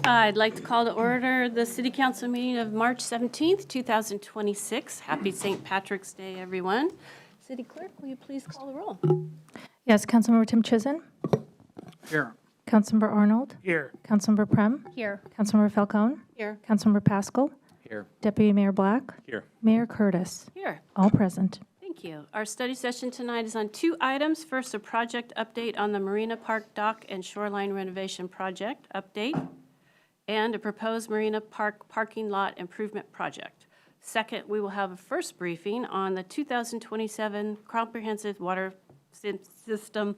I'd like to call to order the City Council meeting of March 17th, 2026. Happy St. Patrick's Day, everyone. City Clerk, will you please call the roll? Yes, Councilmember Tim Chizen. Here. Councilmember Arnold. Here. Councilmember Prem. Here. Councilmember Falcone. Here. Councilmember Pascal. Here. Deputy Mayor Black. Here. Mayor Curtis. Here. All present. Thank you. Our study session tonight is on two items. First, a project update on the Marina Park Dock and Shoreline Renovation Project update, and a proposed Marina Park parking lot improvement project. Second, we will have a first briefing on the 2027 Comprehensive Water System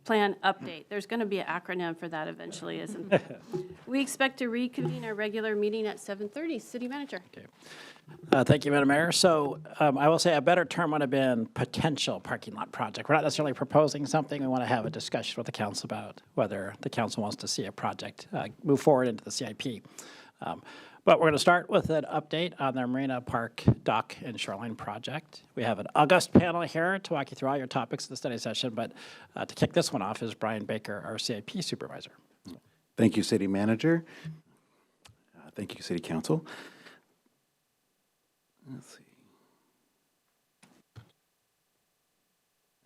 Plan update. There's going to be an acronym for that eventually, isn't there? We expect to reconvene our regular meeting at 7:30. City Manager. Okay. Thank you, Madam Mayor. So I will say a better term would have been potential parking lot project. We're not necessarily proposing something. We want to have a discussion with the council about whether the council wants to see a project move forward into the CIP. But we're going to start with an update on the Marina Park Dock and Shoreline project. We have an august panel here to walk you through all your topics of the study session, but to kick this one off is Brian Baker, our CIP supervisor. Thank you, City Manager. Thank you, City Council. Let's see.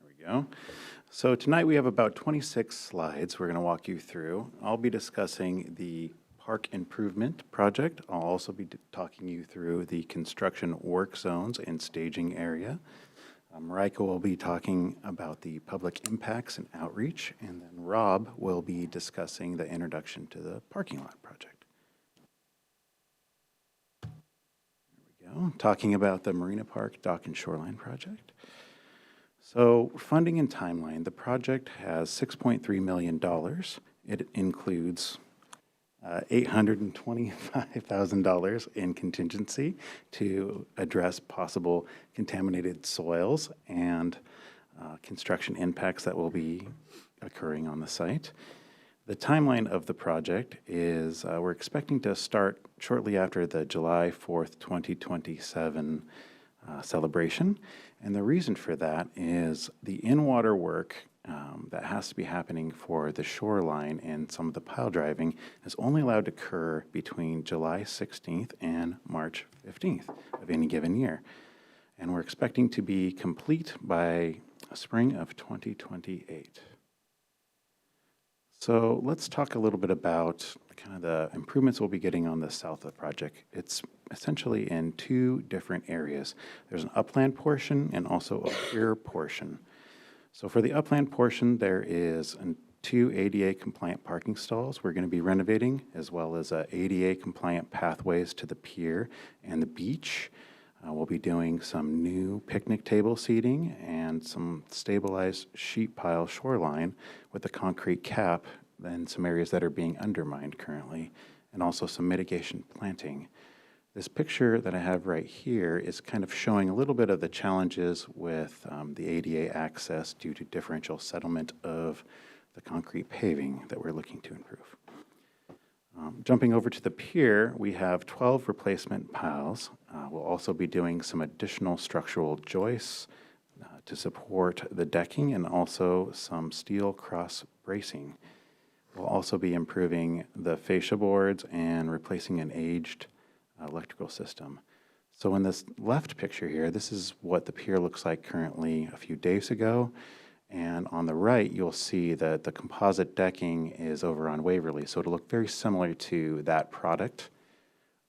There we go. So tonight we have about 26 slides we're going to walk you through. I'll be discussing the park improvement project. I'll also be talking you through the construction work zones and staging area. Marika will be talking about the public impacts and outreach, and then Rob will be discussing the introduction to the parking lot project. There we go, talking about the Marina Park Dock and Shoreline project. So funding and timeline, the project has $6.3 million. It includes $825,000 in contingency to address possible contaminated soils and construction impacts that will be occurring on the site. The timeline of the project is we're expecting to start shortly after the July 4th, 2027 celebration. And the reason for that is the in-water work that has to be happening for the shoreline and some of the pile driving is only allowed to occur between July 16th and March 15th of any given year. And we're expecting to be complete by spring of 2028. So let's talk a little bit about kind of the improvements we'll be getting on the south of the project. It's essentially in two different areas. There's an upland portion and also a pier portion. So for the upland portion, there is two ADA compliant parking stalls we're going to be renovating, as well as ADA compliant pathways to the pier and the beach. We'll be doing some new picnic table seating and some stabilized sheet pile shoreline with a concrete cap in some areas that are being undermined currently, and also some mitigation planting. This picture that I have right here is kind of showing a little bit of the challenges with the ADA access due to differential settlement of the concrete paving that we're looking to improve. Jumping over to the pier, we have 12 replacement piles. We'll also be doing some additional structural joists to support the decking and also some steel cross bracing. We'll also be improving the fascia boards and replacing an aged electrical system. So in this left picture here, this is what the pier looks like currently a few days ago. And on the right, you'll see that the composite decking is over on Waverly. So it'll look very similar to that product.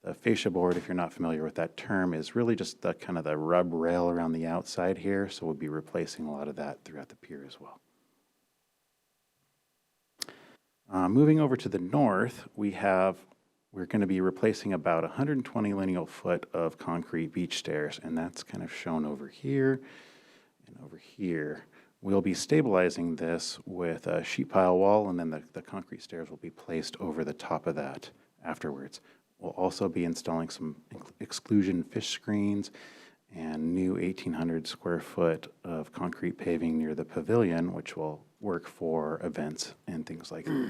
The fascia board, if you're not familiar with that term, is really just the kind of the rub rail around the outside here. So we'll be replacing a lot of that throughout the pier as well. Moving over to the north, we're going to be replacing about 120 lineal foot of concrete beach stairs, and that's kind of shown over here and over here. We'll be stabilizing this with a sheet pile wall, and then the concrete stairs will be placed over the top of that afterwards. We'll also be installing some exclusion fish screens and new 1,800 square foot of concrete paving near the pavilion, which will work for events and things like that.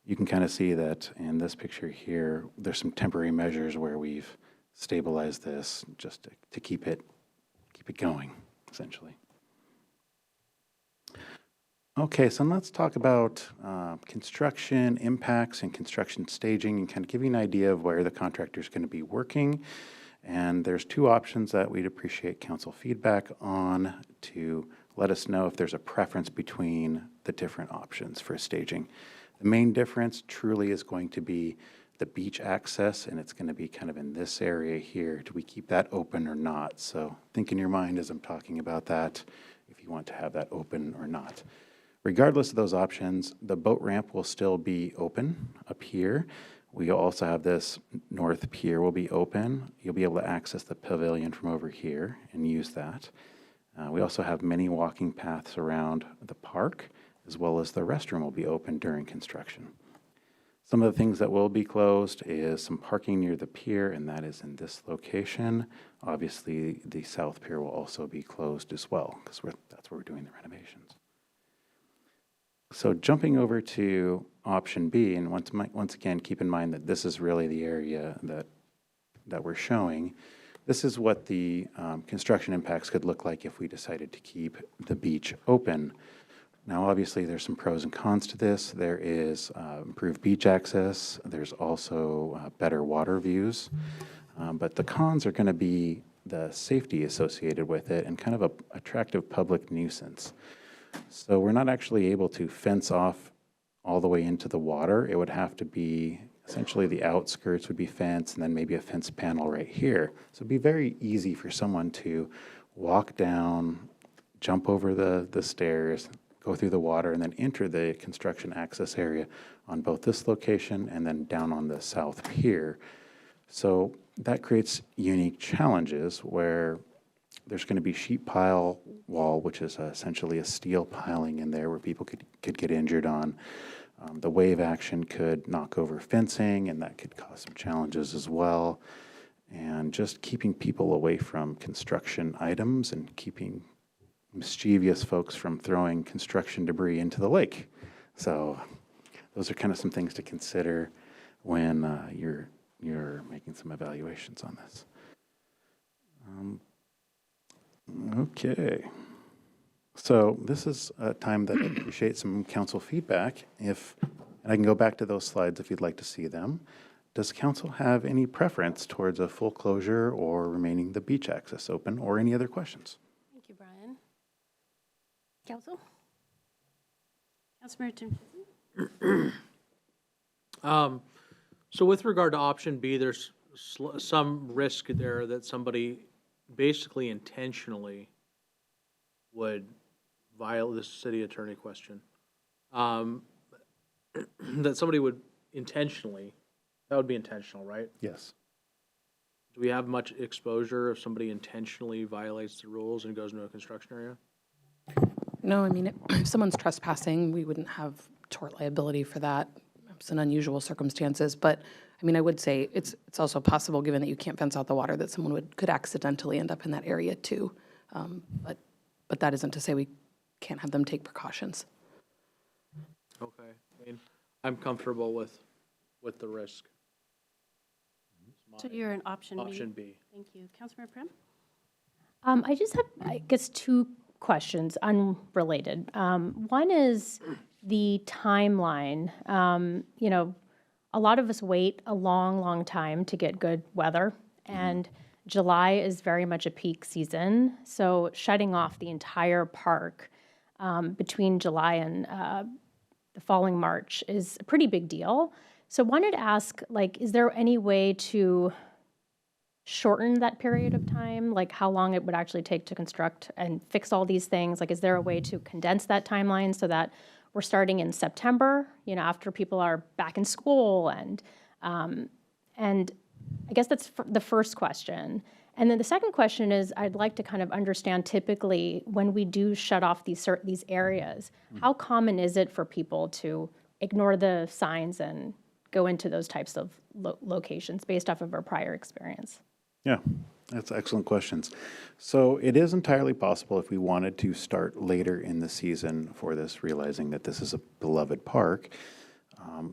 You can kind of see that in this picture here, there's some temporary measures where we've stabilized this just to keep it going, essentially. Okay, so let's talk about construction impacts and construction staging and kind of give you an idea of where the contractor is going to be working. And there's two options that we'd appreciate council feedback on to let us know if there's a preference between the different options for staging. The main difference truly is going to be the beach access, and it's going to be kind of in this area here. Do we keep that open or not? So think in your mind as I'm talking about that, if you want to have that open or not. Regardless of those options, the boat ramp will still be open up here. We also have this north pier will be open. You'll be able to access the pavilion from over here and use that. We also have many walking paths around the park, as well as the restroom will be open during construction. Some of the things that will be closed is some parking near the pier, and that is in this location. Obviously, the south pier will also be closed as well, because that's where we're doing the renovations. So jumping over to option B, and once again, keep in mind that this is really the area that we're showing. This is what the construction impacts could look like if we decided to keep the beach open. Now, obviously, there's some pros and cons to this. There is improved beach access. There's also better water views. But the cons are going to be the safety associated with it and kind of an attractive public nuisance. So we're not actually able to fence off all the way into the water. It would have to be, essentially the outskirts would be fenced and then maybe a fence panel right here. So it'd be very easy for someone to walk down, jump over the stairs, go through the water, and then enter the construction access area on both this location and then down on the south pier. So that creates unique challenges where there's going to be sheet pile wall, which is essentially a steel piling in there where people could get injured on. The wave action could knock over fencing, and that could cause some challenges as well. And just keeping people away from construction items and keeping mischievous folks from throwing construction debris into the lake. So those are kind of some things to consider when you're making some evaluations on this. Okay. So this is a time that I appreciate some council feedback. And I can go back to those slides if you'd like to see them. Does council have any preference towards a full closure or remaining the beach access open, or any other questions? Thank you, Brian. Council? Councilmember Tim. So with regard to option B, there's some risk there that somebody basically intentionally would violate this city attorney question. That somebody would intentionally, that would be intentional, right? Yes. Do we have much exposure if somebody intentionally violates the rules and goes into a construction area? No, I mean, if someone's trespassing, we wouldn't have tort liability for that. It's an unusual circumstances, but I mean, I would say it's also possible, given that you can't fence out the water, that someone could accidentally end up in that area too. But that isn't to say we can't have them take precautions. Okay, I mean, I'm comfortable with the risk. So you're in option B? Option B. Thank you. Councilmember Prim? I just have, I guess, two questions, unrelated. One is the timeline. A lot of us wait a long, long time to get good weather, and July is very much a peak season. So shutting off the entire park between July and the following March is a pretty big deal. So wanted to ask, is there any way to shorten that period of time? Like how long it would actually take to construct and fix all these things? Is there a way to condense that timeline so that we're starting in September, after people are back in school, and I guess that's the first question. And then the second question is, I'd like to kind of understand typically when we do shut off these areas, how common is it for people to ignore the signs and go into those types of locations based off of our prior experience? Yeah, that's excellent questions. So it is entirely possible if we wanted to start later in the season for this, realizing that this is a beloved park.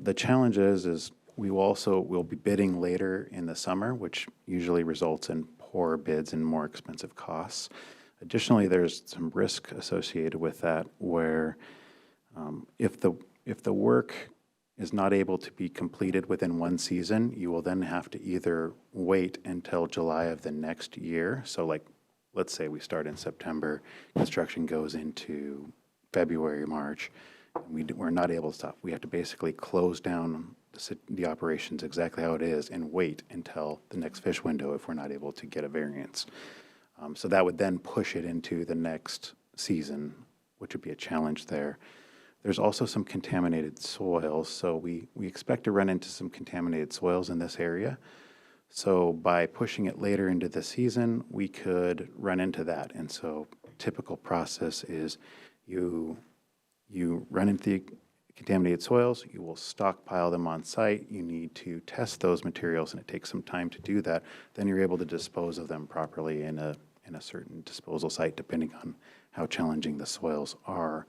The challenge is we will be bidding later in the summer, which usually results in poorer bids and more expensive costs. Additionally, there's some risk associated with that where If the work is not able to be completed within one season, you will then have to either wait until July of the next year. So like, let's say we start in September, construction goes into February, March, and we're not able to stop. We have to basically close down the operations exactly how it is and wait until the next fish window if we're not able to get a variance. So that would then push it into the next season, which would be a challenge there. There's also some contaminated soils, so we expect to run into some contaminated soils in this area. So by pushing it later into the season, we could run into that. And so typical process is you run into the contaminated soils, you will stockpile them on site, you need to test those materials, and it takes some time to do that. Then you're able to dispose of them properly in a certain disposal site, depending on how challenging the soils are.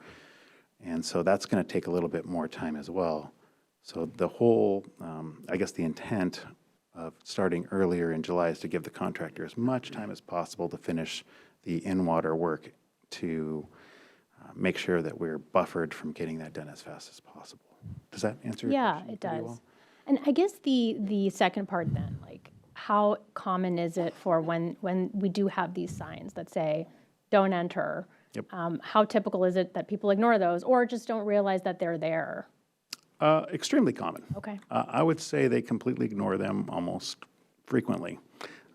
And so that's going to take a little bit more time as well. So the whole, I guess the intent of starting earlier in July is to give the contractor as much time as possible to finish the in-water work to make sure that we're buffered from getting that done as fast as possible. Does that answer your Yeah, question it pretty does. well? And I guess the second part then, like, how common is it for when we do have these signs that say, don't enter? Yep. How typical is it that people ignore those or just don't realize that they're there? Extremely common. Okay. I would say they completely ignore them almost frequently.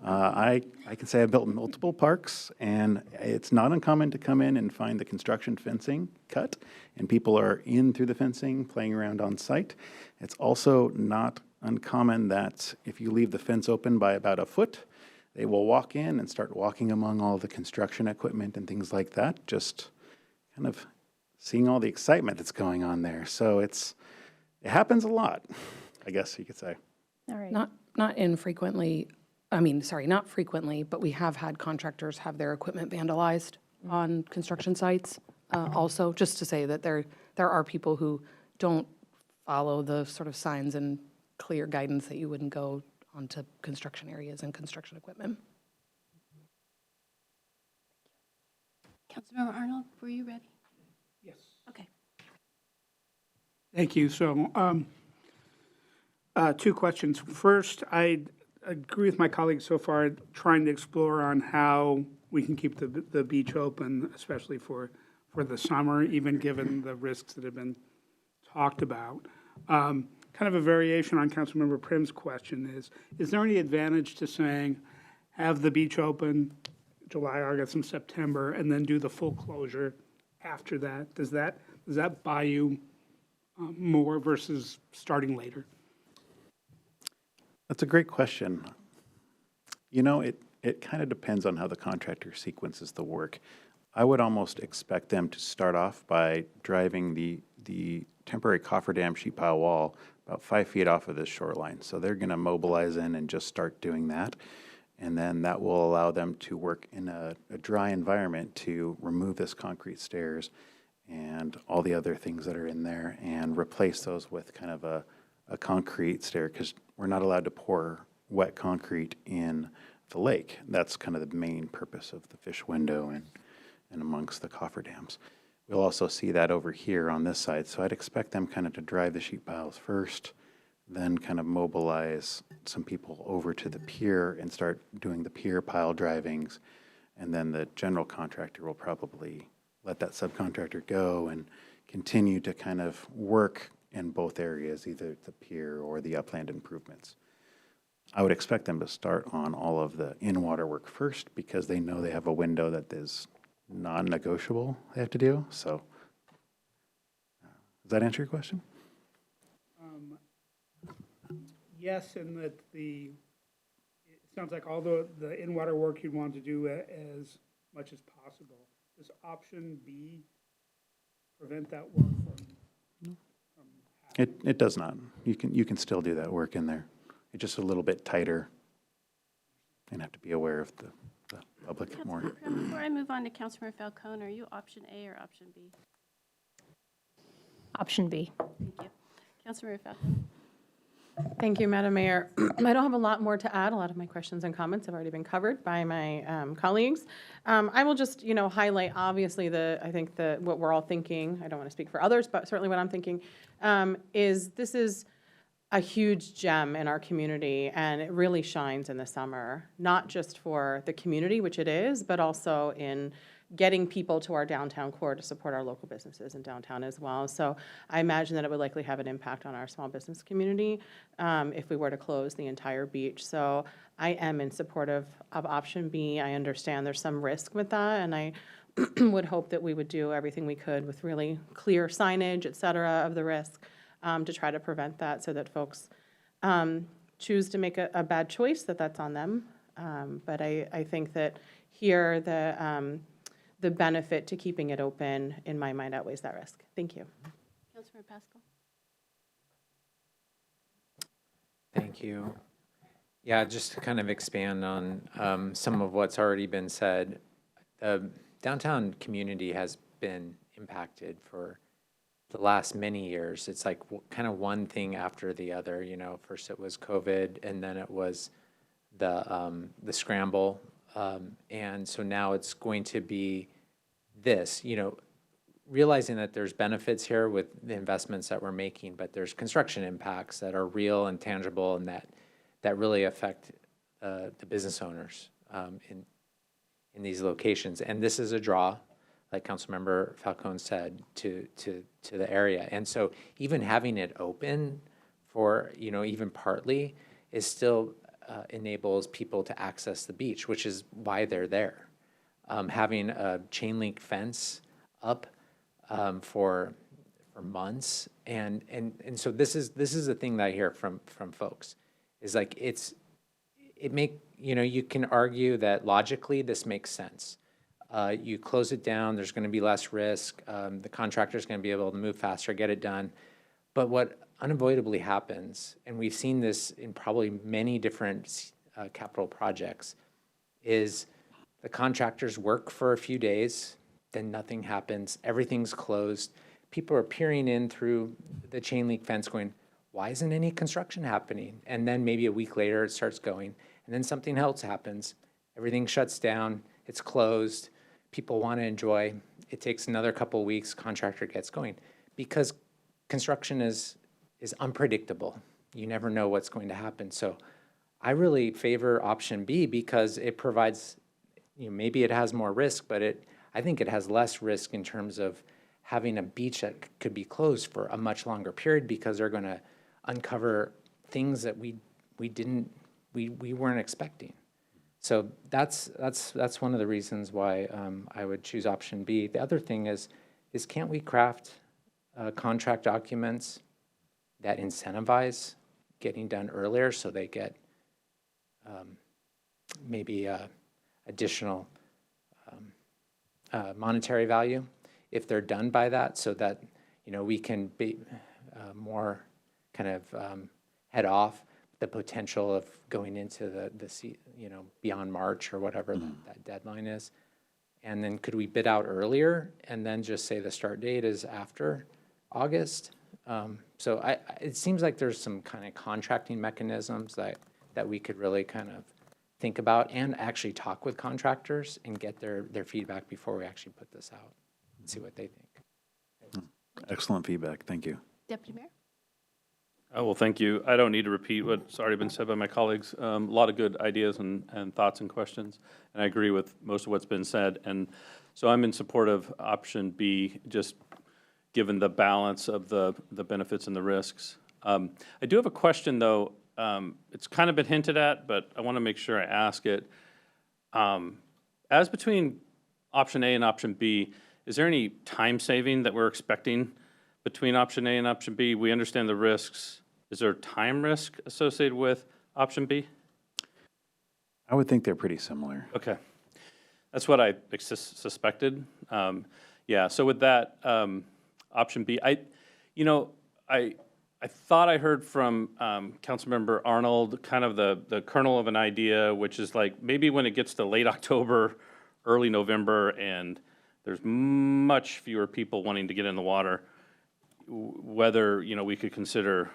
I can say I've built multiple parks, and it's not uncommon to come in and find the construction fencing cut, and people are in through the fencing, playing around on site. It's also not uncommon that if you leave the fence open by about a foot, they will walk in and start walking among all the construction equipment and things like that, just kind of seeing all the excitement that's going on there. So it happens a lot, I guess you could say. All right. Not infrequently, not frequently, but we have had contractors have their equipment vandalized on construction sites. Also, just to say that there are people who don't follow the sort of signs and clear guidance that you wouldn't go onto construction areas and construction equipment. Councilmember Arnold, were you ready? Yes. Okay. Thank you. So, two questions. First, I agree with my colleagues so far, trying to explore on how we can keep the beach open, especially for the summer, even given the risks that have been talked about. Kind of a variation on Councilmember Prim's question is there any advantage to saying, have the beach open July, August, and September, and then do the full closure after that? Does that buy you more versus starting later? That's a great question. You know, it kind of depends on how the contractor sequences the work. I would almost expect them to start off by driving the temporary cofferdam sheet pile wall about 5 feet off of this shoreline. So they're going to mobilize in and just start doing that. And then that will allow them to work in a dry environment to remove this concrete stairs and all the other things that are in there and replace those with kind of a concrete stair, because we're not allowed to pour wet concrete in the lake. That's kind of the main purpose of the fish window and amongst the cofferdams. We'll also see that over here on this side. So I'd expect them kind of to drive the sheet piles first, then kind of mobilize some people over to the pier and start doing the pier pile drivings. And then the general contractor will probably let that subcontractor go and continue to kind of work in both areas, either the pier or the upland improvements. I would expect them to start on all of the in-water work first because they know they have a window that is non-negotiable they have to do. So does that answer your question? Yes, and that it sounds like all the in-water work you'd want to do as much as possible. Does option B prevent that work from happening? It does not. You can still do that work in there. It's just a little bit tighter and have to be aware of the public more. Councilmember Prim, before I move on to Councilmember Falcone, are you option A or option B? Option B. Thank you. Councilmember Falcone? Thank you, Madam Mayor. I don't have a lot more to add. A lot of my questions and comments have already been covered by my colleagues. I will just, highlight, obviously, I think what we're all thinking, I don't want to speak for others, but certainly what I'm thinking, is this is a huge gem in our community, and it really shines in the summer, not just for the community, which it is, but also in getting people to our downtown core to support our local businesses in downtown as well. So I imagine that it would likely have an impact on our small business community if we were to close the entire beach. So I am in support of option B. I understand there's some risk with that, and I would hope that we would do everything we could with really clear signage, et cetera, of the risk to try to prevent that, so that folks choose to make a bad choice, that's on them. But I think that here the benefit to keeping it open, in my mind, outweighs that risk. Thank you. Councilmember Pascal? Thank you. Yeah, just to kind of expand on some of what's already been said, the downtown community has been impacted for the last many years. It's like kind of one thing after the other. First it was COVID, and then it was the scramble, and so now it's going to be this. Realizing that there's benefits here with the investments that we're making, but there's construction impacts that are real and tangible, and that really affect the business owners in these locations. And this is a draw, like Councilmember Falcone said, to the area. And so even having it open for, even partly, is still enables people to access the beach, which is why they're there. Having a chain link fence up for months, and so this is the thing that I hear from folks, is like you can argue that logically this makes sense. You close it down, there's going to be less risk, the contractor's going to be able to move faster, get it done. But what unavoidably happens, and we've seen this in probably many different capital projects, is the contractors work for a few days, then nothing happens, everything's closed. People are peering in through the chain link fence going, why isn't any construction happening? And then maybe a week later it starts going, and then something else happens. Everything shuts down, it's closed, people want to enjoy. It takes another couple of weeks, contractor gets going. Because construction is unpredictable. You never know what's going to happen. So I really favor option B because it provides, maybe it has more risk, but I think it has less risk in terms of having a beach that could be closed for a much longer period, because they're going to uncover things that we weren't expecting. So that's one of the reasons why I would choose option B. The other thing is can't we craft contract documents that incentivize getting done earlier, so they get maybe additional monetary value if they're done by that, so that we can be more kind of head off the potential of going into the beyond March or whatever that deadline is. And then could we bid out earlier and then just say the start date is after August? So it seems like there's some kind of contracting mechanisms that we could really kind of think about, and actually talk with contractors and get their feedback before we actually put this out and see what they think. Excellent feedback. Thank you. Deputy Mayor? Oh, well, thank you. I don't need to repeat what's already been said by my colleagues. A lot of good ideas and thoughts and questions, and I agree with most of what's been said. And so I'm in support of option B, just given the balance of the benefits and the risks. I do have a question, though. It's kind of been hinted at, but I want to make sure I ask it. As between option A and option B, is there any time saving that we're expecting between option A and option B? We understand the risks. Is there time risk associated with option B? I would think they're pretty similar. Okay. That's what I suspected. Yeah, so with that, option B, I thought I heard from Councilmember Arnold kind of the kernel of an idea, which is like maybe when it gets to late October, early November, and there's much fewer people wanting to get in the water, whether we could consider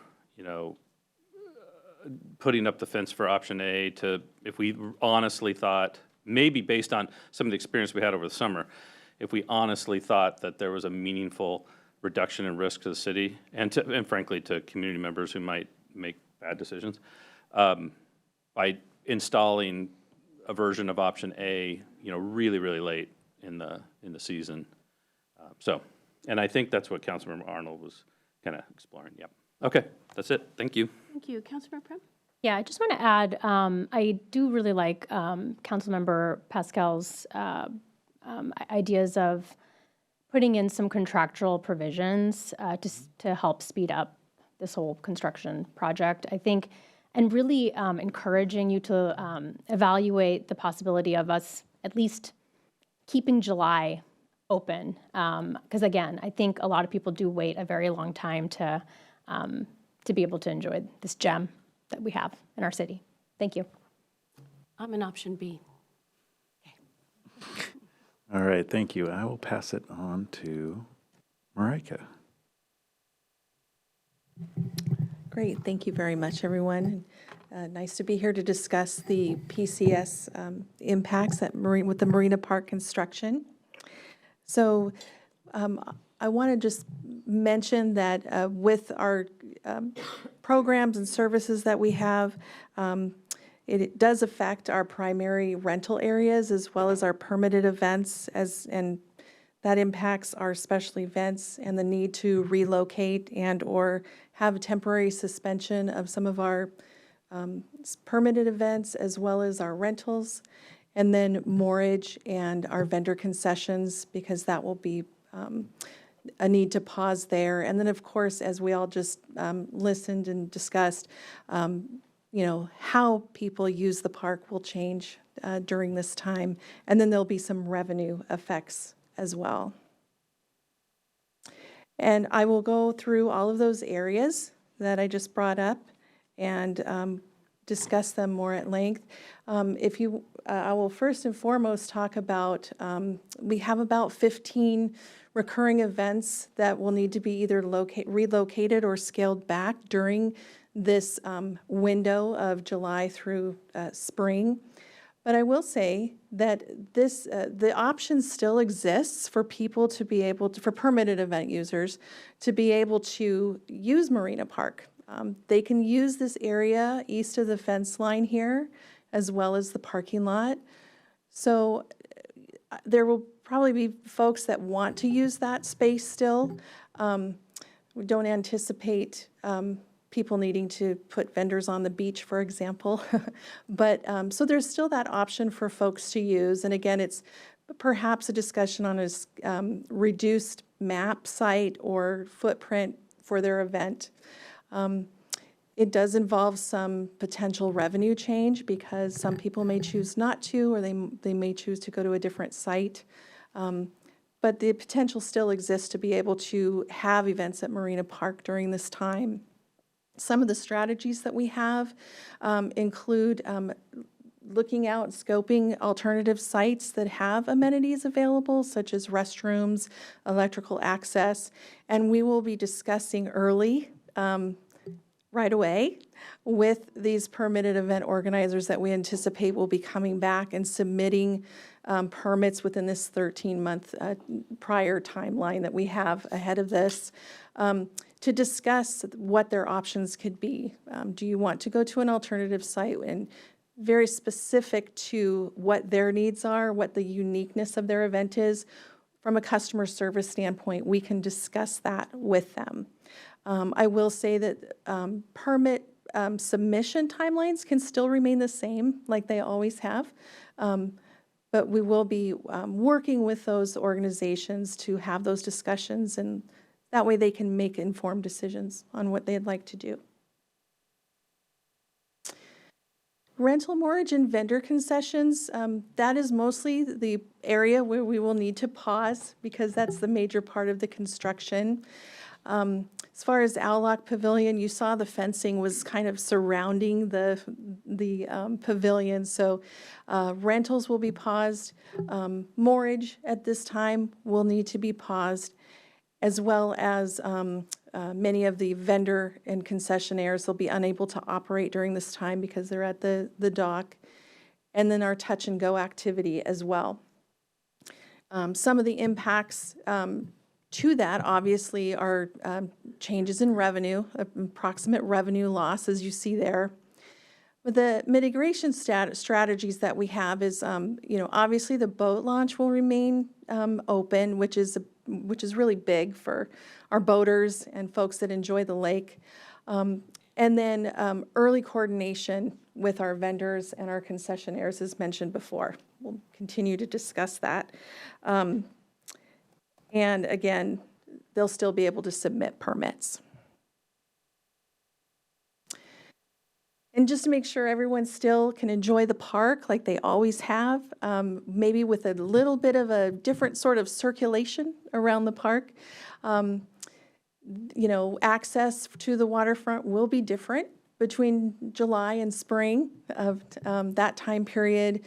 putting up the fence for option A to, if we honestly thought, maybe based on some of the experience we had over the summer, if we honestly thought that there was a meaningful reduction in risk to the city and frankly to community members who might make bad decisions, by installing a version of option A, really, really late in the season. And I think that's what Councilmember Arnold was kind of exploring. Yep. Okay, that's it. Thank you. Thank you. Councilmember Prim? Yeah, I just want to add, I do really like Councilmember Pascal's ideas of putting in some contractual provisions to help speed up this whole construction project. I think, and really encouraging you to evaluate the possibility of us at least keeping July open. Because again, I think a lot of people do wait a very long time to be able to enjoy this gem that we have in our city. Thank you. I'm in option B. All right, thank you. I will pass it on to Marika. Great, thank you very much, everyone. Nice to be here to discuss the PCS impacts with the Marina Park construction. So I want to just mention that with our programs and services that we have, it does affect our primary rental areas as well as our permitted events, and that impacts our special events and the need to relocate and or have a temporary suspension of some of our permitted events as well as our rentals, and then mortgage and our vendor concessions, because that will be a need to pause there. And then, of course, as we all just listened and discussed, how people use the park will change during this time. And then there'll be some revenue effects as well. And I will go through all of those areas that I just brought up and discuss them more at length. I will first and foremost talk about, we have about 15 recurring events that will need to be either relocated or scaled back during this window of July through spring. But I will say that the option still exists for people to be able to, for permitted event users, to be able to use Marina Park. They can use this area east of the fence line here, as well as the parking lot. So there will probably be folks that want to use that space still. We don't anticipate people needing to put vendors on the beach, for example. But so there's still that option for folks to use. And again, it's perhaps a discussion on a reduced map site or footprint for their event. It does involve some potential revenue change because some people may choose not to, or they may choose to go to a different site. But the potential still exists to be able to have events at Marina Park during this time. Some of the strategies that we have include looking out, scoping alternative sites that have amenities available, such as restrooms, electrical access, and we will be discussing early, right away, with these permitted event organizers that we anticipate will be coming back and submitting permits within this 13-month prior timeline that we have ahead of this, to discuss what their options could be. Do you want to go to an alternative site, and very specific to what their needs are, what the uniqueness of their event is? From a customer service standpoint, we can discuss that with them. I will say that permit submission timelines can still remain the same like they always have, but we will be working with those organizations to have those discussions, and that way they can make informed decisions on what they'd like to do. Rental, mortgage, and vendor concessions, that is mostly the area where we will need to pause because that's the major part of the construction. As far as Owlock Pavilion, you saw the fencing was kind of surrounding the pavilion, so rentals will be paused. Mortgage at this time will need to be paused, as well as Many of the vendor and concessionaires will be unable to operate during this time because they're at the dock. And then our touch and go activity as well. Some of the impacts to that obviously are changes in revenue, approximate revenue loss, as you see there. But the mitigation strategies that we have is, obviously the boat launch will remain open, which is really big for our boaters and folks that enjoy the lake. And then early coordination with our vendors and our concessionaires, as mentioned before. We'll continue to discuss that. And again, they'll still be able to submit permits. And just to make sure everyone still can enjoy the park like they always have, maybe with a little bit of a different sort of circulation around the park. Access to the waterfront will be different between July and spring of that time period.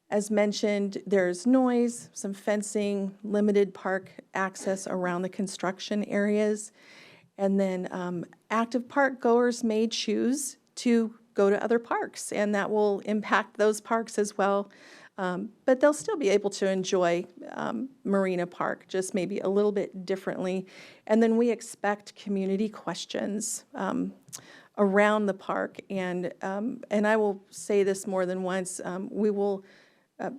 As mentioned, there's noise, some fencing, limited park access around the construction areas. And then active park goers may choose to go to other parks, and that will impact those parks as well. But they'll still be able to enjoy Marina Park, just maybe a little bit differently. And then we expect community questions around the park. And I will say this more than once, we will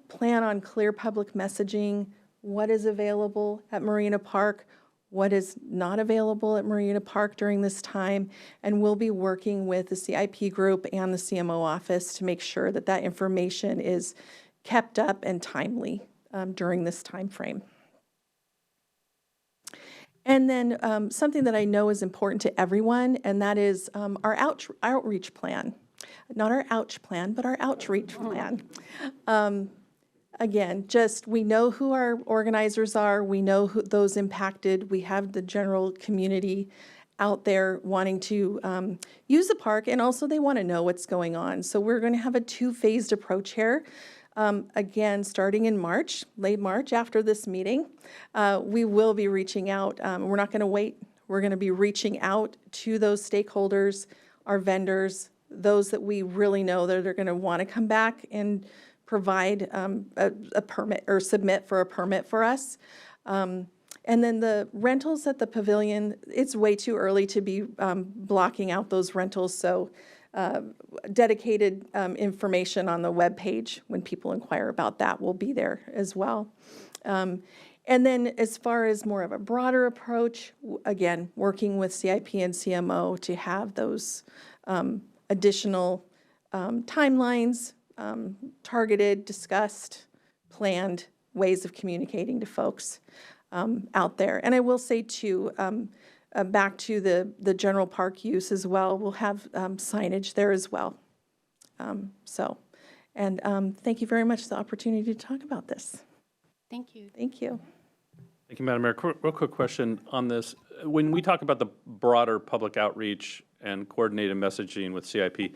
plan on clear public messaging, what is available at Marina Park, what is not available at Marina Park during this time, and we'll be working with the CIP group and the CMO office to make sure that that information is kept up and timely during this time frame. And then something that I know is important to everyone, and that is our outreach plan. Not our ouch plan, but our outreach plan. Again, we know who our organizers are, we know who those impacted, we have the general community out there wanting to use the park, and also they want to know what's going on. So we're going to have a two-phased approach here. Again, starting in March, late March after this meeting, we will be reaching out. We're not going to wait. We're going to be reaching out to those stakeholders, our vendors, those that we really know that are going to want to come back and provide a permit or submit for a permit for us. And then the rentals at the pavilion, it's way too early to be blocking out those rentals. So dedicated information on the webpage when people inquire about that will be there as well. And then as far as more of a broader approach, again, working with CIP and CMO to have those additional timelines, targeted, discussed, planned ways of communicating to folks out there. And I will say too, back to the general park use as well, we'll have signage there as well. Thank you very much for the opportunity to talk about this. Thank you. Thank you. Thank you, Madam Mayor. Real quick question on this. When we talk about the broader public outreach and coordinated messaging with CIP,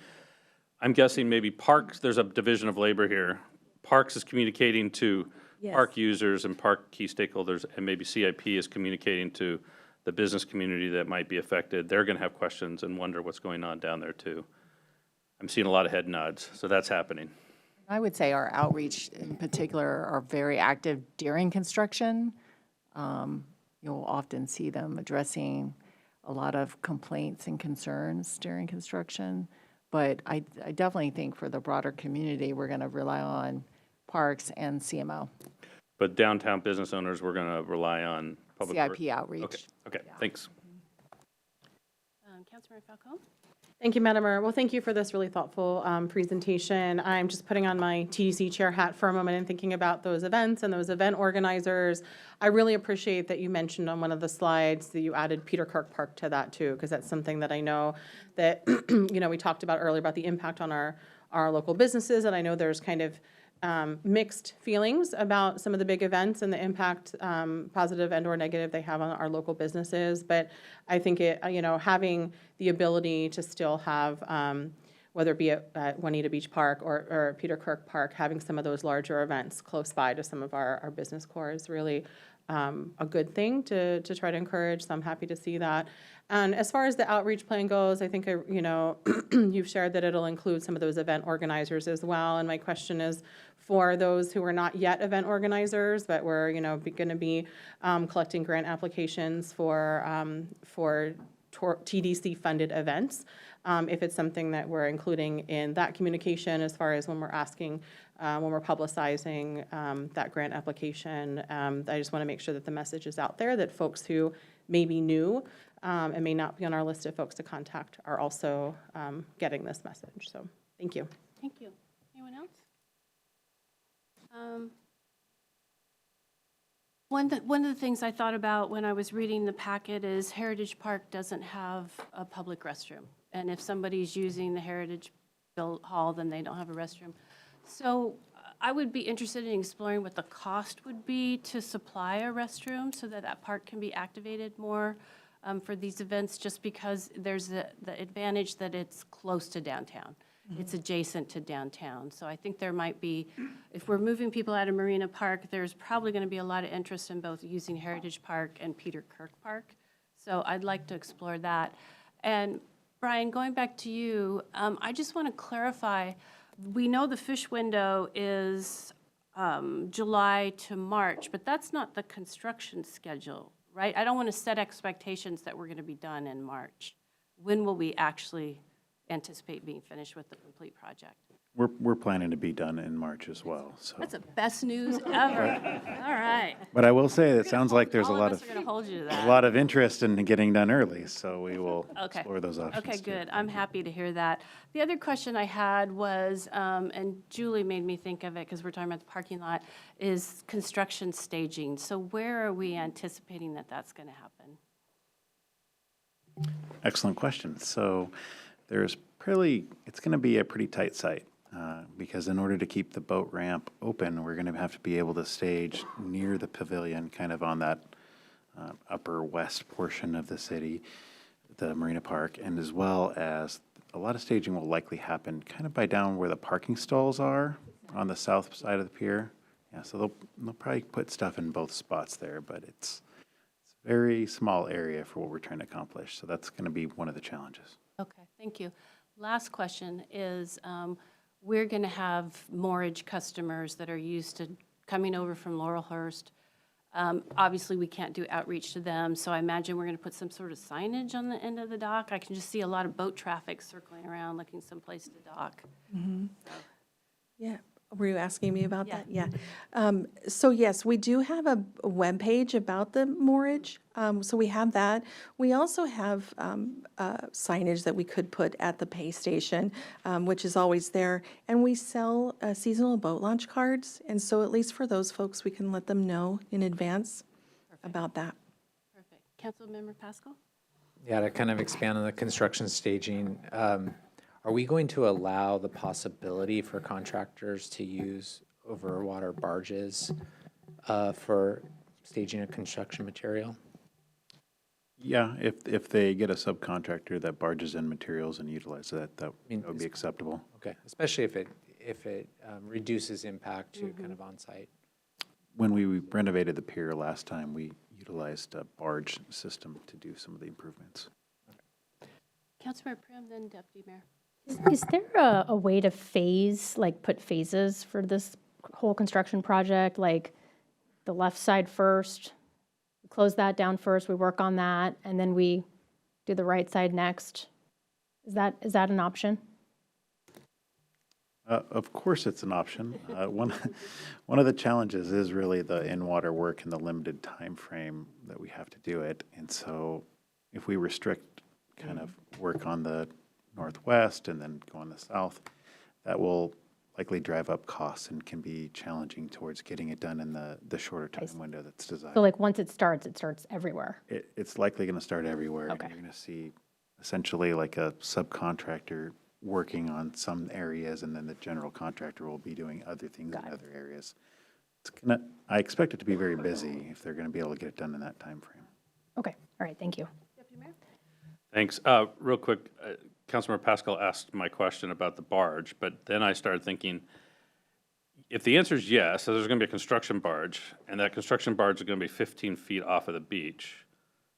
I'm guessing maybe Parks, there's a division of labor here. Parks is communicating to park users and park key stakeholders, and maybe CIP is communicating to the business community that might be affected. They're going to have questions and wonder what's going on down there too. I'm seeing a lot of head nods, so that's happening. I would say our outreach in particular are very active during construction. You'll often see them addressing a lot of complaints and concerns during construction. But I definitely think for the broader community, we're going to rely on Parks and CMO. But downtown business owners, we're going to rely on public CIP works. outreach. Okay, thanks. Councilmember Falcone? Thank you, Madam Mayor. Well, thank you for this really thoughtful presentation. I'm just putting on my TDC chair hat for a moment and thinking about those events and those event organizers. I really appreciate that you mentioned on one of the slides that you added Peter Kirk Park to that too, because that's something that I know that, we talked about earlier about the impact on our local businesses, and I know there's kind of mixed feelings about some of the big events and the impact, positive and or negative, they have on our local businesses. But I think having the ability to still have whether it be at Juanita Beach Park or Peter Kirk Park, having some of those larger events close by to some of our business core is really a good thing to try to encourage, so I'm happy to see that. And as far as the outreach plan goes, I think, you've shared that it'll include some of those event organizers as well, and my question is, for those who are not yet event organizers, but we're, going to be collecting grant applications for TDC-funded events, if it's something that we're including in that communication as far as when we're asking, when we're publicizing that grant application. I just want to make sure that the message is out there, that folks who may be new and may not be on our list of folks to contact are also getting this message. So thank you. Thank you. Anyone else? One of the things I thought about when I was reading the packet is Heritage Park doesn't have a public restroom. And if somebody's using the Heritage Hall, then they don't have a restroom. So I would be interested in exploring what the cost would be to supply a restroom so that that park can be activated more for these events, just because there's the advantage that it's close to downtown. It's adjacent to downtown. So I think there might be, if we're moving people out of Marina Park, there's probably going to be a lot of interest in both using Heritage Park and Peter Kirk Park. So I'd like to explore that. And Brian, going back to you, I just want to clarify, we know the fish window is July to March, but that's not the construction schedule, right? I don't want to set expectations that we're going to be done in March. When will we actually anticipate being finished with the complete project? We're planning to be done in March as well, so. That's the best news ever. All right. But I will say, it sounds like there's a All lot of us of, are going to hold you to a that. lot of interest in getting done early, so we will Okay. explore those options. Okay, too. good. I'm happy to hear that. The other question I had was, and Julie made me think of it because we're talking about the parking lot, is construction staging. So where are we anticipating that that's going to happen? Excellent question. So it's going to be a pretty tight site because in order to keep the boat ramp open, we're going to have to be able to stage near the pavilion, kind of on that upper west portion of the city, the Marina Park, and as well as a lot of staging will likely happen kind of by down where the parking stalls are on the south side of the pier. Yeah, so they'll probably put stuff in both spots there, but it's a very small area for what we're trying to accomplish. So that's going to be one of the challenges. Okay, thank you. Last question is, we're going to have moorage customers that are used to coming over from Laurelhurst. Obviously, we can't do outreach to them, so I imagine we're going to put some sort of signage on the end of the dock. I can just see a lot of boat traffic circling around looking someplace to dock. Yeah. Were you asking me about Yeah. that? Yeah. So yes, we do have a webpage about the moorage. So we have that. We also have signage that we could put at the pay station, which is always there. And we sell seasonal boat launch cards. And so at least for those folks, we can let them know in advance about that. Perfect. Councilmember Pascal? Yeah, to kind of expand on the construction staging, are we going to allow the possibility for contractors to use overwater barges for staging of construction material? Yeah, if they get a subcontractor that barges in materials and utilizes that mean, would be acceptable. Okay, especially if it reduces impact to kind of on-site. When we renovated the pier last time, we utilized a barge system to do some of the improvements. Councilmember Prim, then Deputy Mayor. Is there a way to put phases for this whole construction project? Like the left side first, we close that down first, we work on that, and then we do the right side next? Is that an option? Of course, it's an option. One of the challenges is really the in-water work and the limited time frame that we have to do it. And so if we restrict kind of work on the northwest and then go on the south, that will likely drive up costs and can be challenging towards getting it done in the shorter time window that's desired. So like once it starts everywhere? It's likely going to start everywhere. Okay. And you're going to see essentially like a subcontractor working on some areas, and then the general contractor will be doing other things in other areas. I expect it to be very busy if they're going to be able to get it done in that time frame. Okay, all right, thank you. Deputy Mayor? Thanks. Real quick, Councilmember Pascal asked my question about the barge, but then I started thinking, if the answer is yes, so there's going to be a construction barge, and that construction barge is going to be 15 feet off of the beach,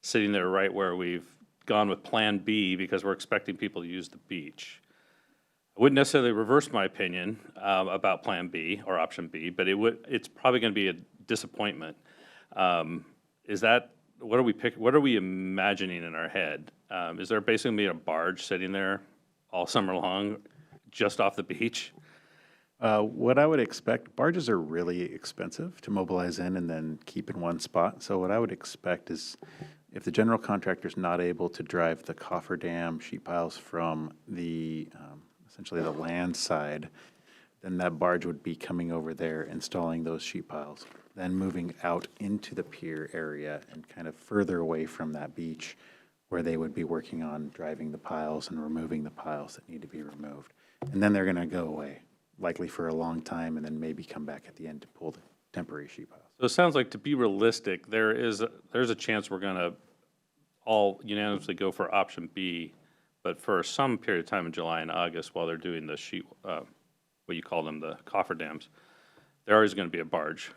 sitting there right where we've gone with Plan B because we're expecting people to use the beach. I wouldn't necessarily reverse my opinion about Plan B or Option B, but it's probably going to be a disappointment. Is that, what are we imagining in our head? Is there basically going to be a barge sitting there all summer long just off the beach? What I would expect, barges are really expensive to mobilize in and then keep in one spot. So what I would expect is if the general contractor's not able to drive the cofferdam sheet piles from the, essentially the land side, then that barge would be coming over there, installing those sheet piles, then moving out into the pier area and kind of further away from that beach where they would be working on driving the piles and removing the piles that need to be removed. And then they're going to go away, likely for a long time, and then maybe come back at the end to pull the temporary sheet piles. So it sounds like, to be realistic, there's a chance we're going to all unanimously go for Option B, but for some period of time in July and August while they're doing the sheet, what you call them, the cofferdams, there always going to be a barge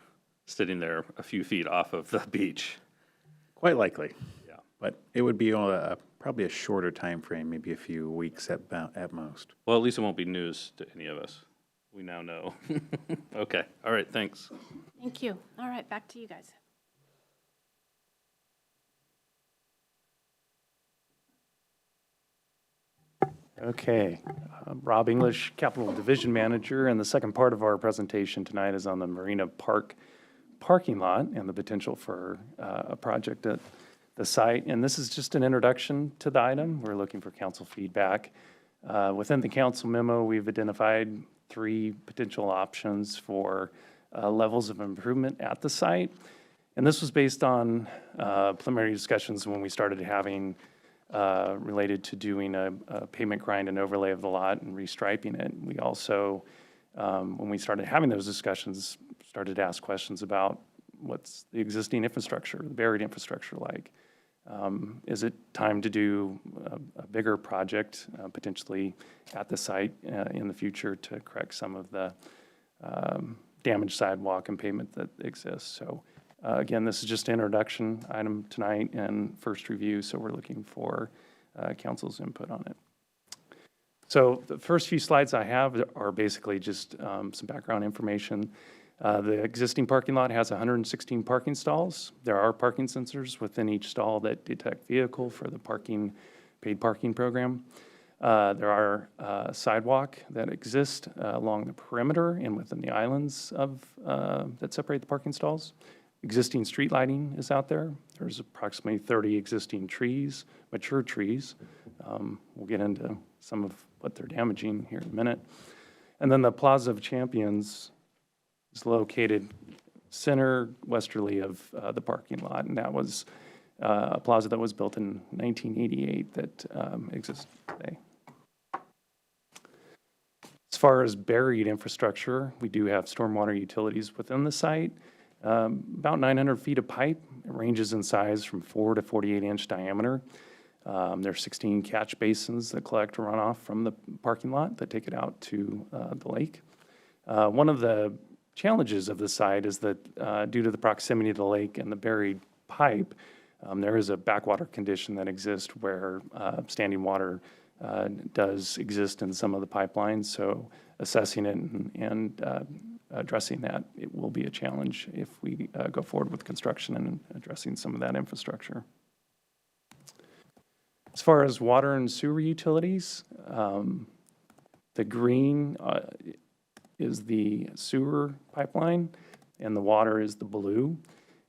sitting there a few feet off of the beach. Quite likely. Yeah. But it would be probably a shorter time frame, maybe a few weeks at most. Well, at least it won't be news to any of us. We now know. Okay, all right, thanks. Thank you. All right, back to you guys. Okay, Rob English, Capital Division Manager, and the second part of our presentation tonight is on the Marina Park parking lot and the potential for a project at the site. And this is just an introduction to the item. We're looking for council feedback. Within the council memo, we've identified 3 potential options for levels of improvement at the site. And this was based on preliminary discussions when we started having related to doing a pavement grind and overlay of the lot and restriping it. We also, when we started having those discussions, started to ask questions about what's the existing infrastructure, the buried infrastructure like. Is it time to do a bigger project, potentially at the site in the future to correct some of the damaged sidewalk and pavement that exists? So again, this is just an introduction item tonight and first review, so we're looking for council's input on it. So the first few slides I have are basically just some background information. The existing parking lot has 116 parking stalls. There are parking sensors within each stall that detect vehicle for the paid parking program. There are sidewalk that exist along the perimeter and within the islands that separate the parking stalls. Existing street lighting is out there. There's approximately 30 existing trees, mature trees. We'll get into some of what they're damaging here in a minute. And then the Plaza of Champions is located center westerly of the parking lot, and that was a plaza that was built in 1988 that exists today. As far as buried infrastructure, we do have stormwater utilities within the site. About 900 feet of pipe. It ranges in size from 4 to 48-inch diameter. There are 16 catch basins that collect runoff from the parking lot that take it out to the lake. One of the challenges of the site is that due to the proximity to the lake and the buried pipe, there is a backwater condition that exists where standing water does exist in some of the pipelines. So assessing it and addressing that, it will be a challenge if we go forward with construction and addressing some of that infrastructure. As far as water and sewer utilities, the green is the sewer pipeline and the water is the blue.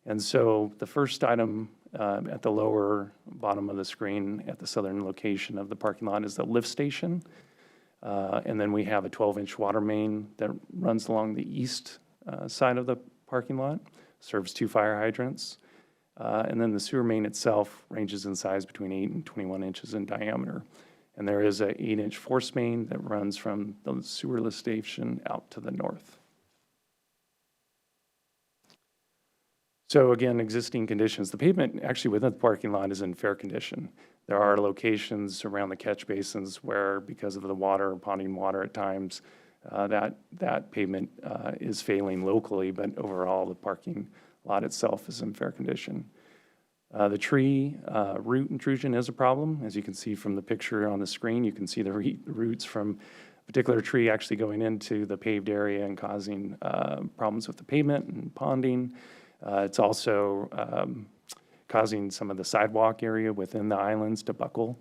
And so the first item at the lower bottom of the screen at the southern location of the parking lot is the lift station. And then we have a 12-inch water main that runs along the east side of the parking lot, serves 2 fire hydrants. And then the sewer main itself ranges in size between 8 and 21 inches in diameter. And there is a 8-inch force main that runs from the sewer lift station out to the north. So again, existing conditions. The pavement actually within the parking lot is in fair condition. There are locations around the catch basins where, because of the water, ponding water at times, that pavement is failing locally, but overall the parking lot itself is in fair condition. The tree root intrusion is a problem. As you can see from the picture on the screen, you can see the roots from a particular tree actually going into the paved area and causing problems with the pavement and ponding. It's also causing some of the sidewalk area within the islands to buckle.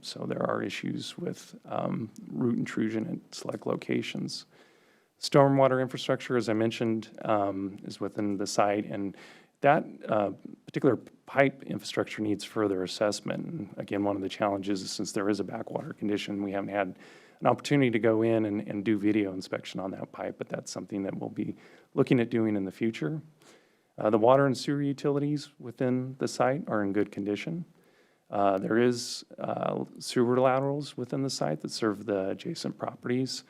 So there are issues with root intrusion at select locations. Stormwater infrastructure, as I mentioned, is within the site, and that particular pipe infrastructure needs further assessment. And again, one of the challenges is since there is a backwater condition, we haven't had an opportunity to go in and do video inspection on that pipe, but that's something that we'll be looking at doing in the future. The water and sewer utilities within the site are in good condition. There is sewer laterals within the site that serve the adjacent properties.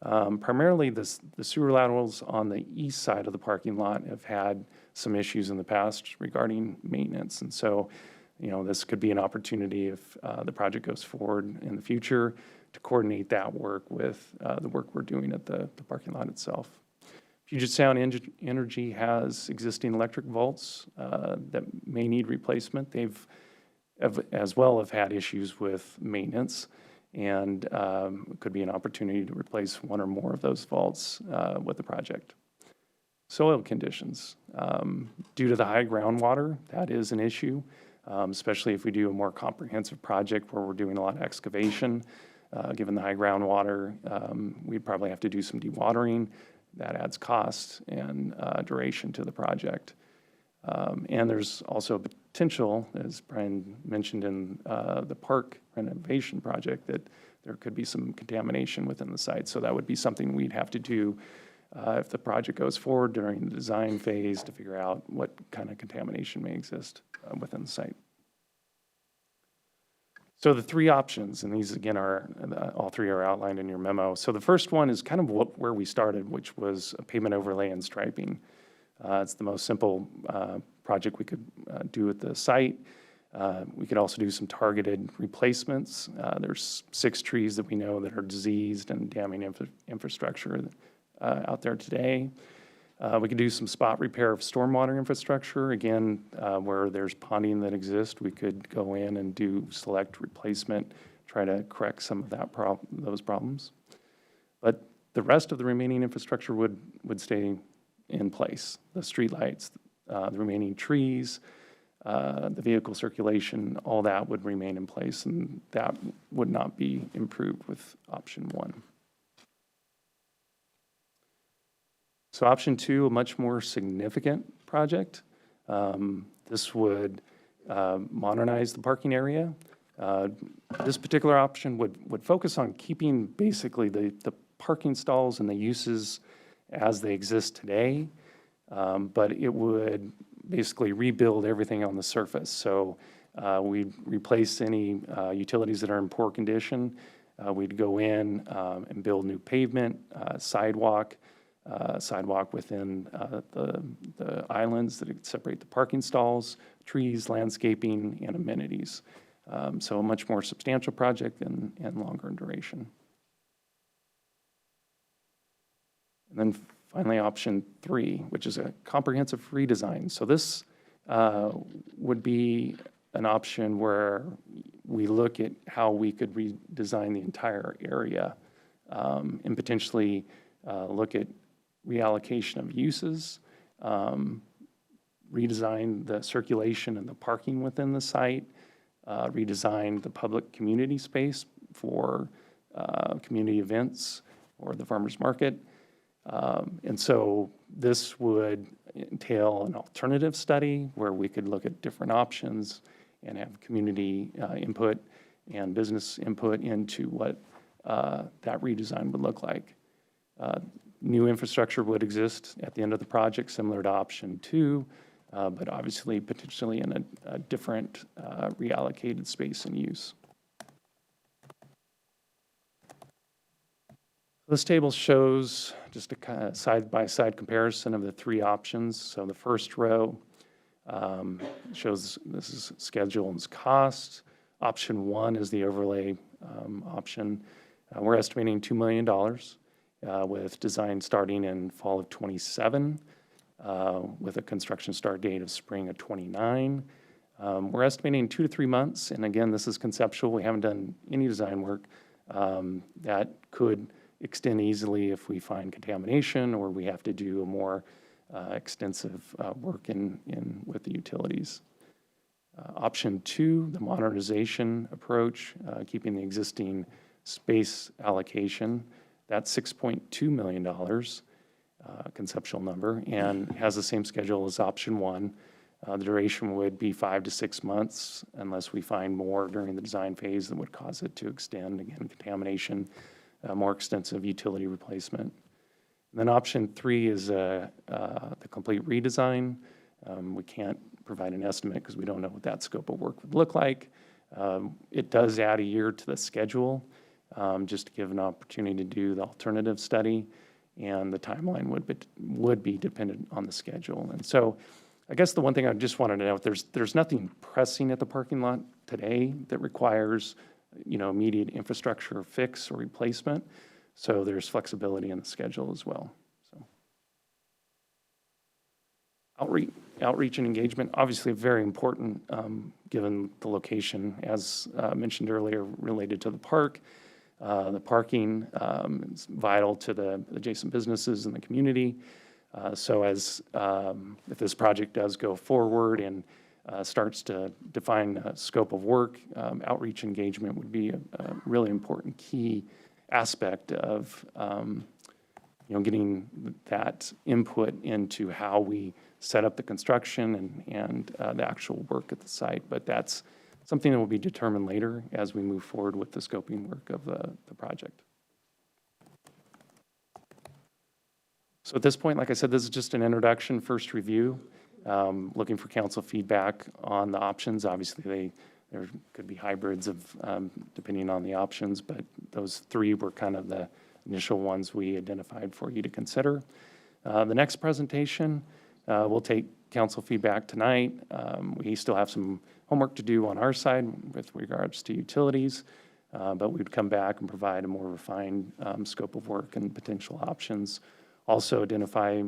Primarily, the sewer laterals on the east side of the parking lot have had some issues in the past regarding maintenance. And so, this could be an opportunity if the project goes forward in the future to coordinate that work with the work we're doing at the parking lot itself. Puget Sound Energy has existing electric vaults that may need replacement. They've as well have had issues with maintenance, and it could be an opportunity to replace one or more of those vaults with the project. Soil conditions. Due to the high groundwater, that is an issue, especially if we do a more comprehensive project where we're doing a lot of excavation. Given the high groundwater, we'd probably have to do some dewatering. That adds cost and duration to the project. And there's also potential, as Brian mentioned in the park renovation project, that there could be some contamination within the site. So that would be something we'd have to do if the project goes forward during the design phase to figure out what kind of contamination may exist within the site. So the three options, and these again are, all three are outlined in your memo. So the first one is kind of where we started, which was a pavement overlay and striping. It's the most simple project we could do at the site. We could also do some targeted replacements. There's 6 trees that we know that are diseased and damning infrastructure out there today. We could do some spot repair of stormwater infrastructure. Again, where there's ponding that exists, we could go in and do select replacement, try to correct some of those problems. But the rest of the remaining infrastructure would stay in place. The streetlights, the remaining trees, the vehicle circulation, all that would remain in place, and that would not be improved with option 1. So option 2, a much more significant project. This would modernize the parking area. This particular option would focus on keeping basically the parking stalls and the uses as they exist today, but it would basically rebuild everything on the surface. So we'd replace any utilities that are in poor condition. We'd go in and build new pavement, sidewalk within the islands that separate the parking stalls, trees, landscaping, and amenities. So a much more substantial project and longer in duration. And then finally, option 3, which is a comprehensive redesign. So this would be an option where we look at how we could redesign the entire area and potentially look at reallocation of uses, redesign the circulation and the parking within the site, redesign the public community space for community events or the farmers market. And so this would entail an alternative study where we could look at different options and have community input and business input into what that redesign would look like. New infrastructure would exist at the end of the project, similar to option 2, but obviously potentially in a different reallocated space and use. This table shows just a kind of side-by-side comparison of the three options. So the first row shows this is schedule and cost. Option 1 is the overlay option. We're estimating $2 million with design starting in fall of '27 with a construction start date of spring of '29. We're estimating 2 to 3 months, and again, this is conceptual. We haven't done any design work. That could extend easily if we find contamination or we have to do a more extensive work with the utilities. Option 2, the modernization approach, keeping the existing space allocation, that's $6.2 million, conceptual number, and has the same schedule as option 1. The duration would be 5 to 6 months unless we find more during the design phase that would cause it to extend, again, contamination, more extensive utility replacement. And then option 3 is the complete redesign. We can't provide an estimate because we don't know what that scope of work would look like. It does add a year to the schedule, just to give an opportunity to do the alternative study, and the timeline would be dependent on the schedule. And so I guess the one thing I just wanted to note, there's nothing pressing at the parking lot today that requires, immediate infrastructure fix or replacement. So there's flexibility in the schedule as well. So outreach and engagement, obviously very important given the location, as mentioned earlier, related to the park. The parking is vital to the adjacent businesses in the community. So if this project does go forward and starts to define a scope of work, outreach engagement would be a really important key aspect of getting that input into how we set up the construction and the actual work at the site. But that's something that will be determined later as we move forward with the scoping work of the project. So at this point, like I said, this is just an introduction, first review, looking for council feedback on the options. Obviously, there could be hybrids of depending on the options, but those three were kind of the initial ones we identified for you to consider. The next presentation, we'll take council feedback tonight. We still have some homework to do on our side with regards to utilities, but we'd come back and provide a more refined scope of work and potential options. Also identify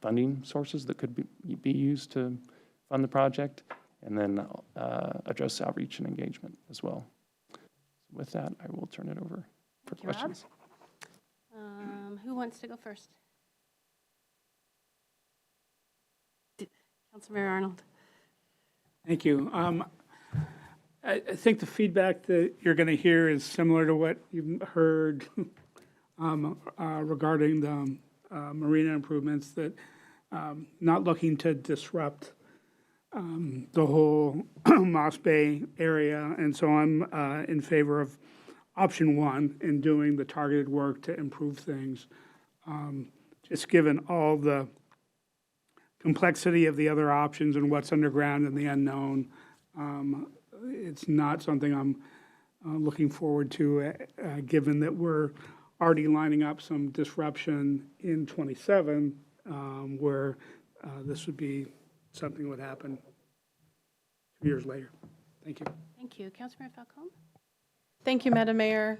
funding sources that could be used to fund the project, and then address outreach and engagement as well. So with that, I will turn it over for questions. Who wants to go first? Councilmember Arnold. Thank you. I think the feedback that you're going to hear is similar to what you've heard regarding the marina improvements, that not looking to disrupt the whole Moss Bay area. And so I'm in favor of option 1 in doing the targeted work to improve things. Just given all the complexity of the other options and what's underground and the unknown, it's not something I'm looking forward to, given that we're already lining up some disruption in '27, where this would be something that would happen 2 years later. Thank you. Thank you. Councilmember Falcone? Thank you, Madam Mayor.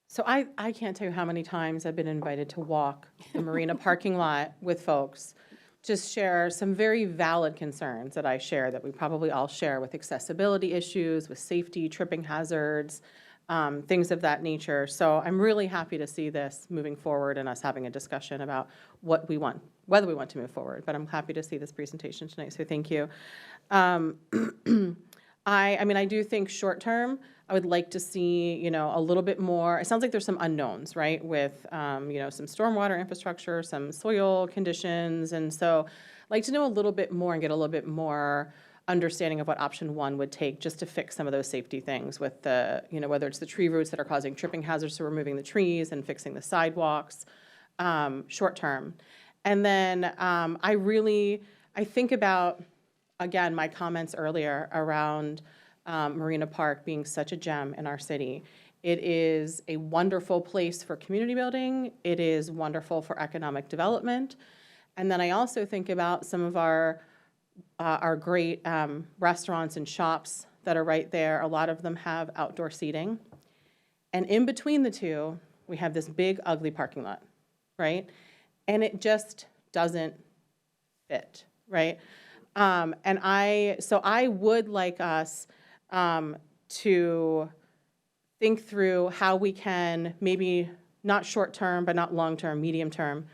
So I can't tell you how many times I've been invited to walk the marina parking lot with folks, just share some very valid concerns that I share, that we probably all share, with accessibility issues, with safety, tripping hazards, things of that nature. So I'm really happy to see this moving forward and us having a discussion about what we want, whether we want to move forward. But I'm happy to see this presentation tonight, so thank you. I do think short term, I would like to see, a little bit more. It sounds like there's some unknowns, right, with, some stormwater infrastructure, some soil conditions. And so I'd like to know a little bit more and get a little bit more understanding of what option 1 would take, just to fix some of those safety things with the, whether it's the tree roots that are causing tripping hazards, so removing the trees and fixing the sidewalks, short term. And then I think about, again, my comments earlier around Marina Park being such a gem in our city. It is a wonderful place for community building. It is wonderful for economic development. And then I also think about some of our great restaurants and shops that are right there. A lot of them have outdoor seating. And in between the two, we have this big, ugly parking lot, right? And it just doesn't fit, right? So I would like us to think through how we can, maybe not short-term, but not long-term, medium-term,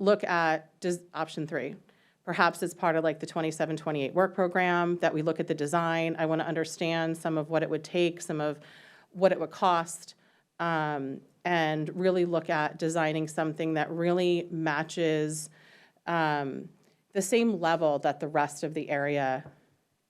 look at option 3. Perhaps as part of like the 27-28 work program, that we look at the design. I want to understand some of what it would take, some of what it would cost, and really look at designing something that really matches the same level that the rest of the area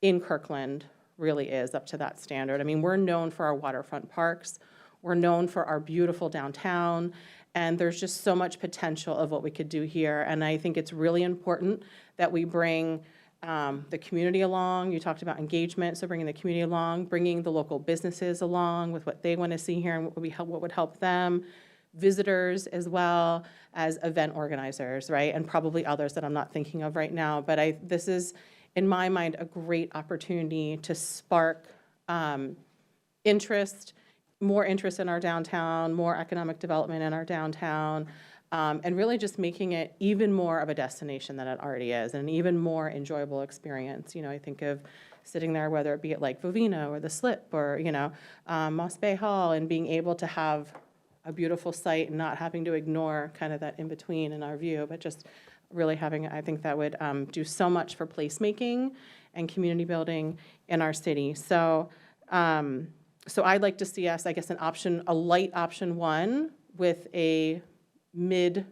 in Kirkland really is, up to that standard. I mean, we're known for our waterfront parks. We're known for our beautiful downtown. And there's just so much potential of what we could do here. And I think it's really important that we bring the community along. You talked about engagement, so bringing the community along, bringing the local businesses along with what they want to see here and what would help them, visitors as well as event organizers, right? And probably others that I'm not thinking of right now. But this is, in my mind, a great opportunity to spark interest, more interest in our downtown, more economic development in our downtown, and really just making it even more of a destination than it already is, and an even more enjoyable experience. You know, I think of sitting there, whether it be at like Vivino or the Slip or, Moss Bay Hall, and being able to have a beautiful site and not having to ignore kind of that in-between in our view, but just really having, I think that would do so much for placemaking and community building in our city. So I'd like to see us, I guess, a light option 1 with a mid-term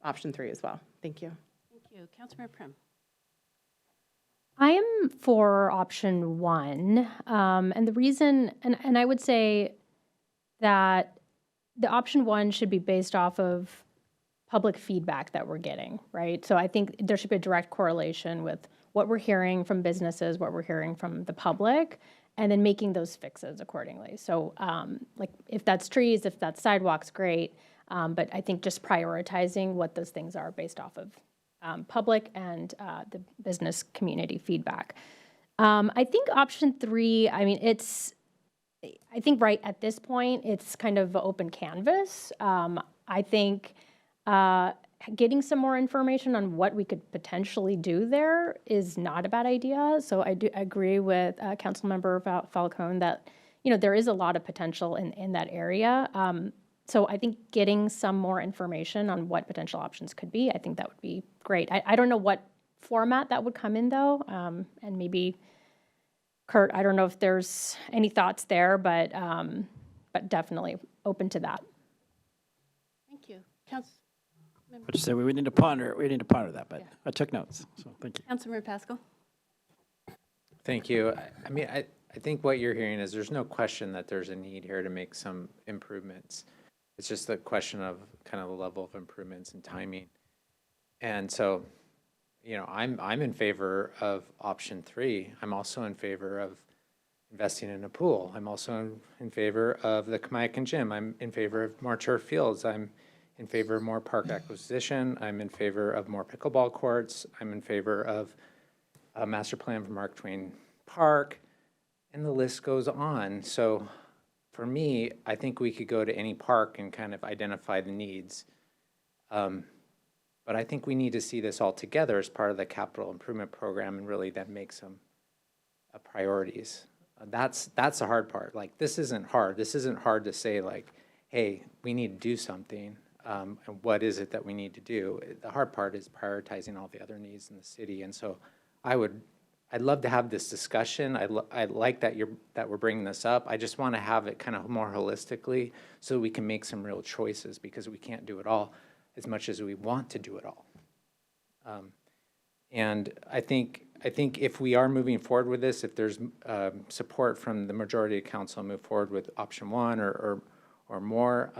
option 3 as well. Thank you. Thank you. Councilmember Prim. I am for option 1. And the reason, and I would say that the option 1 should be based off of public feedback that we're getting, right? So I think there should be a direct correlation with what we're hearing from businesses, what we're hearing from the public, and then making those fixes accordingly. So like if that's trees, if that's sidewalks, great. But I think just prioritizing what those things are based off of public and the business community feedback. I think option 3, I mean, I think right at this point, it's kind of an open canvas. I think getting some more information on what we could potentially do there is not a bad idea. So I do agree with Councilmember Falcone that, there is a lot of potential in that area. So I think getting some more information on what potential options could be, I think that would be great. I don't know what format that would come in though, and maybe Kurt, I don't know if there's any thoughts there, but definitely open to that. Thank you. I just said we need to ponder that, but I took notes, so thank you. Councilmember Pascal. Thank you. I mean, I think what you're hearing is there's no question that there's a need here to make some improvements. It's just a question of kind of the level of improvements and timing. And so, I'm in favor of option 3. I'm also in favor of investing in a pool. I'm also in favor of the Kamayakan Gym. I'm in favor of more turf fields. I'm in favor of more park acquisition. I'm in favor of more pickleball courts. I'm in favor of a master plan for Mark Twain Park, and the list goes on. So for me, I think we could go to any park and kind of identify the needs. But I think we need to see this all together as part of the capital improvement program and really then make some priorities. That's the hard part. Like, this isn't hard. This isn't hard to say, like, hey, we need to do something. And what is it that we need to do? The hard part is prioritizing all the other needs in the city. And so I'd love to have this discussion. I like that we're bringing this up. I just want to have it kind of more holistically so we can make some real choices, because we can't do it all as much as we want to do it all. And I think if we are moving forward with this, if there's support from the majority of council, move forward with option 1 or more,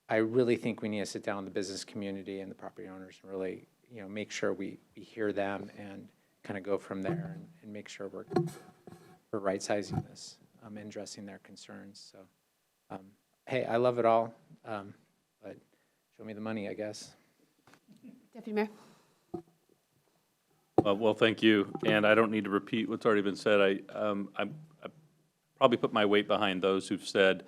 I really think we need to sit down with the business community and the property owners and really, make sure we hear them and kind of go from there and make sure we're right-sizing this. and addressing their concerns. So, hey, I love it all, but show me the money, I guess. Deputy Mayor? Well, thank you, and I don't need to repeat what's already been said. I probably put my weight behind those who've said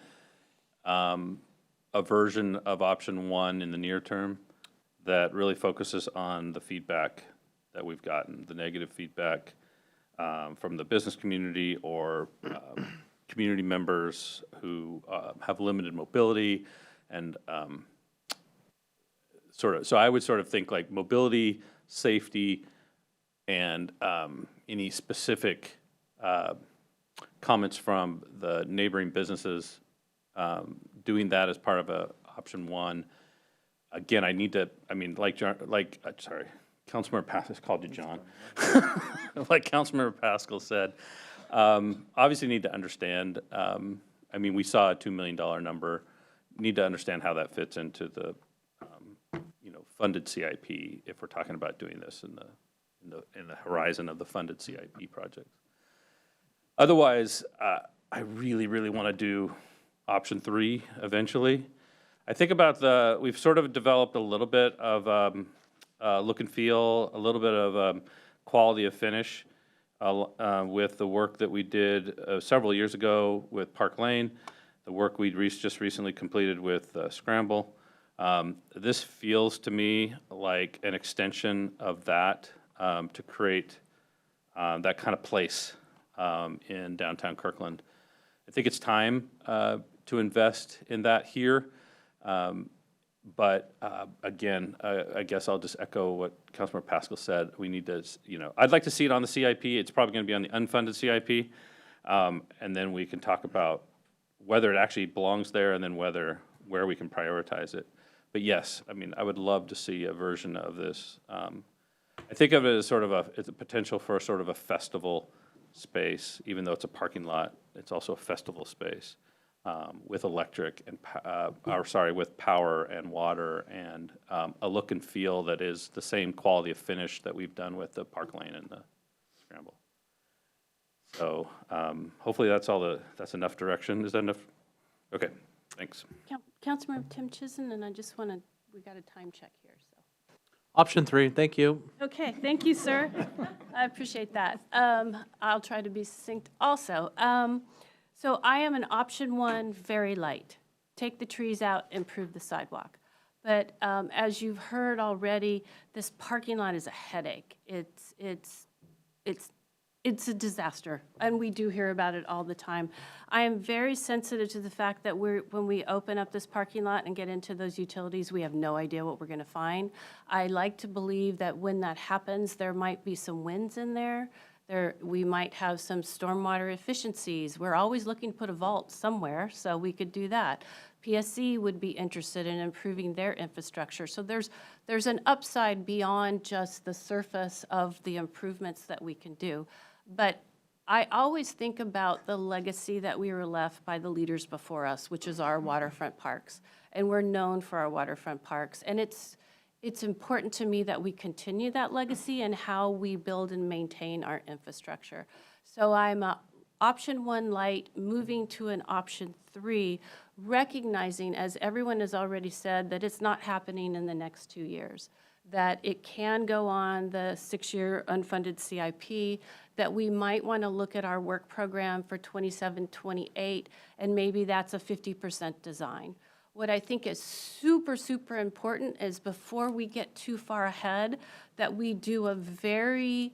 a version of option one in the near term that really focuses on the feedback that we've gotten, the negative feedback from the business community or community members who have limited mobility and so I would sort of think like mobility, safety, and any specific comments from the neighboring businesses, doing that as part of option one. Again, sorry, Councilmember Pascal called you John. Like Councilmember Pascal said, obviously need to understand, we saw a $2 million number, need to understand how that fits into the, funded CIP if we're talking about doing this in the horizon of the funded CIP projects. Otherwise, I really, really want to do option three eventually. I think about we've sort of developed a little bit of look and feel, a little bit of quality of finish with the work that we did several years ago with Park Lane, the work we just recently completed with Scramble. This feels to me like an extension of that to create that kind of place in downtown Kirkland. I think it's time to invest in that here. But again, I guess I'll just echo what Councilmember Pascal said. We need to, I'd like to see it on the CIP. It's probably going to be on the unfunded CIP. And then we can talk about whether it actually belongs there and then where we can prioritize it. But yes, I would love to see a version of this. I think of it as sort of it's a potential for sort of a festival space, even though it's a parking lot. It's also a festival space with electric and with power and water and a look and feel that is the same quality of finish that we've done with the Park Lane and the Scramble. So hopefully that's enough direction. Is that enough? Okay, thanks. Councilmember Tim Chizen, and we got a time check here, so. Option three, thank you. Okay, thank you, sir. I appreciate that. I'll try to be succinct also. So I am an option one, very light. Take the trees out, improve the sidewalk. But as you've heard already, this parking lot is a headache. It's a disaster, and we do hear about it all the time. I am very sensitive to the fact that when we open up this parking lot and get into those utilities, we have no idea what we're going to find. I like to believe that when that happens, there might be some wins in there. We might have some stormwater efficiencies. We're always looking to put a vault somewhere, so we could do that. PSC would be interested in improving their infrastructure. So there's an upside beyond just the surface of the improvements that we can do. But I always think about the legacy that we were left by the leaders before us, which is our waterfront parks. And we're known for our waterfront parks. And it's important to me that we continue that legacy and how we build and maintain our infrastructure. So I'm option one light, moving to an option three, recognizing, as everyone has already said, that it's not happening in the next 2 years, that it can go on the 6-year unfunded CIP, that we might want to look at our work program for 27, 28, and maybe that's a 50% design. What I think is super, super important is before we get too far ahead, that we do a very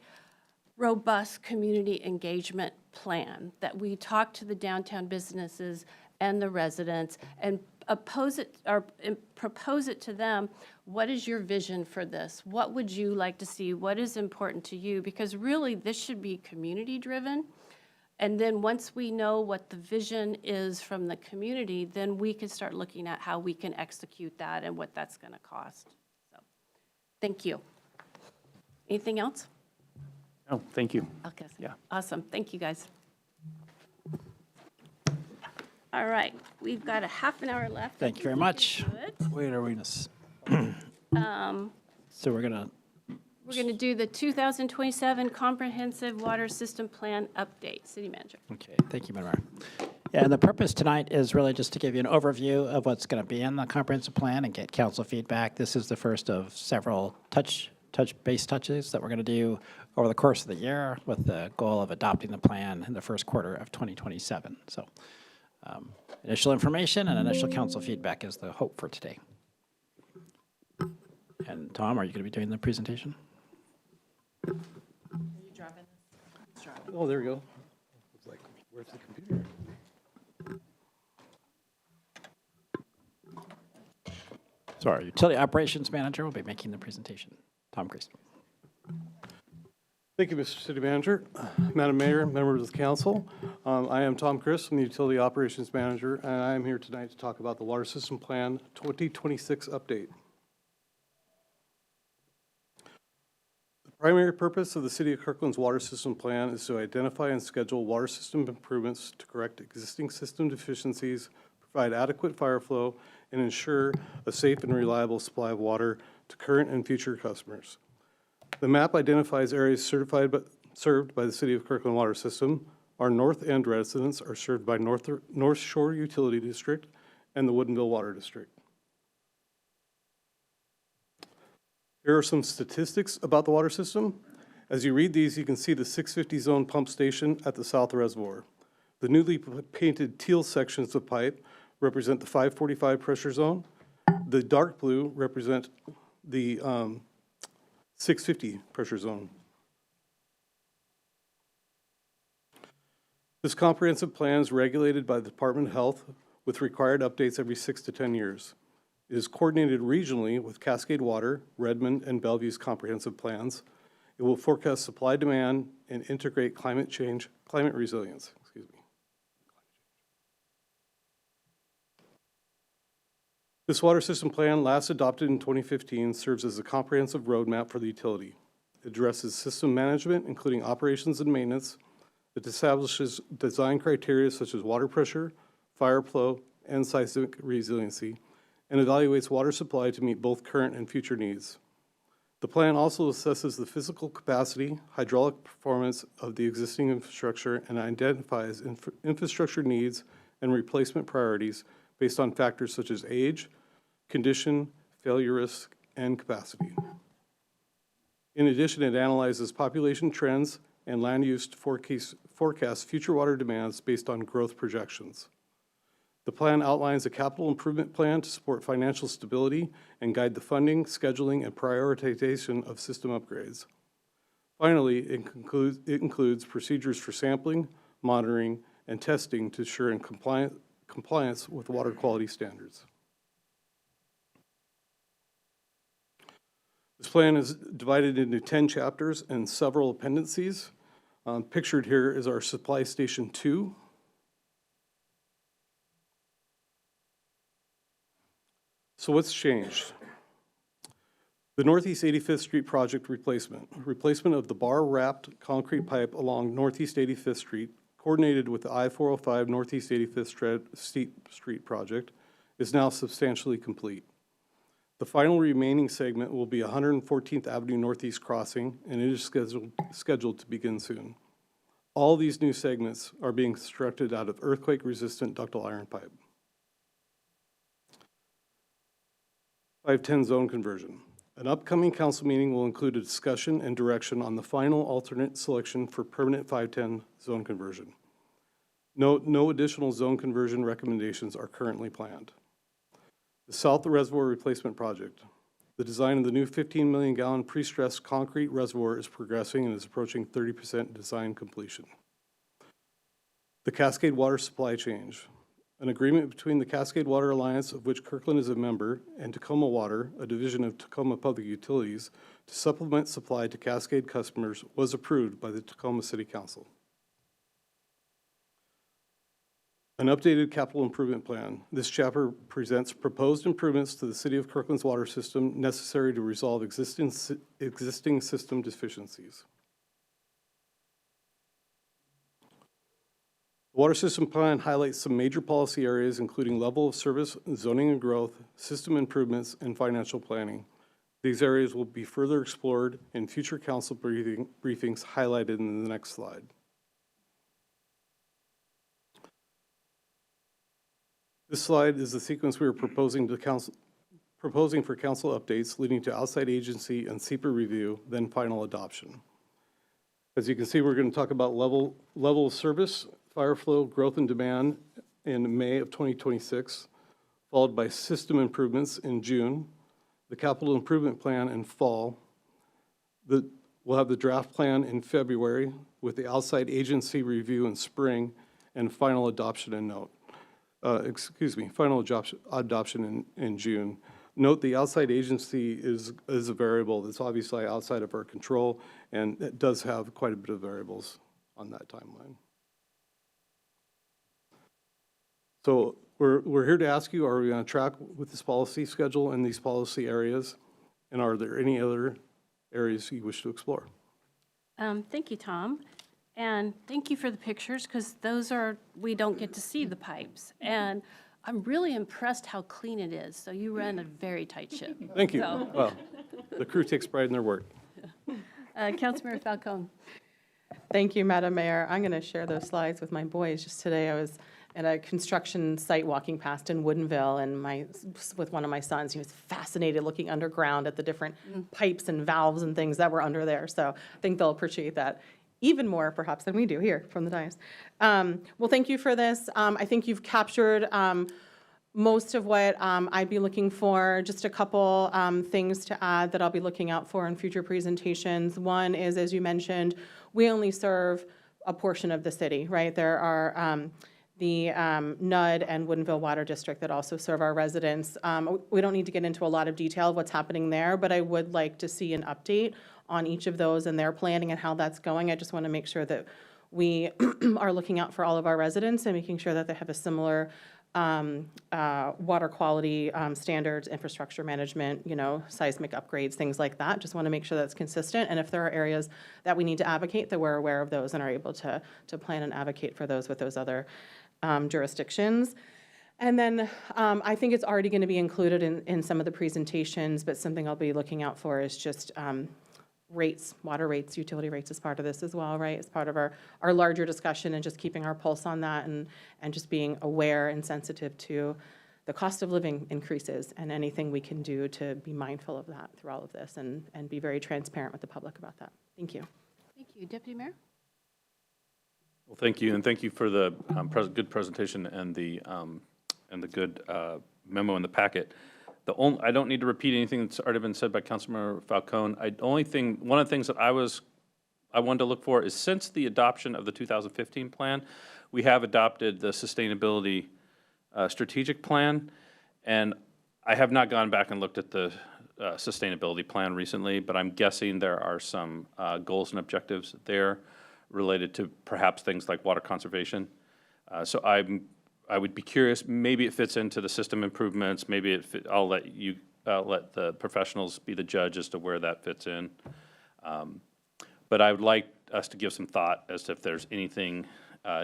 robust community engagement plan, that we talk to the downtown businesses and the residents and propose it to them. What is your vision for this? What would you like to see? What is important to you? Because really, this should be community driven. And then once we know what the vision is from the community, then we can start looking at how we can execute that and what that's going to cost. So, thank you. Anything else? Oh, thank you. Okay. Yeah. Awesome. Thank you, guys. All right. We've got a half an hour left. Thank you very much. Good. Wait, are we? So we're gonna We're going to do the 2027 Comprehensive Water System Plan update. City Manager. Okay, thank you, Madam Mayor. Yeah, and the purpose tonight is really just to give you an overview of what's going to be in the comprehensive plan and get council feedback. This is the first of several base touches that we're going to do over the course of the year with the goal of adopting the plan in the first quarter of 2027. So initial information and initial council feedback is the hope for today. And Tom, are you going to be doing the presentation? Oh, there we go. It's like, where's the computer? So our utility operations manager will be making the presentation. Tom Christ. Thank you, Mr. City Manager. Madam Mayor, members of the council. I am Tom Chris, I'm the Utility Operations Manager, and I am here tonight to talk about the Water System Plan 2026 update. The primary purpose of the City of Kirkland's Water System Plan is to identify and schedule water system improvements to correct existing system deficiencies, provide adequate fire flow, and ensure a safe and reliable supply of water to current and future customers. The map identifies areas served by the City of Kirkland Water System. Our North End residents are served by North Shore Utility District and the Woodinville Water District. Here are some statistics about the water system. As you read these, you can see the 650 zone pump station at the South Reservoir. The newly painted teal sections of pipe represent the 545 pressure zone. The dark blue represent the 650 pressure zone. This comprehensive plan is regulated by the Department of Health with required updates every 6 to 10 years. It is coordinated regionally with Cascade Water, Redmond, and Bellevue's comprehensive plans. It will forecast supply demand and integrate climate resilience. This water system plan, last adopted in 2015, serves as a comprehensive roadmap for the utility. It addresses system management, including operations and maintenance. It establishes design criteria such as water pressure, fire flow, and seismic resiliency, and evaluates water supply to meet both current and future needs. The plan also assesses the physical capacity, hydraulic performance of the existing infrastructure, and identifies infrastructure needs and replacement priorities based on factors such as age, condition, failure risk, and capacity. In addition, it analyzes population trends and land use to forecast future water demands based on growth projections. The plan outlines a capital improvement plan to support financial stability and guide the funding, scheduling, and prioritization of system upgrades. Finally, it includes procedures for sampling, monitoring, and testing to ensure compliance with water quality standards. This plan is divided into 10 chapters and several appendices. Pictured here is our Supply Station 2. So what's changed? The Northeast 85th Street project replacement of the bar-wrapped concrete pipe along Northeast 85th Street, coordinated with the I-405 Northeast 85th Street project, is now substantially complete. The final remaining segment will be 114th Avenue Northeast crossing, and it is scheduled to begin soon. All these new segments are being constructed out of earthquake-resistant ductile iron pipe. 510 zone conversion. An upcoming council meeting will include a discussion and direction on the final alternate selection for permanent 510 zone conversion. No additional zone conversion recommendations are currently planned. The South Reservoir Replacement Project. The design of the new 15 million gallon pre-stressed concrete reservoir is progressing and is approaching 30% design completion. The Cascade Water Supply Change. An agreement between the Cascade Water Alliance, of which Kirkland is a member, and Tacoma Water, a division of Tacoma Public Utilities, to supplement supply to Cascade customers was approved by the Tacoma City Council. An updated capital improvement plan. This chapter presents proposed improvements to the City of Kirkland's water system necessary to resolve existing system deficiencies. The water system plan highlights some major policy areas, including level of service, zoning and growth, system improvements, and financial planning. These areas will be further explored in future council briefings highlighted in the next slide. This slide is the sequence we are proposing for council updates leading to outside agency and SEPA review, then final adoption. As you can see, we're going to talk about level of service, fire flow, growth and demand in May of 2026, followed by system improvements in June, the capital improvement plan in fall. We'll have the draft plan in February with the outside agency review in spring and final adoption in final adoption in June. Note the outside agency is a variable that's obviously outside of our control, and it does have quite a bit of variables on that timeline. So we're here to ask you, are we on track with this policy schedule and these policy areas? And are there any other areas you wish to explore? Thank you, Tom. And thank you for the pictures, because we don't get to see the pipes. And I'm really impressed how clean it is. So you run a very tight ship. Thank you. So. Well, the crew takes pride in their work. Councilmember Falcone. Thank you, Madam Mayor. I'm going to share those slides with my boys. Just today, I was at a construction site walking past in Woodinville, and with one of my sons, he was fascinated looking underground at the different pipes and valves and things that were under there. So I think they'll appreciate that even more, perhaps, than we do here from the dais. Well, thank you for this. I think you've captured most of what I'd be looking for. Just a couple things to add that I'll be looking out for in future presentations. One is, as you mentioned, we only serve a portion of the city, right? There are the NUD and Woodinville Water District that also serve our residents. We don't need to get into a lot of detail of what's happening there, but I would like to see an update on each of those and their planning and how that's going. I just want to make sure that we are looking out for all of our residents and making sure that they have a similar water quality standards, infrastructure management, seismic upgrades, things like that. Just want to make sure that's consistent. And if there are areas that we need to advocate, that we're aware of those and are able to plan and advocate for those with those other jurisdictions. And then I think it's already going to be included in some of the presentations, but something I'll be looking out for is just rates, water rates, utility rates as part of this as well, right? As part of our larger discussion and just keeping our pulse on that and just being aware and sensitive to the cost of living increases and anything we can do to be mindful of that through all of this and be very transparent with the public about that. Thank you. Thank you. Deputy Mayor? Well, thank you, and thank you for the good presentation and the good memo in the packet. I don't need to repeat anything that's already been said by Councilmember Falcone. One of the things that I wanted to look for is, since the adoption of the 2015 plan, we have adopted the sustainability strategic plan, and I have not gone back and looked at the sustainability plan recently, but I'm guessing there are some goals and objectives there related to perhaps things like water conservation. So I would be curious, maybe it fits into the system improvements, maybe I'll let the professionals be the judge as to where that fits in. But I would like us to give some thought as to if there's anything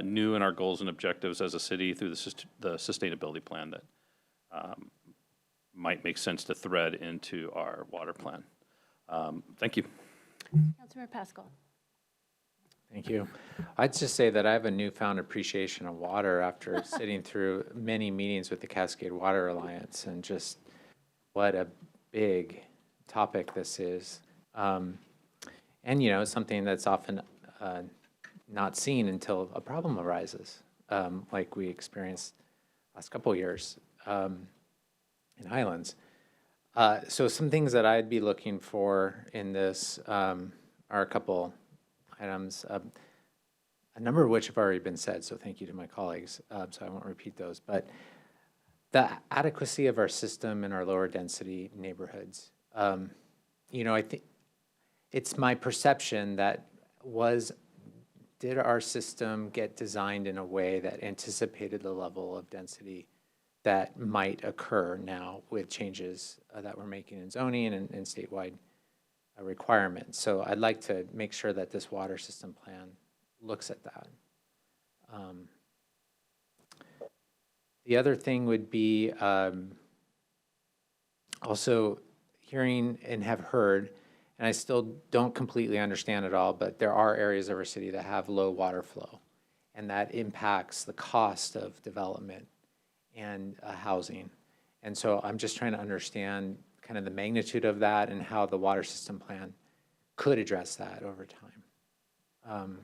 new in our goals and objectives as a city through the sustainability plan that might make sense to thread into our water plan. Thank you. Councilmember Pascal. Thank you. I'd just say that I have a newfound appreciation of water after sitting through many meetings with the Cascade Water Alliance, and just what a big topic this is. And, it's something that's often not seen until a problem arises, like we experienced last couple of years in Highlands. So some things that I'd be looking for in this are a couple items, a number of which have already been said, so thank you to my colleagues, so I won't repeat those. But the adequacy of our system in our lower density neighborhoods. I think it's my perception that did our system get designed in a way that anticipated the level of density that might occur now with changes that we're making in zoning and statewide requirements. So I'd like to make sure that this water system plan looks at that. The other thing would be also, hearing and have heard, and I still don't completely understand it all, but there are areas of our city that have low water flow, and that impacts the cost of development and housing. And so I'm just trying to understand kind of the magnitude of that and how the water system plan could address that over time.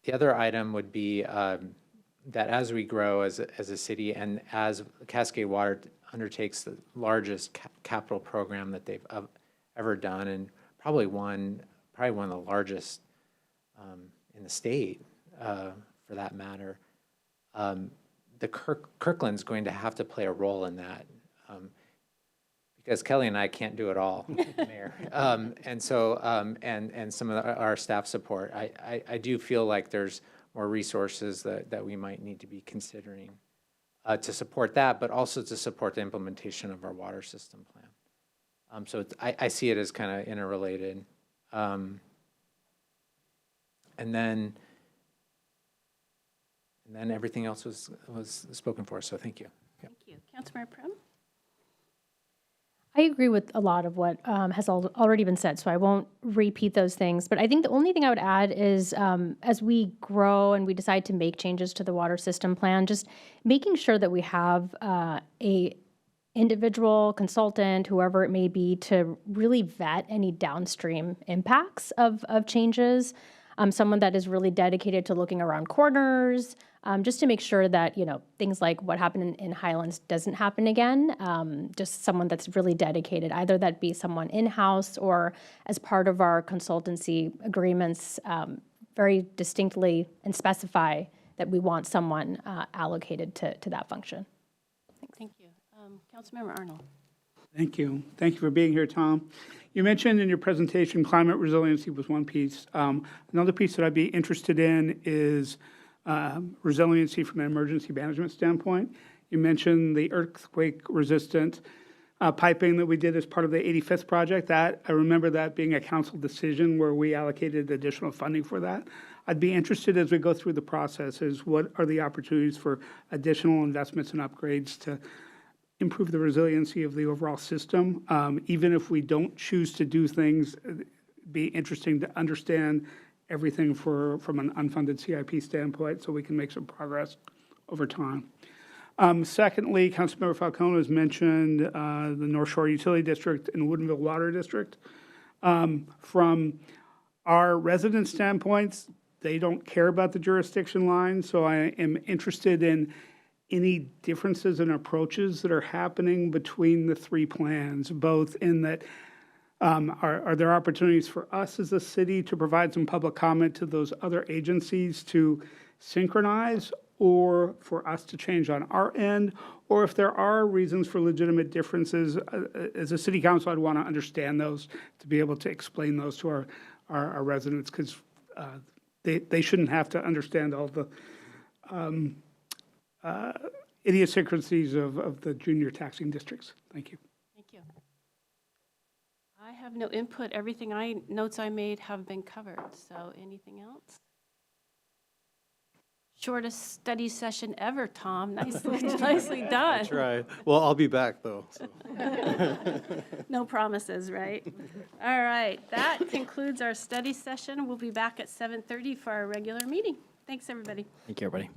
The other item would be that as we grow as a city and as Cascade Water undertakes the largest capital program that they've ever done, and probably one of the largest in the state, for that matter, the Kirkland's going to have to play a role in that, because Kelly and I can't do it all, Mayor. And so, and some of our staff support, I do feel like there's more resources that we might need to be considering to support that, but also to support the implementation of our water system plan. So I see it as kind of interrelated. And then everything else was spoken for, so thank you. Yep. Thank you. Councilmember Prim? I agree with a lot of what has already been said, so I won't repeat those things. But I think the only thing I would add is as we grow and we decide to make changes to the water system plan, just making sure that we have a individual consultant, whoever it may be, to really vet any downstream impacts of changes. Someone that is really dedicated to looking around corners, just to make sure that, things like what happened in Highlands doesn't happen again. Just someone that's really dedicated, either that be someone in-house or as part of our consultancy agreements, very distinctly and specify that we want someone allocated to that function. Thank you. Councilmember Arnold. Thank you. Thank you for being here, Tom. You mentioned in your presentation climate resiliency was one piece. Another piece that I'd be interested in is resiliency from an emergency management standpoint. You mentioned the earthquake-resistant piping that we did as part of the 85th project. I remember that being a council decision where we allocated additional funding for that. I'd be interested as we go through the process is what are the opportunities for additional investments and upgrades to improve the resiliency of the overall system. Even if we don't choose to do things, it'd be interesting to understand everything from an unfunded CIP standpoint so we can make some progress over time. Secondly, Councilmember Falcone has mentioned the North Shore Utility District and Woodinville Water District. From our resident standpoints, they don't care about the jurisdiction line, so I am interested in any differences in approaches that are happening between the three plans, both in that are there opportunities for us as a city to provide some public comment to those other agencies to synchronize, or for us to change on our end, or if there are reasons for legitimate differences, as a city council, I'd want to understand those to be able to explain those to our residents, because they shouldn't have to understand all the idiosyncrasies of the junior taxing districts. Thank you. Thank you. I have no input. Everything notes I made have been covered. So anything else? Shortest study session ever, Tom. Nicely done. That's right. Well, I'll be back, though. So. No promises, right? All right. That concludes our study session. We'll be back at 7:30 for our regular meeting. Thanks, everybody. Thank you, everybody.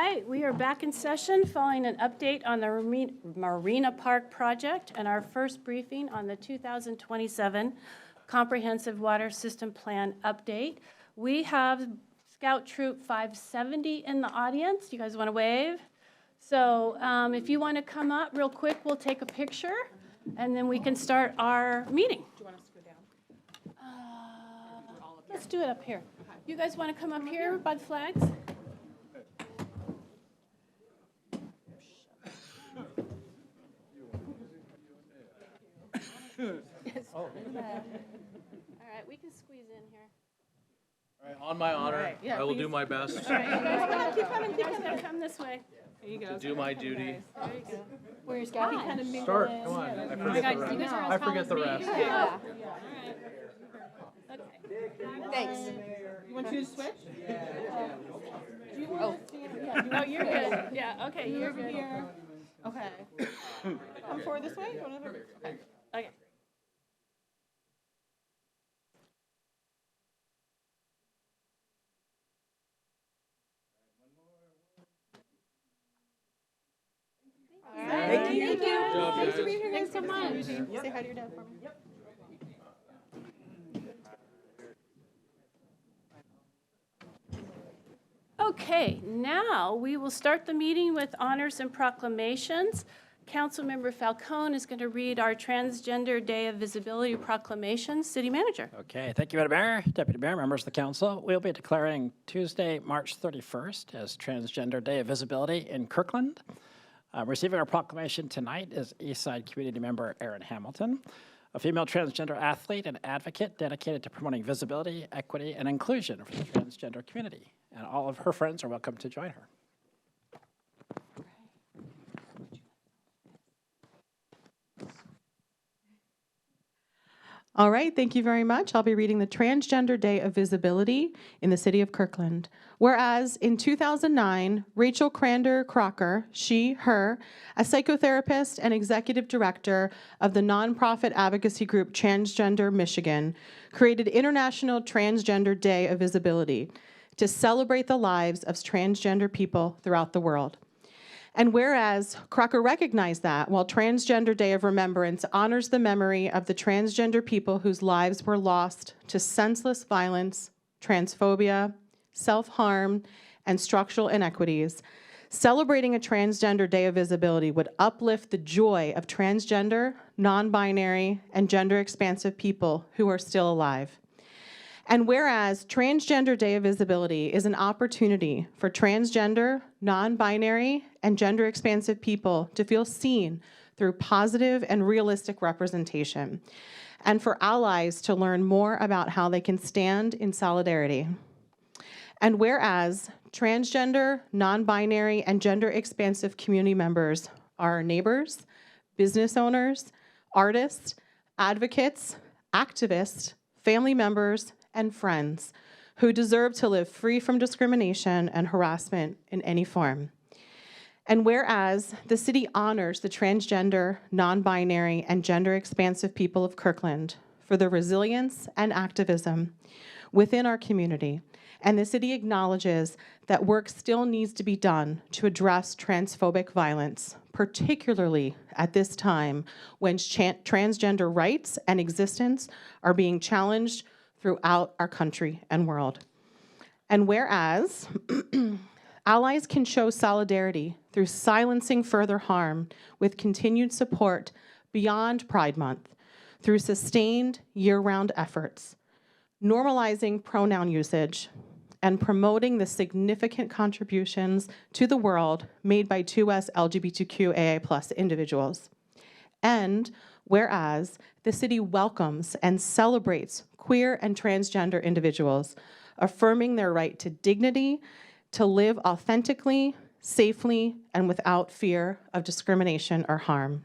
right, we are back in session following an update on the Marina Park project and our first briefing on the 2027 Comprehensive Water System Plan update. We have Scout Troop 570 in the audience. You guys want to wave? So if you want to come up real quick, we'll take a picture, and then we can start our meeting. Do you want us to go down? Let's do it up here. You guys want to come up here by the flags? All right, we can squeeze in here. All right, on my honor, I will do my best All right, you guys keep coming, come this way. There you go. to do my duty. There you go. Where's Start, come on. I forget the rest. I forget the rest. Yeah. Okay. Thanks. You want you to switch? Do you want to stand? Oh, you're good. Yeah, okay, you're good. Here. Okay. Come forward this way? Okay. Okay. Thank you. Good job, Thanks for guys. being here, guys. Thanks so much. Say hi to your dad for me. Okay, now we will start the meeting with honors and proclamations. Councilmember Falcone is going to read our Transgender Day of Visibility proclamation. City Manager. Okay, thank you, Madam Mayor, Deputy Mayor, members of the council. We'll be declaring Tuesday, March 31st as Transgender Day of Visibility in Kirkland. Receiving our proclamation tonight is Eastside community member Erin Hamilton, a female transgender athlete and advocate dedicated to promoting visibility, equity, and inclusion for the transgender community. And all of her friends are welcome to join her. All right, thank you very much. I'll be reading the Transgender Day of Visibility in the city of Kirkland. Whereas in 2009, Rachel Crander Crocker, she, her, a psychotherapist and executive director of the nonprofit advocacy group Transgender Michigan, created International Transgender Day of Visibility to celebrate the lives of transgender people throughout the world. And whereas Crocker recognized that while Transgender Day of Remembrance honors the memory of the transgender people whose lives were lost to senseless violence, transphobia, self-harm, and structural inequities, celebrating a Transgender Day of Visibility would uplift the joy of transgender, non-binary, and gender-expansive people who are still alive. And whereas Transgender Day of Visibility is an opportunity for transgender, non-binary, and gender-expansive people to feel seen through positive and realistic representation, and for allies to learn more about how they can stand in solidarity. And whereas transgender, non-binary, and gender-expansive community members are our neighbors, business owners, artists, advocates, activists, family members, and friends who deserve to live free from discrimination and harassment in any form. And whereas the city honors the transgender, non-binary, and gender-expansive people of Kirkland for their resilience and activism within our community, and the city acknowledges that work still needs to be done to address transphobic violence, particularly at this time when transgender rights and existence are being challenged throughout our country and world. And whereas allies can show solidarity through silencing further harm with continued support beyond Pride Month, through sustained year-round efforts, normalizing pronoun usage, and promoting the significant contributions to the world made by 2S LGBTQIA+ individuals. And whereas the city welcomes and celebrates queer and transgender individuals, affirming their right to dignity, to live authentically, safely, and without fear of discrimination or harm.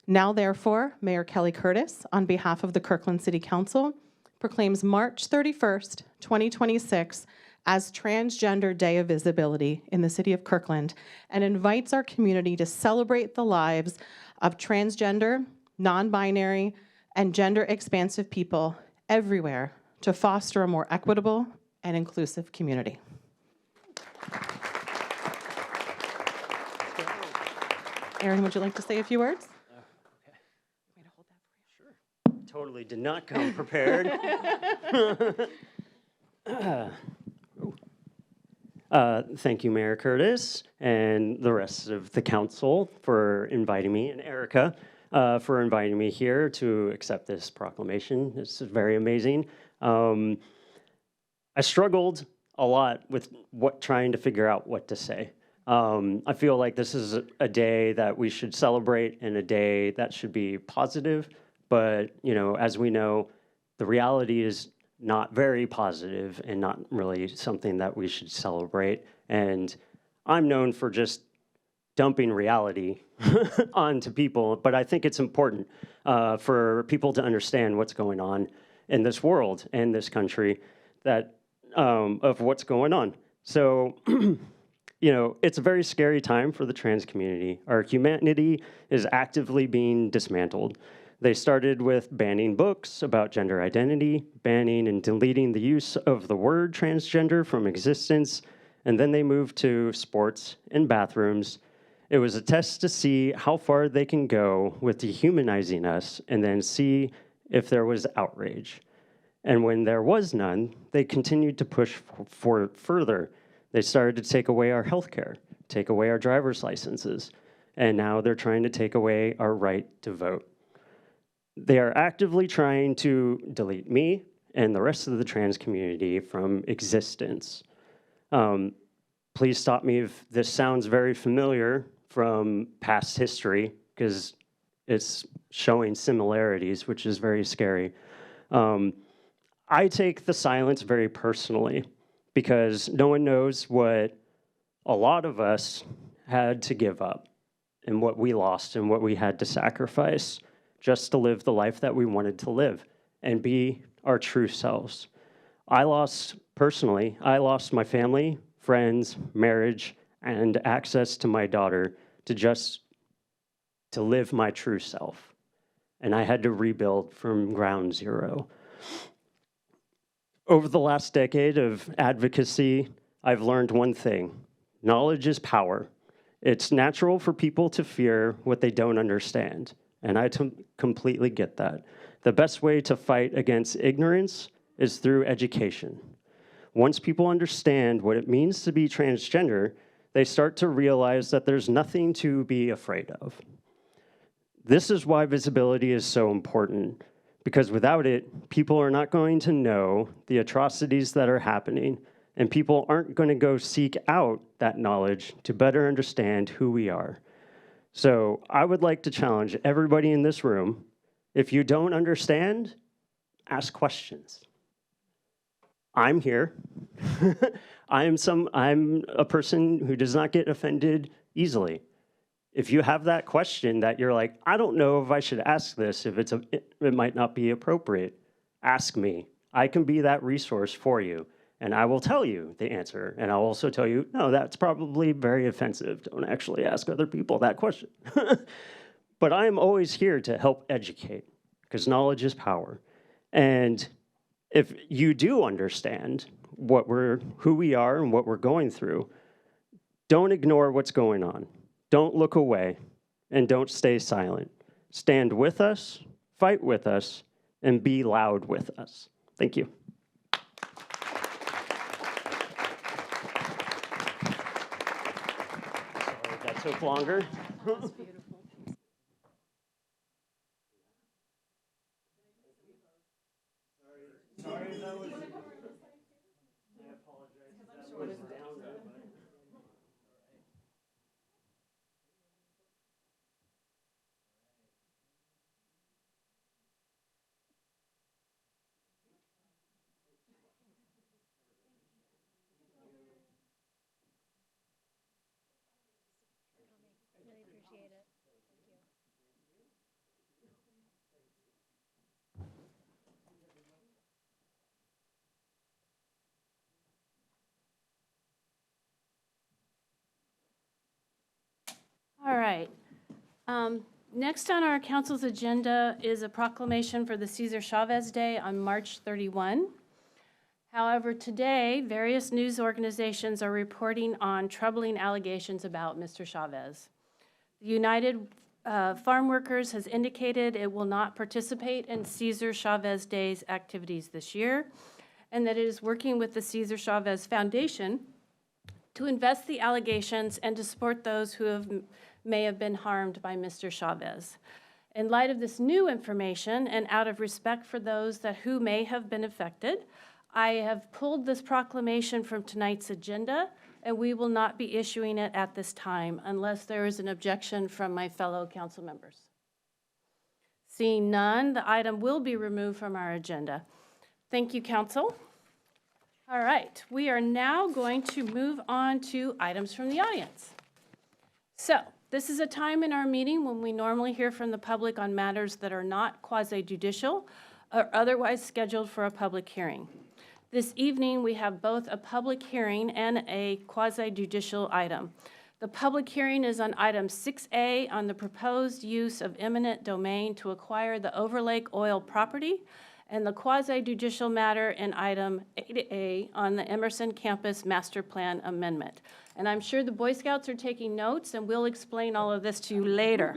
Now, therefore, Mayor Kelly Curtis, on behalf of the Kirkland City Council, proclaims March 31st, 2026 as Transgender Day of Visibility in the city of Kirkland, and invites our community to celebrate the lives of transgender, non-binary, and gender-expansive people everywhere to foster a more equitable and inclusive community. Aaron, would you like to say a few words? Totally did not come prepared. Thank you, Mayor Curtis, and the rest of the council for inviting me, and Erica for inviting me here to accept this proclamation. This is very amazing. I struggled a lot with trying to figure out what to say. I feel like this is a day that we should celebrate and a day that should be positive. But, you know, as we know, the reality is not very positive and not really something that we should celebrate. And I'm known for just dumping reality onto people, but I think it's important for people to understand what's going on in this world and this country, that of what's going on. So, you know, it's a very scary time for the trans community. Our humanity is actively being dismantled. They started with banning books about gender identity, banning and deleting the use of the word transgender from existence, and then they moved to sports and bathrooms. It was a test to see how far they can go with dehumanizing us and then see if there was outrage. And when there was none, they continued to push for further. They started to take away our health care, take away our driver's licenses, and now they're trying to take away our right to vote. They are actively trying to delete me and the rest of the trans community from existence. Please stop me if this sounds very familiar from past history, because it's showing similarities, which is very scary. I take the silence very personally, because no one knows what a lot of us had to give up and what we lost and what we had to sacrifice just to live the life that we wanted to live and be our true selves. I lost my family, friends, marriage, and access to my daughter to live my true self. And I had to rebuild from ground zero. Over the last decade of advocacy, I've learned one thing: knowledge is power. It's natural for people to fear what they don't understand. And I completely get that. The best way to fight against ignorance is through education. Once people understand what it means to be transgender, they start to realize that there's nothing to be afraid of. This is why visibility is so important, because without it, people are not going to know the atrocities that are happening, and people aren't going to go seek out that knowledge to better understand who we are. So I would like to challenge everybody in this room: if you don't understand, ask questions. I'm here. I'm a person who does not get offended easily. If you have that question that you're like, I don't know if I should ask this, if it might not be appropriate, ask me. I can be that resource for you, and I will tell you the answer. And I'll also tell you, no, that's probably very offensive. Don't actually ask other people that question. But I am always here to help educate, because knowledge is power. And if you do understand who we are and what we're going through, don't ignore what's going on. Don't look away, and don't stay silent. Stand with us, fight with us, and be loud with us. Thank you. Sorry, that took longer. Sorry, that was... I apologize. That was down there, but... All right. Next on our council's agenda is a proclamation for the Cesar Chavez Day on March 31. However, today, various news organizations are reporting on troubling allegations about Mr. Chavez. The United Farm Workers has indicated it will not participate in Cesar Chavez Day's activities this year, and that it is working with the Cesar Chavez Foundation to invest the allegations and to support those who may have been harmed by Mr. Chavez. In light of this new information and out of respect for those who may have been affected, I have pulled this proclamation from tonight's agenda, and we will not be issuing it at this time unless there is an objection from my fellow council members. Seeing none, the item will be removed from our agenda. Thank you, council. All right, we are now going to move on to items from the audience. So, this is a time in our meeting when we normally hear from the public on matters that are not quasi-judicial or otherwise scheduled for a public hearing. This evening, we have both a public hearing and a quasi-judicial item. The public hearing is on item 6A on the proposed use of eminent domain to acquire the Overlake Oil property, and the quasi-judicial matter in item 8A on the Emerson Campus Master Plan Amendment. And I'm sure the Boy Scouts are taking notes, and we'll explain all of this to you later.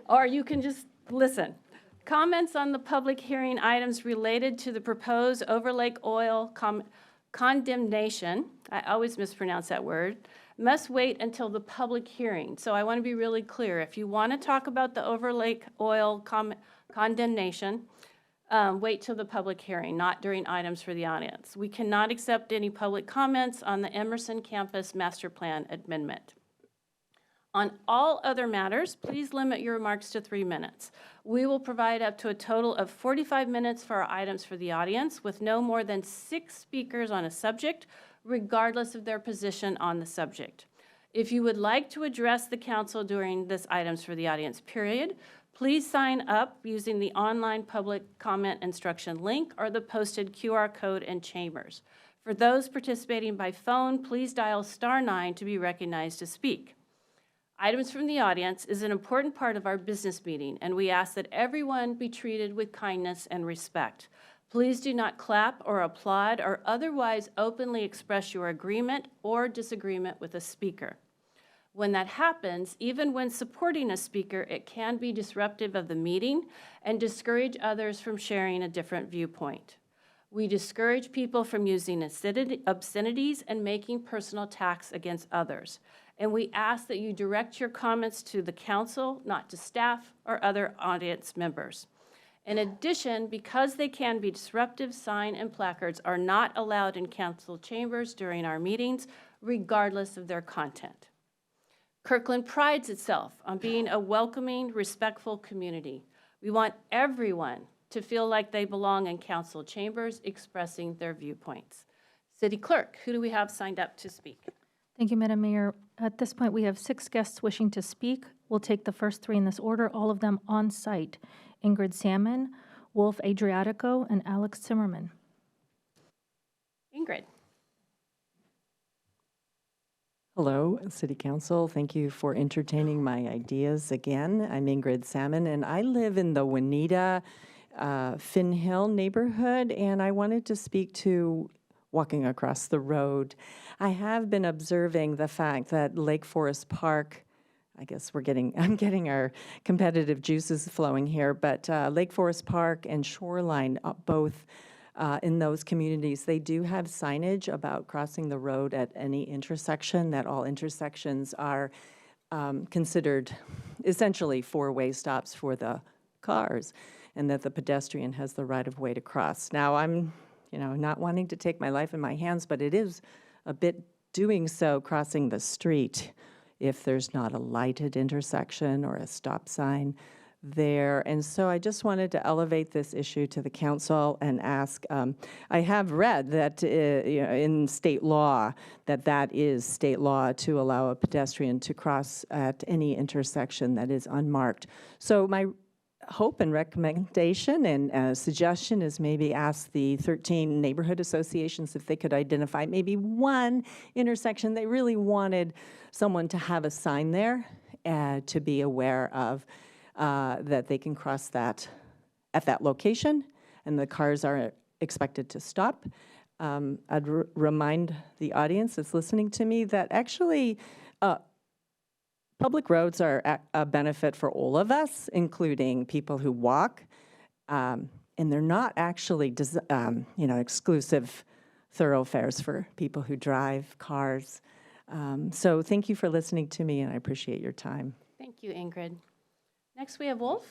Or you can just listen. Comments on the public hearing items related to the proposed Overlake Oil condemnation, I always mispronounce that word, must wait until the public hearing. So I want to be really clear. If you want to talk about the Overlake Oil condemnation, wait till the public hearing, not during items for the audience. We cannot accept any public comments on the Emerson Campus Master Plan Amendment. On all other matters, please limit your remarks to 3 minutes. We will provide up to a total of 45 minutes for our items for the audience, with no more than 6 speakers on a subject, regardless of their position on the subject. If you would like to address the council during this items for the audience period, please sign up using the online public comment instruction link or the posted QR code in chambers. For those participating by phone, please dial *9 to be recognized to speak. Items from the audience is an important part of our business meeting, and we ask that everyone be treated with kindness and respect. Please do not clap or applaud or otherwise openly express your agreement or disagreement with a speaker. When that happens, even when supporting a speaker, it can be disruptive of the meeting and discourage others from sharing a different viewpoint. We discourage people from using obscenities and making personal attacks against others. And we ask that you direct your comments to the council, not to staff or other audience members. In addition, because they can be disruptive, sign and placards are not allowed in council chambers during our meetings, regardless of their content. Kirkland prides itself on being a welcoming, respectful community. We want everyone to feel like they belong in council chambers expressing their viewpoints. City Clerk, who do we have signed up to speak? Thank you, Madam Mayor. At this point, we have 6 guests wishing to speak. We'll take the first 3 in this order, all of them on site. Ingrid Salmon, Wolf Adriatico, and Alex Zimmerman. Ingrid. Hello, City Council. Thank you for entertaining my ideas again. I'm Ingrid Salmon, and I live in the Juanita Finn Hill neighborhood, and I wanted to speak to walking across the road. I have been observing the fact that Lake Forest Park, I guess I'm getting our competitive juices flowing here, but Lake Forest Park and Shoreline, both in those communities, they do have signage about crossing the road at any intersection, that all intersections are considered essentially 4-way stops for the cars, and that the pedestrian has the right of way to cross. Now, I'm not wanting to take my life in my hands, but it is a bit doing so crossing the street if there's not a lighted intersection or a stop sign there. And so I just wanted to elevate this issue to the council and ask, I have read that in state law, that is state law to allow a pedestrian to cross at any intersection that is unmarked. So my hope and recommendation and suggestion is maybe ask the 13 neighborhood associations if they could identify maybe one intersection they really wanted someone to have a sign there to be aware of, that they can cross that at that location and the cars are expected to stop. I'd remind the audience that's listening to me that actually Public roads are a benefit for all of us, including people who walk, and they're not actually, exclusive thoroughfares for people who drive cars. So thank you for listening to me, and I appreciate your time. Thank you, Ingrid. Next, we have Wolf.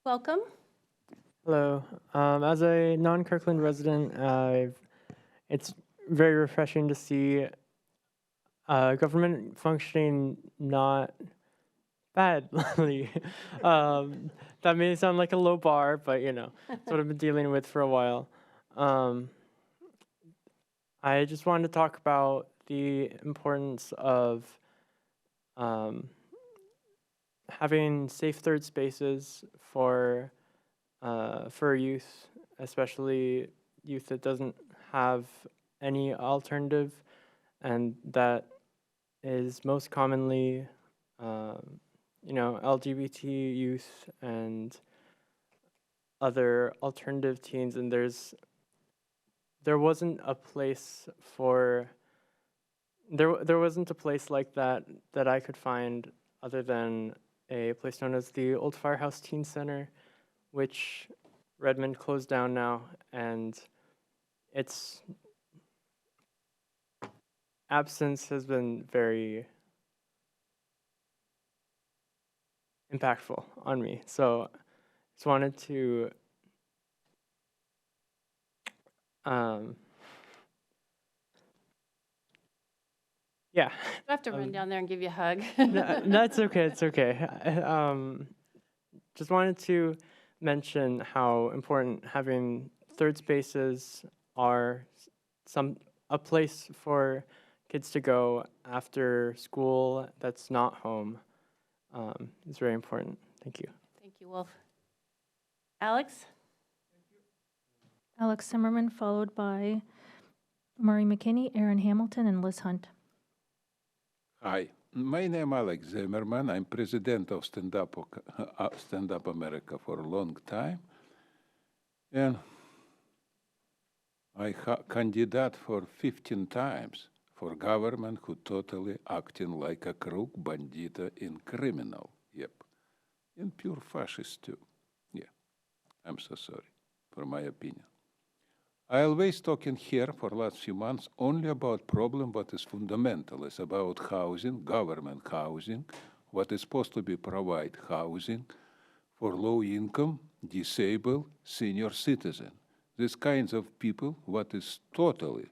Welcome. Hello. As a non-Kirkland resident, it's very refreshing to see government functioning not badly. That may sound like a low bar, but it's what I've been dealing with for a while. I just wanted to talk about the importance of having safe third spaces for youth, especially youth that doesn't have any alternative, and that is most commonly, LGBT youth and other alternative teens. And there wasn't a place like that I could find other than a place known as the Old Firehouse Teen Center, which Redmond closed down now, and its absence has been very impactful on me. So just wanted to yeah. I have to run down there and give you a hug. That's okay. It's okay. Just wanted to mention how important having third spaces are, a place for kids to go after school that's not home. It's very important. Thank you. Thank you, Wolf. Alex? Alex Zimmerman, followed by Murray McKinney, Aaron Hamilton, and Liz Hunt. Hi, my name is Alex Zimmerman. I'm president of Stand Up America for a long time. And I candidate for 15 times for government who totally acting like a crook, bandita, and criminal. Yep. And pure fascist too. Yeah. I'm so sorry for my opinion. I always talking here for last few months only about problem what is fundamental. It's about housing, government housing, what is supposed to be provide housing for low income, disabled, senior citizen. These kinds of people what is totally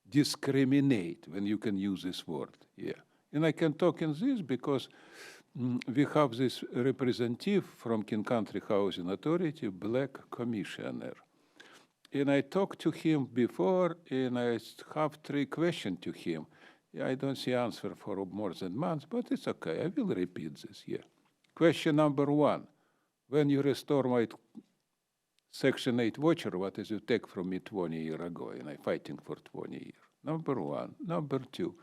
discriminate, when you can use this word, yeah. And I can talk in this because we have this representative from King Country Housing Authority, black commissioner. And I talked to him before, and I have 3 questions to him. Yeah, I don't see answer for more than months, but it's okay. I will repeat this here. Question number 1, when you restore my Section 8 voucher, what is you take from me 20 years ago, and I'm fighting for 20 years? Number 1. Number 2,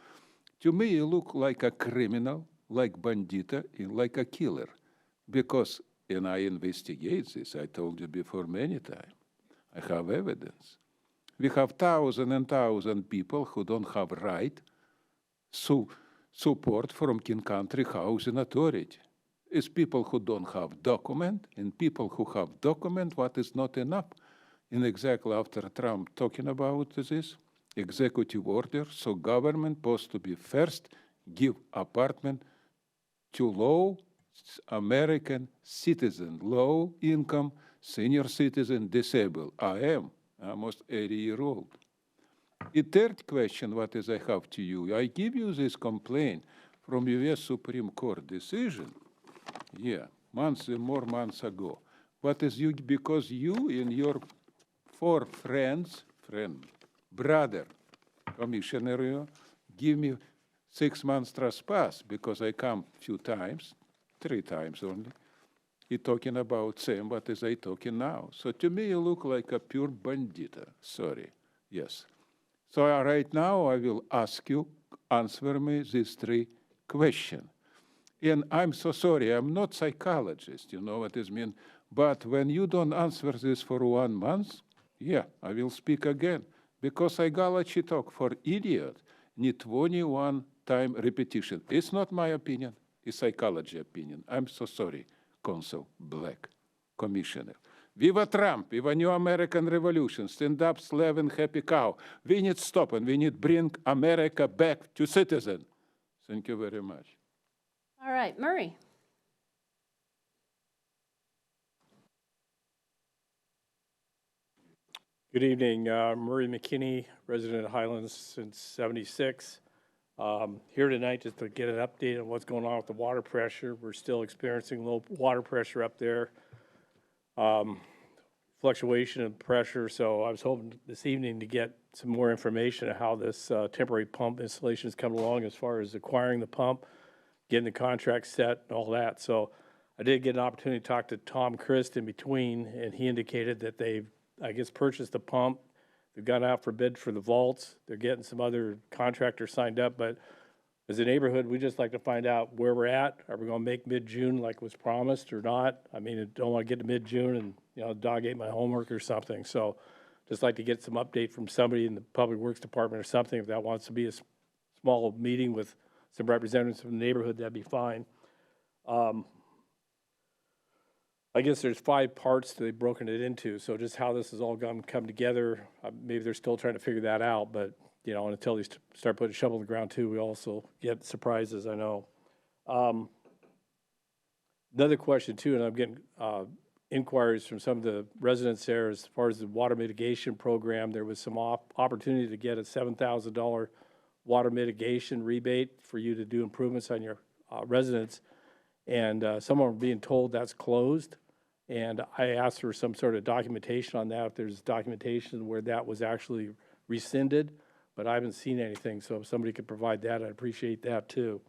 to me you look like a criminal, like bandita, and like a killer. Because, and I investigate this, I told you before many times, I have evidence. We have thousands and thousands people who don't have right support from King Country Housing Authority. It's people who don't have document, and people who have document, what is not enough. And exactly after Trump talking about this, executive order, so government supposed to be first give apartment to low American citizen, low income, senior citizen, disabled. I am almost 80-year-old. The third question, what is I have to you? I give you this complaint from U.S. Supreme Court decision, yeah, months and more months ago. What is you, because you and your 4 brother, commissioner, give me 6 months trespass because I come few times, 3 times only. He talking about same what is I talking now. So to me, you look like a pure bandita. Sorry. Yes. So right now, I will ask you, answer me these 3 questions. And I'm so sorry, I'm not psychologist, you know what this mean. But when you don't answer this for 1 month, yeah, I will speak again. Because psychology talk for idiot, need 21-time repetition. It's not my opinion. It's psychology opinion. I'm so sorry, Consul Black, Commissioner. Viva Trump, viva New American Revolution, stand up, slave and happy cow. We need stop and we need bring America back to citizen. Thank you very much. All right, Murray. Good evening, Murray McKinney, resident of Highlands since '76. Here tonight just to get an update on what's going on with the water pressure. We're still experiencing low water pressure up there. Fluctuation in pressure, so I was hoping this evening to get some more information on how this temporary pump installation is coming along as far as acquiring the pump, getting the contract set and all that. So I did get an opportunity to talk to Tom Christ in between, and he indicated that they've, I guess, purchased the pump. They've gone out for bid for the vaults. They're getting some other contractors signed up, but as a neighborhood, we just like to find out where we're at. Are we gonna make mid-June like was promised or not? I mean, I don't wanna get to mid-June and, you know, dog ate my homework or something. So just like to get some update from somebody in the Public Works Department or something. If that wants to be a small meeting with some representatives from the neighborhood, that'd be fine. I guess there's 5 parts that they've broken it into, so just how this has all come together, maybe they're still trying to figure that out, but, you know, until they start putting a shovel in the ground too, we also get surprises, I know. Another question too, and I'm getting inquiries from some of the residents there as far as the water mitigation program. There was some opportunity to get a $7,000 water mitigation rebate for you to do improvements on your residents, and someone were being told that's closed. And I asked for some sort of documentation on that, if there's documentation where that was actually rescinded, but I haven't seen anything, so if somebody could provide that, I'd appreciate that too.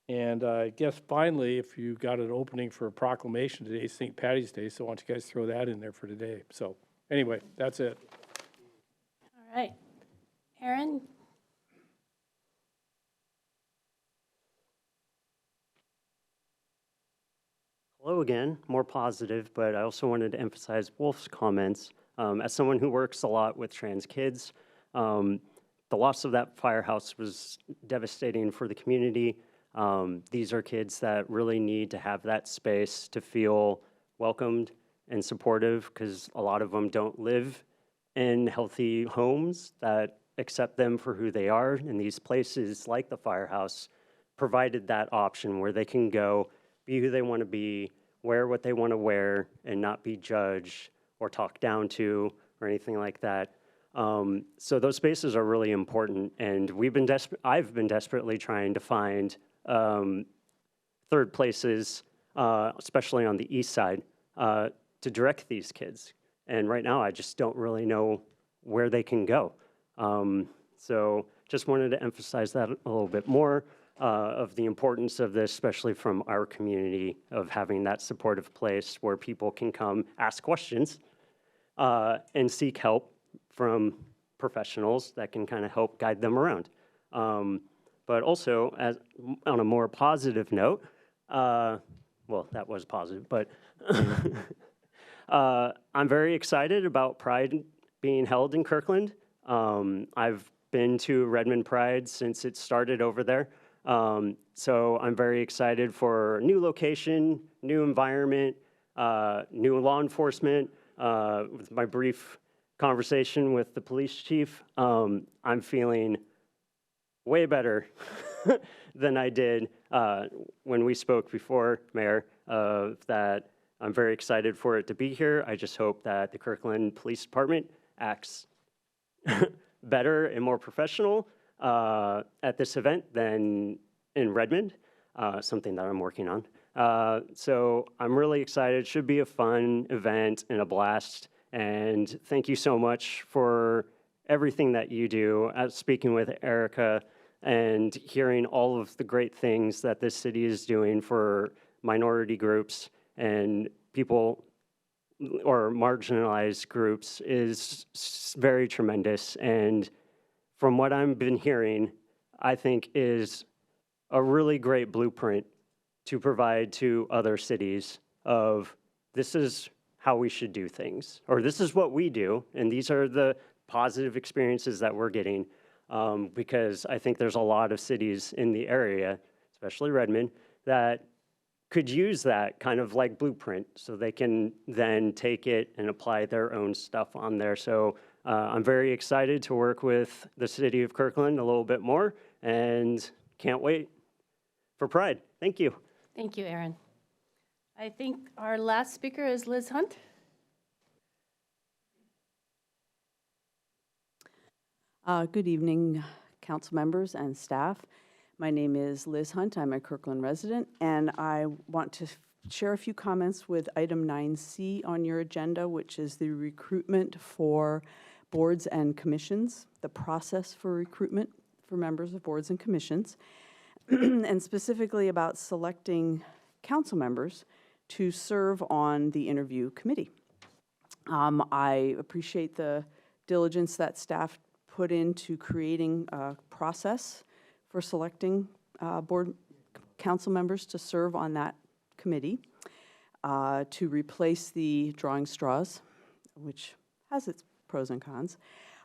And I guess finally, if you got an opening for a proclamation today, St. Patty's Day, so why don't you guys throw that in there for today. So anyway, that's it. All right. Aaron? Hello again, more positive, but I also wanted to emphasize Wolf's comments. As someone who works a lot with trans kids, the loss of that firehouse was devastating for the community. These are kids that really need to have that space to feel welcomed and supportive, because a lot of them don't live in healthy homes that accept them for who they are. And these places like the firehouse provided that option where they can go be who they want to be, wear what they want to wear, and not be judged or talked down to or anything like that. So those spaces are really important, and I've been desperately trying to find third places, especially on the east side, to direct these kids. And right now, I just don't really know where they can go. So just wanted to emphasize that a little bit more. Of the importance of this, especially from our community, of having that supportive place where people can come ask questions and seek help from professionals that can kind of help guide them around. But also, on a more positive note, well, that was positive, but I'm very excited about Pride being held in Kirkland. I've been to Redmond Pride since it started over there. So I'm very excited for new location, new environment, new law enforcement. With my brief conversation with the police chief, I'm feeling way better than I did when we spoke before, Mayor, that I'm very excited for it to be here. I just hope that the Kirkland Police Department acts better and more professional at this event than in Redmond, something that I'm working on. So I'm really excited. Should be a fun event and a blast. And thank you so much for everything that you do. Speaking with Erica and hearing all of the great things that this city is doing for minority groups and people or marginalized groups is very tremendous. And from what I've been hearing, I think is a really great blueprint to provide to other cities of this is how we should do things, or this is what we do, and these are the positive experiences that we're getting. because I think there's a lot of cities in the area, especially Redmond, that could use that kind of like blueprint so they can then take it and apply their own stuff on there. So I'm very excited to work with the city of Kirkland a little bit more and can't wait for Pride. Thank you. Thank you, Aaron. I think our last speaker is Liz Hunt. Good evening, council members and staff. My name is Liz Hunt. I'm a Kirkland resident, and I want to share a few comments with item 9C on your agenda, which is the recruitment for boards and commissions, the process for recruitment for members of boards and commissions, and specifically about selecting council members to serve on the interview committee. I appreciate the diligence that staff put into creating a process for selecting board council members to serve on that committee to replace the drawing straws, which has its pros and cons.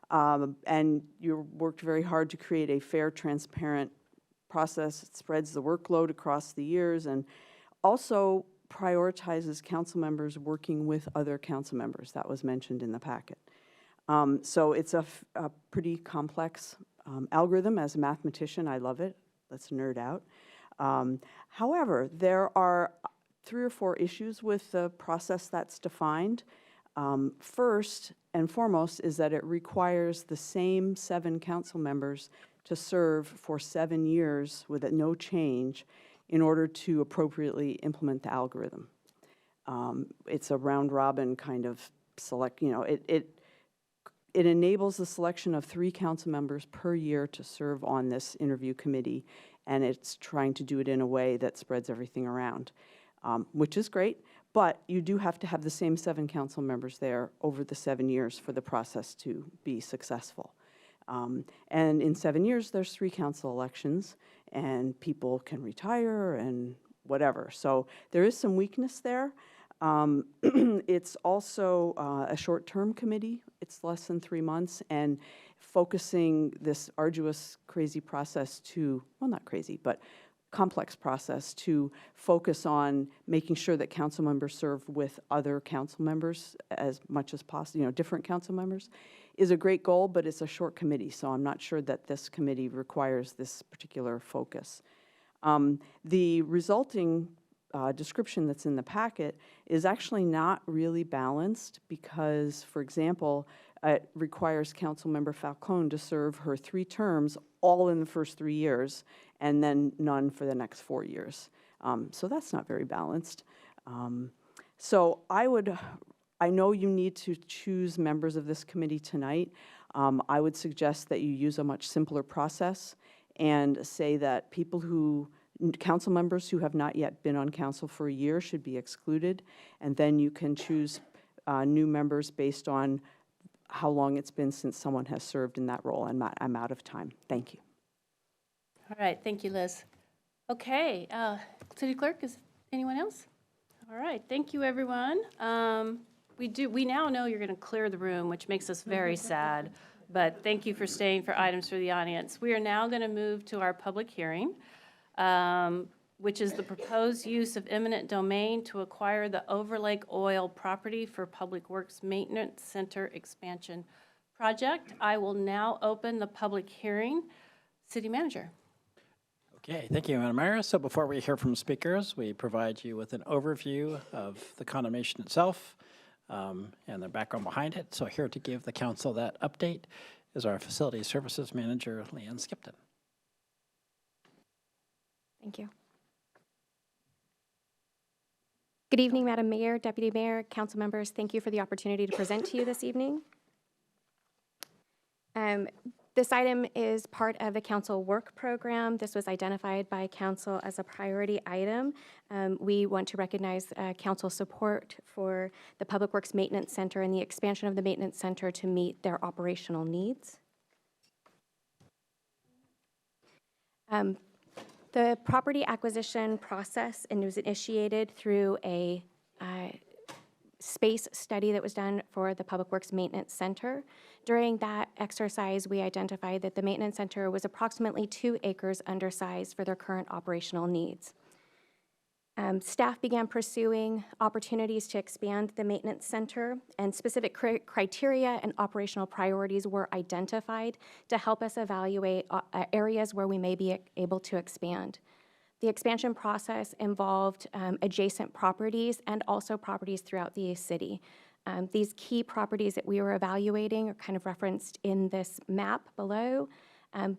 And you worked very hard to create a fair, transparent process. It spreads the workload across the years and also prioritizes council members working with other council members. That was mentioned in the packet. So it's a pretty complex algorithm. As a mathematician, I love it. Let's nerd out. However, there are 3 or 4 issues with the process that's defined. First and foremost is that it requires the same 7 council members to serve for 7 years with no change in order to appropriately implement the algorithm. It's a round-robin kind of select, it enables the selection of 3 council members per year to serve on this interview committee, and it's trying to do it in a way that spreads everything around, which is great, but you do have to have the same 7 council members there over the 7 years for the process to be successful. And in 7 years, there's 3 council elections, and people can retire and whatever. So there is some weakness there. It's also a short-term committee. It's less than 3 months, and focusing this arduous, crazy process to, well, not crazy, but complex process to focus on making sure that council members serve with other council members as much as possible, different council members, is a great goal, but it's a short committee, so I'm not sure that this committee requires this particular focus. The resulting description that's in the packet is actually not really balanced because, for example, it requires Councilmember Falcone to serve her 3 terms all in the first 3 years and then none for the next 4 years. So that's not very balanced. So I know you need to choose members of this committee tonight. I would suggest that you use a much simpler process and say that council members who have not yet been on council for a year should be excluded, and then you can choose new members based on how long it's been since someone has served in that role. I'm out of time. Thank you. All right, thank you, Liz. Okay, City Clerk, is anyone else? All right, thank you, everyone. We now know you're going to clear the room, which makes us very sad, but thank you for staying for items for the audience. We are now going to move to our public hearing, which is the proposed use of eminent domain to acquire the Overlake Oil property for Public Works Maintenance Center expansion project. I will now open the public hearing. City Manager. Okay, thank you, Madam Mayor. So before we hear from speakers, we provide you with an overview of the condemnation itself and the background behind it. So here to give the council that update is our Facility Services Manager, Leanne Skipton. Thank you. Good evening, Madam Mayor, Deputy Mayor, council members. Thank you for the opportunity to present to you this evening. This item is part of the council work program. This was identified by council as a priority item. We want to recognize council support for the Public Works Maintenance Center and the expansion of the maintenance center to meet their operational needs. The property acquisition process was initiated through a space study that was done for the Public Works Maintenance Center. During that exercise, we identified that the maintenance center was approximately 2 acres undersized for their current operational needs. Staff began pursuing opportunities to expand the maintenance center, and specific criteria and operational priorities were identified to help us evaluate areas where we may be able to expand. The expansion process involved adjacent properties and also properties throughout the city. These key properties that we were evaluating are kind of referenced in this map below,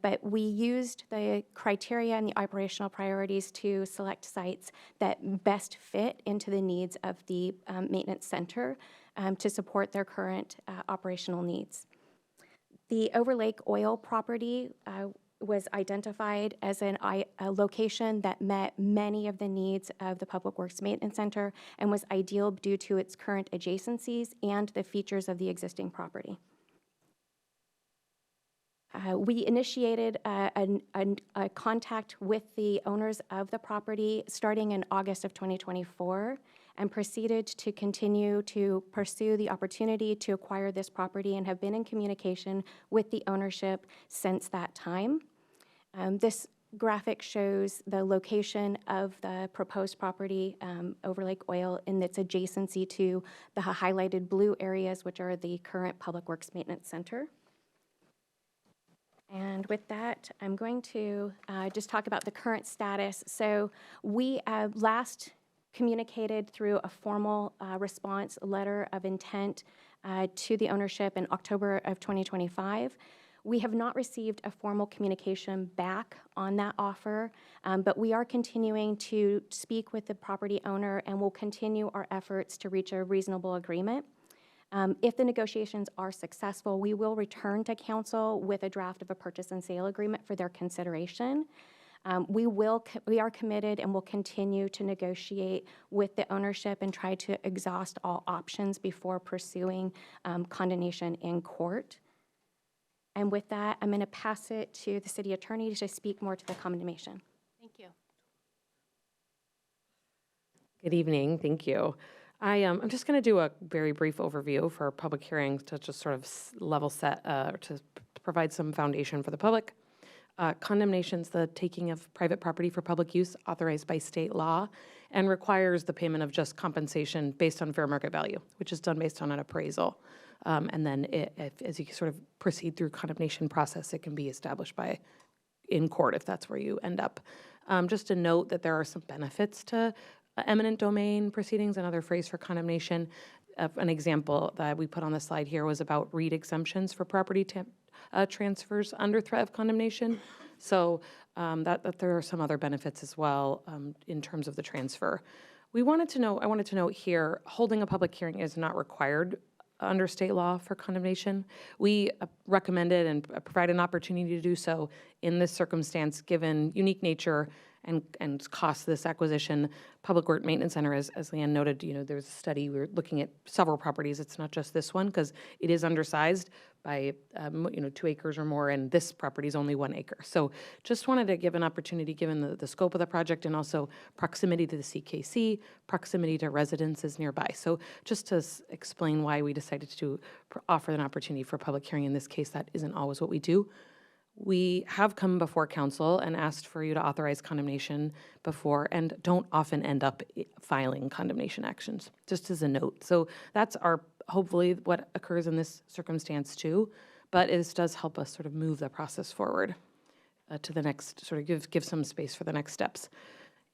but we used the criteria and the operational priorities to select sites that best fit into the needs of the maintenance center to support their current operational needs. The Overlake Oil property was identified as a location that met many of the needs of the Public Works Maintenance Center and was ideal due to its current adjacencies and the features of the existing property. We initiated a contact with the owners of the property starting in August of 2024 and proceeded to continue to pursue the opportunity to acquire this property and have been in communication with the ownership since that time. This graphic shows the location of the proposed property, Overlake Oil, in its adjacency to the highlighted blue areas, which are the current Public Works Maintenance Center. And with that, I'm going to just talk about the current status. So we last communicated through a formal response letter of intent to the ownership in October of 2025. We have not received a formal communication back on that offer, but we are continuing to speak with the property owner and will continue our efforts to reach a reasonable agreement. If the negotiations are successful, we will return to council with a draft of a purchase and sale agreement for their consideration. We are committed and will continue to negotiate with the ownership and try to exhaust all options before pursuing condemnation in court. And with that, I'm going to pass it to the city attorney to speak more to the condemnation. Thank you. Good evening. Thank you. I'm just going to do a very brief overview for public hearings to just sort of level set, to provide some foundation for the public. Condemnation's the taking of private property for public use authorized by state law and requires the payment of just compensation based on fair market value, which is done based on an appraisal. And then as you sort of proceed through condemnation process, it can be established in court if that's where you end up. Just to note that there are some benefits to eminent domain proceedings, another phrase for condemnation. An example that we put on the slide here was about REIT exemptions for property transfers under threat of condemnation. So that there are some other benefits as well in terms of the transfer. I wanted to note here, holding a public hearing is not required under state law for condemnation. We recommended and provide an opportunity to do so in this circumstance, given unique nature and cost of this acquisition. Public Works Maintenance Center, as Leanne noted, there's a study, we're looking at several properties. It's not just this one, because it is undersized by 2 acres or more, and this property is only 1 acre. So just wanted to give an opportunity, given the scope of the project and also proximity to the CKC, proximity to residences nearby. So just to explain why we decided to offer an opportunity for public hearing in this case. That isn't always what we do. We have come before council and asked for you to authorize condemnation before, and don't often end up filing condemnation actions, just as a note. So that's hopefully what occurs in this circumstance too, but it does help us sort of move the process forward to the next, sort of give some space for the next steps.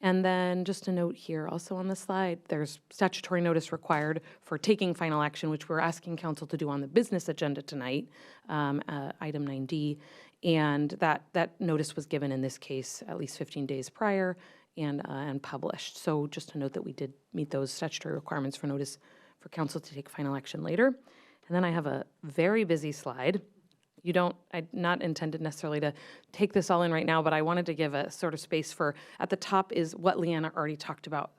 And then just a note here, also on the slide, there's statutory notice required for taking final action, which we're asking council to do on the business agenda tonight, item 9D. And that notice was given in this case at least 15 days prior and published. So just to note that we did meet those statutory requirements for notice for council to take final action later. And then I have a very busy slide. I'm not intended necessarily to take this all in right now, but I wanted to give a sort of space for, at the top is what Leanna already talked about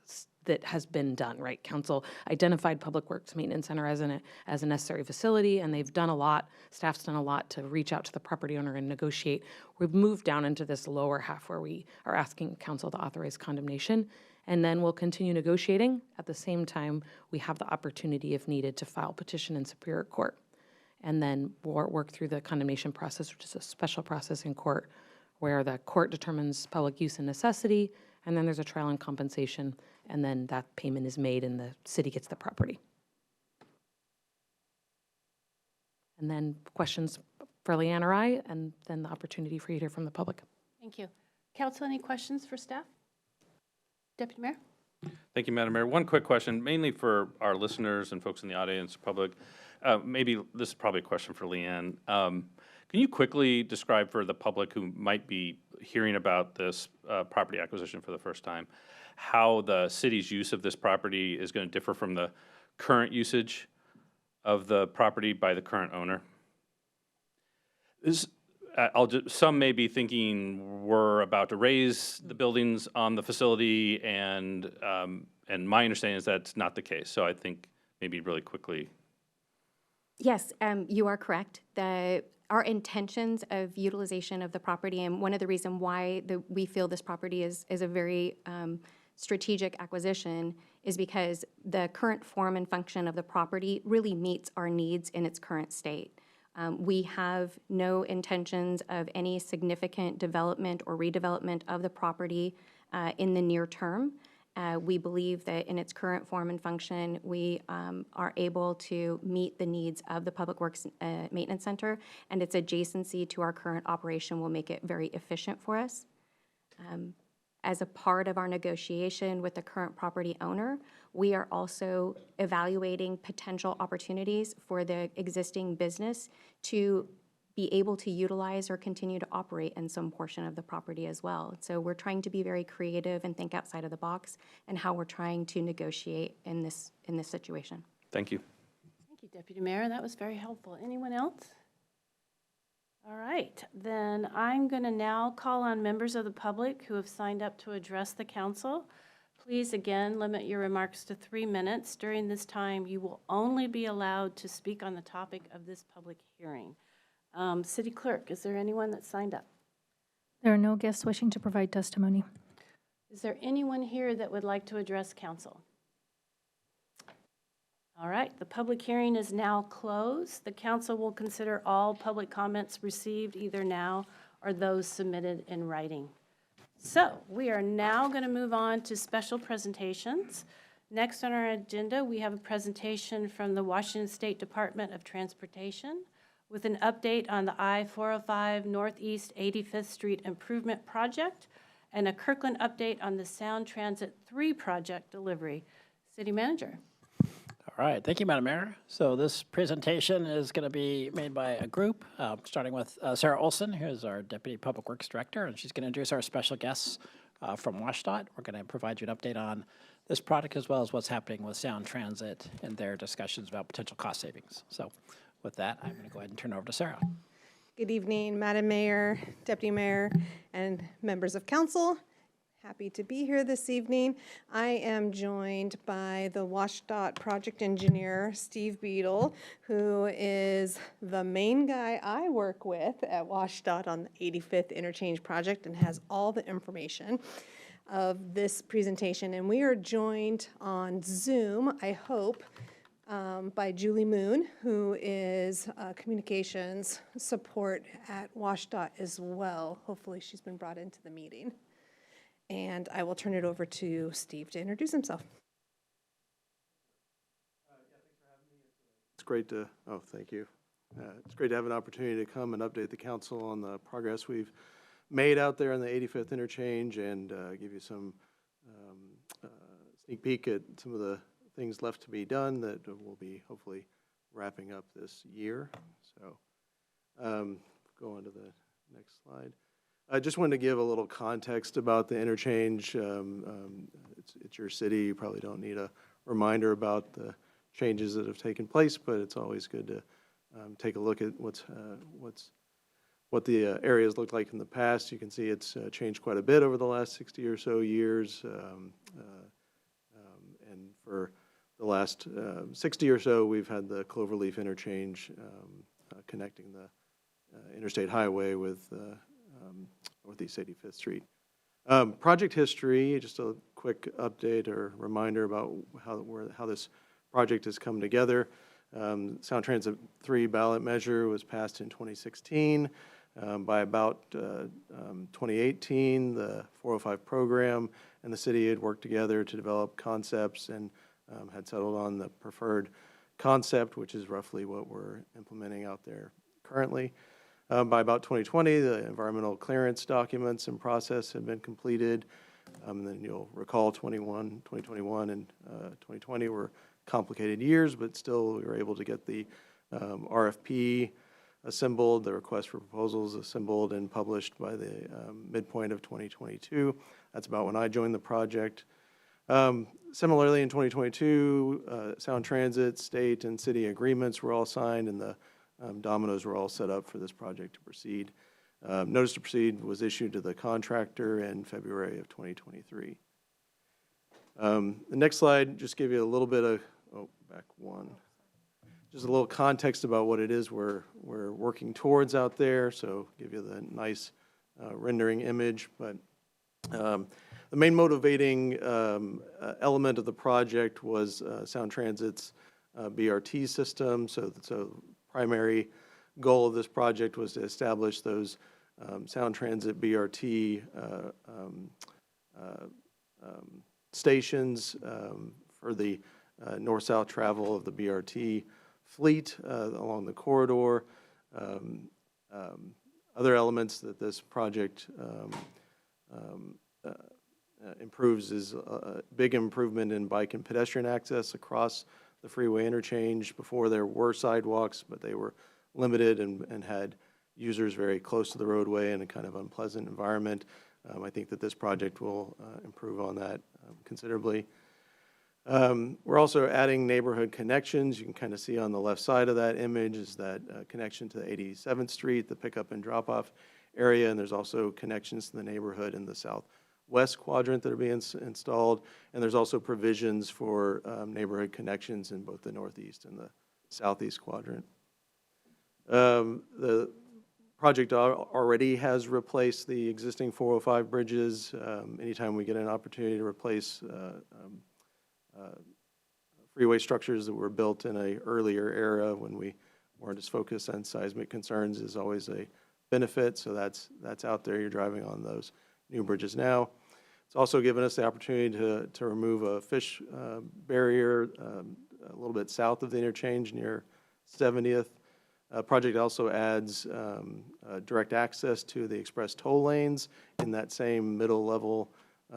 that has been done, right? Council identified Public Works Maintenance Center as a necessary facility, and they've done a lot, staff's done a lot to reach out to the property owner and negotiate. We've moved down into this lower half where we are asking council to authorize condemnation. And then we'll continue negotiating. At the same time, we have the opportunity, if needed, to file petition in Superior Court. And then work through the condemnation process, which is a special process in court, where the court determines public use and necessity, and then there's a trial and compensation, and then that payment is made and the city gets the property. And then questions for Leanne or I, and then the opportunity for you to hear from the public. Thank you. Council, any questions for staff? Deputy Mayor? Thank you, Madam Mayor. One quick question, mainly for our listeners and folks in the audience, public. Maybe this is probably a question for Leanne. Can you quickly describe for the public who might be hearing about this property acquisition for the first time, how the city's use of this property is going to differ from the current usage of the property by the current owner? Some may be thinking we're about to raise the buildings on the facility, and my understanding is that's not the case. So I think maybe really quickly. Yes, you are correct. Our intentions of utilization of the property, and one of the reasons why we feel this property is a very strategic acquisition, is because the current form and function of the property really meets our needs in its current state. We have no intentions of any significant development or redevelopment of the property in the near term. We believe that in its current form and function, we are able to meet the needs of the Public Works Maintenance Center, and its adjacency to our current operation will make it very efficient for us. As a part of our negotiation with the current property owner, we are also evaluating potential opportunities for the existing business to be able to utilize or continue to operate in some portion of the property as well. So we're trying to be very creative and think outside of the box and how we're trying to negotiate in this situation. Thank you. Thank you, Deputy Mayor. That was very helpful. Anyone else? All right, then I'm going to now call on members of the public who have signed up to address the council. Please, again, limit your remarks to 3 minutes. During this time, you will only be allowed to speak on the topic of this public hearing. City Clerk, is there anyone that signed up? There are no guests wishing to provide testimony. Is there anyone here that would like to address council? All right, the public hearing is now closed. The council will consider all public comments received either now or those submitted in writing. So we are now going to move on to special presentations. Next on our agenda, we have a presentation from the Washington State Department of Transportation with an update on the I-405 Northeast 85th Street Improvement Project and a Kirkland update on the Sound Transit 3 project delivery. City Manager. All right, thank you, Madam Mayor. So this presentation is going to be made by a group, starting with Sarah Olson, who is our Deputy Public Works Director, and she's going to introduce our special guests from WashDOT. We're going to provide you an update on this product as well as what's happening with Sound Transit and their discussions about potential cost savings. So with that, I'm going to go ahead and turn it over to Sarah. Good evening, Madam Mayor, Deputy Mayor, and members of council. Happy to be here this evening. I am joined by the WashDOT project engineer, Steve Beadle, who is the main guy I work with at WashDOT on the 85th Interchange project and has all the information of this presentation. And we are joined on Zoom, I hope, by Julie Moon, who is communications support at WashDOT as well. Hopefully she's been brought into the meeting. And I will turn it over to Steve to introduce himself. It's great to, thank you. It's great to have an opportunity to come and update the council on the progress we've made out there on the 85th interchange and give you some sneak peek at some of the things left to be done that will be hopefully wrapping up this year. So go on to the next slide. I just wanted to give a little context about the interchange. It's your city. You probably don't need a reminder about the changes that have taken place, but it's always good to take a look at what the areas looked like in the past. You can see it's changed quite a bit over the last 60 or so years. And for the last 60 or so, we've had the Cloverleaf interchange connecting the interstate highway with Northeast 85th Street. Project history, just a quick quick update or reminder about how this project has come together. Sound Transit 3 ballot measure was passed in 2016. By about 2018, the 405 program and the city had worked together to develop concepts and had settled on the preferred concept, which is roughly what we're implementing out there currently. By about 2020, the environmental clearance documents and process had been completed. Then you'll recall 2021 and 2020 were complicated years, but still we were able to get the RFP assembled, the request for proposals assembled and published by the midpoint of 2022. That's about when I joined the project. Similarly, in 2022, Sound Transit, state, and city agreements were all signed, and the dominoes were all set up for this project to proceed. Notice to proceed was issued to the contractor in February of 2023. The next slide just give you a little bit of, back one. Just a little context about what it is we're working towards out there, so give you the nice rendering image. But the main motivating element of the project was Sound Transit's BRT system. So primary goal of this project was to establish those Sound Transit BRT stations for the north-south travel of the BRT fleet along the corridor. Other elements that this project improves is a big improvement in bike and pedestrian access across the freeway interchange. Before there were sidewalks, but they were limited and had users very close to the roadway in a kind of unpleasant environment. I think that this project will improve on that considerably. We're also adding neighborhood connections. You can kind of see on the left side of that image is that connection to the 87th Street, the pickup and drop-off area, and there's also connections to the neighborhood in the southwest quadrant that are being installed, and there's also provisions for neighborhood connections in both the northeast and the southeast quadrant. The project already has replaced the existing 405 bridges. Anytime we get an opportunity to replace freeway structures that were built in an earlier era when we weren't as focused on seismic concerns is always a benefit. So that's out there. You're driving on those new bridges now. It's also given us the opportunity to remove a fish barrier a little bit south of the interchange near 70th. Project also adds direct access to the express toll lanes in that same middle level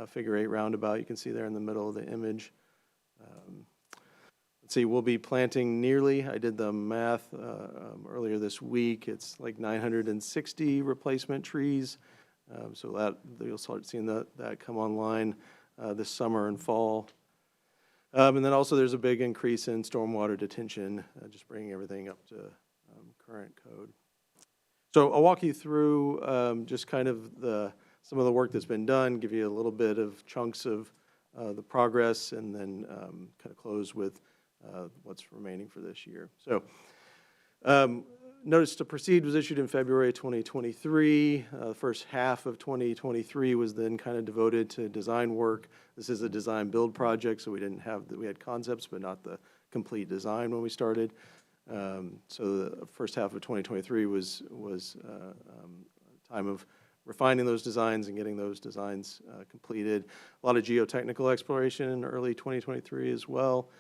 figure 8 roundabout you can see there in the middle of the image. Let's see, we'll be planting nearly, I did the math earlier this week, it's like 960 replacement trees. So that you'll start seeing that come online this summer and fall. And then also there's a big increase in stormwater detention, just bringing everything up to current code. So I'll walk you through just kind of some of the work that's been done, give you a little bit of chunks of the progress, and then kind of close with what's remaining for this year. So notice to proceed was issued in February 2023. The first half of 2023 was then kind of devoted to design work. This is a design build project, so we had concepts, but not the complete design when we started. So the first half of 2023 was a time of refining those designs and getting those designs completed. A lot of geotechnical exploration in early 2023 as well.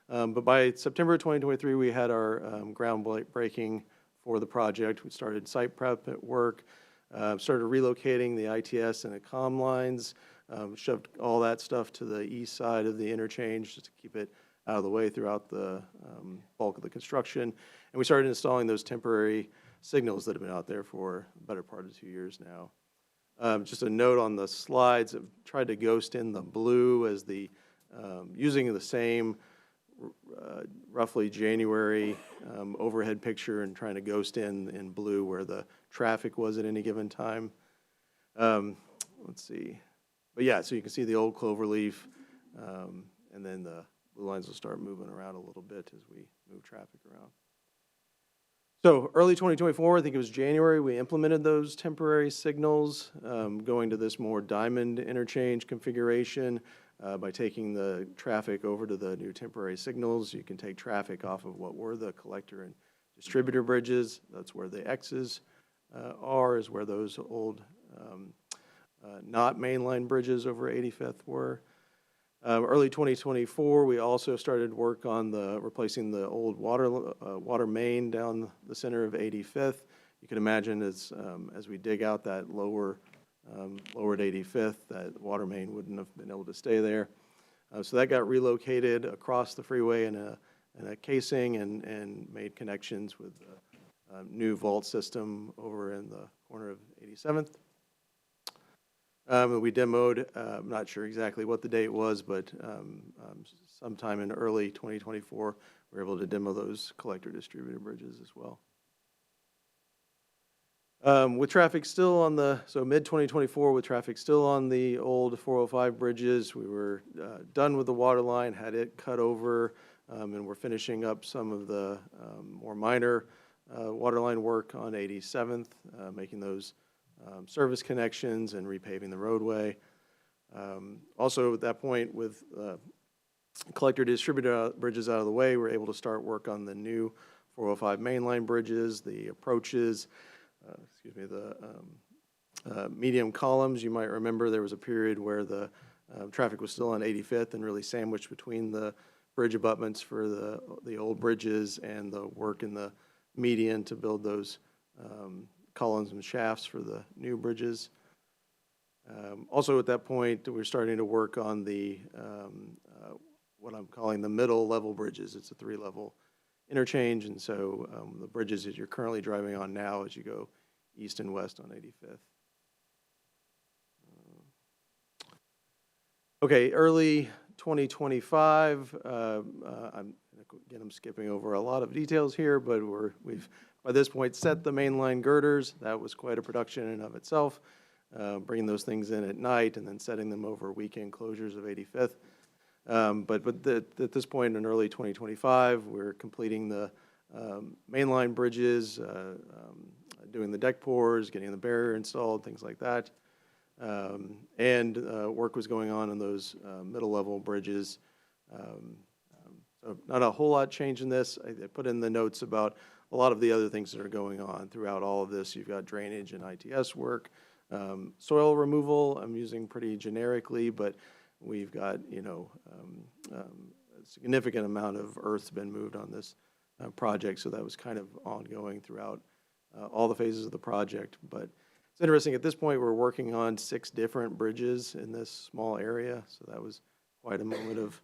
But by September 2023, we had our groundbreaking for the project. We started site prep at work, started relocating the ITS and the comm lines, shoved all that stuff to the east side of the interchange just to keep it out of the way throughout the bulk of the construction. And we started installing those temporary signals that have been out there for the better part of 2 years now. Just a note on the slides, I've tried to ghost in the blue as using the same roughly January overhead picture and trying to ghost in blue where the traffic was at any given time. Let's see. But yeah, so you can see the old cloverleaf, and then the blue lines will start moving around a little bit as we move traffic around. So early 2024, I think it was January, we implemented those temporary signals, going to this more diamond interchange configuration. By taking the traffic over to the new temporary signals, you can take traffic off of what were the collector and distributor bridges. That's where the X's are, is where those old not mainline bridges over 85th were. Early 2024, we also started work on replacing the old water main down the center of 85th. You can imagine as we dig out that lowered 85th, that water main wouldn't have been able to stay there. So that got relocated across the freeway in a casing and made connections with a new vault system over in the corner of 87th. We demoed, I'm not sure exactly what the date was, but sometime in early 2024, we were able to demo those collector distributor bridges as well. With traffic still on so mid-2024, with traffic still on the old 405 bridges, we were done with the water line, had it cut over, and we're finishing up some of the more minor waterline work on 87th, making those service connections and repaving the roadway. Also, at that point, with collector distributor bridges out of the way, we're able to start work on the new 405 mainline bridges, the approaches, the medium columns. You might remember there was a period where the traffic was still on 85th and really sandwiched between the bridge abutments for the old bridges and the work in the median to build those columns and shafts for the new bridges. Also at that point, we're starting to work on the what I'm calling the middle level bridges. It's a 3-level interchange, and so the bridges that you're currently driving on now as you go east and west on 85th. Okay, early 2025, I'm skipping over a lot of details here, but we've by this point set the mainline girders. That was quite a production in and of itself, bringing those things in at night and then setting them over weekend closures of 85th. But at this point in early 2025, we're completing the mainline bridges, doing the deck pours, getting the barrier installed, things like that. And work was going on those middle-level bridges. So not a whole lot change in this. I put in the notes about a lot of the other things that are going on throughout all of this. You've got drainage and ITS work. Soil removal, I'm using pretty generically, but we've got, a significant amount of earth's been moved on this project, so that was kind of ongoing throughout all the phases of the project. But it's interesting, at this point, we're working on 6 different bridges in this small area, so that was quite a moment of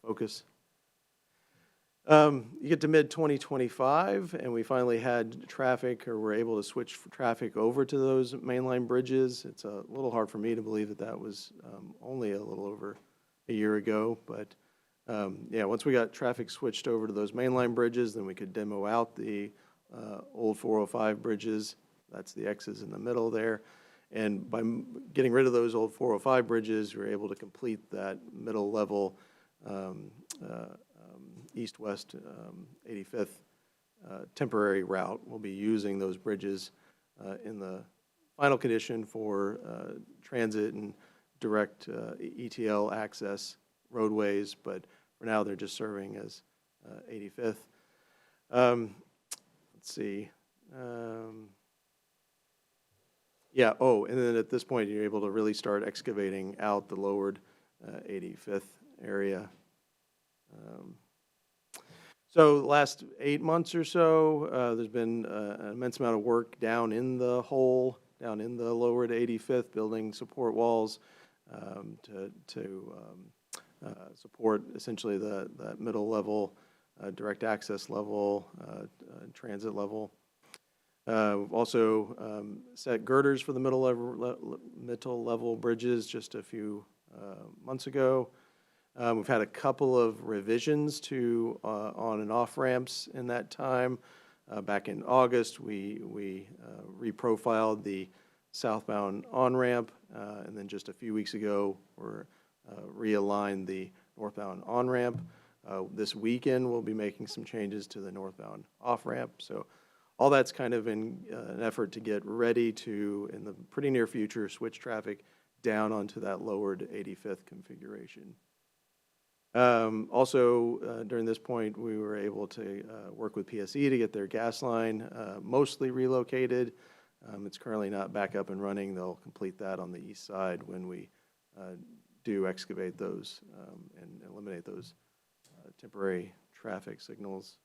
focus. You get to mid-2025, and we finally had traffic, or were able to switch traffic over to those mainline bridges. It's a little hard for me to believe that was only a little over a year ago, but yeah, once we got traffic switched over to those mainline bridges, then we could demo out the old 405 bridges. That's the X's in the middle there. And by getting rid of those old 405 bridges, we were able to complete that middle level east-west 85th temporary route. We'll be using those bridges in the final condition for transit and direct ETL access roadways, but for now they're just serving as 85th. Let's see. Yeah, and then at this point you're able to really start excavating out the lowered 85th area. So the last 8 months or so, there's been an immense amount of work down in the hole, down in the lowered 85th, building support walls to support essentially that middle level, direct access level, transit level. We've also set girders for the middle level bridges just a few months ago. We've had a couple of revisions to on and off ramps in that time. Back in August, we reprofiled the southbound on-ramp, and then just a few weeks ago, we're realigned the northbound on-ramp. This weekend, we'll be making some changes to the northbound off-ramp. So all that's kind of in an effort to get ready to, in the pretty near future, switch traffic down onto that lowered 85th configuration. Also, during this point, we were able to work with PSE to get their gas line mostly relocated. It's currently not back up and running. They'll complete that on the east side when we do excavate those and eliminate those temporary traffic signals.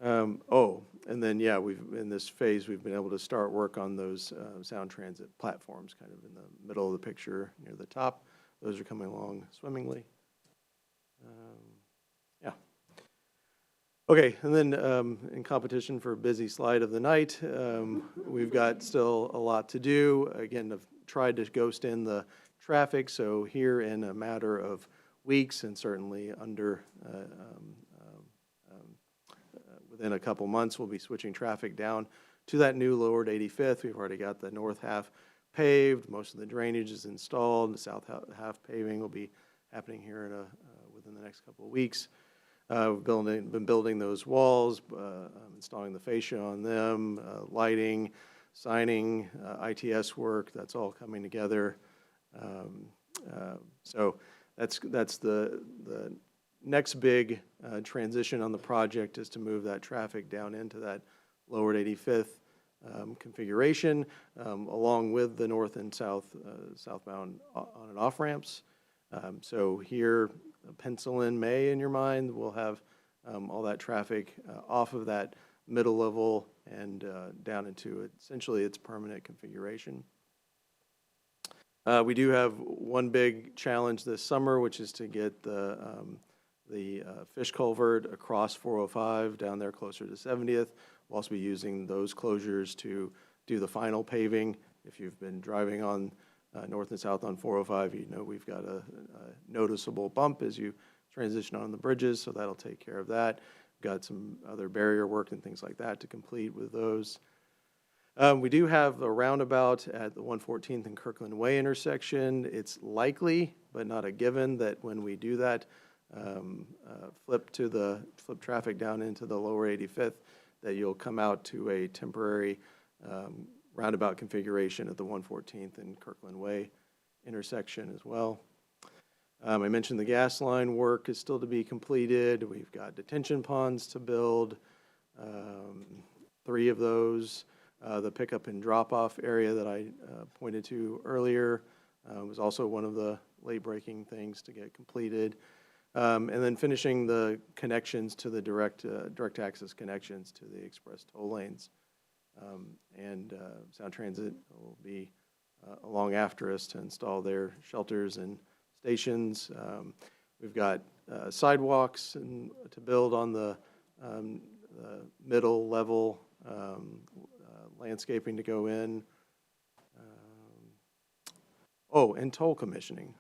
And then, yeah, in this phase, we've been able to start work on those sound transit platforms kind of in the middle of the picture near the top. Those are coming along swimmingly. Yeah. Okay, and then in competition for busy slide of the night, we've got still a lot to do. Again, I've tried to ghost in the traffic, so here in a matter of weeks and certainly under within a couple months, we'll be switching traffic down to that new lowered 85th. We've already got the north half paved. Most of the drainage is installed. The south half paving will be happening here in within the next couple of weeks. We've been building those walls, installing the fascia on them, lighting, signing, ITS work. That's all coming together. So that's the next big transition on the project is to move that traffic down into that lowered 85th configuration, along with the north and southbound on and off ramps. So here, pencil in May in your mind. We'll have all that traffic off of that middle level and down into essentially its permanent configuration. We do have one big challenge this summer, which is to get the fish culvert across 405 down there closer to 70th. We'll also be using those closures to do the final paving. If you've been driving on north and south on 405, you know we've got a noticeable bump as you transition on the bridges, so that'll take care of that. We've got some other barrier work and things like that to complete with those. We do have a roundabout at the 114th and Kirkland Way intersection. It's likely, but not a given, that when we do that, flip traffic down into the lower 85th, that you'll come out to a temporary roundabout configuration at the 114th and Kirkland Way intersection as well. I mentioned the gas line work is still to be completed. We've got detention ponds to build, 3 of those. The pickup and drop-off area that I pointed to earlier was also one of the late-breaking things to get completed. And then finishing the connections to the direct access connections to the express toll lanes. And Sound Transit will be along after us to install their shelters and stations. We've got sidewalks to build on the middle level, landscaping to go in. And toll commissioning,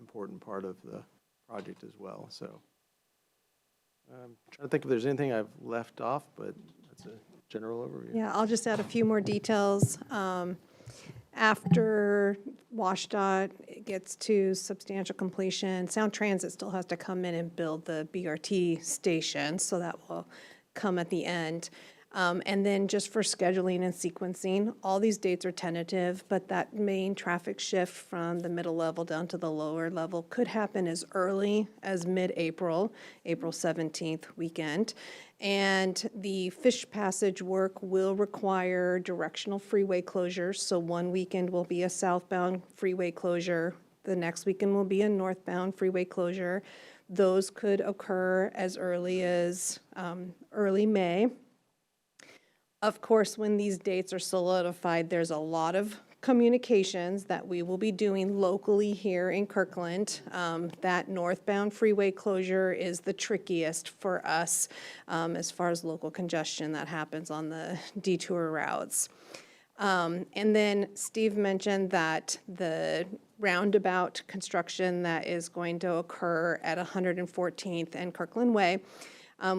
important part of the project as well. So I'm trying to think if there's anything I've left off, but that's a general overview. Yeah, I'll just add a few more details. After WashDOT gets to substantial completion, Sound Transit still has to come in and build the BRT station, so that will come at the end. And then just for scheduling and sequencing, all these dates are tentative, but that main traffic shift from the middle level down to the lower level could happen as early as mid-April, April 17th weekend. And the fish passage work will require directional freeway closures. So one weekend will be a southbound freeway closure. The next weekend will be a northbound freeway closure. Those could occur as early as early May. Of course, when these dates are solidified, there's a lot of communications that we will be doing locally here in Kirkland. That northbound freeway closure is the trickiest for us as far as local congestion that happens on the detour routes. And then Steve mentioned that the roundabout construction that is going to occur at 114th and Kirkland Way,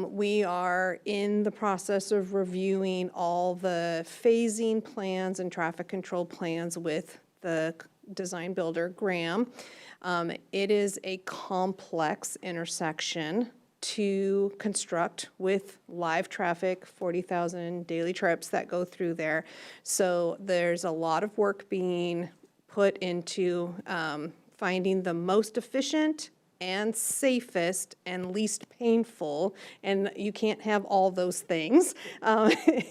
we are in the process of reviewing all the phasing plans and traffic control plans with the design builder, Graham. It is a complex intersection to construct with live traffic, 40,000 daily trips that go through there. So there's a lot of work being put into finding the most efficient and safest and least painful, and you can't have all those things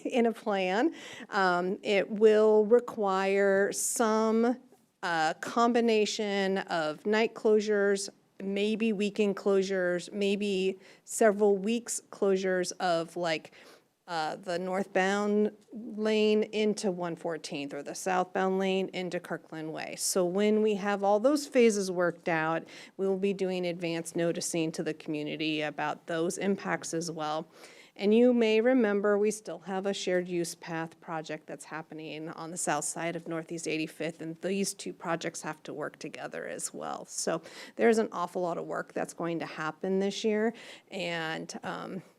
in a plan. It will require some combination of night closures, maybe weekend closures, maybe several weeks closures of like the northbound lane into 114th or the southbound lane into Kirkland Way. So when we have all those phases worked out, we will be doing advanced noticing to the community about those impacts as well. And you may remember we still have a shared use path project that's happening on the south side of Northeast 85th, and these two projects have to work together as well. So there's an awful lot of work that's going to happen this year, and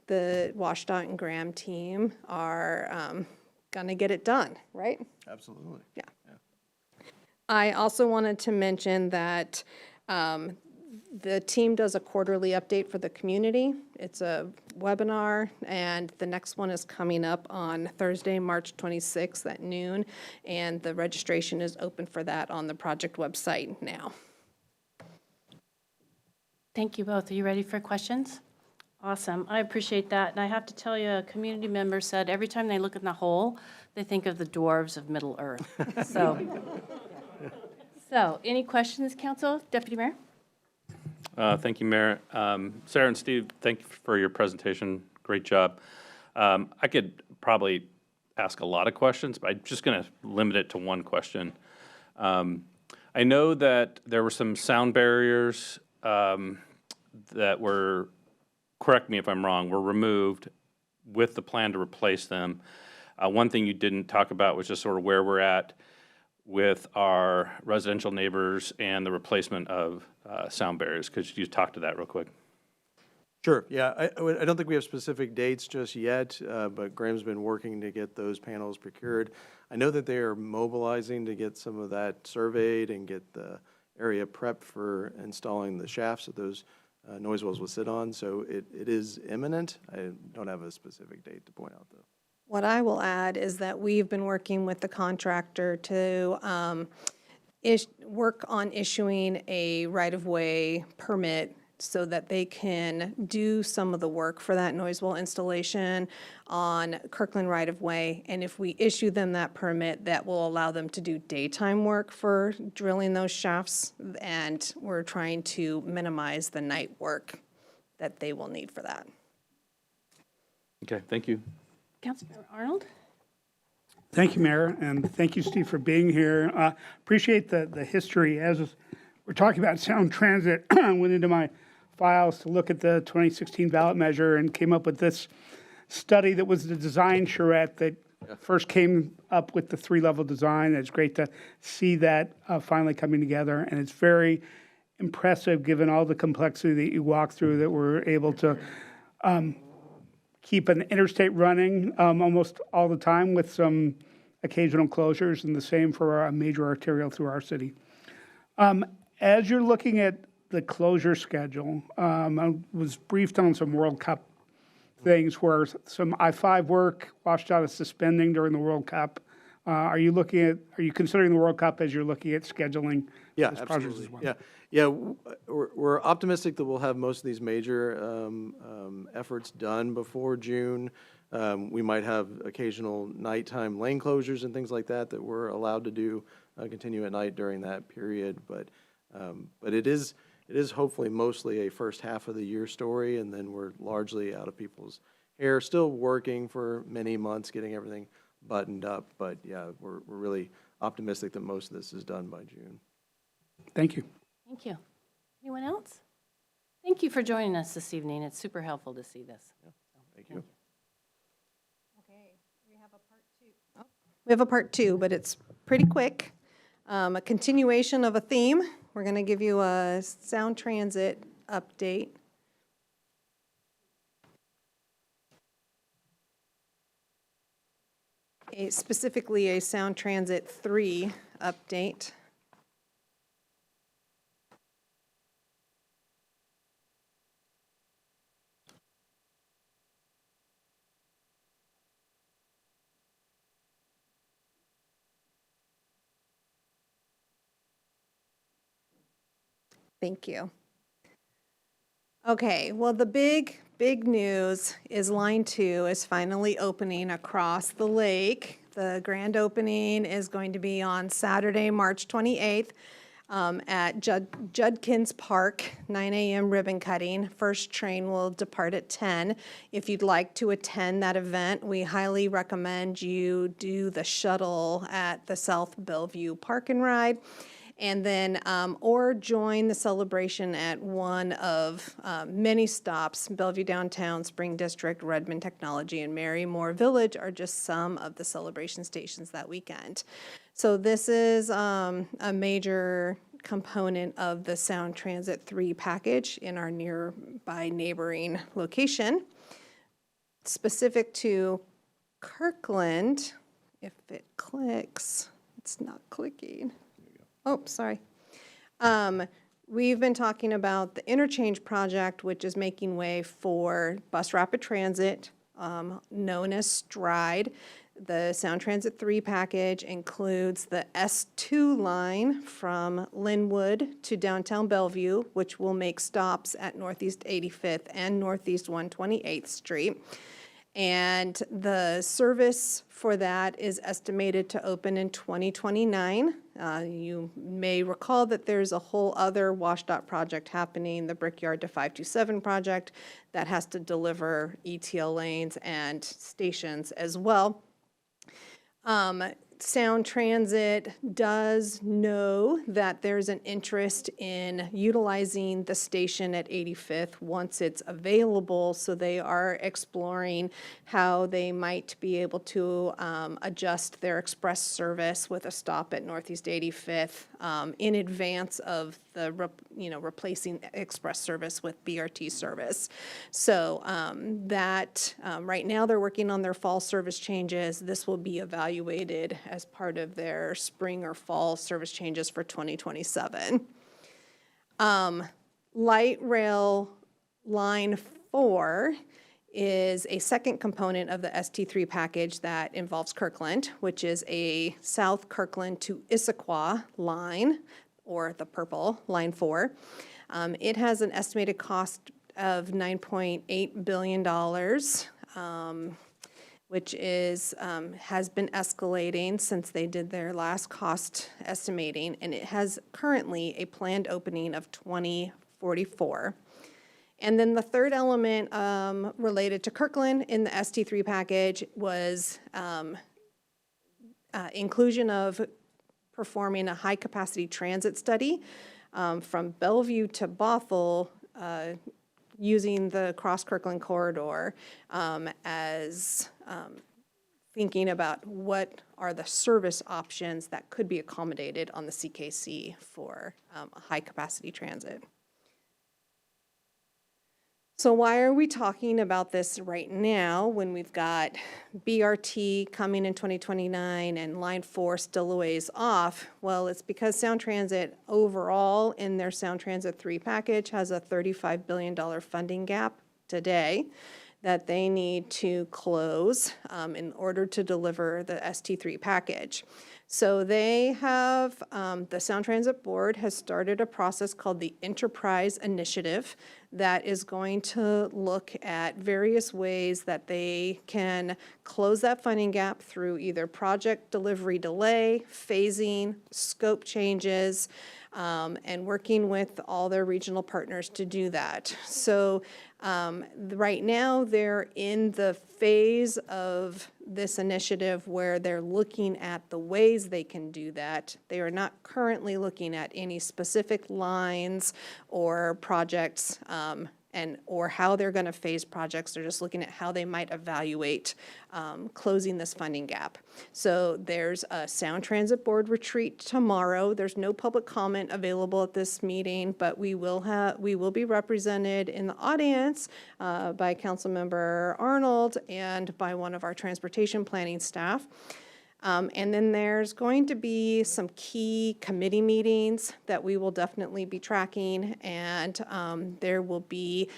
the WashDOT and Graham team are going to get it done, right? Absolutely. Yeah. I also wanted to mention that the team does a quarterly update for the community. It's a webinar, and the next one is coming up on Thursday, March 26th at noon, and the registration is open for that on the project website now. Thank you both. Are you ready for questions? Awesome. I appreciate that. And I have to tell you, a community member said every time they look in the hole, they think of the dwarves of Middle Earth. So any questions, Council? Deputy Mayor? Thank you, Mayor. Sarah and Steve, thank you for your presentation. Great job. I could probably ask a lot of questions, but I'm just going to limit it to one question. I know that there were some sound barriers that were, correct me if I'm wrong, were removed with the plan to replace them. One thing you didn't talk about was just sort of where we're at with our residential neighbors and the replacement of sound barriers. Could you talk to that real quick? Sure, yeah. I don't think we have specific dates just yet, but Graham's been working to get those panels procured. I know that they are mobilizing to get some of that surveyed and get the area prepped for installing the shafts that those noise walls will sit on, so it is imminent. I don't have a specific date to point out, though. What I will add is that we've been working with the contractor to work on issuing a right-of-way permit so that they can do some of the work for that noise wall installation on Kirkland right-of-way. And if we issue them that permit, that will allow them to do daytime work for drilling those shafts. And we're trying to minimize the night work that they will need for that. Okay, thank you. Councilmember Arnold? Thank you, Mayor, and thank you, Steve, for being here. Appreciate the history. As we're talking about sound transit, I went into my files to look at the 2016 ballot measure and came up with this study that was the design charrette that first came up with the three-level design. It's great to see that finally coming together, and it's very impressive given all the complexity that you walk through that we're able to keep an interstate running almost all the time with some occasional closures, and the same for a major arterial through our city. As you're looking at the closure schedule, I was briefed on some World Cup things where some I-5 work, WashDOT is suspending during the World Cup. Are you considering the World Cup as you're looking at scheduling those projects as well? Yeah, we're optimistic that we'll have most of these major efforts done before June. We might have occasional nighttime lane closures and things like that that we're allowed to do, continue at night during that period. But it is hopefully mostly a first half of the year story, and then we're largely out of people's hair, still working for many months, getting everything buttoned up. But yeah, we're really optimistic that most of this is done by June. Thank you. Thank you. Anyone else? Thank you for joining us this evening. It's super helpful to see this. Yeah, thank you. Okay, we have a part two. Oh, we have a part two, but it's pretty quick. A continuation of a theme. We're going to give you a sound transit update. Specifically a Sound Transit 3 update. Thank you. Okay, well, the big news is Line 2 is finally opening across the lake. The grand opening is going to be on Saturday, March 28th at Judkins Park, 9 a.m. ribbon cutting. First train will depart at 10. If you'd like to attend that event, we highly recommend you do the shuttle at the South Bellevue Park and Ride. And then, or join the celebration at one of many stops. Bellevue Downtown, Spring District, Redmond Technology, and Marymoor Village are just some of the celebration stations that weekend. So this is a major component of the Sound Transit 3 package in our nearby neighboring location. Specific to Kirkland, if it clicks, it's not clicking. Oh, sorry. We've been talking about the interchange project, which is making way for bus rapid transit, known as STRIDE. The Sound Transit 3 package includes the S2 line from Linwood to downtown Bellevue, which will make stops at Northeast 85th and Northeast 128th Street. And the service for that is estimated to open in 2029. You may recall that there's a whole other WashDOT project happening, the Brickyard to 527 project, that has to deliver ETL lanes and stations as well. Sound Transit does know that there's an interest in utilizing the station at 85th once it's available, so they are exploring how they might be able to adjust their express service with a stop at Northeast 85th in advance of the replacing express service with BRT service. So right now they're working on their fall service changes. This will be evaluated as part of their spring or fall service changes for 2027. Light Rail Line 4 is a second component of the ST3 package that involves Kirkland, which is a South Kirkland to Issaquah line, or the purple, Line 4. It has an estimated cost of $9.8 billion, which is has been escalating since they did their last cost estimating, and it has currently a planned opening of 2044. And then the third element related to Kirkland in the ST3 package was inclusion of performing a high-capacity transit study from Bellevue to Bothell using the Cross-Kirkland corridor as thinking about what are the service options that could be accommodated on the CKC for high-capacity transit. So why are we talking about this right now when we've got BRT coming in 2029 and Line 4 still a ways off? Well, it's because Sound Transit overall in their Sound Transit 3 package has a $35 billion funding gap today that they need to close in order to deliver the ST3 package. So they have, the Sound Transit Board has started a process called the Enterprise Initiative that is going to look at various ways that they can close that funding gap through either project delivery delay, phasing, scope changes, and working with all their regional partners to do that. So right now they're in the phase of this initiative where they're looking at the ways they can do that. They are not currently looking at any specific lines or projects or how they're going to phase projects. They're just looking at how they might evaluate closing this funding gap. So there's a Sound Transit Board retreat tomorrow. There's no public comment available at this meeting, but we will be represented in the audience by Councilmember Arnold and by one of our transportation planning staff. And then there's going to be some key committee meetings that we will definitely be tracking, and there will be,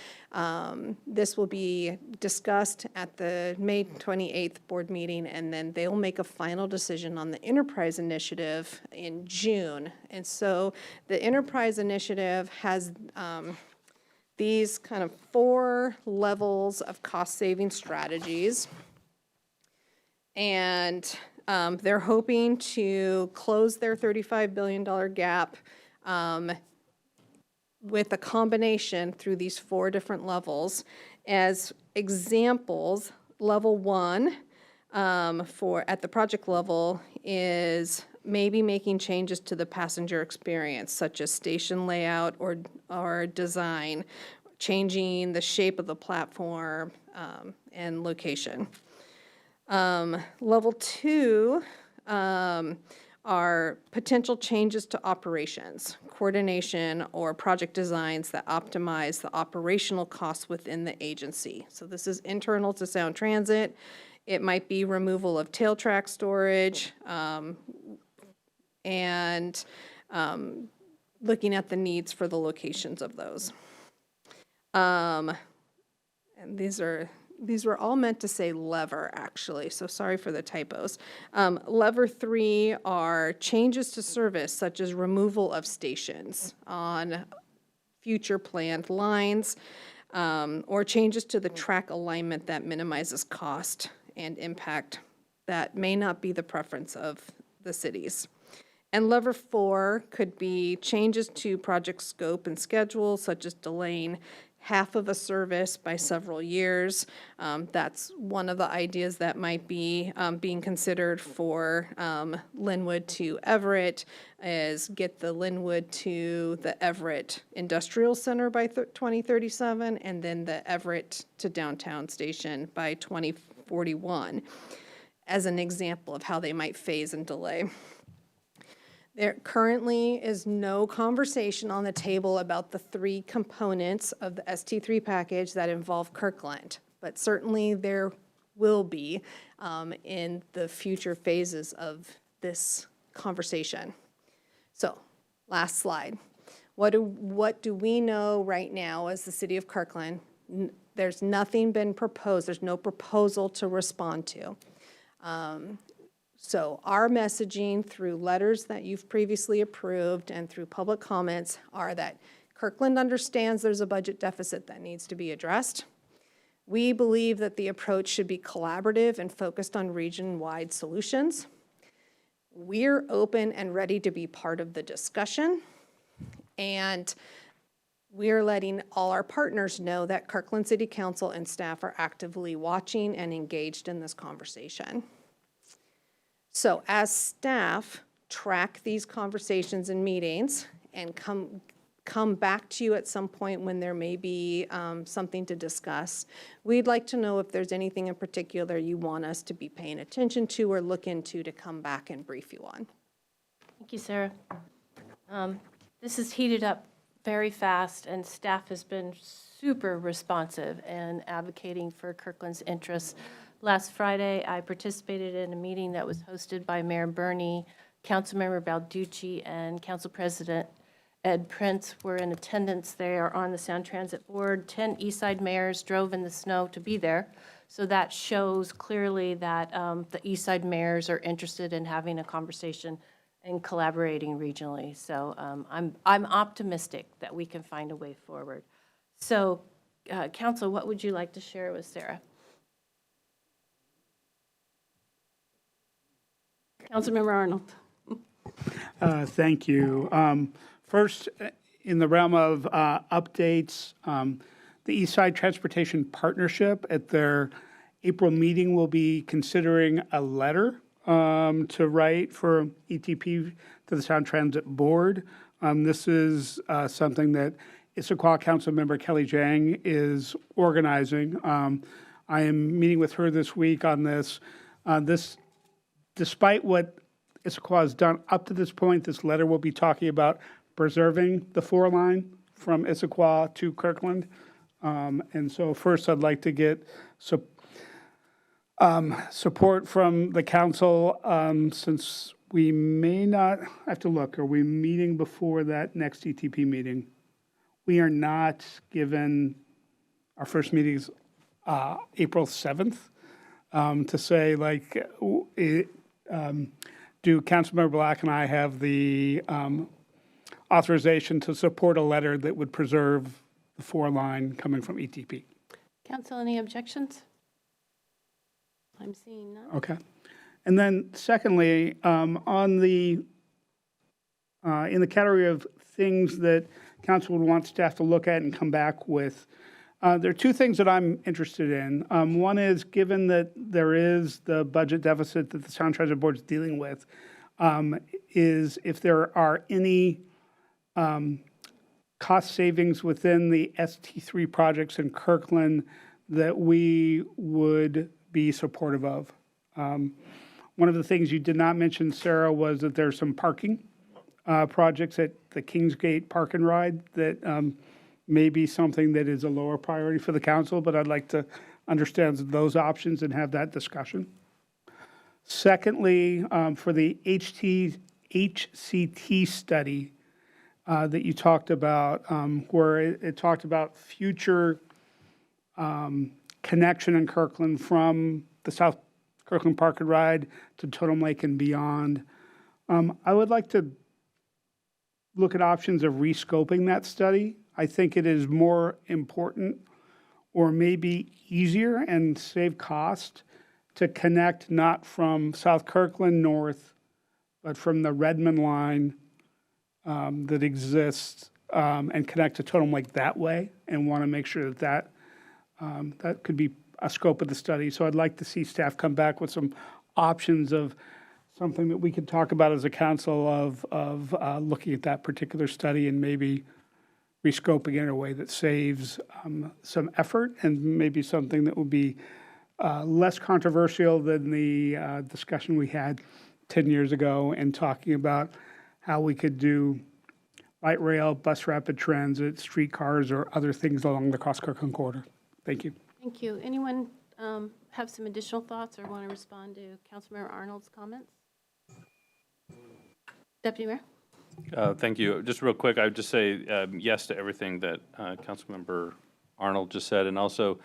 this will be discussed at the May 28th board meeting, and then they'll make a final decision on the enterprise initiative in June. And so the enterprise initiative has these kind of 4 levels of cost-saving strategies. And they're hoping to close their $35 billion gap with a combination through these 4 different levels. As examples, level 1 at the project level is maybe making changes to the passenger experience, such as station layout or design, changing the shape of the platform and location. Level 2 are potential changes to operations, coordination, or project designs that optimize the operational costs within the agency. So this is internal to Sound Transit. It might be removal of tail track storage, and looking at the needs for the locations of those. And these were all meant to say lever, actually, so sorry for the typos. Lever 3 are changes to service, such as removal of stations on future planned lines, or changes to the track alignment that minimizes cost and impact that may not be the preference of the cities. And lever 4 could be changes to project scope and schedule, such as delaying half of a service by several years. That's one of the ideas that might be being considered for Linwood to Everett, is get the Linwood to the Everett Industrial Center by 2037, and then the Everett to Downtown Station by 2041, as an example of how they might phase and delay. There currently is no conversation on the table about the 3 components of the ST3 package that involve Kirkland, but certainly there will be in the future phases of this conversation. So, last slide. What do we know right now as the city of Kirkland? There's nothing been proposed. There's no proposal to respond to. So our messaging through letters that you've previously approved and through public comments are that Kirkland understands there's a budget deficit that needs to be addressed. We believe that the approach should be collaborative and focused on region-wide solutions. We're open and ready to be part of the discussion, and we're letting all our partners know that Kirkland City Council and staff are actively watching and engaged in this conversation. So as staff track these conversations and meetings and come back to you at some point when there may be something to discuss, we'd like to know if there's anything in particular you want us to be paying attention to or look into to come back and brief you on. Thank you, Sarah. This has heated up very fast, and staff has been super responsive and advocating for Kirkland's interests. Last Friday, I participated in a meeting that was hosted by Mayor Burney, Councilmember Balducci, and Council President Ed Prince were in attendance. They are on the Sound Transit Board. 10 Eastside mayors drove in the snow to be there. So that shows clearly that the Eastside mayors are interested in having a conversation and collaborating regionally. So I'm optimistic that we can find a way forward. So, Council, what would you like to share with Sarah? Councilmember Arnold. Thank you. First, in the realm of updates, the Eastside Transportation Partnership at their April meeting will be considering a letter to write for ETP to the Sound Transit Board. This is something that Issaquah Councilmember Kelly Jang is organizing. I am meeting with her this week on this. Despite what Issaquah has done up to this point, this letter will be talking about preserving the 4-line from Issaquah to Kirkland. And so first I'd like to get support from the council, since we may not, I have to look, are we meeting before that next ETP meeting? We are not, given our first meeting's April 7th, to say like, do Councilmember Black and I have the authorization to support a letter that would preserve the 4-line coming from ETP? Council, any objections? I'm seeing none. Okay. And then secondly, on the, in the category of things that council would want staff to look at and come back with, there are two things that I'm interested in. One is, given that there is the budget deficit that the Sound Transit Board is dealing with, is if there are any cost savings within the ST3 projects in Kirkland that we would be supportive of. One of the things you did not mention, Sarah, was that there's some parking projects at the Kingsgate Park and Ride that may be something that is a lower priority for the council, but I'd like to understand those options and have that discussion. Secondly, for the HCT study that you talked about, where it talked about future connection in Kirkland from the South Kirkland Park and Ride to Totem Lake and beyond. I would like to look at options of rescoping that study. I think it is more important, or maybe easier and save cost, to connect not from South Kirkland north, but from the Redmond line that exists and connect to Totem Lake that way, and want to make sure that that could be a scope of the study. So I'd like to see staff come back with some options of something that we could talk about as a council of looking at that particular study and maybe rescoping it in a way that saves some effort and maybe something that will be less controversial than the discussion we had 10 years ago and talking about how we could do light rail, bus rapid transit, streetcars, or other things along the Cross-Kirkland corridor. Thank you. Thank you. Anyone have some additional thoughts or want to respond to Councilmember Arnold's comments? Deputy Mayor? Thank you. Just real quick, I would just say yes to everything that Councilmember Arnold just said, and also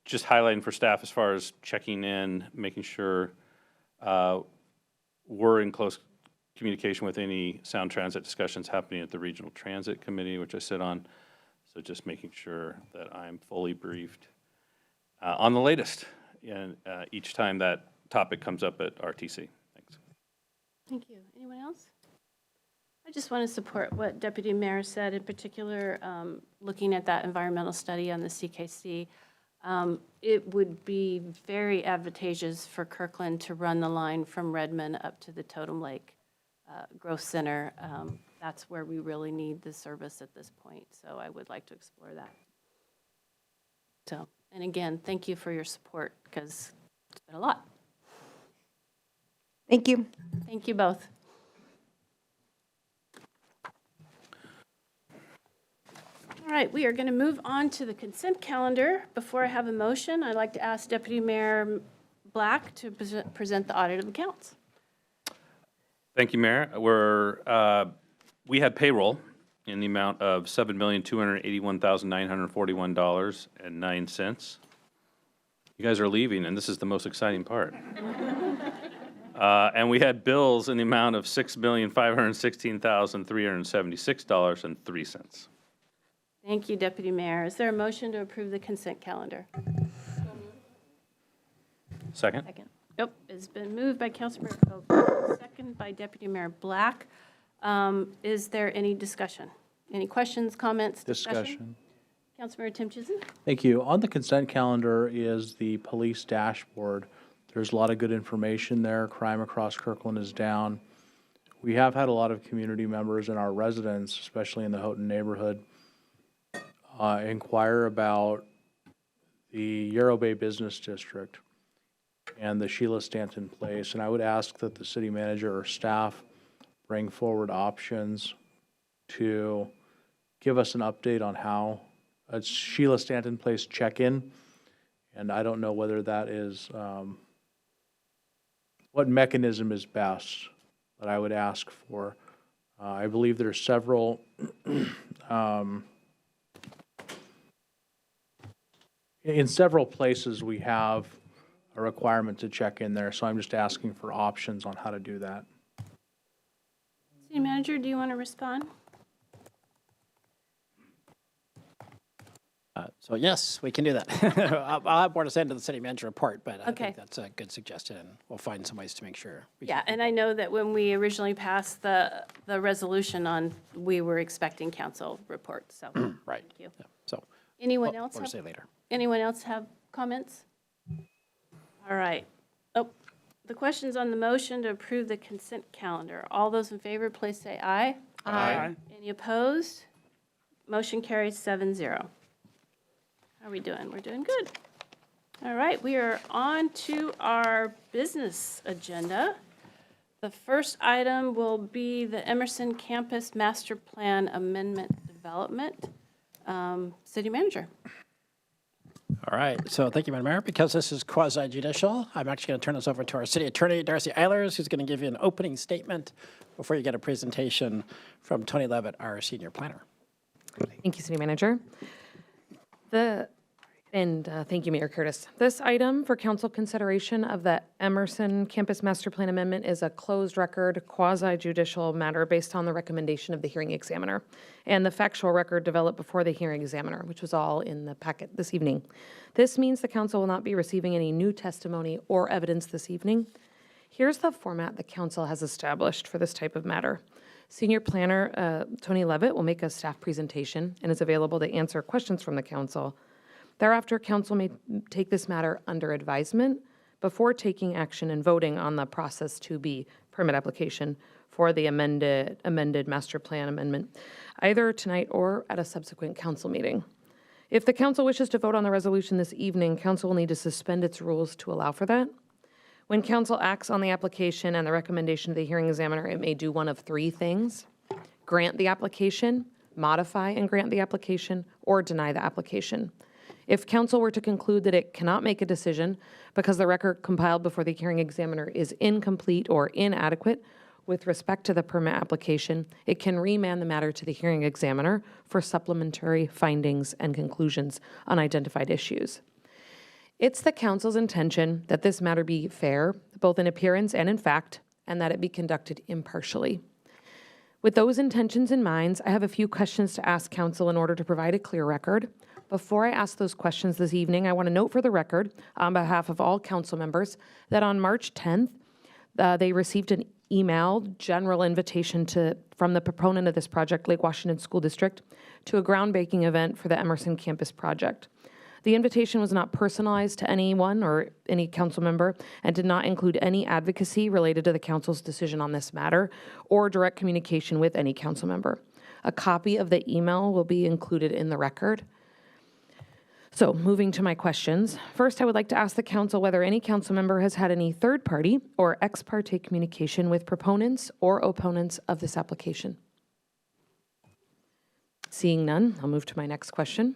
just highlighting for staff as far as checking in, making sure we're in close communication with any sound transit discussions happening at the Regional Transit Committee, which I sit on. So just making sure that I'm fully briefed on the latest and each time that topic comes up at RTC. Thanks. Thank you. Anyone else? I just want to support what Deputy Mayor said, in particular, looking at that environmental study on the CKC. It would be very advantageous for Kirkland to run the line from Redmond up to the Totem Lake Growth Center. That's where we really need the service at this point, so I would like to explore that. So, and again, thank you for your support, because it's been a lot. Thank you. Thank you both. All right, we are going to move on to the consent calendar. Before I have a motion, I'd like to ask Deputy Mayor Black to present the audit of accounts. Thank you, Mayor. We had payroll in the amount of $7,281,941.09. You guys are leaving, and this is the most exciting part. And we had bills in the amount of $6,516,376.03. Thank you, Deputy Mayor. Is there a motion to approve the consent calendar? Second? Second. Nope, it's been moved by Councilmember Coker, second by Deputy Mayor Black. Is there any discussion? Any questions, comments, discussion? Councilmember Tim Chisholm? Thank you. On the consent calendar is the police dashboard. There's a lot of good information there. Crime across Kirkland is down. We have had a lot of community members and our residents, especially in the Houghton neighborhood, inquire about the Yarrow Bay Business District and the Sheila Stanton Place. And I would ask that the city manager or staff bring forward options to give us an update on how Sheila Stanton Place check-in And I don't know whether that is, what mechanism is best, but I would ask for. I believe there's several in several places we have a requirement to check in there, so I'm just asking for options on how to do that. City Manager, do you want to respond? So yes, we can do that. I'll have more to say to the city manager report, but I Okay. think that's a good suggestion, and we'll find some ways to make sure. Yeah, and I know that when we originally passed the resolution on, we were expecting council reports, so. Right. Thank you. Yeah, so Anyone more else to have? say later. Anyone else have comments? All right. Oh, the question's on the motion to approve the consent calendar. All those in favor, please say aye. Aye. Any opposed? Motion carries 7-0. How are we doing? We're doing good. All right, we are on to our business agenda. The first item will be the Emerson Campus Master Plan Amendment Development. City Manager. All right, so thank you, Madam Mayor. Because this is quasi-judicial, I'm actually going to turn this over to our city attorney, Darcy Eilers, who's going to give you an opening statement before you get a presentation from Tony Levitt, our senior planner. Thank you, City Manager. Thank you, Mayor Curtis. This item for council consideration of the Emerson Campus Master Plan Amendment is a closed record, quasi-judicial matter based on the recommendation of the hearing examiner and the factual record developed before the hearing examiner, which was all in the packet this evening. This means the council will not be receiving any new testimony or evidence this evening. Here's the format the council has established for this type of matter. Senior Planner Tony Levitt will make a staff presentation and is available to answer questions from the council. Thereafter, council may take this matter under advisement before taking action and voting on the process 2B permit application for the amended master plan amendment, either tonight or at a subsequent council meeting. If the council wishes to vote on the resolution this evening, council will need to suspend its rules to allow for that. When council acts on the application and the recommendation of the hearing examiner, it may do one of three things: grant the application, modify and grant the application, or deny the application. If council were to conclude that it cannot make a decision because the record compiled before the hearing examiner is incomplete or inadequate with respect to the permit application, it can remand the matter to the hearing examiner for supplementary findings and conclusions on identified issues. It's the council's intention that this matter be fair, both in appearance and in fact, and that it be conducted impartially. With those intentions in mind, I have a few questions to ask council in order to provide a clear record. Before I ask those questions this evening, I want to note for the record, on behalf of all council members, that on March 10th, they received an email general invitation from the proponent of this project, Lake Washington School District, to a groundbreaking event for the Emerson Campus project. The invitation was not personalized to anyone or any council member and did not include any advocacy related to the council's decision on this matter or direct communication with any council member. A copy of the email will be included in the record. So, moving to my questions. First, I would like to ask the council whether any council member has had any third-party or ex parte communication with proponents or opponents of this application. Seeing none, I'll move to my next question.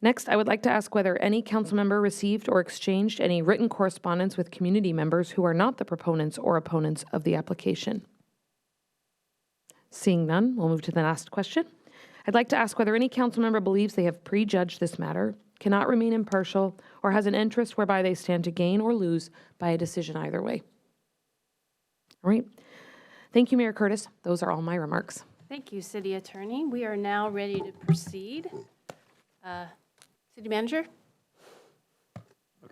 Next, I would like to ask whether any council member received or exchanged any written correspondence with community members who are not the proponents or opponents of the application. Seeing none, we'll move to the last question. I'd like to ask whether any council member believes they have prejudged this matter, cannot remain impartial, or has an interest whereby they stand to gain or lose by a decision either way. All right. Thank you, Mayor Curtis. Those are all my remarks. Thank you, City Attorney. We are now ready to proceed. City Manager?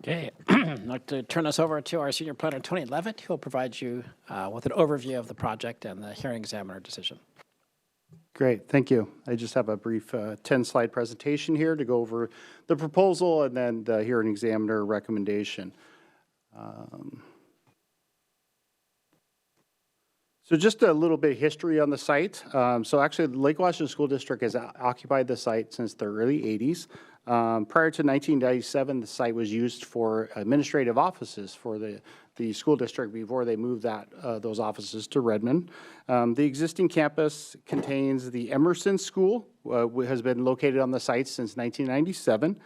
Okay, I'd like to turn this over to our senior planner, Tony Levitt, who will provide you with an overview of the project and the hearing examiner decision. Great, thank you. I just have a brief 10-slide presentation here to go over the proposal and then the hearing examiner recommendation. So just a little bit of history on the site. So actually, the Lake Washington School District has occupied the site since the early 80s. Prior to 1997, the site was used for administrative offices for the school district before they moved those offices to Redmond. The existing campus contains the Emerson School, has been located on the site since 1997.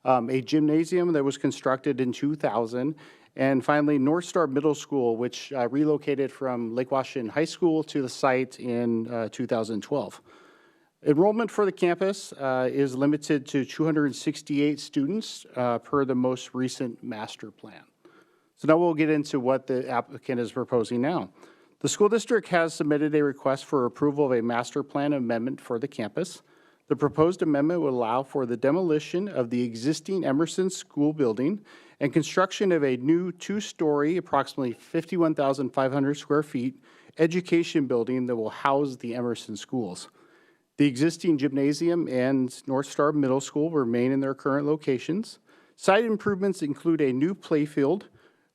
a gymnasium that was constructed in 2000, and finally North Star Middle School, which relocated from Lake Washington High School to the site in 2012. Enrollment for the campus is limited to 268 students per the most recent master plan. So now we'll get into what the applicant is proposing now. The school district has submitted a request for approval of a master plan amendment for the campus. The proposed amendment would allow for the demolition of the existing Emerson School building and construction of a new two-story, approximately 51,500 square feet, education building that will house the Emerson schools. The existing gymnasium and North Star Middle School remain in their current locations. Site improvements include a new playfield,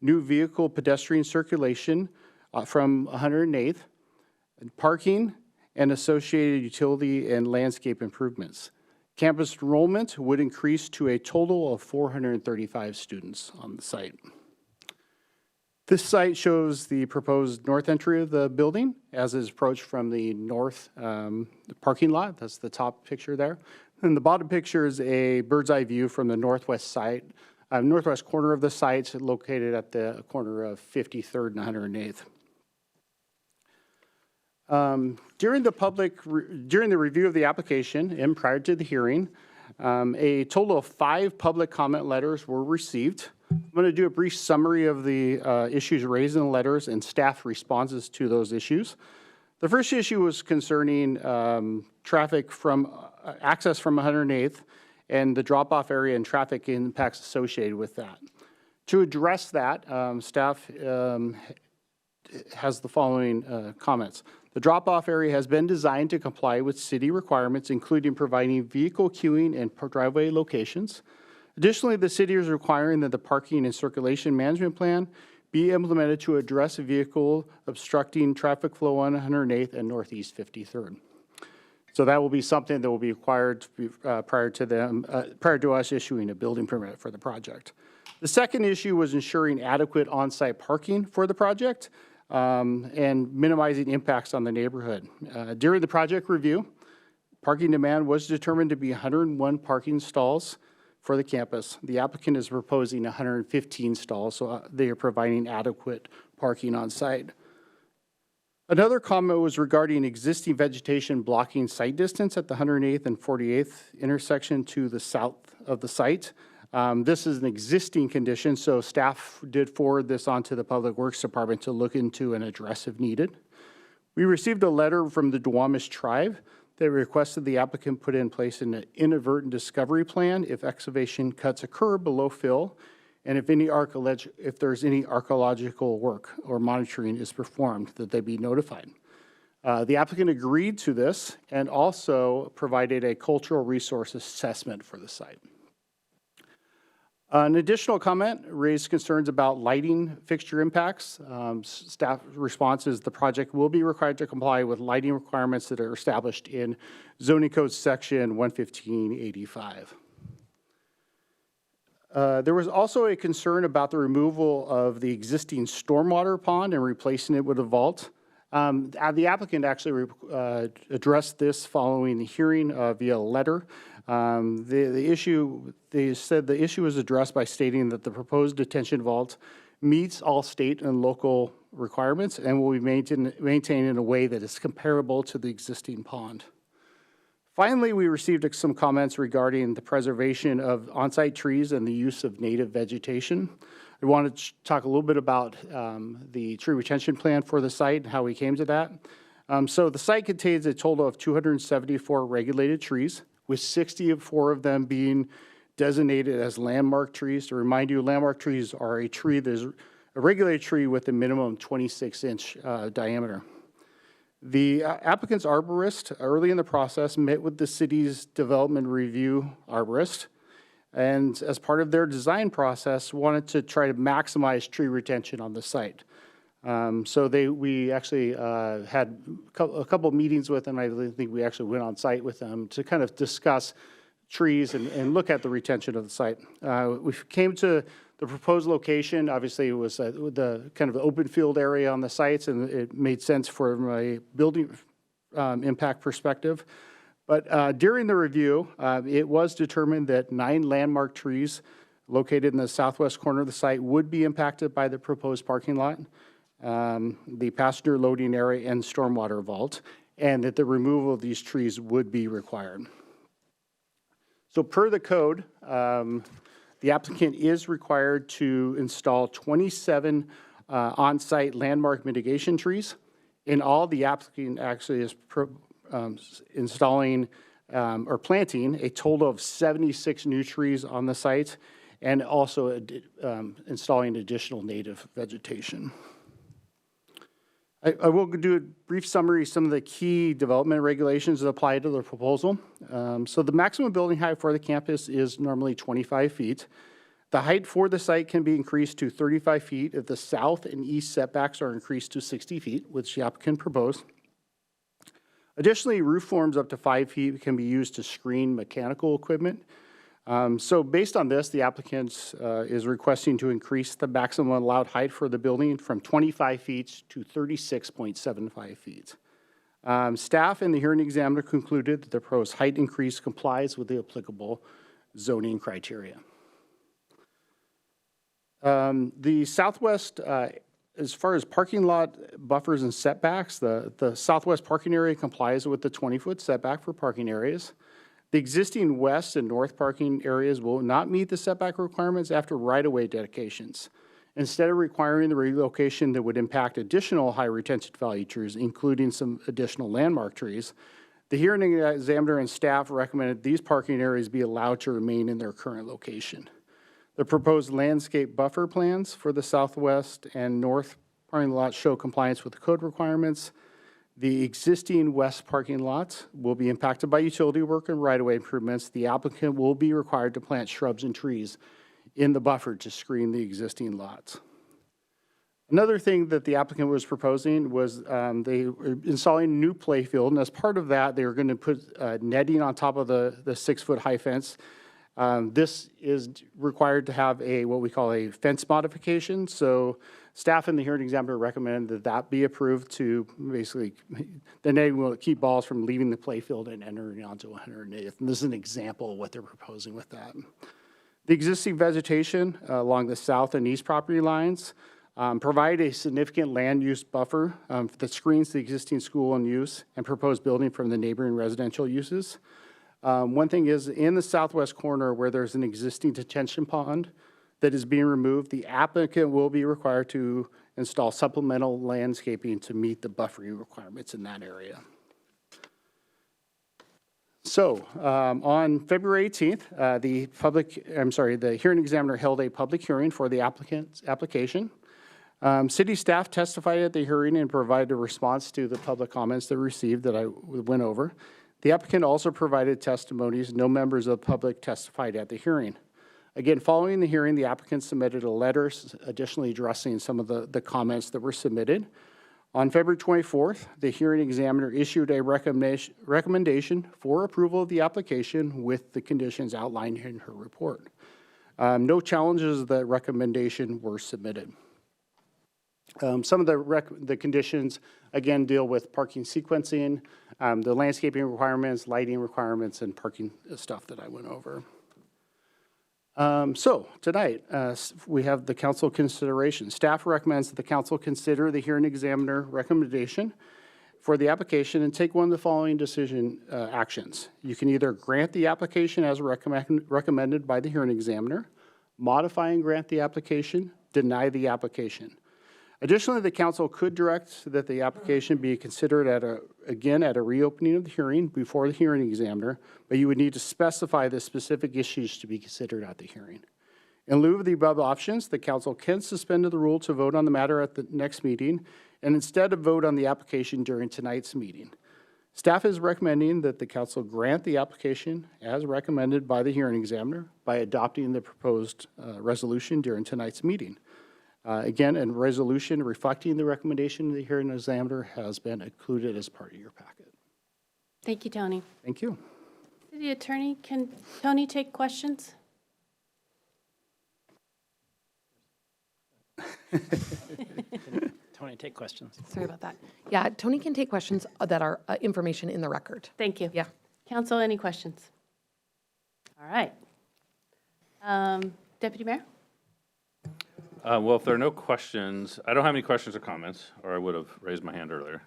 new vehicle pedestrian circulation from 108th, parking, and associated utility and landscape improvements. Campus enrollment would increase to a total of 435 students on the site. This site shows the proposed north entry of the building as is approached from the north parking lot. That's the top picture there. And the bottom picture is a bird's eye view from the northwest northwest corner of the site, located at the corner of 53rd and 108th. During the review of the application and prior to the hearing, a total of 5 public comment letters were received. I'm going to do a brief summary of the issues raised in the letters and staff responses to those issues. The first issue was concerning traffic from access from 108th and the drop-off area and traffic impacts associated with that. To address that, staff has the following comments. The drop-off area has been designed to comply with city requirements, including providing vehicle queuing and driveway locations. Additionally, the city is requiring that the parking and circulation management plan be implemented to address a vehicle obstructing traffic flow on 108th and Northeast 53rd. So that will be something that will be required prior to us issuing a building permit for the project. The second issue was ensuring adequate on-site parking for the project and minimizing impacts on the neighborhood. During the project review, parking demand was determined to be 101 parking stalls for the campus. The applicant is proposing 115 stalls, so they are providing adequate parking on site. Another comment was regarding existing vegetation blocking site distance at the 108th and 48th intersection to the south of the site. This is an existing condition, so staff did forward this onto the Public Works Department to look into and address if needed. We received a letter from the Duwamish tribe that requested the applicant put in place an inadvertent discovery plan if excavation cuts occur below fill and if there's any archaeological work or monitoring is performed, that they be notified. The applicant agreed to this and also provided a cultural resource assessment for the site. An additional comment raised concerns about lighting fixture impacts. Staff response is the project will be required to comply with lighting requirements that are established in Zoning Code Section 11585. There was also a concern about the removal of the existing stormwater pond and replacing it with a vault. The applicant actually addressed this following the hearing via letter. They said the issue was addressed by stating that the proposed detention vault meets all state and local requirements and will be maintained in a way that is comparable to the existing pond. Finally, we received some comments regarding the preservation of on-site trees and the use of native vegetation. I wanted to talk a little bit about the tree retention plan for the site and how we came to that. So the site contains a total of 274 regulated trees, with 64 of them being designated as landmark trees. To remind you, landmark trees are a tree that is a regulated tree with a minimum 26-inch diameter. The applicant's arborist early in the process met with the city's development review arborist, and as part of their design process wanted to try to maximize tree retention on the site. So we actually had a couple of meetings with them. I think we actually went on site with them to kind of discuss trees and look at the retention of the site. We came to the proposed location. Obviously, it was the kind of open field area on the sites, and it made sense from a building impact perspective. But during the review, it was determined that 9 landmark trees located in the southwest corner of the site would be impacted by the proposed parking lot, the passenger loading area, and stormwater vault, and that the removal of these trees would be required. So per the code, the applicant is required to install 27 on-site landmark mitigation trees. In all, the applicant actually is installing or planting a total of 76 new trees on the site, and also installing additional native vegetation. I will do a brief summary of some of the key development regulations that apply to the proposal. So the maximum building height for the campus is normally 25 feet. The height for the site can be increased to 35 feet if the south and east setbacks are increased to 60 feet, which the applicant proposed. Additionally, roof forms up to 5 feet can be used to screen mechanical equipment. So based on this, the applicant is requesting to increase the maximum allowed height for the building from 25 feet to 36.75 feet. Staff and the hearing examiner concluded that the proposed height increase complies with the applicable zoning criteria. The southwest, as far as parking lot buffers and setbacks, the southwest parking area complies with the 20-foot setback for parking areas. The existing west and north parking areas will not meet the setback requirements after right-of-way dedications. Instead of requiring the relocation that would impact additional high retention value trees, including some additional landmark trees, the hearing examiner and staff recommended these parking areas be allowed to remain in their current location. The proposed landscape buffer plans for the southwest and north parking lots show compliance with the code requirements. The existing west parking lots will be impacted by utility work and right-of-way improvements. The applicant will be required to plant shrubs and trees in the buffer to screen the existing lots. Another thing that the applicant was proposing was they were installing a new play field, and as part of that, they were going to put netting on top of the 6-foot high fence. This is required to have what we call a fence modification. So staff and the hearing examiner recommended that be approved to basically, the netting will keep balls from leaving the play field and entering onto 108th. And this is an example of what they're proposing with that. The existing vegetation along the south and east property lines provide a significant land use buffer that screens the existing school and use and proposed building from the neighboring residential uses. One thing is, in the southwest corner where there's an existing detention pond that is being removed, the applicant will be required to install supplemental landscaping to meet the buffering requirements in that area. So on February 18th, the hearing examiner held a public hearing for the applicant's application. City staff testified at the hearing and provided a response to the public comments they received that I went over. The applicant also provided testimonies. No members of the public testified at the hearing. Again, following the hearing, the applicant submitted a letter additionally addressing some of the comments that were submitted. On February 24th, the hearing examiner issued a recommendation for approval of the application with the conditions outlined in her report. No challenges of the recommendation were submitted. Some of the conditions, again, deal with parking sequencing, the landscaping requirements, lighting requirements, and parking stuff that I went over. So tonight, we have the council consideration. Staff recommends that the council consider the hearing examiner recommendation for the application and take one of the following decision actions. You can either grant the application as recommended by the hearing examiner, modify and grant the application, deny the application. Additionally, the council could direct that the application be considered at a reopening of the hearing before the hearing examiner, but you would need to specify the specific issues to be considered at the hearing. In lieu of the above options, the council can suspend the rule to vote on the matter at the next meeting and instead of vote on the application during tonight's meeting. Staff is recommending that the council grant the application as recommended by the hearing examiner by adopting the proposed resolution during tonight's meeting. Again, a resolution reflecting the recommendation of the hearing examiner has been included as part of your packet. Thank you, Tony. Thank you. City Attorney, can Tony take questions? Tony, take questions. Sorry about that. Yeah, Tony can take questions that are information in the record. Thank you. Yeah. Council, any questions? All right. Deputy Mayor? Well, if there are no questions, I don't have any questions or comments, or I would have raised my hand earlier.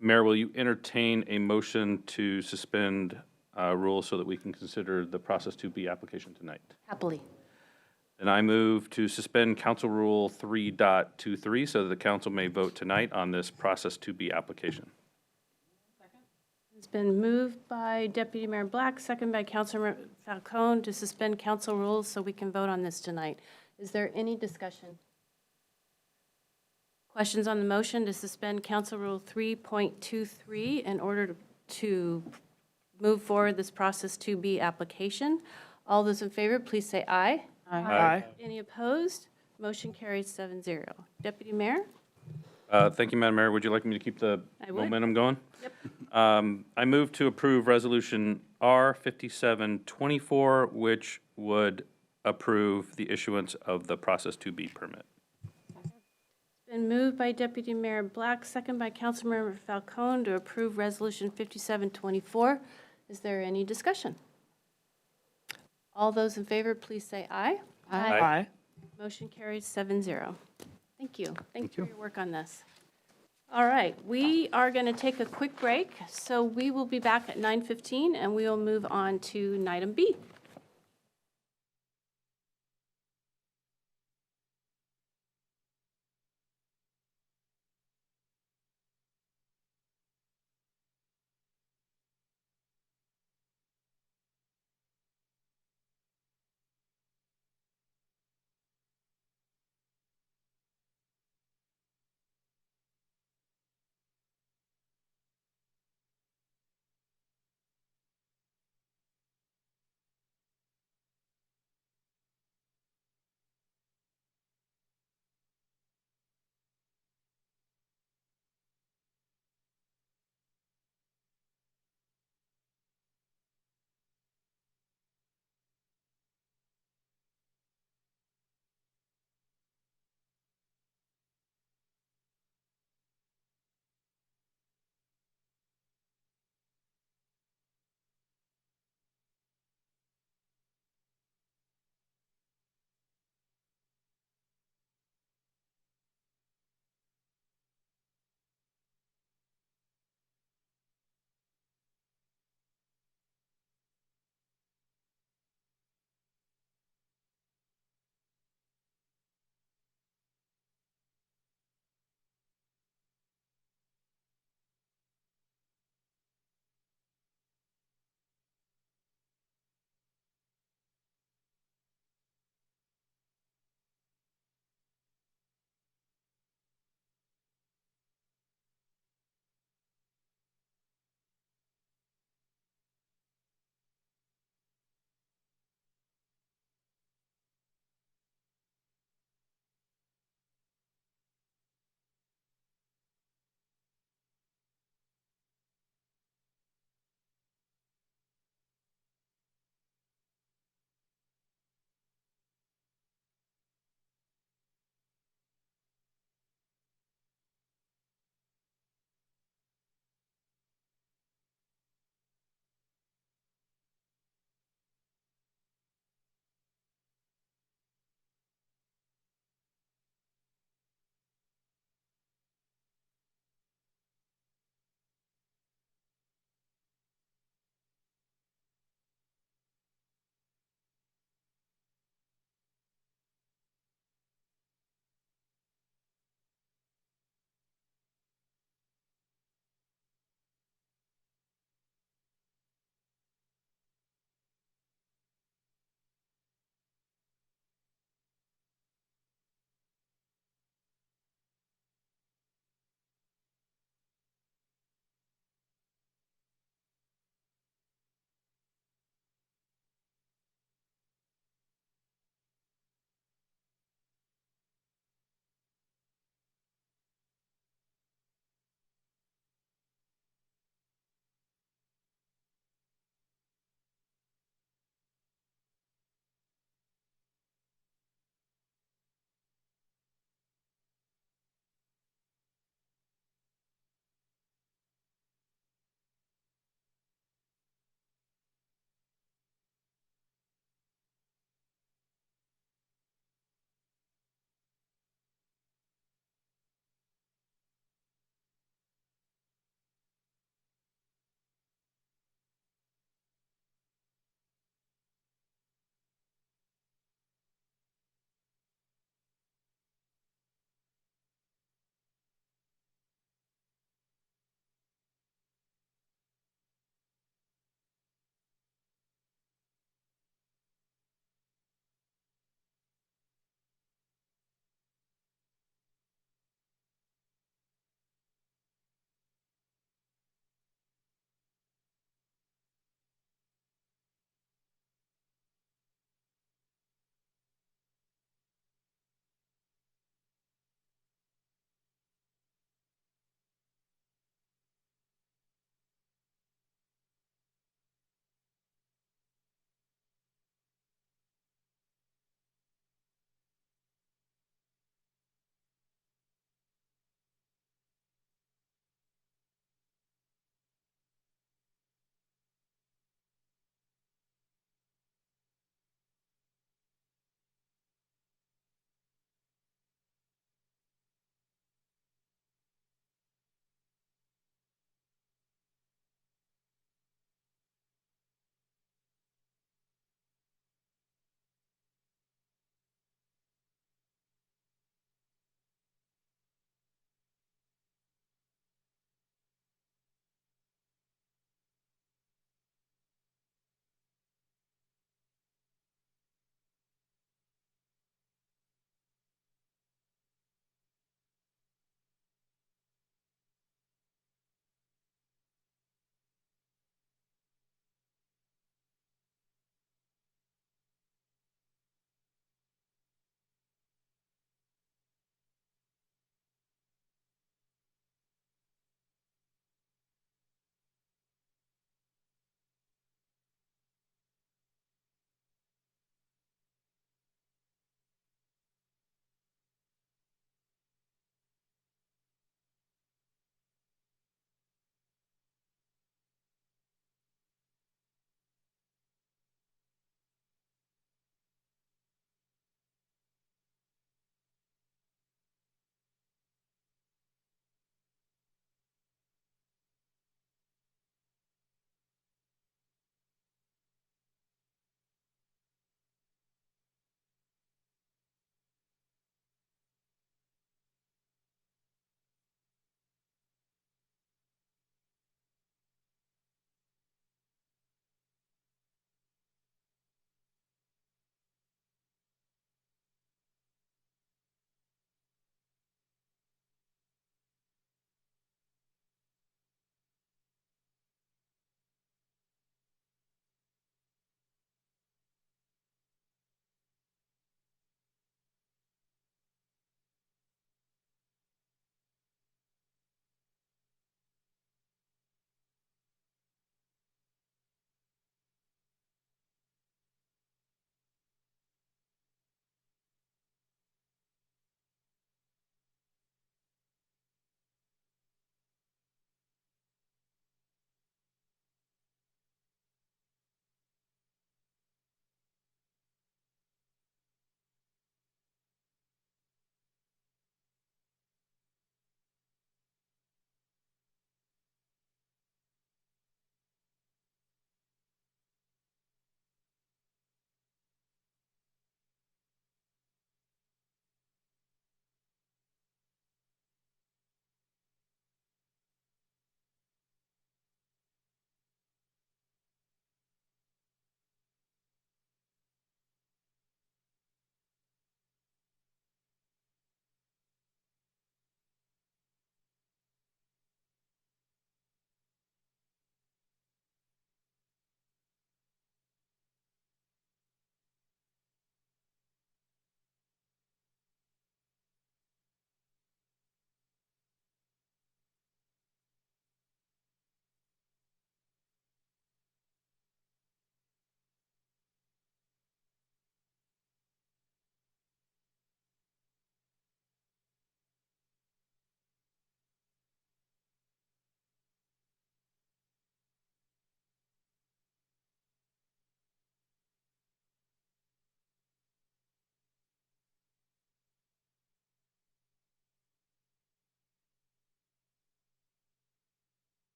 Mayor, will you entertain a motion to suspend rules so that we can consider the process 2B application tonight? Happily. Then I move to suspend Council Rule 3.23 so that the council may vote tonight on this process 2B application. It's been moved by Deputy Mayor Black, second by Councilor Falcone to suspend council rules so we can vote on this tonight. Is there any discussion? Questions on the motion to suspend Council Rule 3.23 in order to move forward this process 2B application? All those in favor, please say aye. Aye. Any opposed? Motion carries 7-0. Deputy Mayor? Thank you, Madam Mayor. Would you like me to keep the I would. momentum going? Yep. I move to approve Resolution R5724, which would approve the issuance of the Process 2B permit. Been moved by Deputy Mayor Black, second by Councilmember Falcone to approve Resolution 5724. Is there any discussion? All those in favor, please say aye. Aye. Motion carries 7-0. Thank you. Thanks for your work on this. All right, we are going to take a quick break, so we will be back at 9:15, and we will move on to item B.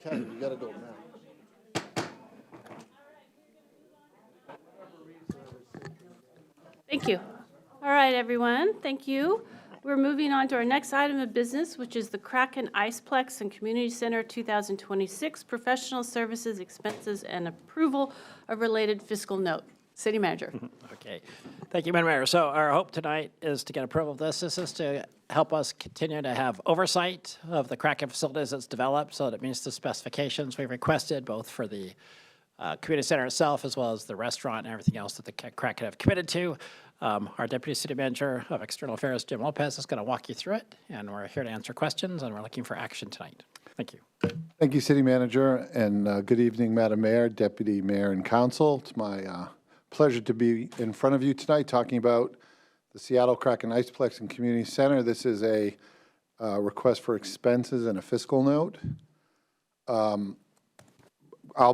Kevin, you gotta go now. Thank you. All right, everyone, thank you. We're moving on to our next item of business, which is the Kraken Iceplex and Community Center 2026 Professional Services Expenses and Approval of Related Fiscal Note. City Manager. Okay. Thank you, Madam Mayor. So our hope tonight is to get approval of this. This is to help us continue to have oversight of the Kraken facilities that's developed so that it meets the specifications we've requested, both for the community center itself as well as the restaurant and everything else that the Kraken have committed to. Our Deputy City Manager of External Affairs, Jim Lopez, is going to walk you through it, and we're here to answer questions, and we're looking for action tonight. Thank you. Thank you, City Manager, and good evening, Madam Mayor, Deputy Mayor, and Council. It's my pleasure to be in front of you tonight talking about the Seattle Kraken Iceplex and Community Center. This is a request for expenses and a fiscal note. I'll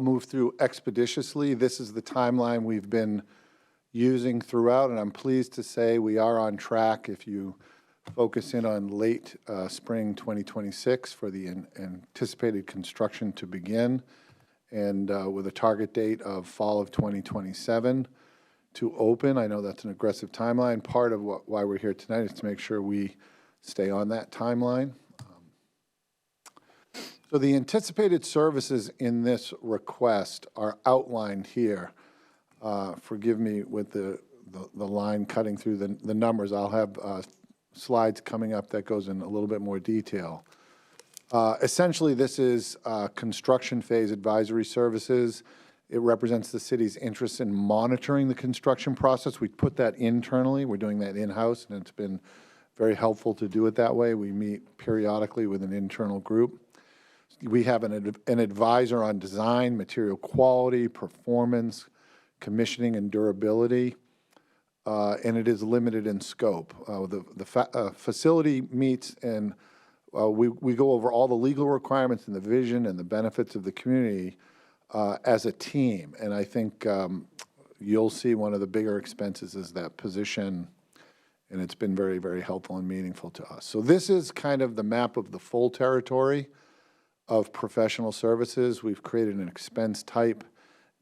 move through expeditiously. This is the timeline we've been using throughout, and I'm pleased to say we are on track if you focus in on late spring 2026 for the anticipated construction to begin, and with a target date of fall of 2027 to open. I know that's an aggressive timeline. Part of why we're here tonight is to make sure we stay on that timeline. So the anticipated services in this request are outlined here. Forgive me with the line cutting through the numbers. I'll have slides coming up that goes in a little bit more detail. Essentially, this is construction phase advisory services. It represents the city's interest in monitoring the construction process. We put that internally. We're doing that in-house, and it's been very helpful to do it that way. We meet periodically with an internal group. We have an advisor on design, material quality, performance, commissioning, and durability, and it is limited in scope. The facility meets, and we go over all the legal requirements and the vision and the benefits of the community as a team, and I think you'll see one of the bigger expenses is that position, and it's been very, very helpful and meaningful to us. So this is kind of the map of the full territory of professional services. We've created an expense type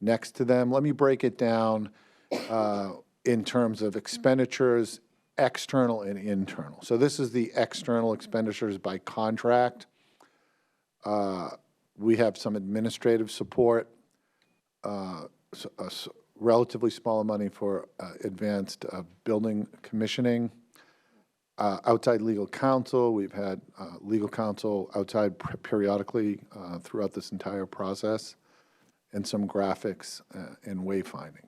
next to them. Let me break it down in terms of expenditures, external and internal. So this is the external expenditures by contract. We have some administrative support, relatively small money for advanced building commissioning. Outside legal counsel, we've had legal counsel outside periodically throughout this entire process, and some graphics and wayfinding.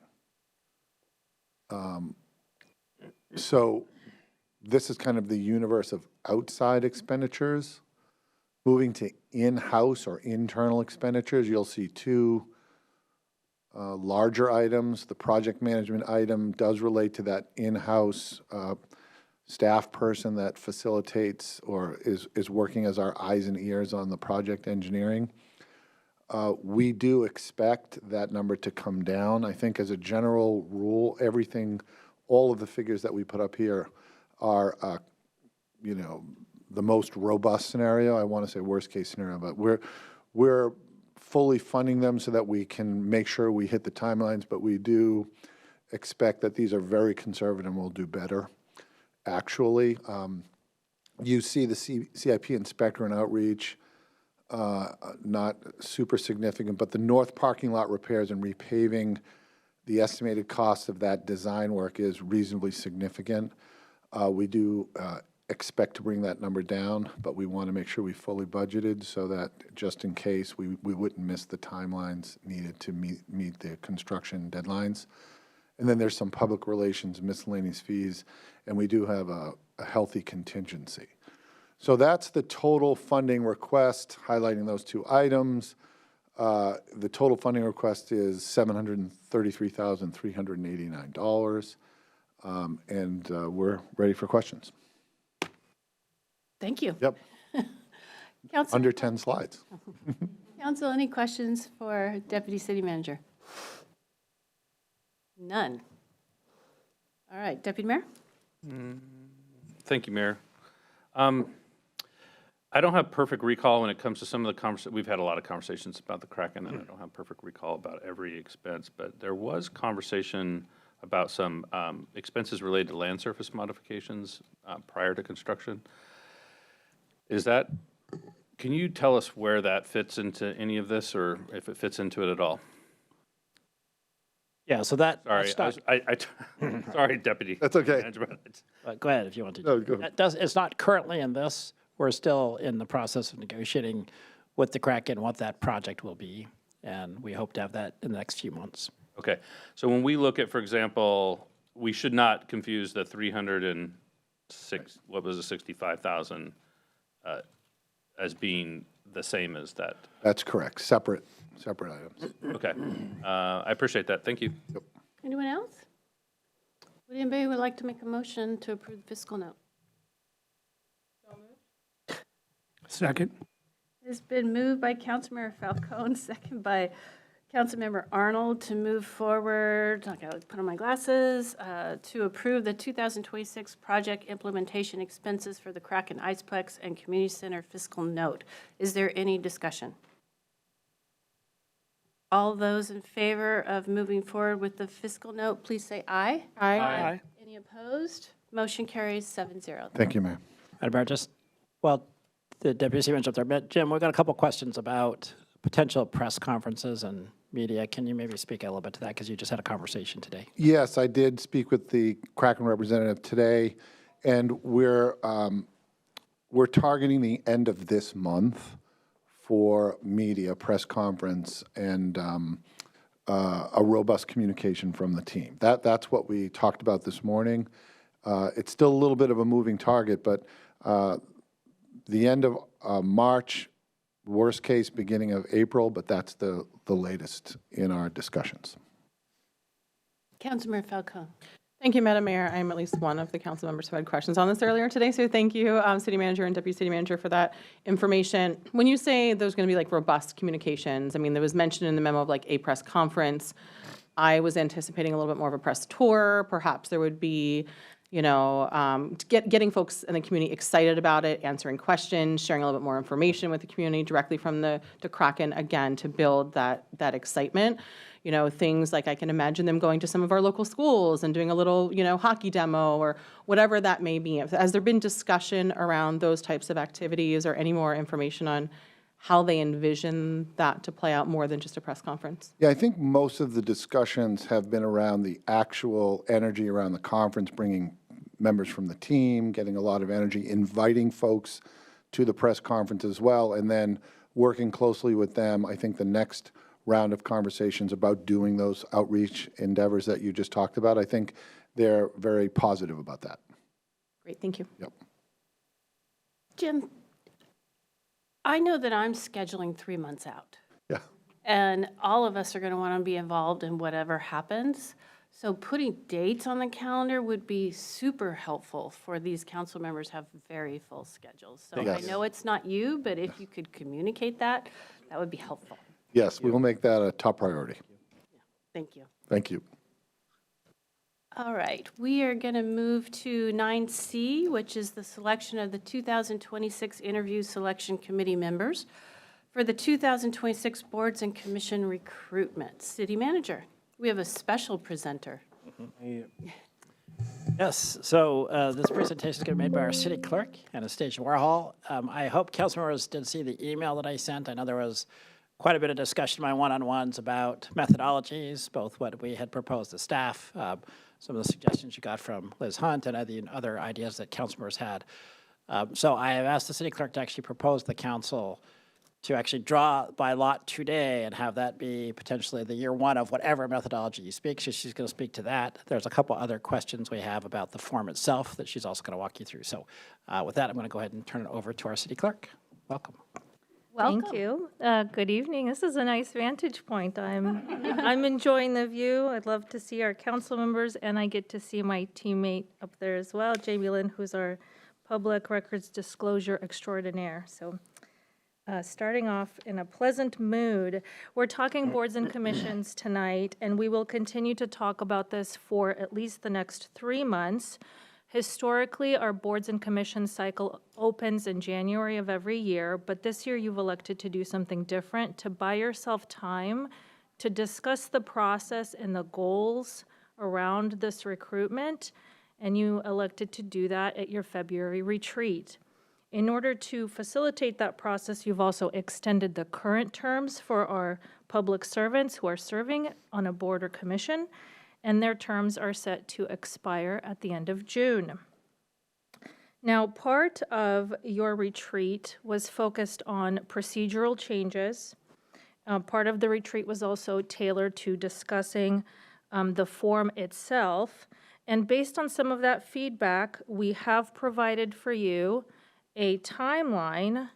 So this is kind of the universe of outside expenditures. Moving to in-house or internal expenditures, you'll see two larger items. The project management item does relate to that in-house staff person that facilitates or is working as our eyes and ears on the project engineering. We do expect that number to come down. I think as a general rule, all of the figures that we put up here are, the most robust scenario. I want to say worst case scenario, but we're fully funding them so that we can make sure we hit the timelines, but we do expect that these are very conservative and we'll do better. Actually, you see the CIP inspector and outreach, not super significant, but the north parking lot repairs and repaving, the estimated cost of that design work is reasonably significant. We do expect to bring that number down, but we want to make sure we fully budgeted so that just in case we wouldn't miss the timelines needed to meet the construction deadlines. And then there's some public relations, miscellaneous fees, and we do have a healthy contingency. So that's the total funding request, highlighting those two items. The total funding request is $733,389, and we're ready for questions. Thank you. Yep. Council, Under 10 slides. Council, any questions for Deputy City Manager? None. All right, Deputy Mayor? Thank you, Mayor. I don't have perfect recall when it comes to some of the we've had a lot of conversations about the Kraken, and I don't have perfect recall about every expense, but there was conversation about some expenses related to land surface modifications prior to construction. Can you tell us where that fits into any of this, or if it fits into it at all? Yeah, so that. Sorry, sorry, Deputy. That's okay. Manager. Go ahead if you want to. No, go ahead. It's not currently in this. We're still in the process of negotiating with the Kraken what that project will be, and we hope to have that in the next few months. Okay, so when we look at, for example, we should not confuse the 306, what was it, 65,000 as being the same as that. That's correct. Separate items. Okay, I appreciate that. Thank you. Yep. Anyone else? Would anybody would like to make a motion to approve the fiscal note? Second. It's been moved by Councilmember Falcone, second by Councilmember Arnold to move forward, I gotta put on my glasses, to approve the 2026 project implementation expenses for the Kraken Iceplex and Community Center fiscal note. Is there any discussion? All those in favor of moving forward with the fiscal note, please say aye. Aye. Any opposed? Motion carries 7-0. Thank you, Mayor. Madam Mayor, well, the Deputy City Manager up there, but Jim, we've got a couple questions about potential press conferences and media. Can you maybe speak a little bit to that, because you just had a conversation today? Yes, I did speak with the Kraken representative today, and we're targeting the end of this month for media, press conference, and a robust communication from the team. That's what we talked about this morning. It's still a little bit of a moving target, but the end of March, worst case, beginning of April, but that's the latest in our discussions. Councilmember Falcone. Thank you, Madam Mayor. I'm at least one of the council members who had questions on this earlier today, so thank you, City Manager and Deputy City Manager, for that information. When you say there's going to be like robust communications, I mean, there was mentioned in the memo of like a press conference. I was anticipating a little bit more of a press tour. Perhaps there would be, you know, getting folks in the community excited about it, answering questions, sharing a little bit more information with the community directly from the Kraken, again, to build that excitement. You know, things like I can imagine them going to some of our local schools and doing a little, you know, hockey demo or whatever that may be. Has there been discussion around those types of activities, or any more information on how they envision that to play out more than just a press conference? Yeah, I think most of the discussions have been around the actual energy around the conference, bringing members from the team, getting a lot of energy, inviting folks to the press conference as well, and then working closely with them. I think the next round of conversations about doing those outreach endeavors that you just talked about, I think they're very positive about that. Great, thank you. Yep. Jim, I know that I'm scheduling 3 months out. Yeah. And all of us are going to want to be involved in whatever happens. So putting dates on the calendar would be super helpful for these council members who have very full schedules. So Yes. I know it's not you, but if you could communicate that, that would be helpful. Yes, we will make that a top priority. Thank you. Thank you. All right, we are going to move to 9C, which is the selection of the 2026 Interview Selection Committee members for the 2026 Boards and Commission recruitment. City Manager, we have a special presenter. Yes, so this presentation is going to be made by our city clerk, Anastasia Warhol. I hope council members did see the email that I sent. I know there was quite a bit of discussion in my one-on-ones about methodologies, both what we had proposed to staff, some of the suggestions you got from Liz Hunt, and other ideas that council members had. So I have asked the city clerk to actually propose the council to actually draw by lot today and have that be potentially the year one of whatever methodology you speak. So she's going to speak to that. There's a couple other questions we have about the form itself that she's also going to walk you through. So with that, I'm going to go ahead and turn it over to our city clerk. Welcome. Thank you. Good evening. This is a nice vantage point. I'm enjoying the view. I'd love to see our council members, and I get to see my teammate up there as well, Jamie Lynn, who's our public records disclosure extraordinaire. So starting off in a pleasant mood, we're talking boards and commissions tonight, and we will continue to talk about this for at least the next 3 months Historically, our boards and commissions cycle opens in January of every year, but this year you've elected to do something different, to buy yourself time to discuss the process and the goals around this recruitment, and you elected to do that at your February retreat. In order to facilitate that process, you've also extended the current terms for our public servants who are serving on a board or commission, and their terms are set to expire at the end of June. Now, part of your retreat was focused on procedural changes. Part of the retreat was also tailored to discussing the form itself. And based on some of that feedback, we have provided for you a timeline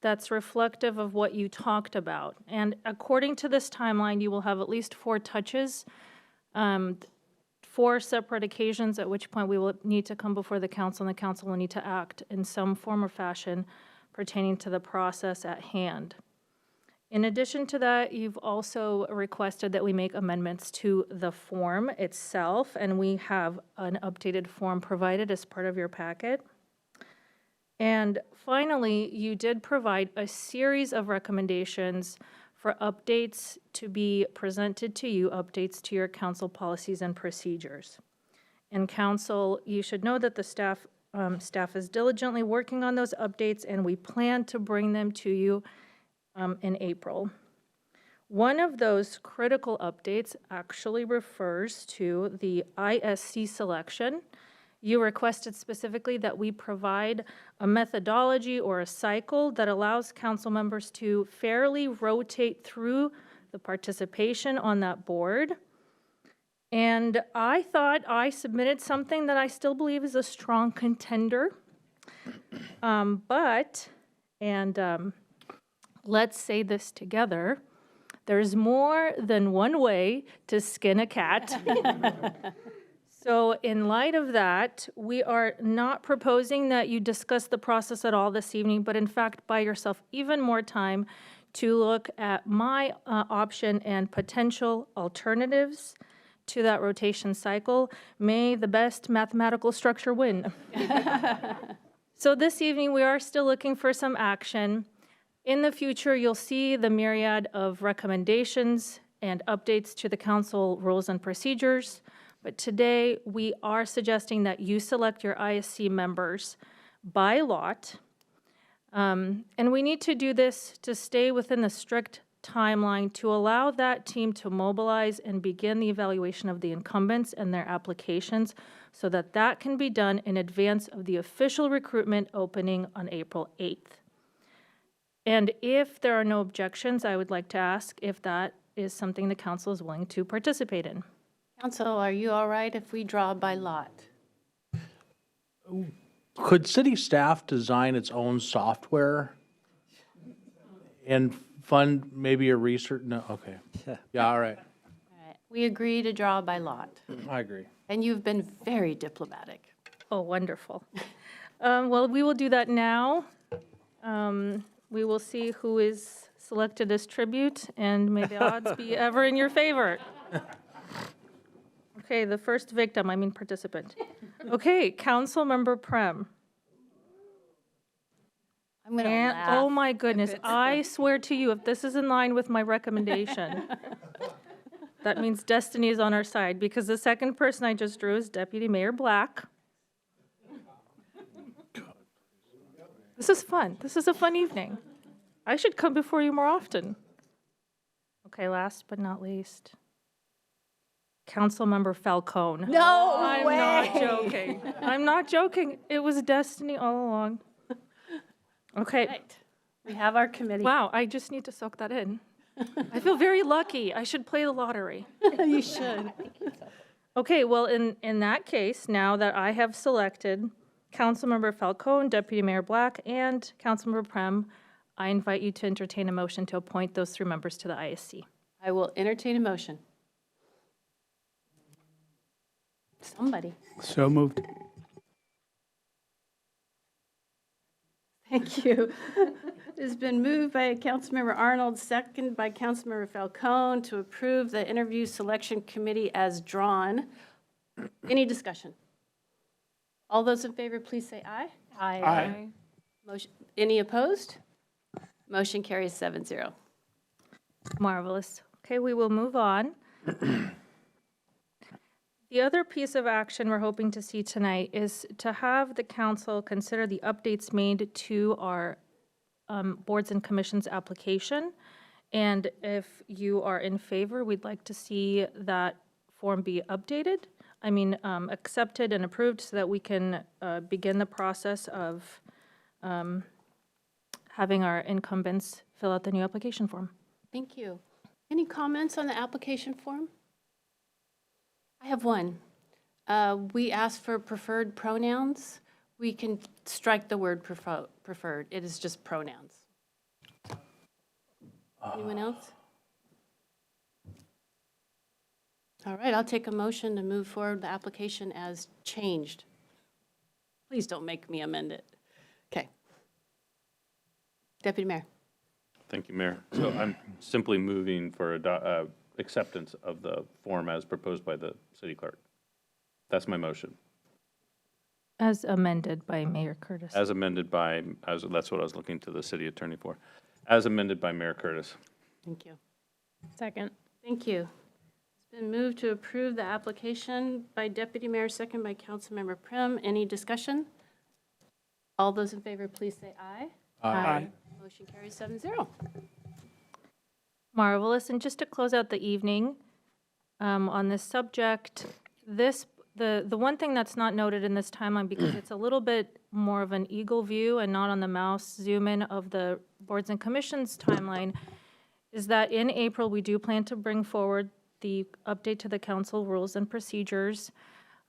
that's reflective of what you talked about. And according to this timeline, you will have at least 4 touches, 4 separate occasions, at which point we will need to come before the council, and the council will need to act in some form or fashion pertaining to the process at hand. In addition to that, you've also requested that we make amendments to the form itself, and we have an updated form provided as part of your packet. And finally, you did provide a series of recommendations for updates to be presented to you, updates to your council policies and procedures. And council, you should know that the staff is diligently working on those updates, and we plan to bring them to you in April. One of those critical updates actually refers to the ISC selection. You requested specifically that we provide a methodology or a cycle that allows council members to fairly rotate through the participation on that board. And I thought I submitted something that I still believe is a strong contender. Let's say this together. There's more than one way to skin a cat. So in light of that, we are not proposing that you discuss the process at all this evening, but in fact, buy yourself even more time to look at my option and potential alternatives to that rotation cycle. May the best mathematical structure win. So this evening, we are still looking for some action. In the future, you'll see the myriad of recommendations and updates to the council rules and procedures. But today, we are suggesting that you select your ISC members by lot. And we need to do this to stay within the strict timeline to allow that team to mobilize and begin the evaluation of the incumbents and their applications so that that can be done in advance of the official recruitment opening on April 8th. And if there are no objections, I would like to ask if that is something the council is willing to participate in. Council, are you all right if we draw by lot? Could city staff design its own software and fund maybe a research? No, okay. Yeah, all right. All right. We agree to draw by lot. I agree. And you've been very diplomatic. Oh, wonderful. Well, we will do that now. We will see who is selected as tribute, and may the odds be ever in your favor. Okay, the first victim, I mean participant. Okay, Councilmember Prem. I'm going to laugh. Oh my goodness, I swear to you, if this is in line with my recommendation, that means destiny is on our side, because the second person I just drew is Deputy Mayor Black. This is fun. This is a fun evening. I should come before you more often. Okay, last but not least, Councilmember Falcone. No I'm way. not joking. I'm not joking. It was destiny all along. Okay. Right. We have our committee. Wow, I just need to soak that in. I feel very lucky. I should play the lottery. You should. Okay, well, in that case, now that I have selected Councilmember Falcone, Deputy Mayor Black, and Councilmember Prem, I invite you to entertain a motion to appoint those 3 members to the ISC. I will entertain a motion. Somebody. So moved. Thank you. It's been moved by Councilmember Arnold, second by Councilmember Falcone, to approve the interview selection committee as drawn. Any discussion? All those in favor, please say aye. Aye. Motion, any opposed? Motion carries 7-0. Marvelous. Okay, we will move on. The other piece of action we're hoping to see tonight is to have the council consider the updates made to our boards and commissions application. And if you are in favor, we'd like to see that form be updated. I mean, accepted and approved so that we can begin the process of having our incumbents fill out the new application form. Thank you. Any comments on the application form? I have one. We asked for preferred pronouns. We can strike the word preferred. It is just pronouns. Anyone else? All right, I'll take a motion to move forward the application as changed. Please don't make me amend it. Okay. Deputy Mayor. Thank you, Mayor. So I'm simply moving for acceptance of the form as proposed by the city clerk. That's my motion. As amended by Mayor Curtis. As amended by, that's what I was looking to the city attorney for. As amended by Mayor Curtis. Thank you. Second. Thank you. It's been moved to approve the application by Deputy Mayor, second by Councilmember Prim. Any discussion? All those in favor, please say aye. Aye. Motion carries 7-0. Marvelous. And just to close out the evening on this subject, the one thing that's not noted in this timeline, because it's a little bit more of an eagle view and not on the mouse zoom in of the boards and commissions timeline, is that in April, we do plan to bring forward the update to the council rules and procedures.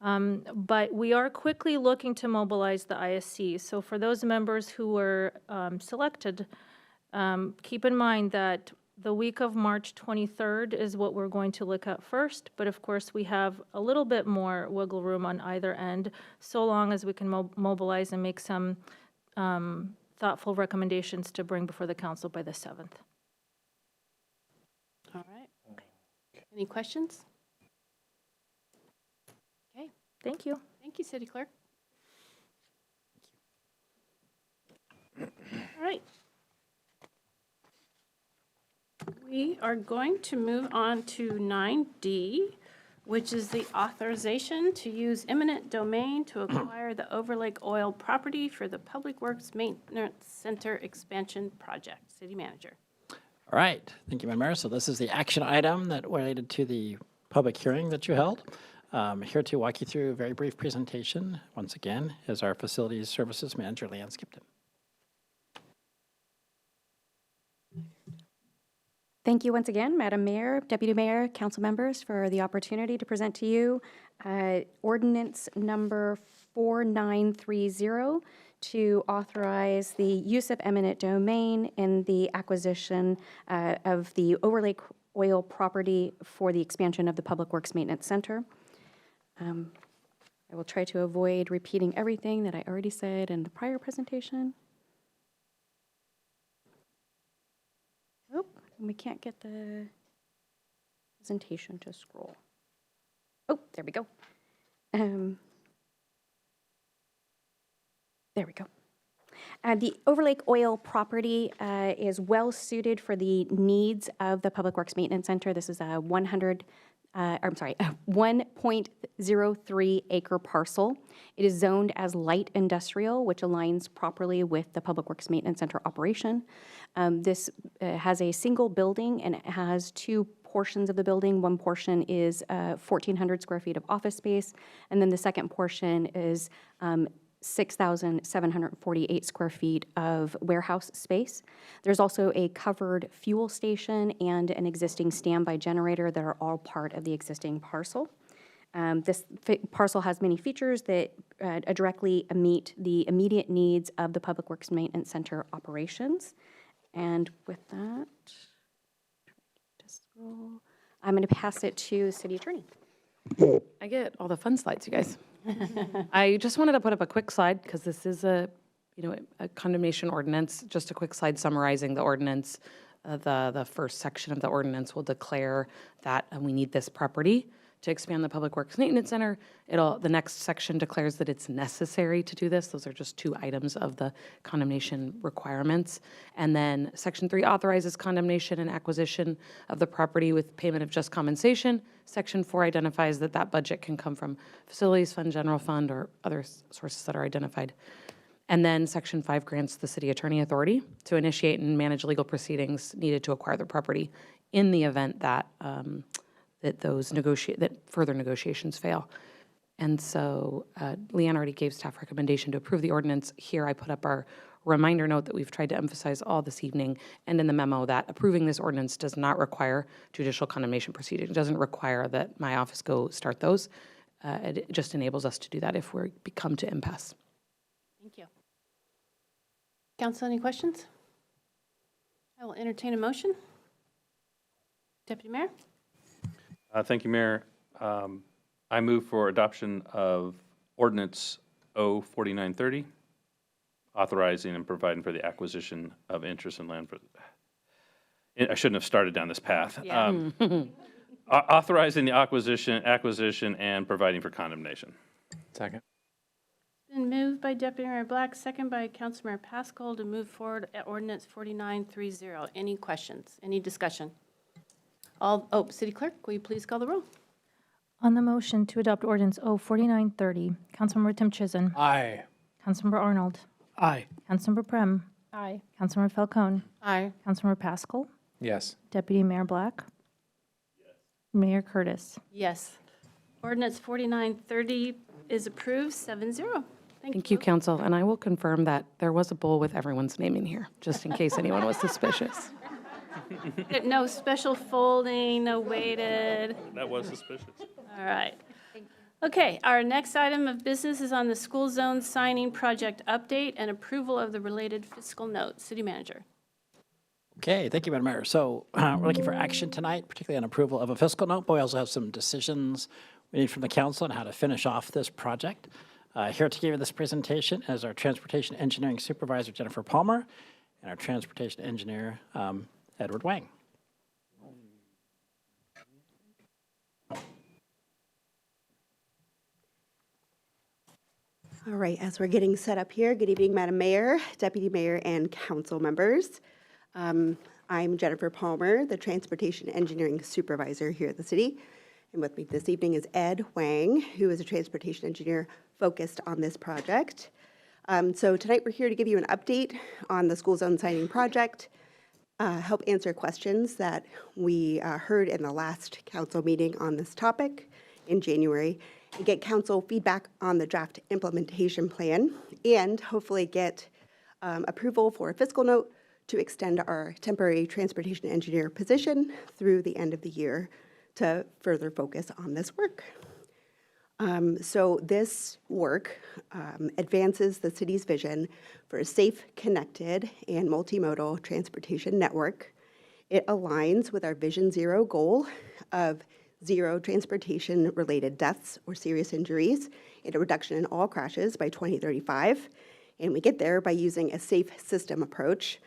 But we are quickly looking to mobilize the ISC. So for those members who were selected, keep in mind that the week of March 23rd is what we're going to look at first. But of course, we have a little bit more wiggle room on either end, so long as we can mobilize and make some thoughtful recommendations to bring before the council by the 7th. All right. Okay. Any questions? Okay. Thank you. Thank you, City Clerk. All right. We are going to move on to 9D, which is the authorization to use eminent domain to acquire the Overlake Oil property for the Public Works Maintenance Center expansion project. City Manager. All right, thank you, Madam Mayor. So this is the action item that related to the public hearing that you held. Here to walk you through a very brief presentation, once again, is our Facilities Services Manager, Leanne Skipton. Thank you once again, Madam Mayor, Deputy Mayor, council members, for the opportunity to present to you ordinance number 4930 to authorize the use of eminent domain in the acquisition of the Overlake Oil property for the expansion of the Public Works Maintenance Center. I will try to avoid repeating everything that I already said in the prior presentation. We can't get the presentation to scroll. Oh, there we go. There we go. The Overlake Oil property is well suited for the needs of the Public Works Maintenance Center. This is a 1.03 acre parcel. It is zoned as light industrial, which aligns properly with the Public Works Maintenance Center operation. This has a single building, and it has two portions of the building. One portion is 1,400 square feet of office space, and then the second portion is 6,748 square feet of warehouse space. There's also a covered fuel station and an existing standby generator that are all part of the existing parcel. This parcel has many features that directly meet the immediate needs of the Public Works Maintenance Center operations. And with that, I'm going to pass it to the City Attorney. I get all the fun slides, you guys. I just wanted to put up a quick slide because this is a condemnation ordinance. Just a quick slide summarizing the ordinance. The first section of the ordinance will declare that we need this property to expand the Public Works Maintenance Center. The next section declares that it's necessary to do this. Those are just 2 items of the condemnation requirements. And then Section 3 authorizes condemnation and acquisition of the property with payment of just compensation. Section 4 identifies that that budget can come from Facilities Fund, General Fund, or other sources that are identified. And then Section 5 grants the city attorney authority to initiate and manage legal proceedings needed to acquire the property in the event that that further negotiations fail. And so Leanne already gave staff recommendation to approve the ordinance. Here I put up our reminder note that we've tried to emphasize all this evening, and in the memo that approving this ordinance does not require judicial condemnation proceedings. It doesn't require that my office go start those. It just enables us to do that if we come to impasse. Thank you. Council, any questions? I will entertain a motion. Deputy Mayor? Thank you, Mayor. I move for adoption of ordinance O4930, authorizing and providing for the acquisition of interest in land for, I shouldn't have started down this path. Yeah. Authorizing the acquisition and providing for condemnation. Second. Been moved by Deputy Mayor Black, second by Councilmember Pascal to move forward at ordinance 4930. Any questions? Any discussion? City Clerk, will you please call the roll? On the motion to adopt ordinance O4930, Councilmember Tim Chizen. Aye. Councilmember Arnold. Aye. Councilmember Prem. Aye. Councilmember Falcone. Aye. Councilmember Pascal. Yes. Deputy Mayor Black. Mayor Curtis. Yes. Ordinance 4930 is approved, 7-0. Thank you, Council. And I will confirm that there was a bowl with everyone's name in here, just in case anyone was suspicious. No special folding, no weighted. That was suspicious. All right. Okay, our next item of business is on the school zone signing project update and approval of the related fiscal note. City Manager. Okay, thank you, Madam Mayor. So we're looking for action tonight, particularly on approval of a fiscal note, but we also have some decisions we need from the council on how to finish off this project. Here to give you this presentation is our Transportation Engineering Supervisor, Jennifer Palmer, and our Transportation Engineer, Edward Wang. All right, as we're getting set up here, good evening, Madam Mayor, Deputy Mayor, and council members. I'm Jennifer Palmer, the Transportation Engineering Supervisor here at the city. And with me this evening is Ed Wang, who is a transportation engineer focused on this project. So tonight we're here to give you an update on the school zone signing project, help answer questions that we heard in the last council meeting on this topic in January, and get council feedback on the draft implementation plan, and hopefully get approval for a fiscal note to extend our temporary transportation engineer position through the end of the year to further focus on this work. So this work advances the city's vision for a safe, connected, and multimodal transportation network. It aligns with our Vision Zero goal of zero transportation-related deaths or serious injuries and a reduction in all crashes by 2035. And we get there by using a safe system approach,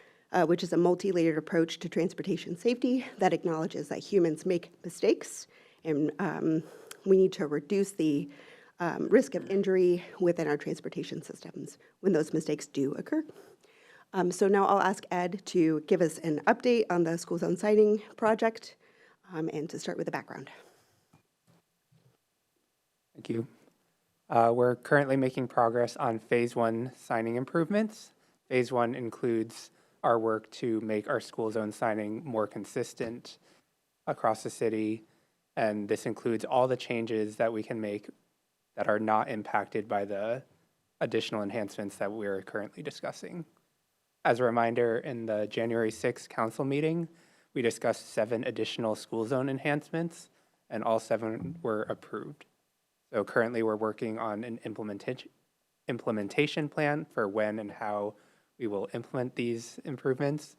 which is a multi-layered approach to transportation safety that acknowledges that humans make mistakes, and we need to reduce the risk of injury within our transportation systems when those mistakes do occur. So now I'll ask Ed to give us an update on the school zone signing project and to start with the background. Thank you. We're currently making progress on Phase 1 signing improvements. Phase 1 includes our work to make our school zone signing more consistent across the city, and this includes all the changes that we can make that are not impacted by the additional enhancements that we're currently discussing. As a reminder, in the January 6th council meeting, we discussed 7 additional school zone enhancements, and all 7 were approved. So currently we're working on an implementation plan for when and how we will implement these improvements,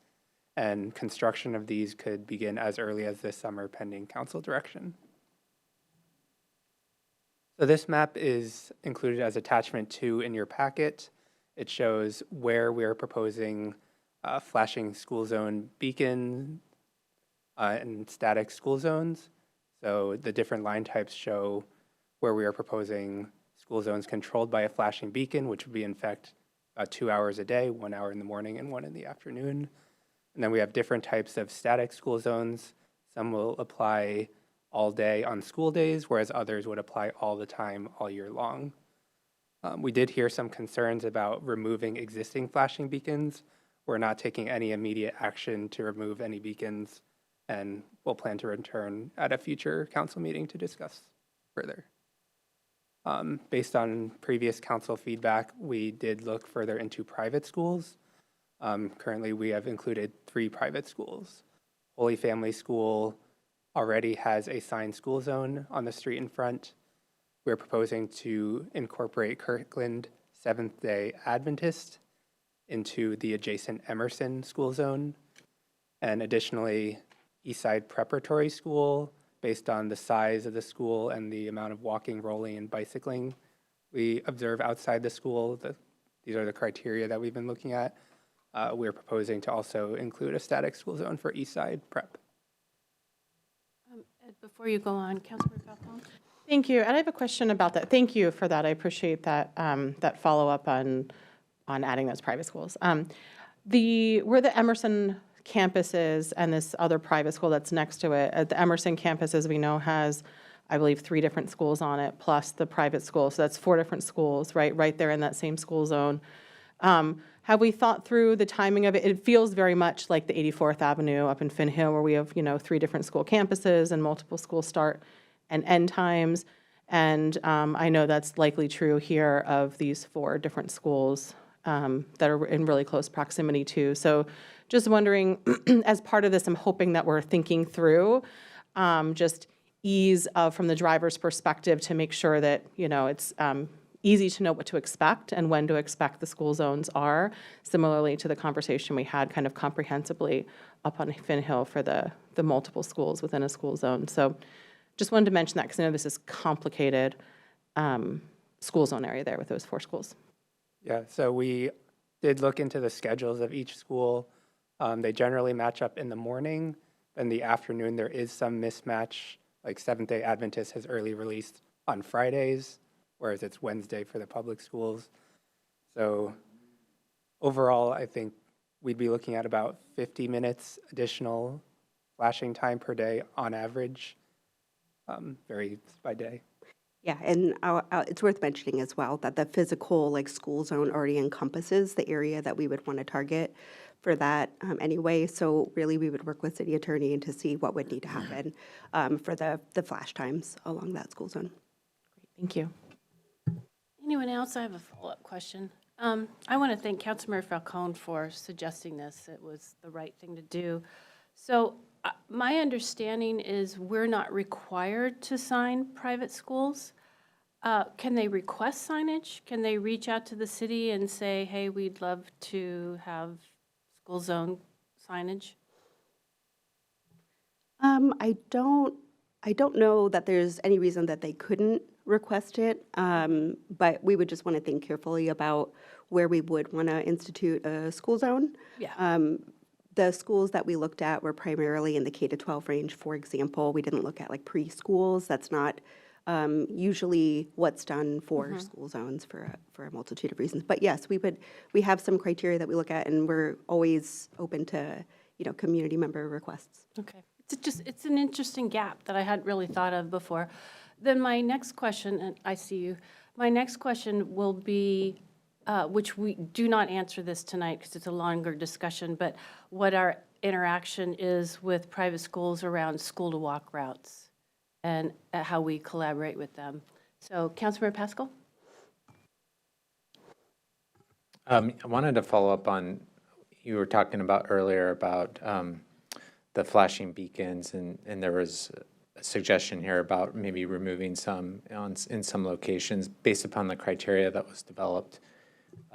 and construction of these could begin as early as this summer pending council direction. So this map is included as attachment 2 in your packet. It shows where we're proposing flashing school zone beacon and static school zones. So the different line types show where we are proposing school zones controlled by a flashing beacon, which would be in effect 2 hours a day, 1 hour in the morning and 1 in the afternoon. And then we have different types of static school zones. Some will apply all day on school days, whereas others would apply all the time, all year long. We did hear some concerns about removing existing flashing beacons. We're not taking any immediate action to remove any beacons, and we'll plan to return at a future council meeting to discuss further. Based on previous council feedback, we did look further into private schools. Currently, we have included 3 private schools. Holy Family School already has a signed school zone on the street in front. We're proposing to incorporate Kirkland Seventh-day Adventist into the adjacent Emerson school zone. And additionally, Eastside Preparatory School, based on the size of the school and the amount of walking, rolling, and bicycling we observe outside the school. These are the criteria that we've been looking at. We're proposing to also include a static school zone for Eastside Prep. Ed, before you go on, Councilor Falcone? Thank you, and I have a question about that. Thank you for that. I appreciate that that follow-up on adding those private schools. Where the Emerson campus is and this other private school that's next to it, at the Emerson campus, as we know, has, I believe, 3 different schools on it, plus the private school. So that's 4 different schools, right there in that same school zone. Have we thought through the timing of it? It feels very much like the 84th Avenue up in Finn Hill, where we have, 3 different school campuses and multiple school start and end times. And I know that's likely true here of these 4 different schools that are in really close proximity to. So just wondering, as part of this, I'm hoping that we're thinking through just ease of, from the driver's perspective, to make sure that, it's easy to know what to expect and when to expect the school zones are, similarly to the conversation we had kind of comprehensively up on Finn Hill for the multiple schools within a school zone. So just wanted to mention that because I know this is complicated school zone area there with those 4 schools. Yeah, so we did look into the schedules of each school. They generally match up in the morning. In the afternoon, there is some mismatch, like Seventh-day Adventist has early released on Fridays, whereas it's Wednesday for the public schools. So overall, I think we'd be looking at about 50 minutes additional flashing time per day on average, varies by day. Yeah, and it's worth mentioning as well that the physical school zone already encompasses the area that we would want to target for that anyway. So really, we would work with city attorney and to see what would need to happen for the flash times along that school zone. Great, thank you. Anyone else? I have a follow-up question. I want to thank Councilmember Falcone for suggesting this. It was the right thing to do. So my understanding is we're not required to sign private schools. Can they request signage? Can they reach out to the city and say, hey, we'd love to have school zone signage? I don't know that there's any reason that they couldn't request it, but we would just want to think carefully about where we would want to institute a school zone. Yeah. The schools that we looked at were primarily in the K-12 range, for example. We didn't look at preschools. That's not usually what's done for school zones for a multitude of reasons. But yes, we have some criteria that we look at, and we're always open to community member requests. Okay. It's an interesting gap that I hadn't really thought of before. Then my next question, and I see you, my next question will be, which we do not answer this tonight because it's a longer discussion, but what our interaction is with private schools around school-to-walk routes and how we collaborate with them. So, Councilmember Pascal? I wanted to follow up on, you were talking about earlier about the flashing beacons, and there was a suggestion here about maybe removing some in some locations based upon the criteria that was developed.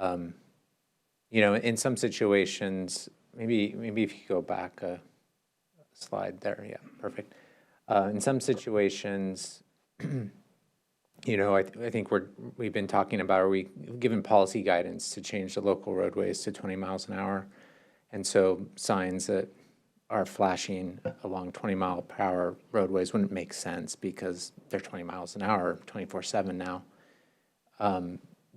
In some situations, maybe if you go back a slide there, yeah, perfect. In some situations, I think we've been talking about, are we given policy guidance to change the local roadways to 20 miles an hour? And so signs that are flashing along 20-mile-per-hour roadways wouldn't make sense because they're 20 miles an hour 24/7 now.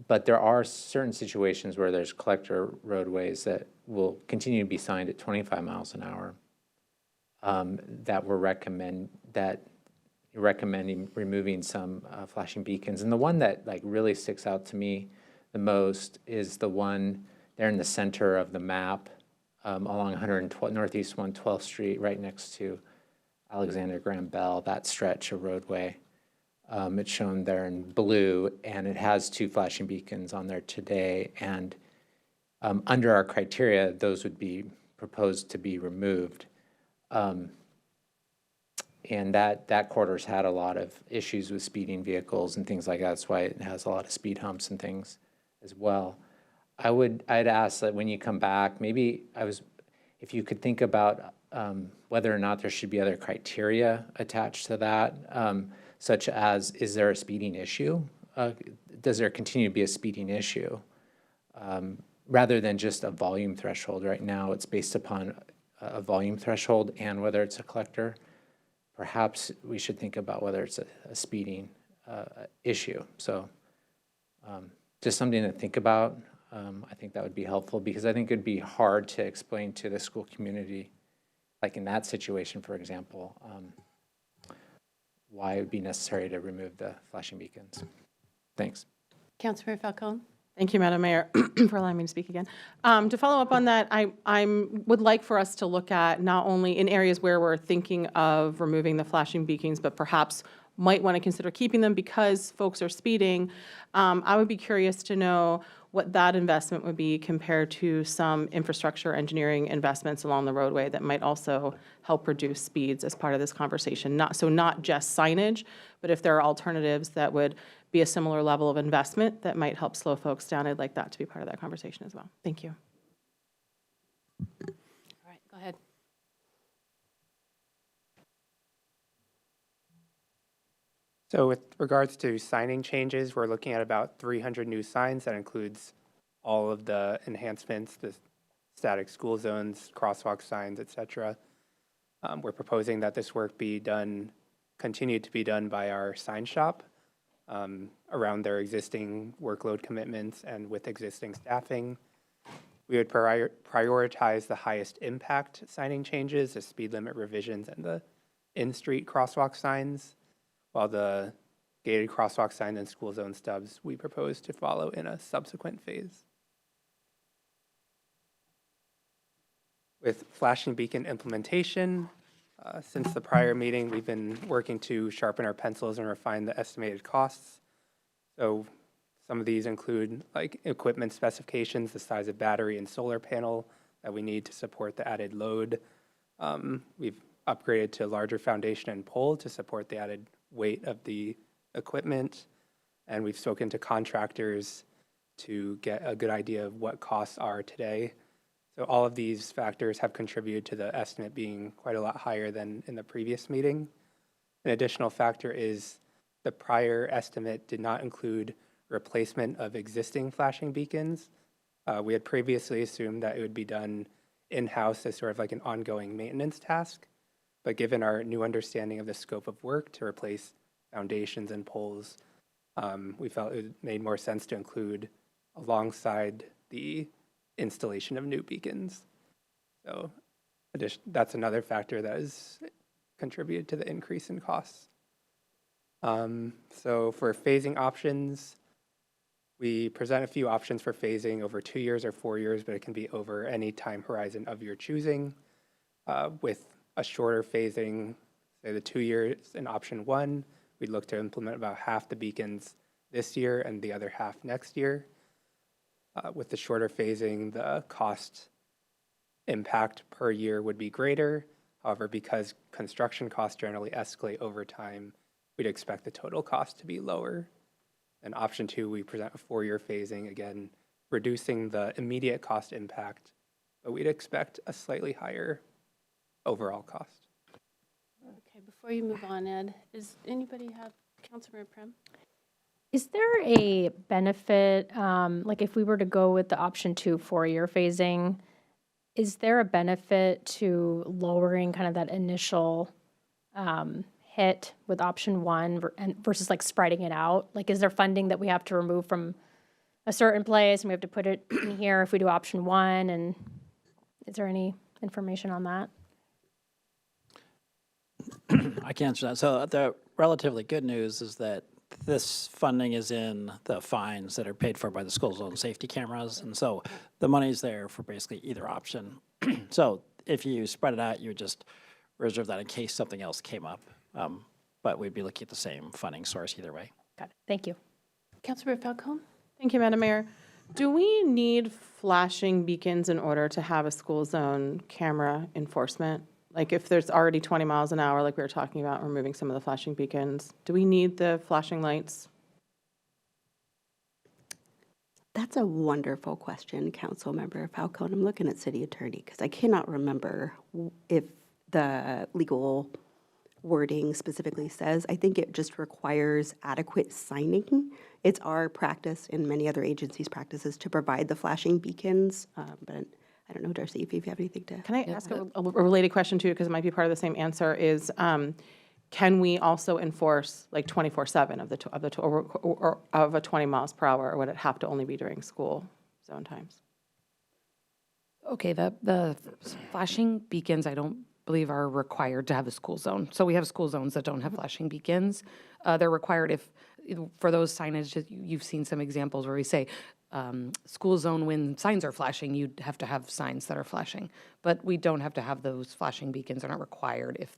But there are certain situations where there's collector roadways that will continue to be signed at 25 miles an hour that we're recommending removing some flashing beacons. And the one that like really sticks out to me the most is the one there in the center of the map along 112 Northeast 112th Street, right next to Alexander Graham Bell, that stretch of roadway. It's shown there in blue, and it has 2 flashing beacons on there today. And under our criteria, those would be proposed to be removed. And that corridor's had a lot of issues with speeding vehicles and things like that. That's why it has a lot of speed humps and things as well. I'd ask that when you come back, if you could think about whether or not there should be other criteria attached to that, such as, is there a speeding issue? Does there continue to be a speeding issue? Rather than just a volume threshold. Right now, it's based upon a volume threshold and whether it's a collector. Perhaps we should think about whether it's a speeding issue. So just something to think about. I think that would be helpful because I think it'd be hard to explain to the school community, like in that situation, for example, why it would be necessary to remove the flashing beacons. Thanks. Councilmember Falcone? Thank you, Madam Mayor, for allowing me to speak again. To follow up on that, I would like for us to look at not only in areas where we're thinking of removing the flashing beacons, but perhaps might want to consider keeping them because folks are speeding. I would be curious to know what that investment would be compared to some infrastructure engineering investments along the roadway that might also help reduce speeds as part of this conversation. Not just signage, but if there are alternatives that would be a similar level of investment that might help slow folks down, I'd like that to be part of that conversation as well. Thank you. All right, go ahead. So with regards to signing changes, we're looking at about 300 new signs. That includes all of the enhancements, the static school zones, crosswalk signs, et cetera. We're proposing that this work continue to be done by our sign shop around their existing workload commitments and with existing staffing. We would prioritize the highest impact signing changes, the speed limit revisions, and the in-street crosswalk signs, while the gated crosswalk sign and school zone stubs we propose to follow in a subsequent phase. With flashing beacon implementation, since the prior meeting, we've been working to sharpen our pencils and refine the estimated costs. So some of these include like equipment specifications, the size of battery and solar panel that we need to support the added load. We've upgraded to larger foundation and pole to support the added weight of the equipment. And we've spoken to contractors to get a good idea of what costs are today. So all of these factors have contributed to the estimate being quite a lot higher than in the previous meeting. An additional factor is the prior estimate did not include replacement of existing flashing beacons. We had previously assumed that it would be done in-house as sort of like an ongoing maintenance task. But given our new understanding of the scope of work to replace foundations and poles, we felt it made more sense to include alongside the installation of new beacons. So that's another factor that has contributed to the increase in costs. So for phasing options, we present a few options for phasing over 2 years or 4 years, but it can be over any time horizon of your choosing. With a shorter phasing, say the 2 years in option 1, we'd look to implement about half the beacons this year and the other half next year. With the shorter phasing, the cost impact per year would be greater. However, because construction costs generally escalate over time, we'd expect the total cost to be lower. In option 2, we present a 4-year phasing, again, reducing the immediate cost impact, but we'd expect a slightly higher overall cost. Okay, before you move on, Ed, does anybody have, Councilmember Prem? Is there a benefit, like if we were to go with the option 2 4-year phasing, is there a benefit to lowering kind of that initial hit with option one versus like spreading it out? Like, is there funding that we have to remove from a certain place and we have to put it in here if we do option one? And is there any information on that? I can answer that. So the relatively good news is that this funding is in the fines that are paid for by the school zone safety cameras. And so the money's there for basically either option. So if you spread it out, you would just reserve that in case something else came up. But we'd be looking at the same funding source either way. Got it. Thank you. Councilmember Falcone? Thank you, Madam Mayor. Do we need flashing beacons in order to have a school zone camera enforcement? Like if there's already 20 miles an hour, like we were talking about, removing some of the flashing beacons, do we need the flashing lights? That's a wonderful question, Councilmember Falcone. I'm looking at City Attorney because I cannot remember if the legal wording specifically says. I think it just requires adequate signing. It's our practice and many other agencies' practices to provide the flashing beacons, but I don't know, Darcy, if you have anything to. Can I ask a related question too, because it might be part of the same answer, is can we also enforce like 24/7 of a 20 miles per hour, or would it have to only be during school zone times? Okay, the flashing beacons, I don't believe are required to have a school zone. So we have school zones that don't have flashing beacons. They're required for those signage, you've seen some examples where we say, school zone, when signs are flashing, you'd have to have signs that are flashing. But we don't have to have those flashing beacons. They're not required if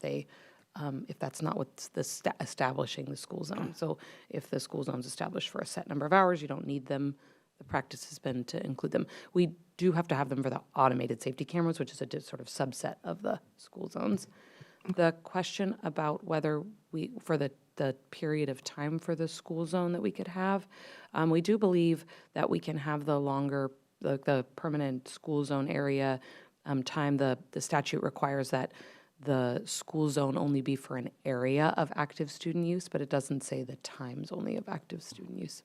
that's not what's establishing the school zone. So if the school zone's established for a set number of hours, you don't need them. The practice has been to include them. We do have to have them for the automated safety cameras, which is a sort of subset of the school zones. The question about whether for the period of time for the school zone that we could have, we do believe that we can have the longer, the permanent school zone area time. The statute requires that the school zone only be for an area of active student use, but it doesn't say the times only of active student use.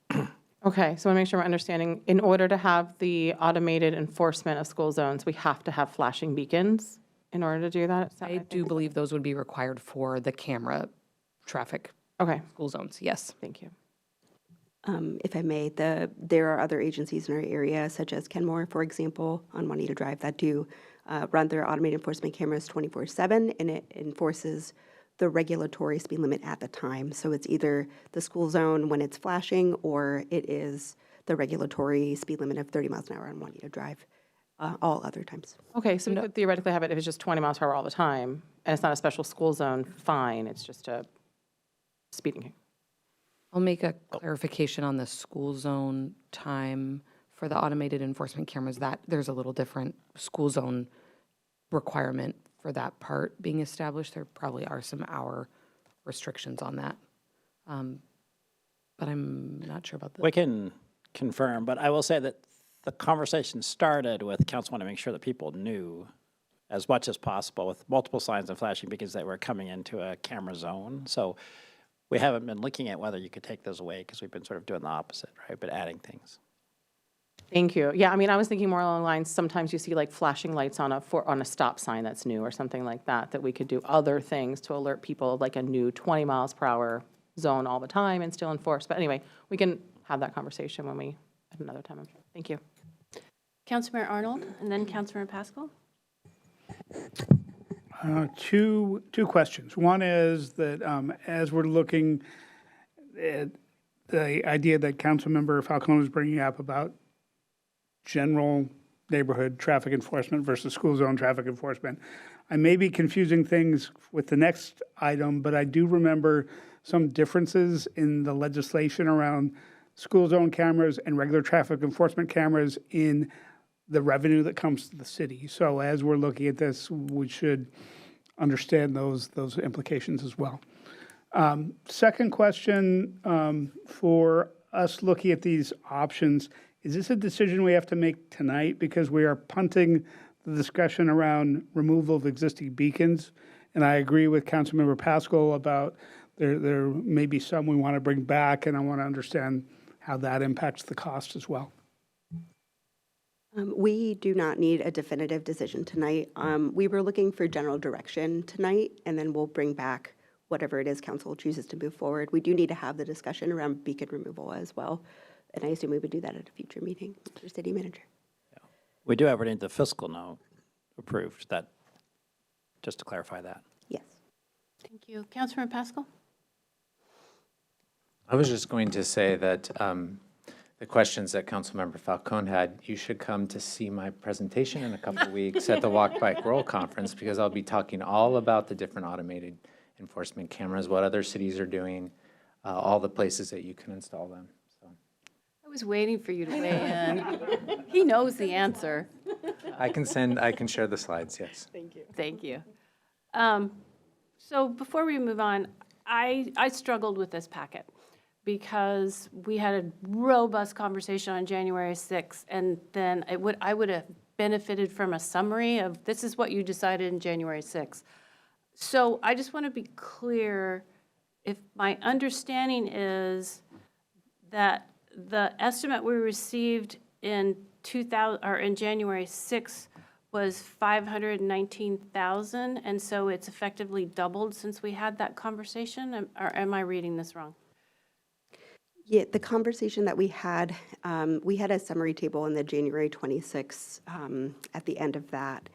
Okay, so I want to make sure we're understanding, in order to have the automated enforcement of school zones, we have to have flashing beacons in order to do that? I do believe those would be required for the camera traffic. Okay. School zones, yes. Thank you. If I may, there are other agencies in our area, such as Kenmore, for example, on Juanita Drive, that do run their automated enforcement cameras 24/7, and it enforces the regulatory speed limit at the time. So it's either the school zone when it's flashing, or it is the regulatory speed limit of 30 miles an hour on Juanita Drive, all other times. Okay, so we could theoretically have it if it's just 20 miles per hour all the time, and it's not a special school zone, fine, it's just a speeding. I'll make a clarification on the school zone time for the automated enforcement cameras. That there's a little different school zone requirement for that part being established. There probably are some hour restrictions on that. But I'm not sure about that. We can confirm, but I will say that the conversation started with council wanting to make sure that people knew as much as possible with multiple signs and flashing because they were coming into a camera zone. So we haven't been looking at whether you could take those away because we've been sort of doing the opposite, right? But adding things. Thank you. Yeah, I mean, I was thinking more along the lines, sometimes you see like flashing lights on a stop sign that's new or something like that, that we could do other things to alert people of like a new 20 miles per hour zone all the time and still enforce. But anyway, we can have that conversation when we, at another time, I'm sure. Thank you. Councilmember Arnold, and then Councilmember Pascal. Two questions. One is that as we're looking at the idea that Councilmember Falcone is bringing up about general neighborhood traffic enforcement versus school zone traffic enforcement, I may be confusing things with the next item, but I do remember some differences in the legislation around school zone cameras and regular traffic enforcement cameras in the revenue that comes to the city. So as we're looking at this, we should understand those implications as well. Second question, for us looking at these options, is this a decision we have to make tonight because we are punting the discussion around removal of existing beacons? And I agree with Councilmember Pascal about there may be some we want to bring back, and I want to understand how that impacts the cost as well. We do not need a definitive decision tonight. We were looking for general direction tonight, and then we'll bring back whatever it is council chooses to move forward. We do need to have the discussion around beacon removal as well, and I assume we would do that at a future meeting, Mr. City Manager. We do have the fiscal note approved, that, just to clarify that. Yes. Thank you. Councilmember Pascal? I was just going to say that the questions that Councilmember Falcone had, you should come to see my presentation in a couple of weeks at the Walk Bike Roll Conference, because I'll be talking all about the different automated enforcement cameras, what other cities are doing, all the places that you can install them. So I was waiting for you to weigh in. He knows the answer. I can share the slides, yes. Thank you. Thank you. So before we move on, I struggled with this packet because we had a robust conversation on January 6th, and then I would have benefited from a summary of this is what you decided in January 6th. So I just want to be clear, if my understanding is that the estimate we received in January 6th was 519,000, and so it's effectively doubled since we had that conversation, or am I reading this wrong? Yeah, the conversation that we had a summary table in the January 26th at the end of that.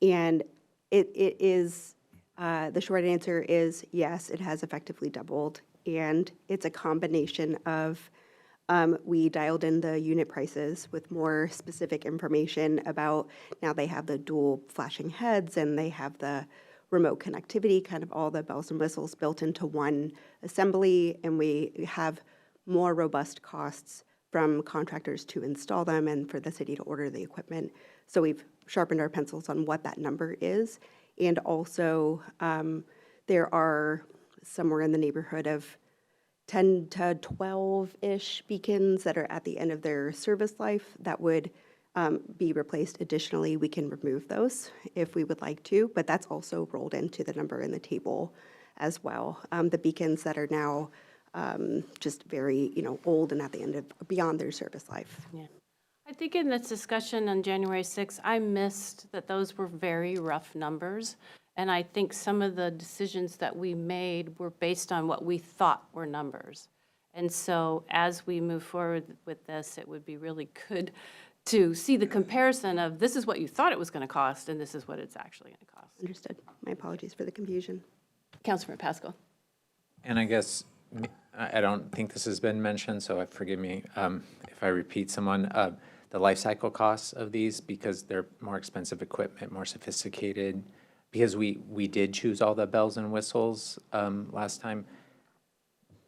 And it is, the short answer is yes, it has effectively doubled. And it's a combination of, we dialed in the unit prices with more specific information about, now they have the dual flashing heads and they have the remote connectivity, kind of all the bells and whistles built into one assembly. And we have more robust costs from contractors to install them and for the city to order the equipment. So we've sharpened our pencils on what that number is. And also, there are somewhere in the neighborhood of 10 to 12-ish beacons that are at the end of their service life that would be replaced. Additionally, we can remove those if we would like to, but that's also rolled into the number in the table as well. The beacons that are now just very, old and at the end of, beyond their service life. Yeah. I think in this discussion on January 6th, I missed that those were very rough numbers. And I think some of the decisions that we made were based on what we thought were numbers. And so as we move forward with this, it would be really good to see the comparison of this is what you thought it was going to cost and this is what it's actually going to cost. Understood. My apologies for the confusion. Councilmember Pascal. And I guess, I don't think this has been mentioned, so forgive me if I repeat someone. The life cycle costs of these, because they're more expensive equipment, more sophisticated, because we did choose all the bells and whistles last time.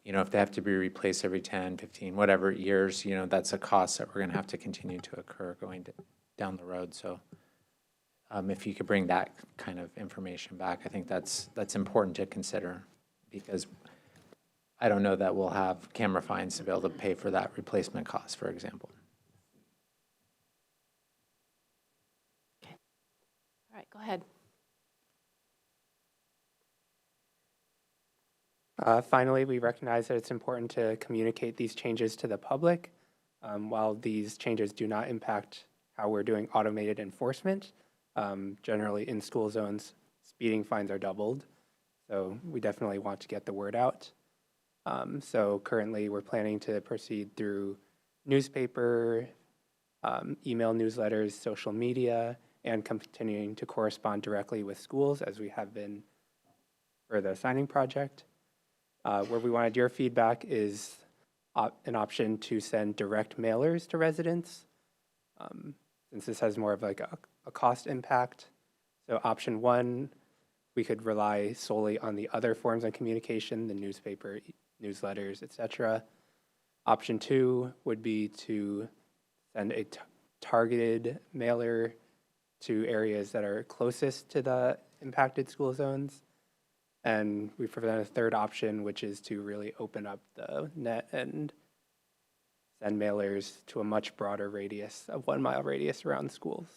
If they have to be replaced every 10, 15, whatever years, that's a cost that we're going to have to continue to occur going down the road. So if you could bring that kind of information back, I think that's important to consider, because I don't know that we'll have camera fines to be able to pay for that replacement cost, for example. Okay. All right, go ahead. Finally, we recognize that it's important to communicate these changes to the public. While these changes do not impact how we're doing automated enforcement, generally in school zones, speeding fines are doubled. So we definitely want to get the word out. So currently we're planning to proceed through newspaper, email newsletters, social media, and continuing to correspond directly with schools as we have been for the signing project. Where we wanted your feedback is an option to send direct mailers to residents, since this has more of like a cost impact. So option one, we could rely solely on the other forms of communication, the newspaper, newsletters, etc. Option two would be to send a targeted mailer to areas that are closest to the impacted school zones. And we present a third option, which is to really open up the net and send mailers to a much broader radius, a 1 mile radius around schools.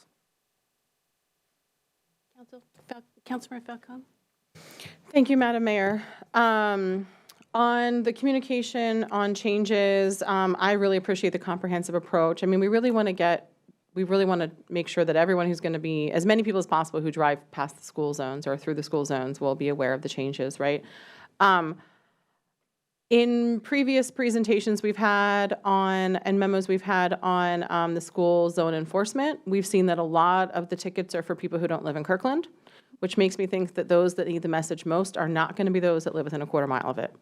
Councilmember Falcone. Thank you, Madam Mayor. On the communication on changes, I really appreciate the comprehensive approach. I mean, we really want to get we really want to make sure that everyone who's going to be, as many people as possible who drive past the school zones or through the school zones will be aware of the changes, right? In previous presentations we've had on, and memos we've had on the school zone enforcement, we've seen that a lot of the tickets are for people who don't live in Kirkland, which makes me think that those that need the message most are not going to be those that live within a quarter mile of it.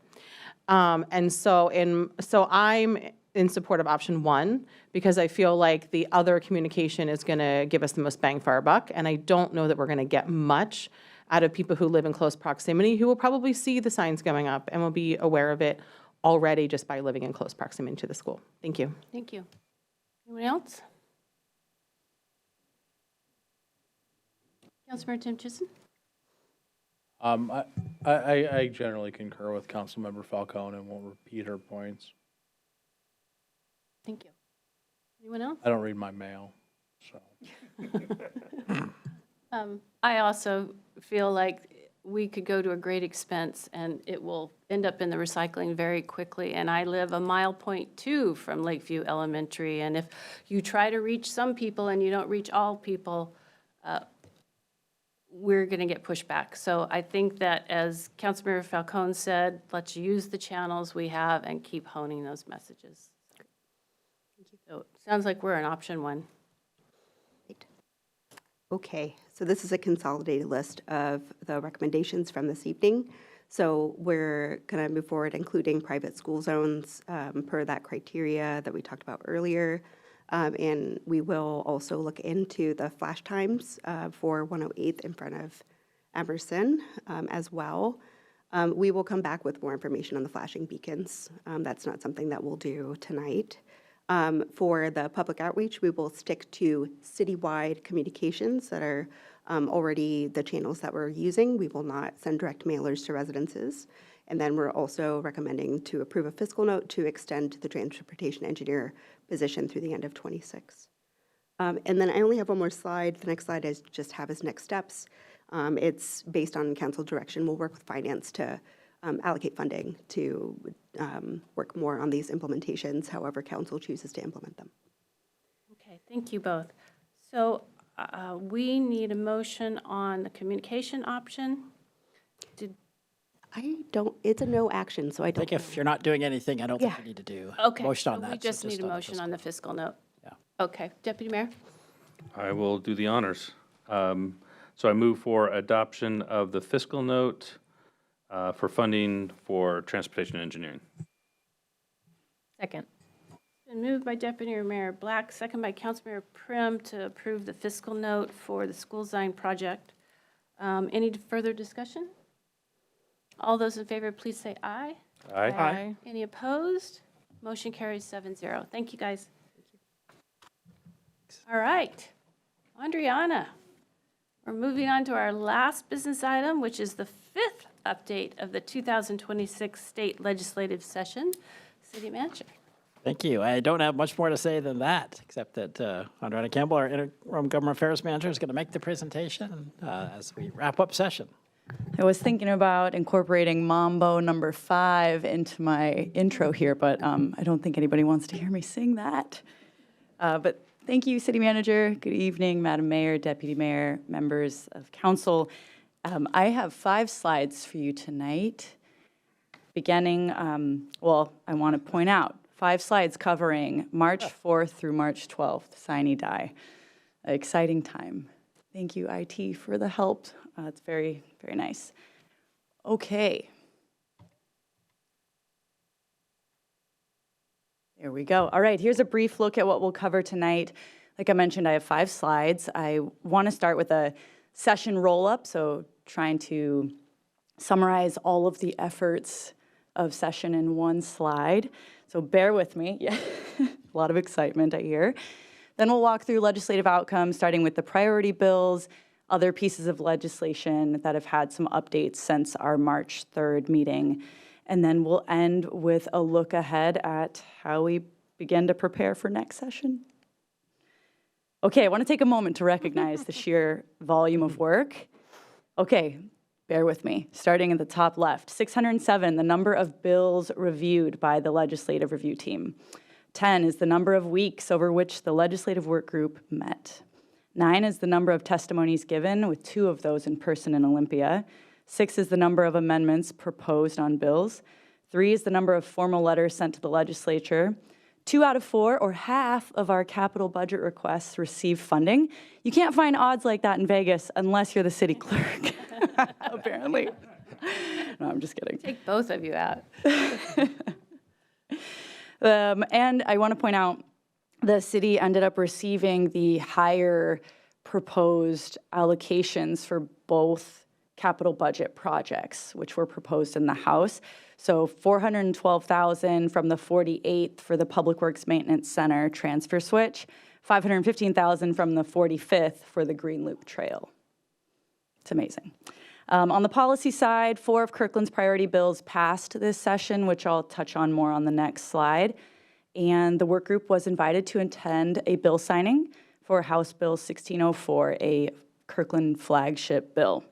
So I'm in support of option 1 because I feel like the other communication is going to give us the most bang for our buck, and I don't know that we're going to get much out of people who live in close proximity who will probably see the signs going up and will be aware of it already just by living in close proximity to the school. Thank you. Thank you. Anyone else? Councilmember Tim Chisholm? I generally concur with Councilmember Falcone and won't repeat her points. Thank you. Anyone else? I don't read my mail, so. I also feel like we could go to a great expense and it will end up in the recycling very quickly. And I live a 1.2 miles from Lakeview Elementary. And if you try to reach some people and you don't reach all people, we're going to get pushback. So I think that, as Councilmember Falcone said, let's use the channels we have and keep honing those messages. So it sounds like we're in option 1. Okay, so this is a consolidated list of the recommendations from this evening. So we're going to move forward, including private school zones per that criteria that we talked about earlier. And we will also look into the flash times for 108th in front of Emerson as well. We will come back with more information on the flashing beacons. That's not something that we'll do tonight. For the public outreach, we will stick to citywide communications that are already the channels that we're using. We will not send direct mailers to residences. And then we're also recommending to approve a fiscal note to extend the transportation engineer position through the end of '26. And then I only have one more slide. The next slide I just have as next steps. It's based on council direction. We'll work with finance to allocate funding to work more on these implementations, however council chooses to implement them. Okay, thank you both. So we need a motion on the communication option. It's a no action, so I don't. I think if you're not doing anything, I don't think you need to do a motion on that. We just need a motion on the fiscal note. Yeah. Okay, Deputy Mayor? I will do the honors. So I move for adoption of the fiscal note for funding for transportation engineering. Second. Been moved by Deputy Mayor Black, second by Councilmember Prim to approve the fiscal note for the school zone project. Any further discussion? All those in favor, please say aye. Aye. Aye. Any opposed? Motion carries 7-0. Thank you, guys. All right, Andriana, we're moving on to our last business item, which is the 5th update of the 2026 state legislative session. City Manager. Thank you. I don't have much more to say than that, except that Andriana Campbell, our interim government affairs manager, is going to make the presentation as we wrap up session. I was thinking about incorporating Mambo number 5 into my intro here, but I don't think anybody wants to hear me sing that. But thank you, City Manager. Good evening, Madam Mayor, Deputy Mayor, members of council. I have 5 slides for you tonight. Beginning, I want to point out 5 slides covering March 4th through March 12th, sine die. Exciting time. Thank you, IT, for the help. It's very, very nice. Okay. There we go. All right, here's a brief look at what we'll cover tonight. Like I mentioned, I have 5 slides. I want to start with a session roll-up, so trying to summarize all of the efforts of session in one slide. So bear with me. Yeah, a lot of excitement, I hear. Then we'll walk through legislative outcomes, starting with the priority bills, other pieces of legislation that have had some updates since our March 3rd meeting. And then we'll end with a look ahead at how we begin to prepare for next session. Okay, I want to take a moment to recognize the sheer volume of work. Okay, bear with me. Starting at the top left, 607, the number of bills reviewed by the legislative review team. 10 is the number of weeks over which the legislative work group met. 9 is the number of testimonies given, with 2 of those in person in Olympia. 6 is the number of amendments proposed on bills. 3 is the number of formal letters sent to the legislature. 2 out of 4, or half, of our capital budget requests receive funding. You can't find odds like that in Vegas unless you're the city clerk, apparently. No, I'm just kidding. Take both of you out. And I want to point out, the city ended up receiving the higher proposed allocations for both capital budget projects, which were proposed in the House. So $412,000 from the 48th for the Public Works Maintenance Center transfer switch, $515,000 from the 45th for the Green Loop Trail. It's amazing. On the policy side, 4 of Kirkland's priority bills passed this session, which I'll touch on more on the next slide. And the work group was invited to attend a bill signing for House Bill 1604, a Kirkland flagship bill.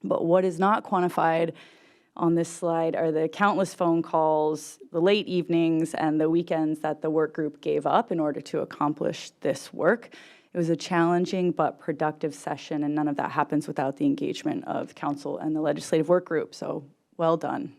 But what is not quantified on this slide are the countless phone calls, the late evenings, and the weekends that the work group gave up in order to accomplish this work. It was a challenging but productive session, and none of that happens without the engagement of council and the legislative work group, so well done.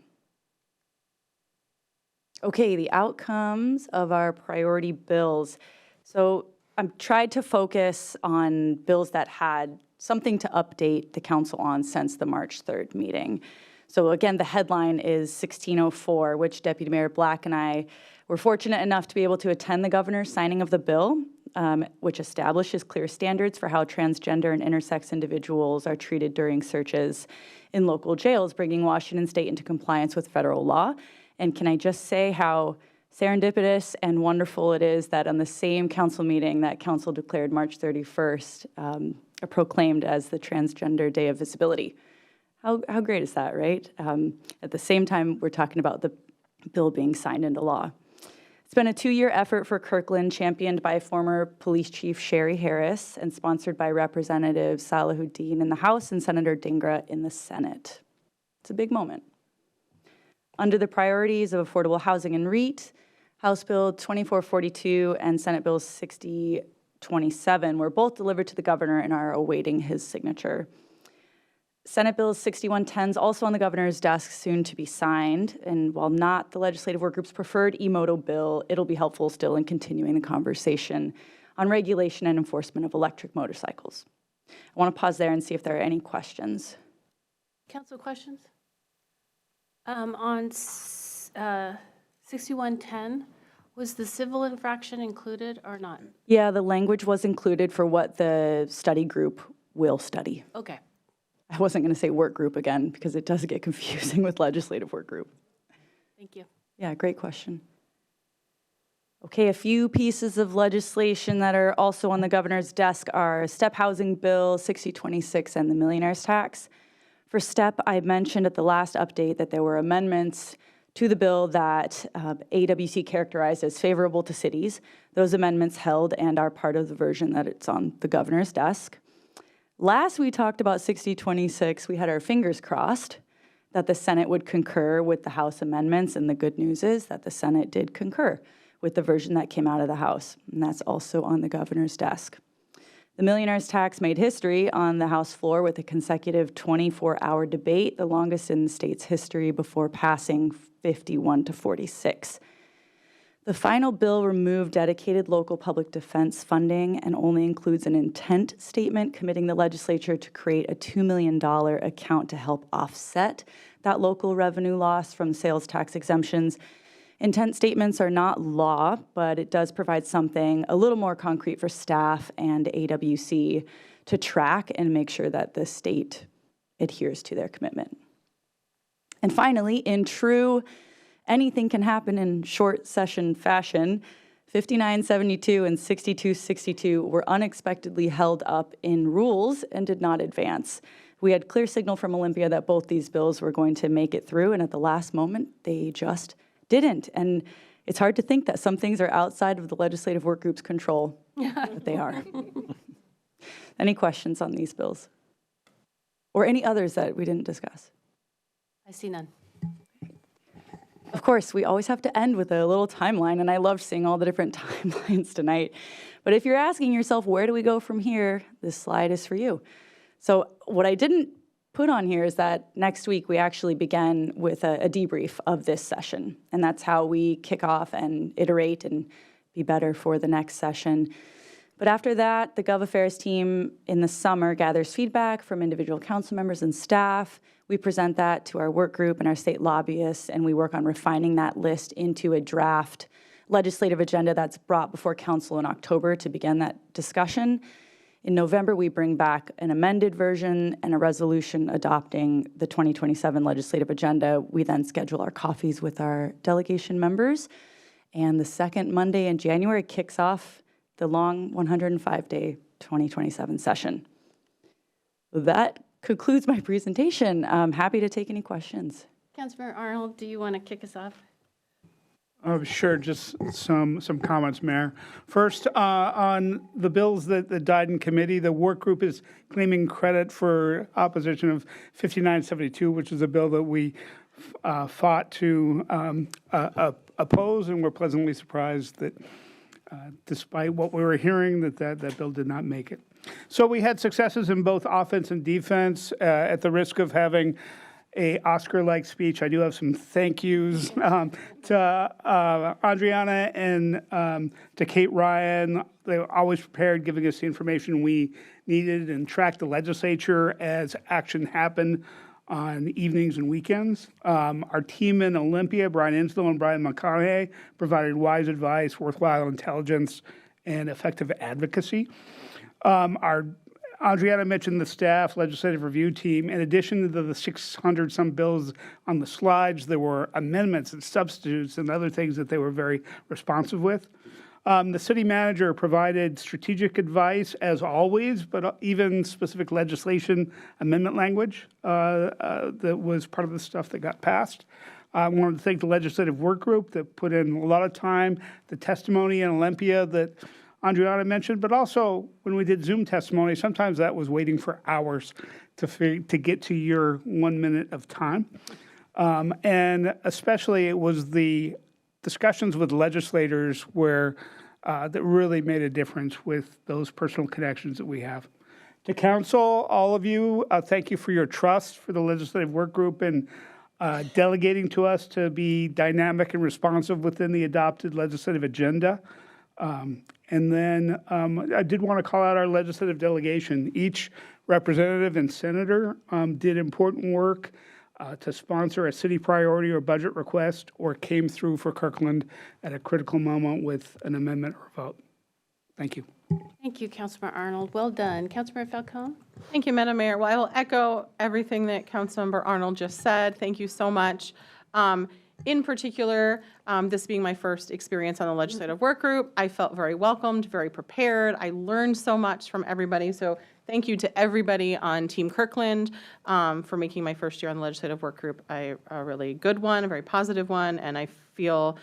Okay, the outcomes of our priority bills. So I've tried to focus on bills that had something to update the council on since the March 3rd meeting. So again, the headline is 1604, which Deputy Mayor Black and I were fortunate enough to be able to attend the governor's signing of the bill, which establishes clear standards for how transgender and intersex individuals are treated during searches in local jails, bringing Washington State into compliance with federal law. And can I just say how serendipitous and wonderful it is that on the same council meeting that council declared March 31st, proclaimed as the Transgender Day of Visibility. How great is that, right? At the same time, we're talking about the bill being signed into law. It's been a 2-year effort for Kirkland, championed by former Police Chief Sherry Harris and sponsored by Representative Salahuddin in the House and Senator Dhingra in the Senate. It's a big moment. Under the priorities of affordable housing and REIT, House Bill 2442 and Senate Bill 6027 were both delivered to the governor and are awaiting his signature. Senate Bill 6110 is also on the governor's desk, soon to be signed. And while not the legislative work group's preferred e-moto bill, it'll be helpful still in continuing the conversation on regulation and enforcement of electric motorcycles. I want to pause there and see if there are any questions. Council questions? On 6110, was the civil infraction included or not? Yeah, the language was included for what the study group will study. Okay. I wasn't going to say work group again because it does get confusing with legislative work group. Thank you. Yeah, great question. Okay, a few pieces of legislation that are also on the governor's desk are STEP Housing Bill 6026 and the Millionaire's Tax. For STEP, I mentioned at the last update that there were amendments to the bill that AWC characterized as favorable to cities. Those amendments held and are part of the version that it's on the governor's desk. Last we talked about 6026, we had our fingers crossed that the Senate would concur with the House amendments, and the good news is that the Senate did concur with the version that came out of the House, and that's also on the governor's desk. The millionaire's tax made history on the House floor with a consecutive 24-hour debate, the longest in the state's history, before passing 51-46. The final bill removed dedicated local public defense funding and only includes an intent statement committing the legislature to create a $2 million account to help offset that local revenue loss from sales tax exemptions. Intent statements are not law, but it does provide something a little more concrete for staff and AWC to track and make sure that the state adheres to their commitment. And finally, in true anything can happen in short session fashion, 5972 and 6262 were unexpectedly held up in rules and did not advance. We had clear signal from Olympia that both these bills were going to make it through, and at the last moment, they just didn't. And it's hard to think that some things are outside of the legislative work group's control, but they are. Any questions on these bills? Or any others that we didn't discuss? I see none. Of course, we always have to end with a little timeline, and I loved seeing all the different timelines tonight. But if you're asking yourself, where do we go from here, this slide is for you. So what I didn't put on here is that next week we actually begin with a debrief of this session, and that's how we kick off and iterate and be better for the next session. But after that, the Gov Affairs team in the summer gathers feedback from individual council members and staff. We present that to our work group and our state lobbyists, and we work on refining that list into a draft legislative agenda that's brought before council in October to begin that discussion. In November, we bring back an amended version and a resolution adopting the 2027 legislative agenda. We then schedule our coffees with our delegation members. And the second Monday in January kicks off the long 105-day 2027 session. That concludes my presentation. I'm happy to take any questions. Councilmember Arnold, do you want to kick us off? Sure, just some comments, Mayor. First, on the bills that died in committee, the work group is claiming credit for opposition of 5972, which is a bill that we fought to oppose, and we're pleasantly surprised that despite what we were hearing, that bill did not make it. So we had successes in both offense and defense. At the risk of having a Oscar-like speech, I do have some thank yous to Adriana and to Kate Ryan. They were always prepared, giving us the information we needed, and tracked the legislature as action happened on evenings and weekends. Our team in Olympia, Brian Inslow and Brian McConaughey, provided wise advice, worthwhile intelligence, and effective advocacy. Adriana mentioned the staff legislative review team. In addition to the 600-some bills on the slides, there were amendments and substitutes and other things that they were very responsive with. The city manager provided strategic advice, as always, but even specific legislation amendment language that was part of the stuff that got passed. I wanted to thank the legislative work group that put in a lot of time, the testimony in Olympia that Adriana mentioned, but also when we did Zoom testimony, sometimes that was waiting for hours to get to your 1 minute of time. And especially it was the discussions with legislators where that really made a difference with those personal connections that we have. To council, all of you, thank you for your trust for the legislative work group and delegating to us to be dynamic and responsive within the adopted legislative agenda. And then I did want to call out our legislative delegation. Each representative and senator did important work to sponsor a city priority or budget request, or came through for Kirkland at a critical moment with an amendment or vote. Thank you. Thank you, Councilmember Arnold. Well done. Councilmember Falcone? Thank you, Madam Mayor. Well, I will echo everything that Councilmember Arnold just said. Thank you so much. In particular, this being my first experience on the legislative work group, I felt very welcomed, very prepared. I learned so much from everybody. So thank you to everybody on Team Kirkland for making my first year on the legislative work group a really good one, a very positive one, and I feel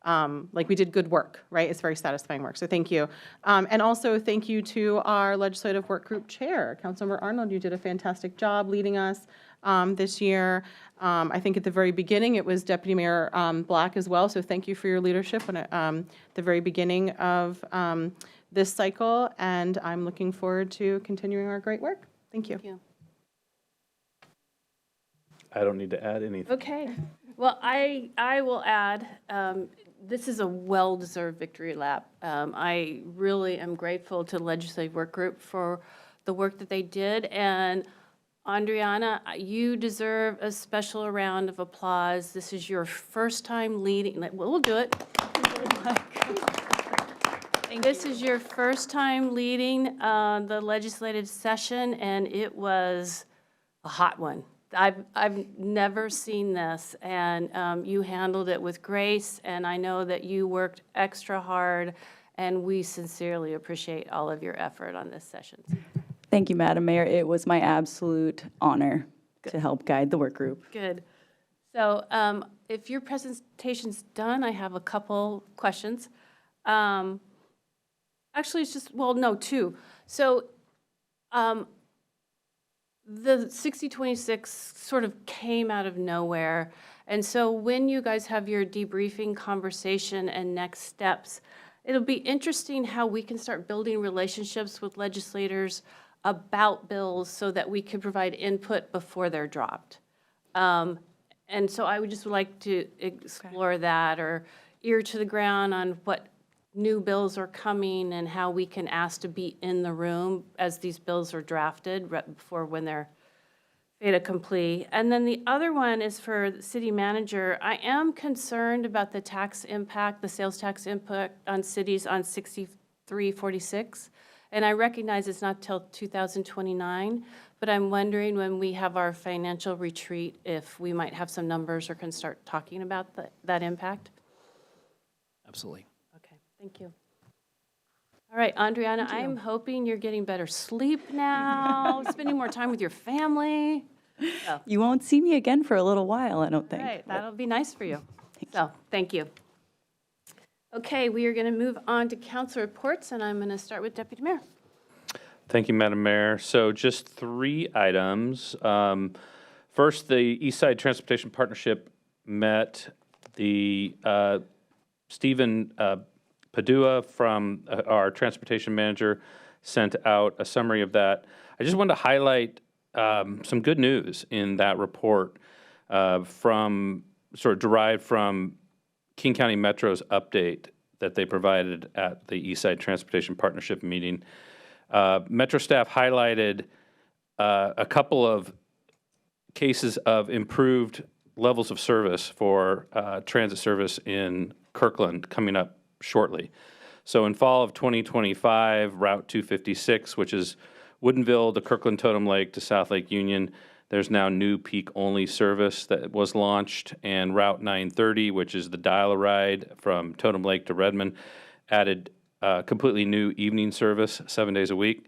like we did good work, right? It's very satisfying work, so thank you. And also thank you to our legislative work group chair, Councilmember Arnold. You did a fantastic job leading us this year. I think at the very beginning it was Deputy Mayor Black as well, so thank you for your leadership at the very beginning of this cycle, and I'm looking forward to continuing our great work. Thank you. Thank you. I don't need to add anything. Okay. Well, I will add, this is a well-deserved victory lap. I really am grateful to the Legislative Work Group for the work that they did. And Adriana, you deserve a special round of applause. This is your first time leading. We'll do it. This is your first time leading the legislative session, and it was a hot one. I've never seen this, and you handled it with grace, and I know that you worked extra hard, and we sincerely appreciate all of your effort on this session. Thank you, Madam Mayor. It was my absolute honor to help guide the work group. Good. So if your presentation's done, I have a couple questions. Actually, it's just, well, no, two. So the 6026 sort of came out of nowhere, And so when you guys have your debriefing conversation and next steps, it'll be interesting how we can start building relationships with legislators about bills so that we can provide input before they're dropped. And so I would just like to explore that, or ear to the ground on what new bills are coming and how we can ask to be in the room as these bills are drafted right before when they're fait accompli. And then the other one is for the city manager. I am concerned about the tax impact, the sales tax impact on cities on 6346. And I recognize it's not till 2029, but I'm wondering when we have our financial retreat, if we might have some numbers or can start talking about that impact. Absolutely. Okay, thank you. All right, Andriana, I'm hoping you're getting better sleep now, spending more time with your family. So, You won't see me again for a little while, I don't think. all right, that'll be nice for you. So, thank you. Okay, we are going to move on to council reports, and I'm going to start with Deputy Mayor. Thank you, Madam Mayor. So just 3 items. First, the East Side Transportation Partnership met. The Stephen Padua from our transportation manager sent out a summary of that. I just wanted to highlight some good news in that report from sort of derived from King County Metro's update that they provided at the East Side Transportation Partnership meeting. Metro staff highlighted a couple of cases of improved levels of service for transit service in Kirkland coming up shortly. So in fall of 2025, Route 256, which is Woodinville to Kirkland Totem Lake to South Lake Union, there's now new peak-only service that was launched, and Route 930, which is the dial-a-ride from Totem Lake to Redmond, added completely new evening service 7 days a week.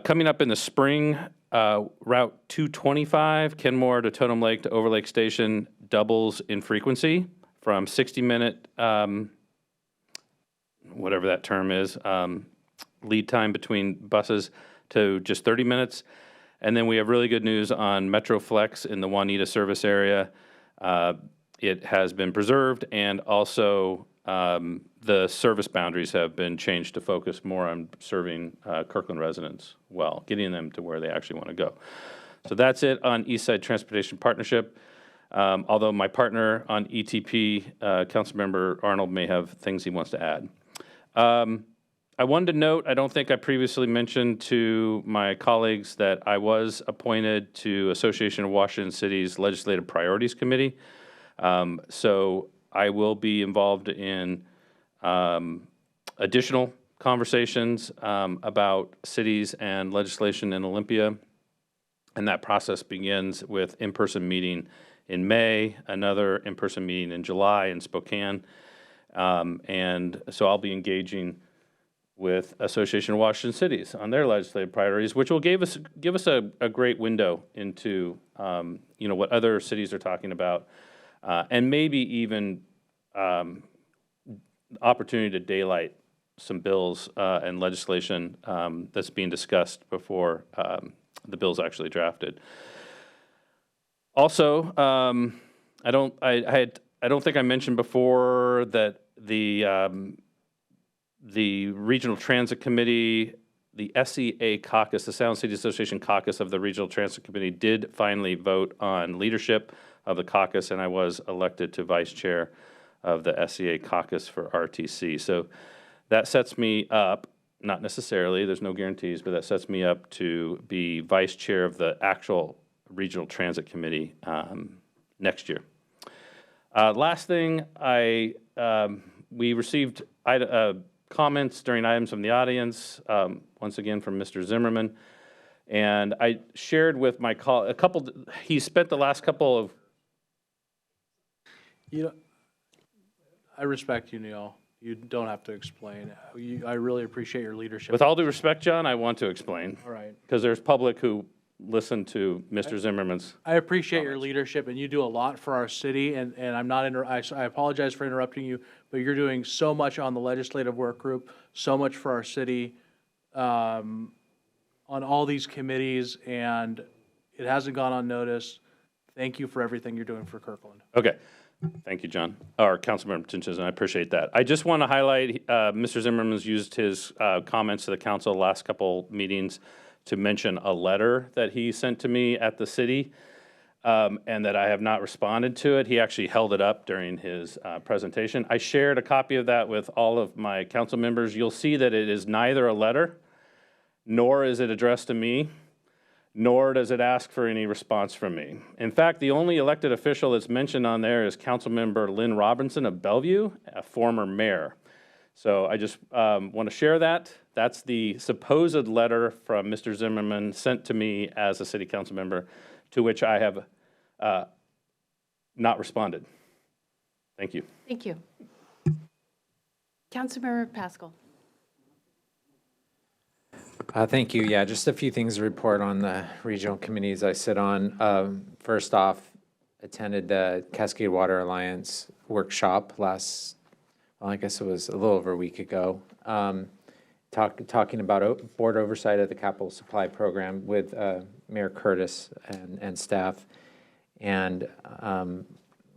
Coming up in the spring, Route 225, Kenmore to Totem Lake to Overlake Station, doubles in frequency from 60-minute, whatever that term is, lead time between buses to just 30 minutes. And then we have really good news on Metro Flex in the Juanita service area. It has been preserved, and also the service boundaries have been changed to focus more on serving Kirkland residents well, getting them to where they actually want to go. So that's it on East Side Transportation Partnership. Although my partner on ETP, Councilmember Arnold, may have things he wants to add. I wanted to note, I don't think I previously mentioned to my colleagues that I was appointed to Association of Washington Cities Legislative Priorities Committee. So I will be involved in additional conversations about cities and legislation in Olympia. And that process begins with in-person meeting in May, another in-person meeting in July in Spokane. And so I'll be engaging with Association of Washington Cities on their legislative priorities, which will give us a great window into what other cities are talking about, and maybe even opportunity to daylight some bills and legislation that's being discussed before the bill's actually drafted. Also, I don't think I mentioned before that the Regional Transit Committee, the SEA caucus, the Sound City Association caucus of the Regional Transit Committee, did finally vote on leadership of the caucus, and I was elected to vice chair of the SEA caucus for RTC. So that sets me up, not necessarily, there's no guarantees, but that sets me up to be vice chair of the actual Regional Transit Committee next year. Last thing, we received comments during items from the audience, once again from Mr. Zimmerman. And I shared with my colleague, he spent the last couple of... I respect you, Neil. You don't have to explain. I really appreciate your leadership. With all due respect, John, I want to explain. All right. Because there's public who listen to Mr. Zimmerman's... I appreciate your leadership, and you do a lot for our city, and I'm not, I apologize for interrupting you, but you're doing so much on the legislative work group, so much for our city, on all these committees, and it hasn't gone unnoticed. thank you for everything you're doing for Kirkland. Okay. Thank you, John, or Councilmember Tinchin, I appreciate that. I just want to highlight, Mr. Zimmerman's used his comments to the council the last couple meetings to mention a letter that he sent to me at the city, and that I have not responded to it. He actually held it up during his presentation. I shared a copy of that with all of my council members. You'll see that it is neither a letter, nor is it addressed to me, nor does it ask for any response from me. In fact, the only elected official that's mentioned on there is Councilmember Lynn Robinson of Bellevue, a former mayor. So I just want to share that. That's the supposed letter from Mr. Zimmerman sent to me as a city council member, to which I have not responded. Thank you. Thank you. Councilmember Pascal. Thank you. Yeah, just a few things to report on the regional committees I sit on. First off, attended the Cascade Water Alliance workshop last, well, I guess it was a little over a week ago, talking about board oversight of the capital supply program with Mayor Curtis and staff. And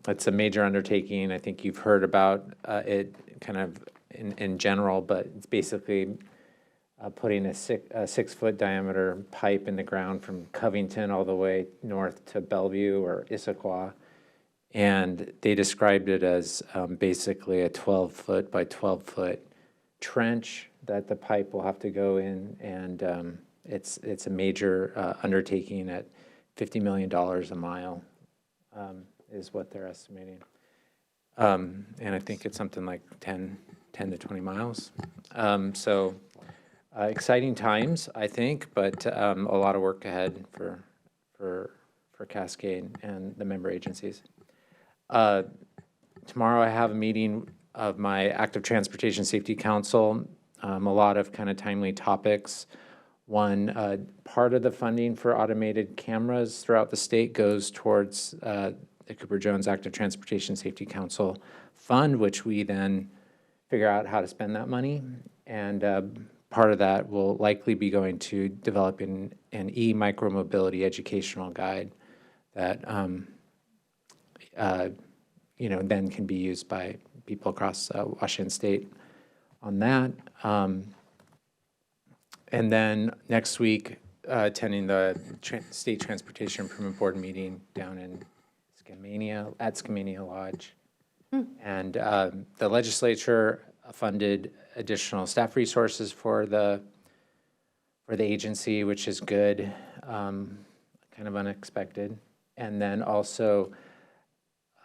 it's a major undertaking. I think you've heard about it kind of in general, but it's basically putting a 6-foot diameter pipe in the ground from Covington all the way north to Bellevue or Issaquah. And they described it as basically a 12-foot by 12-foot trench that the pipe will have to go in. And it's a major undertaking at $50 million a mile is what they're estimating. And I think it's something like 10 to 20 miles. Exciting times, I think, but a lot of work ahead for Cascade and the member agencies. Tomorrow I have a meeting of my Active Transportation Safety Council. A lot of kind of timely topics. One, part of the funding for automated cameras throughout the state goes towards the Cooper Jones Active Transportation Safety Council fund, which we then figure out how to spend that money. And part of that will likely be going to developing an e-micromobility educational guide that then can be used by people across Washington State on that. And then next week, attending the State Transportation Improvement Board meeting down in Skamania Lodge. And the legislature funded additional staff resources for the agency, which is good, kind of unexpected. And then also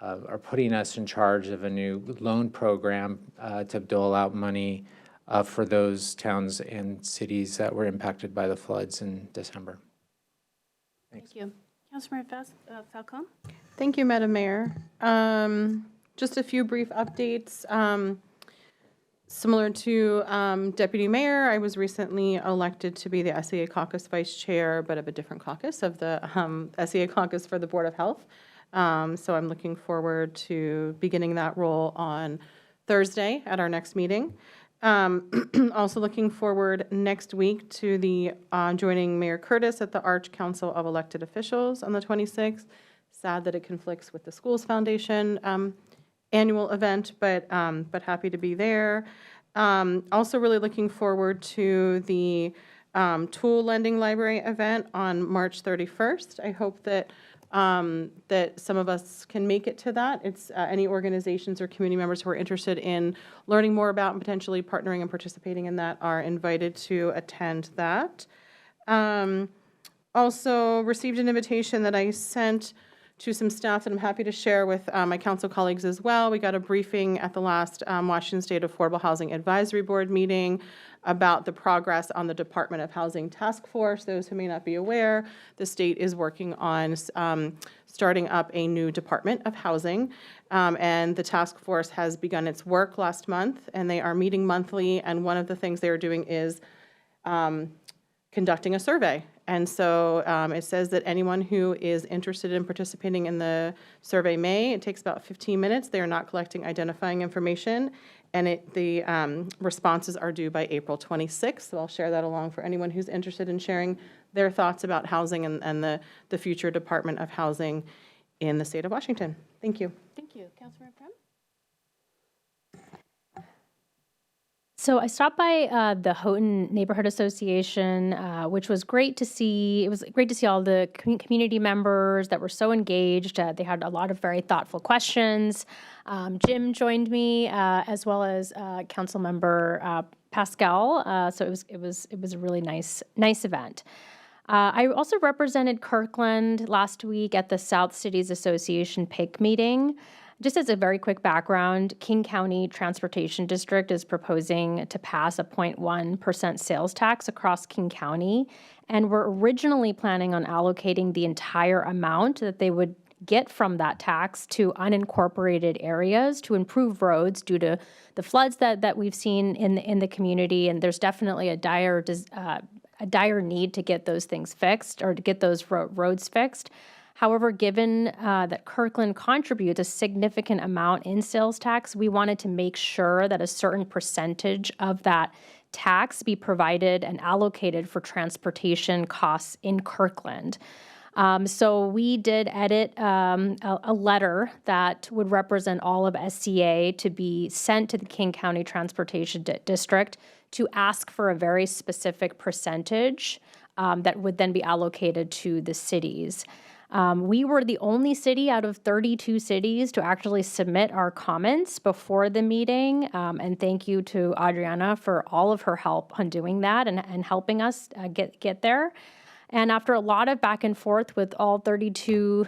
are putting us in charge of a new loan program to dole out money for those towns and cities that were impacted by the floods in December. Thanks. Thank you. Councilmember Falcone? Thank you, Madam Mayor. Just a few brief updates. Similar to Deputy Mayor, I was recently elected to be the SEA Caucus Vice Chair, but of a different caucus, of the SEA Caucus for the Board of Health. So I'm looking forward to beginning that role on Thursday at our next meeting. Also looking forward next week to the joining Mayor Curtis at the Arch Council of Elected Officials on the 26th. Sad that it conflicts with the Schools Foundation annual event, but happy to be there. Also really looking forward to the Tool Lending Library event on March 31st. I hope that that some of us can make it to that. It's any organizations or community members who are interested in learning more about and potentially partnering and participating in that are invited to attend that. Also received an invitation that I sent to some staff that I'm happy to share with my council colleagues as well. We got a briefing at the last Washington State Affordable Housing Advisory Board meeting about the progress on the Department of Housing Task Force. Those who may not be aware, the state is working on starting up a new Department of Housing, and the task force has begun its work last month, and they are meeting monthly, and one of the things they are doing is conducting a survey. And so it says that anyone who is interested in participating in the survey may. It takes about 15 minutes. They are not collecting identifying information, and the responses are due by April 26th. So I'll share that along for anyone who's interested in sharing their thoughts about housing and the future Department of Housing in the state of Washington. Thank you. Thank you. Councilmember Prim? So I stopped by the Houghton Neighborhood Association, which was great to see. It was great to see all the community members that were so engaged. They had a lot of very thoughtful questions. Jim joined me, as well as Councilmember Pascal. So it was a really nice event. I also represented Kirkland last week at the South Cities Association PIC meeting. Just as a very quick background, King County Transportation District is proposing to pass a 0.1% sales tax across King County, and we're originally planning on allocating the entire amount that they would get from that tax to unincorporated areas to improve roads due to the floods that we've seen in the community, and there's definitely a dire need to get those things fixed or to get those roads fixed. However, given that Kirkland contributes a significant amount in sales tax, we wanted to make sure that a certain percentage of that tax be provided and allocated for transportation costs in Kirkland. So we did edit a letter that would represent all of SCA to be sent to the King County Transportation District to ask for a very specific percentage that would then be allocated to the cities. We were the only city out of 32 cities to actually submit our comments before the meeting. And thank you to Adriana for all of her help on doing that and helping us get there. And after a lot of back and forth with all 32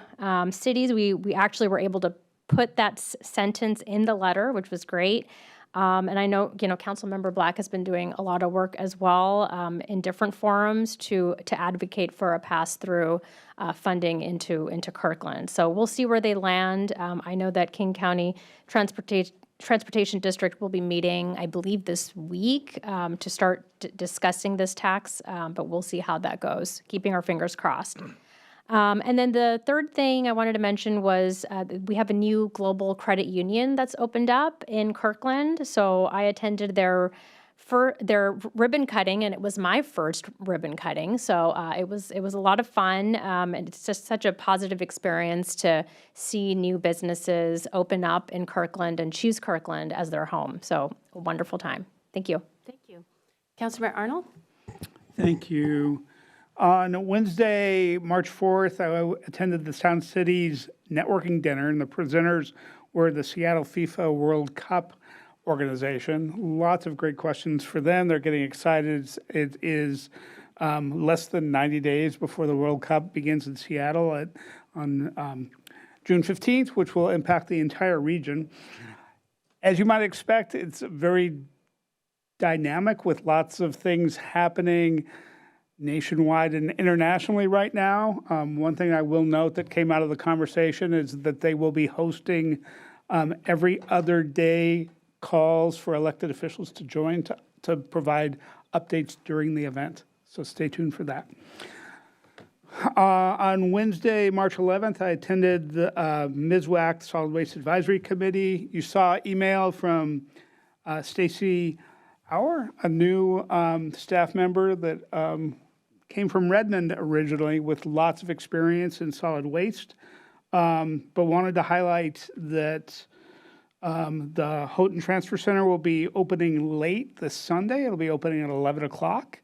cities, we actually were able to put that sentence in the letter, which was great. And I know, Councilmember Black has been doing a lot of work as well in different forums to advocate for a pass-through funding into Kirkland. So we'll see where they land. I know that King County Transportation District will be meeting, I believe, this week to start discussing this tax, but we'll see how that goes, keeping our fingers crossed. And then the third thing I wanted to mention was we have a new global credit union that's opened up in Kirkland. So I attended their ribbon cutting, and it was my first ribbon cutting. So it was a lot of fun, and it's just such a positive experience to see new businesses open up in Kirkland and choose Kirkland as their home. So a wonderful time. Thank you. Thank you. Councilmember Arnold? Thank you. On Wednesday, March 4th, I attended the Sound Cities networking dinner, and the presenters were the Seattle FIFA World Cup organization. Lots of great questions for them. They're getting excited. It is less than 90 days before the World Cup begins in Seattle on June 15th, which will impact the entire region. As you might expect, it's very dynamic with lots of things happening nationwide and internationally right now. One thing I will note that came out of the conversation is that they will be hosting every other day calls for elected officials to join to provide updates during the event. So stay tuned for that. On Wednesday, March 11th, I attended the MSWAC Solid Waste Advisory Committee. You saw email from Stacy Auer, a new staff member that came from Redmond originally with lots of experience in solid waste, but wanted to highlight that the Houghton Transfer Center will be opening late this Sunday. It'll be opening at 11 o'clock.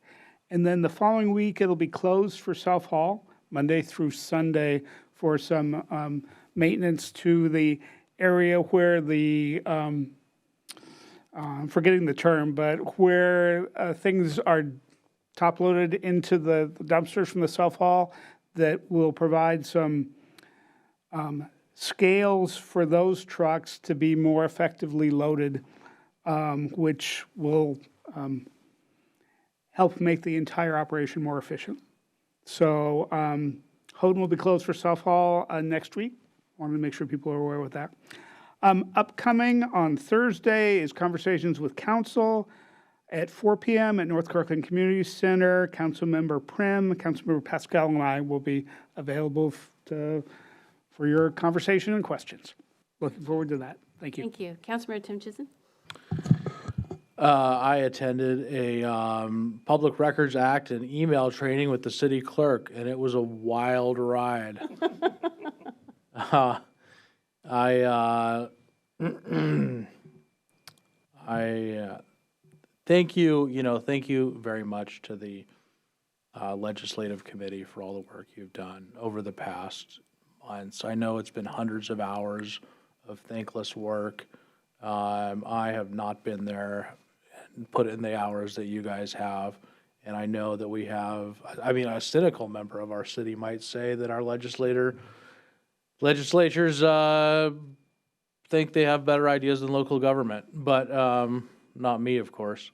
And then the following week, it'll be closed for South Hall, Monday through Sunday, for some maintenance to the area where the, I'm forgetting the term, but where things are top-loaded into the dumpsters from the South Hall that will provide some scales for those trucks to be more effectively loaded, which will help make the entire operation more efficient. So Houghton will be closed for South Hall next week. Wanted to make sure people are aware with that. Upcoming on Thursday is Conversations with Council at 4 p.m. at North Kirkland Community Center. Councilmember Prim, Councilmember Pascal, and I will be available for your conversation and questions. Looking forward to that. Thank you. Thank you. Councilmember Tim Chisholm? I attended a Public Records Act and email training with the city clerk, and it was a wild ride. Thank you, thank you very much to the Legislative Committee for all the work you've done over the past months. I know it's been hundreds of hours of thankless work. I have not been there and put in the hours that you guys have. And I know that we have, a cynical member of our city might say that our legislators think they have better ideas than local government, but not me, of course.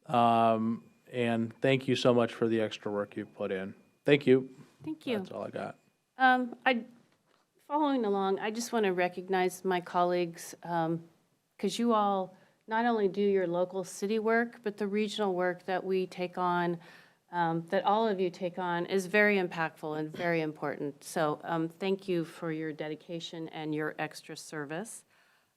And thank you so much for the extra work you've put in. Thank you. Thank you. That's all I got. Following along, I just want to recognize my colleagues, because you all not only do your local city work, but the regional work that we take on, that all of you take on, is very impactful and very important. So thank you for your dedication and your extra service.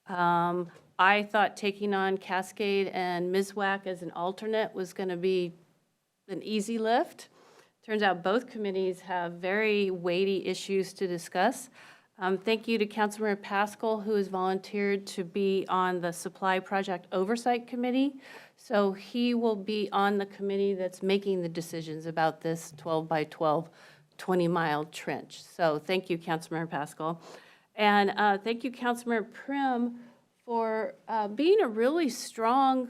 I thought taking on Cascade and Mizwac as an alternate was going to be an easy lift. Turns out both committees have very weighty issues to discuss. Thank you to Councilmember Pascal, who has volunteered to be on the Supply Project Oversight Committee. So he will be on the committee that's making the decisions about this 12 by 12, 20-mile trench. So thank you, Councilmember Pascal. And thank you, Councilmember Prim, for being a really strong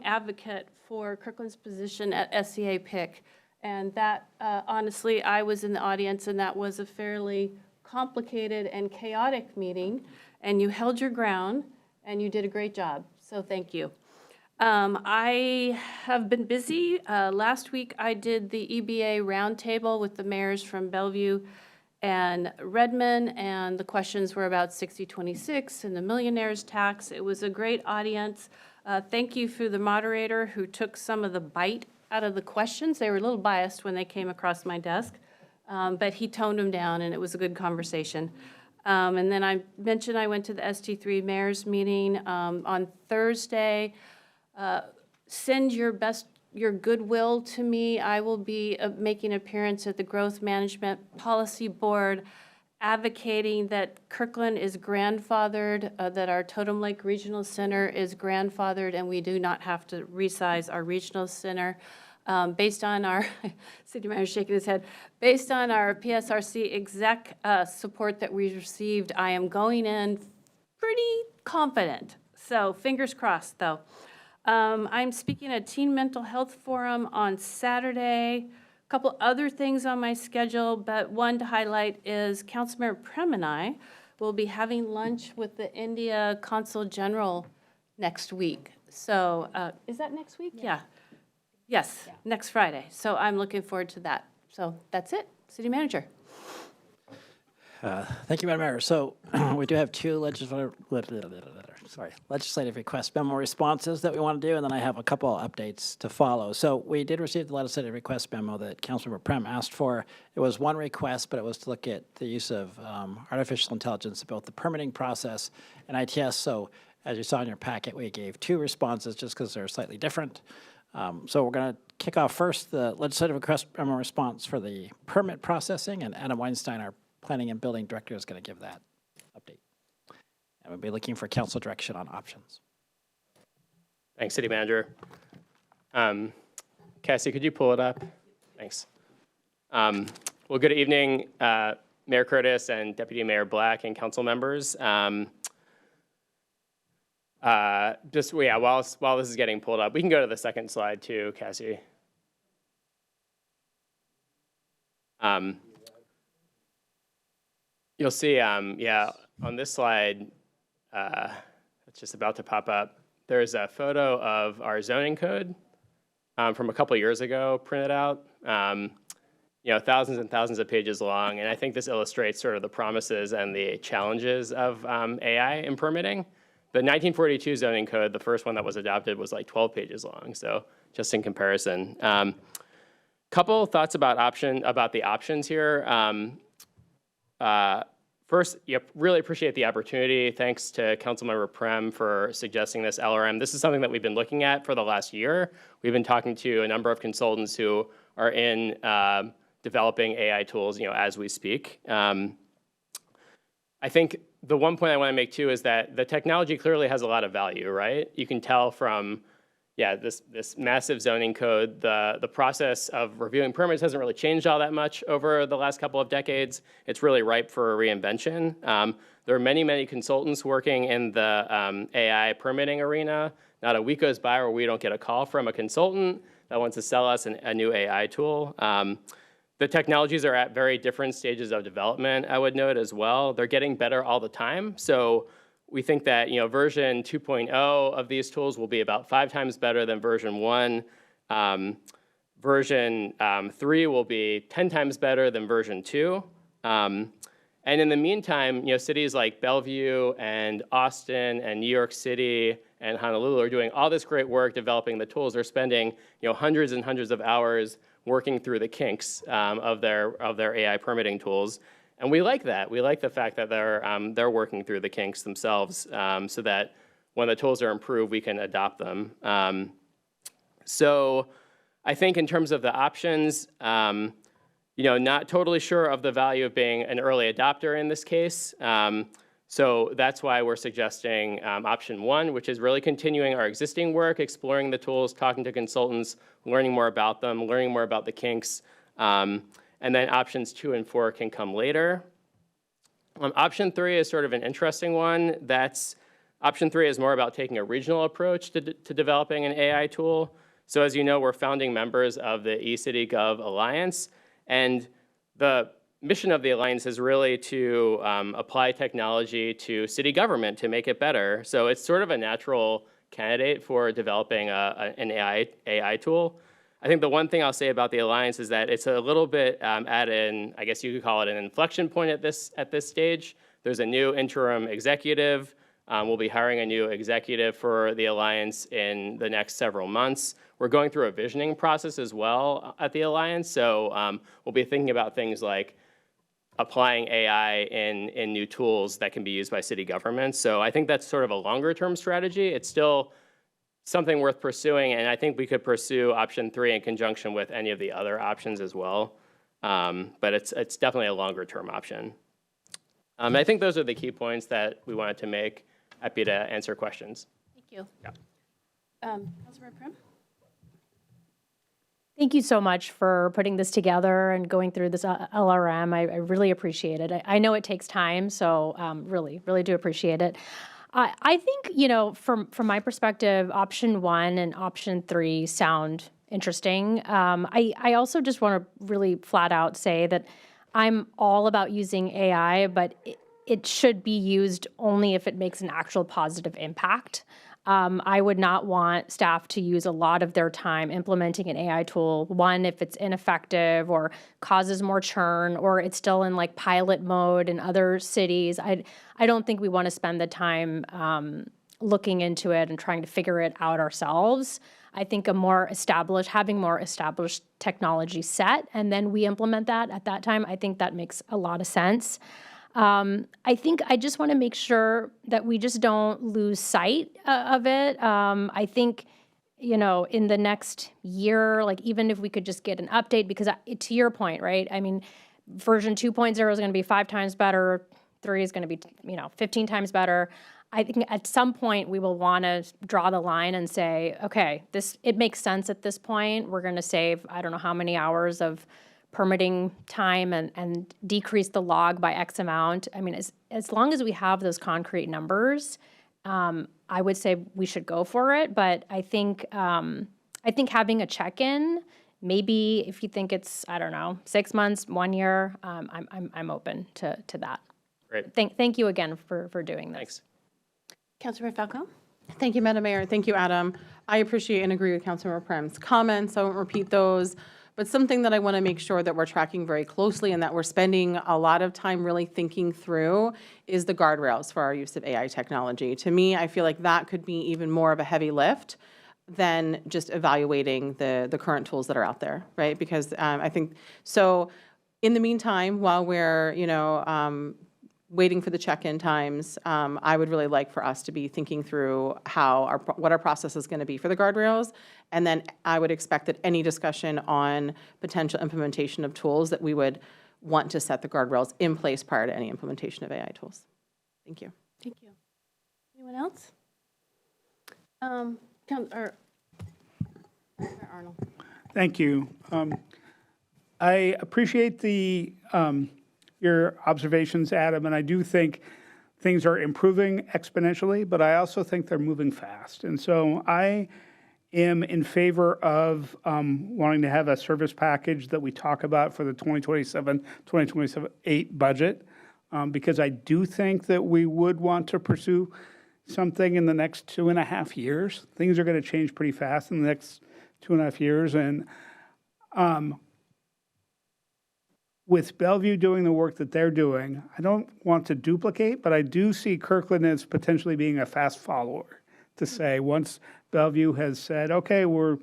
advocate for Kirkland's position at SCA PIC. And that, honestly, I was in the audience, and that was a fairly complicated and chaotic meeting, and you held your ground, and you did a great job. So thank you. I have been busy. Last week, I did the EBA roundtable with the mayors from Bellevue and Redmond, and the questions were about 6026 and the millionaire's tax. It was a great audience. Thank you for the moderator who took some of the bite out of the questions. They were a little biased when they came across my desk, but he toned them down, and it was a good conversation. And then I mentioned I went to the ST3 mayor's meeting on Thursday. Send your goodwill to me. I will be making an appearance at the Growth Management Policy Board, advocating that Kirkland is grandfathered, that our Totem Lake Regional Center is grandfathered, and we do not have to resize our regional center. Based on our, city manager shaking his head, based on our PSRC exec support that we received, I am going in pretty confident. So fingers crossed, though. I'm speaking at Teen Mental Health Forum on Saturday. A couple other things on my schedule, but one to highlight is Councilmember Prem and I will be having lunch with the India Consul General next week. So is that next week? Yeah. Yes, next Friday. So I'm looking forward to that. So that's it. City Manager. Thank you, Madam Mayor. So we do have two legislative request memo responses that we want to do, and then I have a couple updates to follow. So we did receive the legislative request memo that Councilmember Prem asked for. It was one request, but it was to look at the use of artificial intelligence in both the permitting process and ITS. So as you saw in your packet, we gave two responses just because they're slightly different. So we're going to kick off first the legislative request memo response for the permit processing, and Adam Weinstein, our Planning and Building Director, is going to give that update. And we'll be looking for council direction on options. Thanks, City Manager. Cassie, could you pull it up? Thanks. Well, good evening, Mayor Curtis and Deputy Mayor Black and council members. While this is getting pulled up, we can go to the second slide too, Cassie. You'll see, on this slide, it's just about to pop up. There's a photo of our zoning code from a couple years ago, printed out. Thousands and thousands of pages long, and I think this illustrates sort of the promises and the challenges of AI in permitting. The 1942 zoning code, the first one that was adopted, was like 12 pages long, so just in comparison. Couple thoughts about the options here. First, really appreciate the opportunity. Thanks to Councilmember Prem for suggesting this LRM. This is something that we've been looking at for the last year. We've been talking to a number of consultants who are in developing AI tools, as we speak. I think the one point I want to make too is that the technology clearly has a lot of value, right? You can tell from, yeah, this massive zoning code, the process of reviewing permits hasn't really changed all that much over the last couple of decades. It's really ripe for a reinvention. There are many, many consultants working in the AI permitting arena. Not a week goes by where we don't get a call from a consultant that wants to sell us a new AI tool. The technologies are at very different stages of development, I would note as well. They're getting better all the time. So we think that version 2.0 of these tools will be about 5 times better than version 1. Version 3 will be 10 times better than version 2. And in the meantime, cities like Bellevue and Austin and New York City and Honolulu are doing all this great work developing the tools. They're spending hundreds and hundreds of hours working through the kinks of their AI permitting tools. And we like that. We like the fact that they're working through the kinks themselves so that when the tools are improved, we can adopt them. So I think in terms of the options, not totally sure of the value of being an early adopter in this case. So that's why we're suggesting option 1, which is really continuing our existing work, exploring the tools, talking to consultants, learning more about them, learning more about the kinks. And then options 2 and 4 can come later. Option 3 is sort of an interesting one. Option 3 is more about taking a regional approach to developing an AI tool. So as you know, we're founding members of the eCityGov Alliance. And the mission of the Alliance is really to apply technology to city government to make it better. So it's sort of a natural candidate for developing an AI tool. I think the one thing I'll say about the Alliance is that it's a little bit I guess you could call it an inflection point at this stage. There's a new interim executive. We'll be hiring a new executive for the Alliance in the next several months. We're going through a visioning process as well at the Alliance. So we'll be thinking about things like applying AI in new tools that can be used by city governments. So I think that's sort of a longer term strategy. It's still something worth pursuing, and I think we could pursue option 3 in conjunction with any of the other options as well. But it's definitely a longer term option. I think those are the key points that we wanted to make. Happy to answer questions. Thank you. Yeah. Councilmember Prim? Thank you so much for putting this together and going through this LRM. I really appreciate it. I know it takes time, so really, really do appreciate it. I think, from my perspective, option 1 and option 3 sound interesting. I also just want to really flat out say that I'm all about using AI, but it should be used only if it makes an actual positive impact. I would not want staff to use a lot of their time implementing an AI tool, one, if it's ineffective or causes more churn, or it's still in like pilot mode in other cities. I don't think we want to spend the time looking into it and trying to figure it out ourselves. I think having more established technology set, and then we implement that at that time, I think that makes a lot of sense. I think I just want to make sure that we just don't lose sight of it. I think, in the next year, like even if we could just get an update, because to your point, right? I mean, version 2.0 is going to be 5 times better. 3 is going to be, 15 times better. I think at some point we will want to draw the line and say, okay, it makes sense at this point. We're going to save, I don't know how many hours of permitting time and decrease the log by X amount. I mean, as long as we have those concrete numbers, I would say we should go for it. But I think having a check-in, maybe if you think it's, I don't know, 6 months, 1 year, I'm open to that. Great. Thank you again for doing this. Thanks. Councilmember Falcone? Thank you, Madam Mayor. Thank you, Adam. I appreciate and agree with Councilmember Prim's comments. I won't repeat those. But something that I want to make sure that we're tracking very closely and that we're spending a lot of time really thinking through is the guardrails for our use of AI technology. To me, I feel like that could be even more of a heavy lift than just evaluating the current tools that are out there, right? Because I think, so in the meantime, while we're, waiting for the check-in times, I would really like for us to be thinking through what our process is going to be for the guardrails. And then I would expect that any discussion on potential implementation of tools that we would want to set the guardrails in place prior to any implementation of AI tools. Thank you. Thank you. Anyone else? Councilor Arnold. Thank you. I appreciate your observations, Adam, and I do think things are improving exponentially, but I also think they're moving fast. And so I am in favor of wanting to have a service package that we talk about for the 2027-2028 budget, because I do think that we would want to pursue something in the next 2.5 years. Things are going to change pretty fast in the next 2.5 years. And with Bellevue doing the work that they're doing, I don't want to duplicate, but I do see Kirkland as potentially being a fast follower to say, once Bellevue has said, okay, we're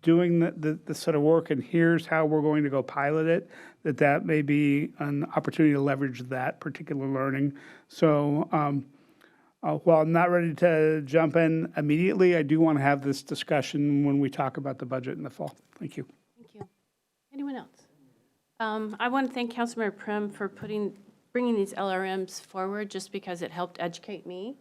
doing the sort of work and here's how we're going to go pilot it, that may be an opportunity to leverage that particular learning. So while I'm not ready to jump in immediately, I do want to have this discussion when we talk about the budget in the fall. Thank you. Thank you. Anyone else? I want to thank Councilmember Prim for bringing these LRMs forward, just because it helped educate me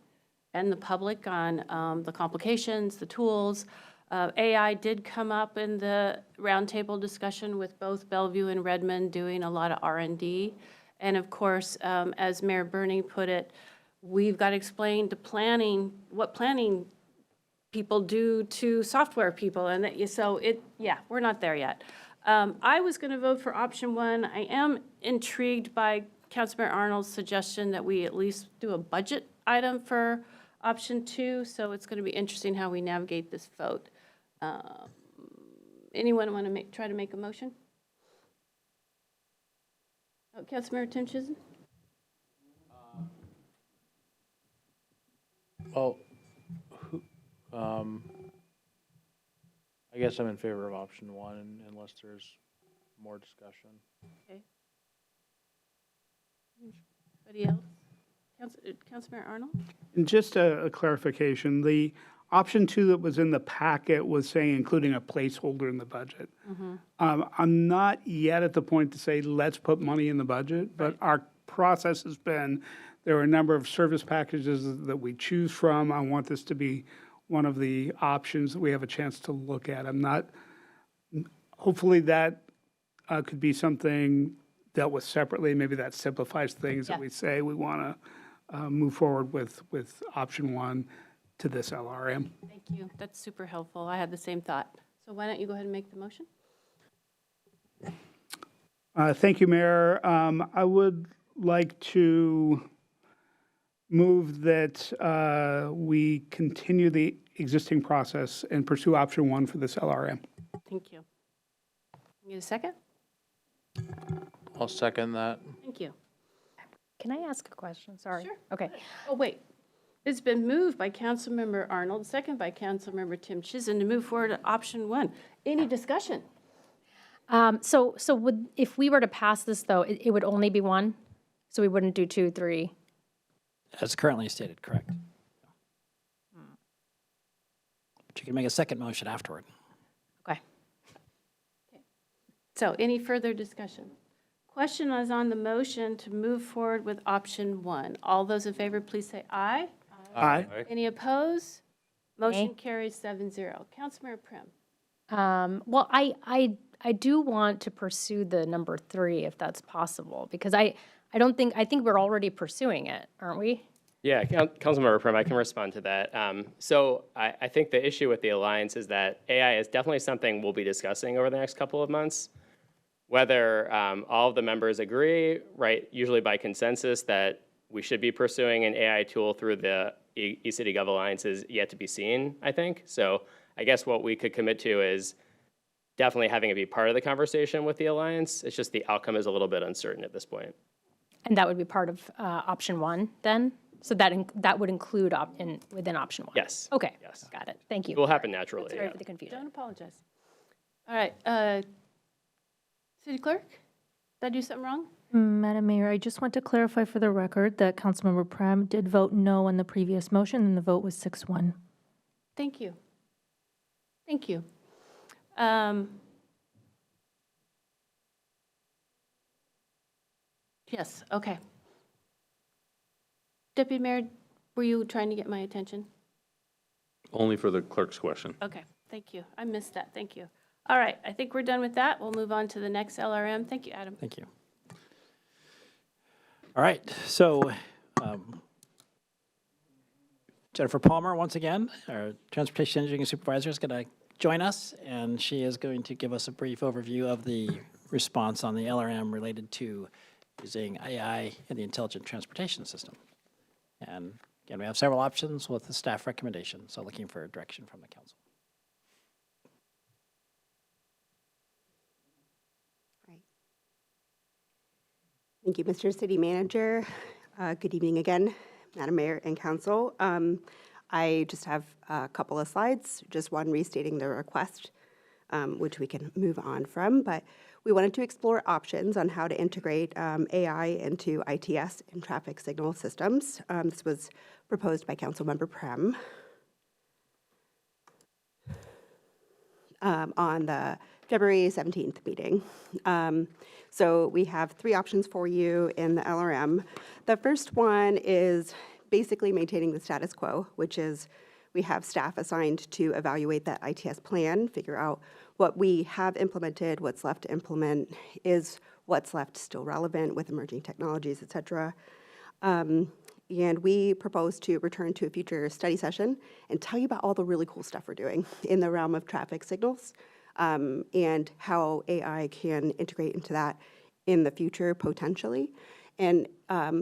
and the public on the complications, the tools. AI did come up in the roundtable discussion with both Bellevue and Redmond doing a lot of R&D. And of course, as Mayor Bernie put it, we've got to explain to planning what planning people do to software people. And we're not there yet. I was going to vote for option 1. I am intrigued by Councilmember Arnold's suggestion that we at least do a budget item for option 2. So it's going to be interesting how we navigate this vote. Anyone want to try to make a motion? Oh, Councilmember Tim Chisholm? Well, I guess I'm in favor of option 1 unless there's more discussion. Okay. Anybody else? Councilmember Arnold? And just a clarification, the option 2 that was in the packet was saying including a placeholder in the budget. I'm not yet at the point to say, let's put money in the budget, but our process has been, there are a number of service packages that we choose from. I want this to be one of the options that we have a chance to look at. Hopefully that could be something dealt with separately. Maybe that simplifies things that we say we want to move forward with option 1 to this LRM. Thank you. That's super helpful. I had the same thought. So why don't you go ahead and make the motion? Thank you, Mayor. I would like to move that we continue the existing process and pursue option 1 for this LRM. Thank you. Need a second? I'll second that. Thank you. Can I ask a question? Sorry. Sure. Okay. Oh, wait. It's been moved by Councilmember Arnold, second by Councilmember Tim Chisholm to move forward to option 1. Any discussion? So if we were to pass this, though, it would only be 1? So we wouldn't do 2, 3? As currently stated, correct. But you can make a second motion afterward. Okay. So any further discussion? Question is on the motion to move forward with option 1. All those in favor, please say aye. Aye. Any opposed? Motion carries 7-0. Councilmember Prim. Well, I do want to pursue the number 3 if that's possible, because I think we're already pursuing it, aren't we? Yeah, Councilmember Prim, I can respond to that. So I think the issue with the Alliance is that AI is definitely something we'll be discussing over the next couple of months. Whether all of the members agree, right, usually by consensus, that we should be pursuing an AI tool through the eCity Gov Alliance is yet to be seen, I think. So I guess what we could commit to is definitely having it be part of the conversation with the Alliance. It's just the outcome is a little bit uncertain at this point. And that would be part of option 1 then? So that would include within option 1? Yes. Okay. Yes. Got it. Thank you. It will happen naturally. Sorry Yeah. for the confusion. Don't apologize. All right. City Clerk, did I do something wrong? Madam Mayor, I just want to clarify for the record that Councilmember Prim did vote no on the previous motion, and the vote was 6-1. Thank you. Thank you. Yes, okay. Deputy Mayor, were you trying to get my attention? Only for the clerk's question. Okay, thank you. I missed that, thank you. All right, I think we're done with that. We'll move on to the next LRM. Thank you, Adam. Thank you. All right, so Jennifer Palmer, once again, our Transportation Engineering Supervisor, is going to join us, and she is going to give us a brief overview of the response on the LRM related to using AI in the Intelligent Transportation System. And again, we have several options with the staff recommendation, so looking for direction from the council. Thank you, Mr. City Manager. Good evening again, Madam Mayor and Council. I just have a couple of slides, just one restating the request, which we can move on from, but we wanted to explore options on how to integrate AI into ITS and traffic signal systems. This was proposed by Councilmember Prem on the February 17th meeting. So we have three options for you in the LRM. The first one is basically maintaining the status quo, which is we have staff assigned to evaluate that ITS plan, figure out what we have implemented, what's left to implement, is what's left still relevant with emerging technologies, et cetera. And we propose to return to a future study session and tell you about all the really cool stuff we're doing in the realm of traffic signals, and how AI can integrate into that in the future potentially, and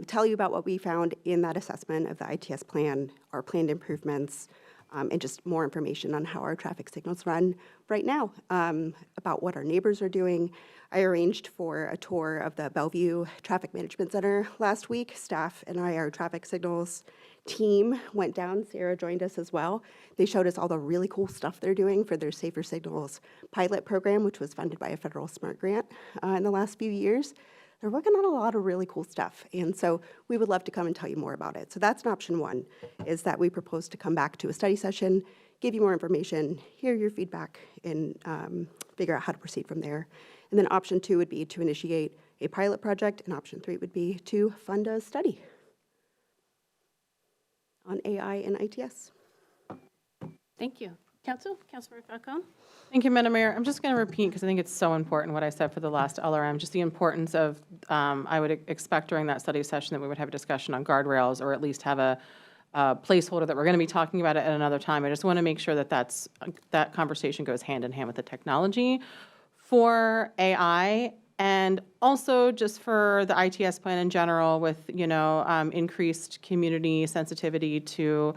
tell you about what we found in that assessment of the ITS plan, our planned improvements, and just more information on how our traffic signals run right now, about what our neighbors are doing. I arranged for a tour of the Bellevue Traffic Management Center last week. Staff and I, our traffic signals team, went down. Sarah joined us as well. They showed us all the really cool stuff they're doing for their Safer Signals pilot program, which was funded by a federal SMART grant in the last few years. They're working on a lot of really cool stuff, and so we would love to come and tell you more about it. So that's an option one, is that we propose to come back to a study session, give you more information, hear your feedback, and figure out how to proceed from there. And then option two would be to initiate a pilot project, and option three would be to fund a study on AI and ITS. Thank you. Councilmember Falcone? Thank you, Madam Mayor. I'm just going to repeat, because I think it's so important what I said for the last LRM, just the importance of, I would expect during that study session that we would have a discussion on guardrails, or at least have a placeholder that we're going to be talking about it at another time. I just want to make sure that that conversation goes hand in hand with the technology for AI, and also just for the ITS plan in general, with increased community sensitivity to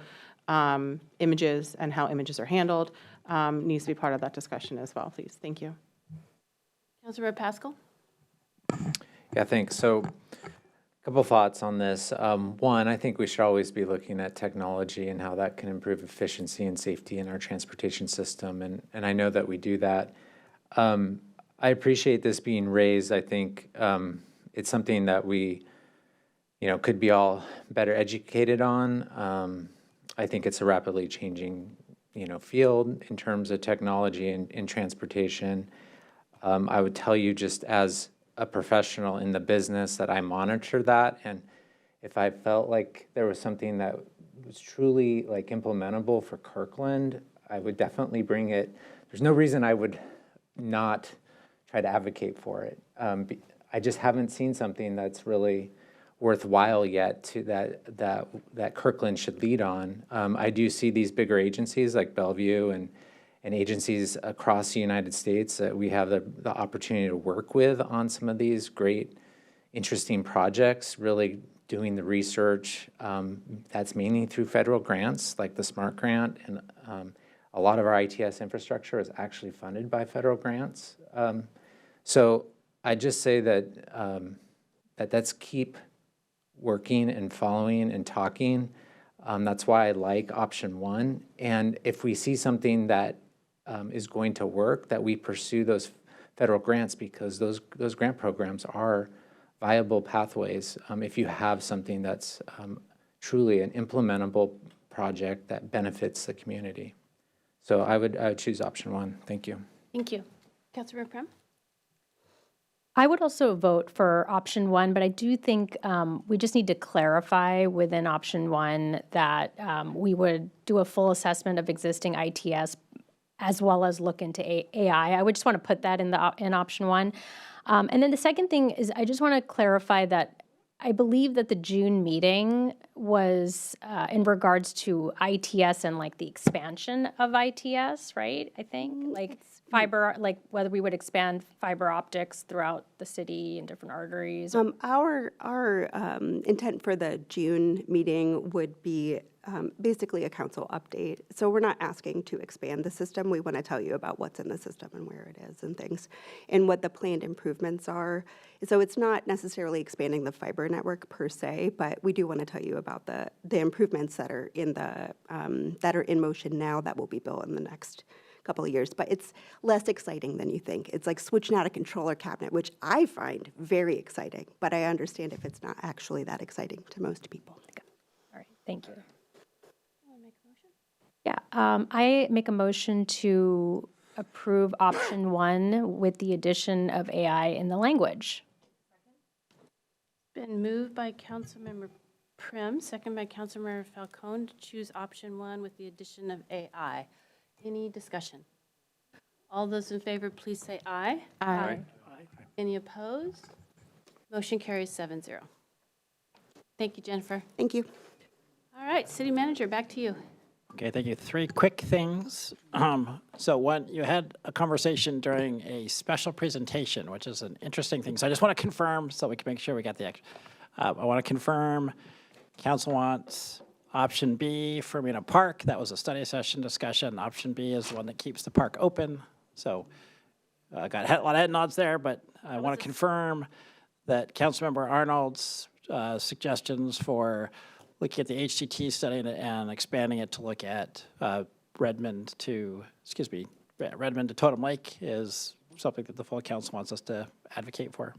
images and how images are handled, needs to be part of that discussion as well, please. Thank you. Councilmember Pascal? Yeah, thanks. So a couple thoughts on this. One, I think we should always be looking at technology and how that can improve efficiency and safety in our transportation system, and I know that we do that. I appreciate this being raised. I think it's something that we, could be all better educated on. I think it's a rapidly changing, field in terms of technology in transportation. I would tell you, just as a professional in the business, that I monitor that, and if I felt like there was something that was truly implementable for Kirkland, I would definitely bring it. There's no reason I would not try to advocate for it. I just haven't seen something that's really worthwhile yet to that Kirkland should lead on. I do see these bigger agencies like Bellevue and agencies across the United States that we have the opportunity to work with on some of these great, interesting projects, really doing the research. That's mainly through federal grants like the SMART grant, and a lot of our ITS infrastructure is actually funded by federal grants. So I just say that let's keep working and following and talking. That's why I like option one. And if we see something that is going to work, that we pursue those federal grants, because those grant programs are viable pathways if you have something that's truly an implementable project that benefits the community. So I would choose option one. Thank you. Thank you. Councilmember Prem? I would also vote for option one, but I do think we just need to clarify within option one that we would do a full assessment of existing ITS as well as look into AI. I would just want to put that in in option one. And then the second thing is I just want to clarify that I believe that the June meeting was in regards to ITS and like the expansion of ITS, right? I think like fiber, like whether we would expand fiber optics throughout the city and different arteries. Our intent for the June meeting would be basically a council update. So we're not asking to expand the system. We want to tell you about what's in the system and where it is and things, and what the planned improvements are. So it's not necessarily expanding the fiber network per se, but we do want to tell you about the improvements that are in motion now that will be built in the next couple of years. But it's less exciting than you think. It's like switching out a controller cabinet, which I find very exciting, but I understand if it's not actually that exciting to most people. All right, thank you. Yeah, I make a motion to approve option one with the addition of AI in the language. Been moved by Councilmember Prim, second by Councilmember Falcone to choose option one with the addition of AI. Any discussion? All those in favor, please say aye. Aye. Any opposed? Motion carries 7-0. Thank you, Jennifer. Thank you. All right, City Manager, back to you. Okay, thank you. 3 quick things. So one, you had a conversation during a special presentation, which is an interesting thing. So I just want to confirm so we can make sure we got the extra. I want to confirm council wants option B for Marina Park. That was a study session discussion. Option B is the one that keeps the park open. So I got a lot of head nods there, but I want to confirm that Councilmember Arnold's suggestions for looking at the HCT study and expanding it to look at Redmond to Totem Lake is something that the full council wants us to advocate for.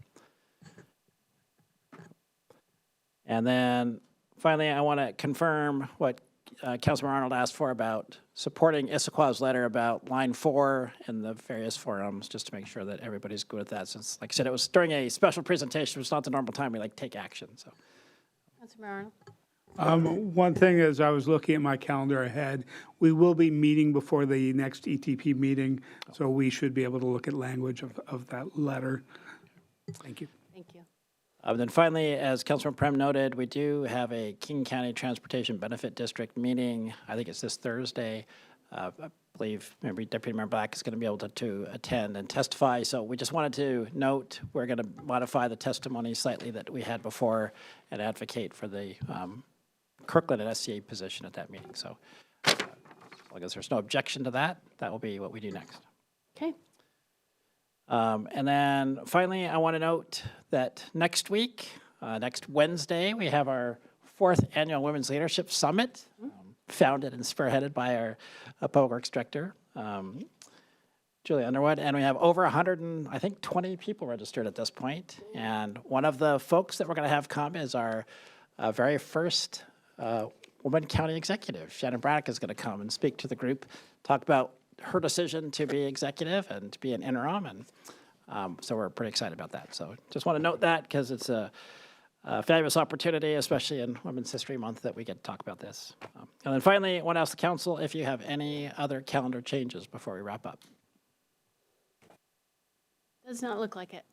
And then finally, I want to confirm what Councilmember Arnold asked for about supporting Issaquah's letter about line 4 in the various forums, just to make sure that everybody's good with that. Since, like I said, it was during a special presentation, it's not the normal time we take action. So, Councilmember Arnold. One thing is, I was looking at my calendar ahead. We will be meeting before the next ETP meeting, so we should be able to look at language of that letter. Thank you. Thank you. Then finally, as Councilman Prem noted, we do have a King County Transportation Benefit District meeting. I think it's this Thursday. I believe Deputy Mayor Black is going to be able to attend and testify. So we just wanted to note we're going to modify the testimony slightly that we had before and advocate for the Kirkland and SCA position at that meeting. So as long as there's no objection to that, that will be what we do next. Okay. And then finally, I want to note that next week, next Wednesday, we have our 4th Annual Women's Leadership Summit, founded and spearheaded by our Public Works Director, Julie Underwood. And we have over 120 people registered at this point. And one of the folks that we're going to have come is our very first woman county executive. Shannon Braddock is going to come and speak to the group, talk about her decision to be executive and to be an interim. And so we're pretty excited about that. So just want to note that because it's a fabulous opportunity, especially in Women's History Month, that we get to talk about this. And then finally, I want to ask the council if you have any other calendar changes before we wrap up. Does not look like it.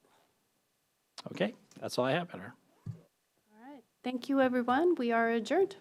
Okay, that's all I have, Better. All right. Thank you, everyone. We are adjourned.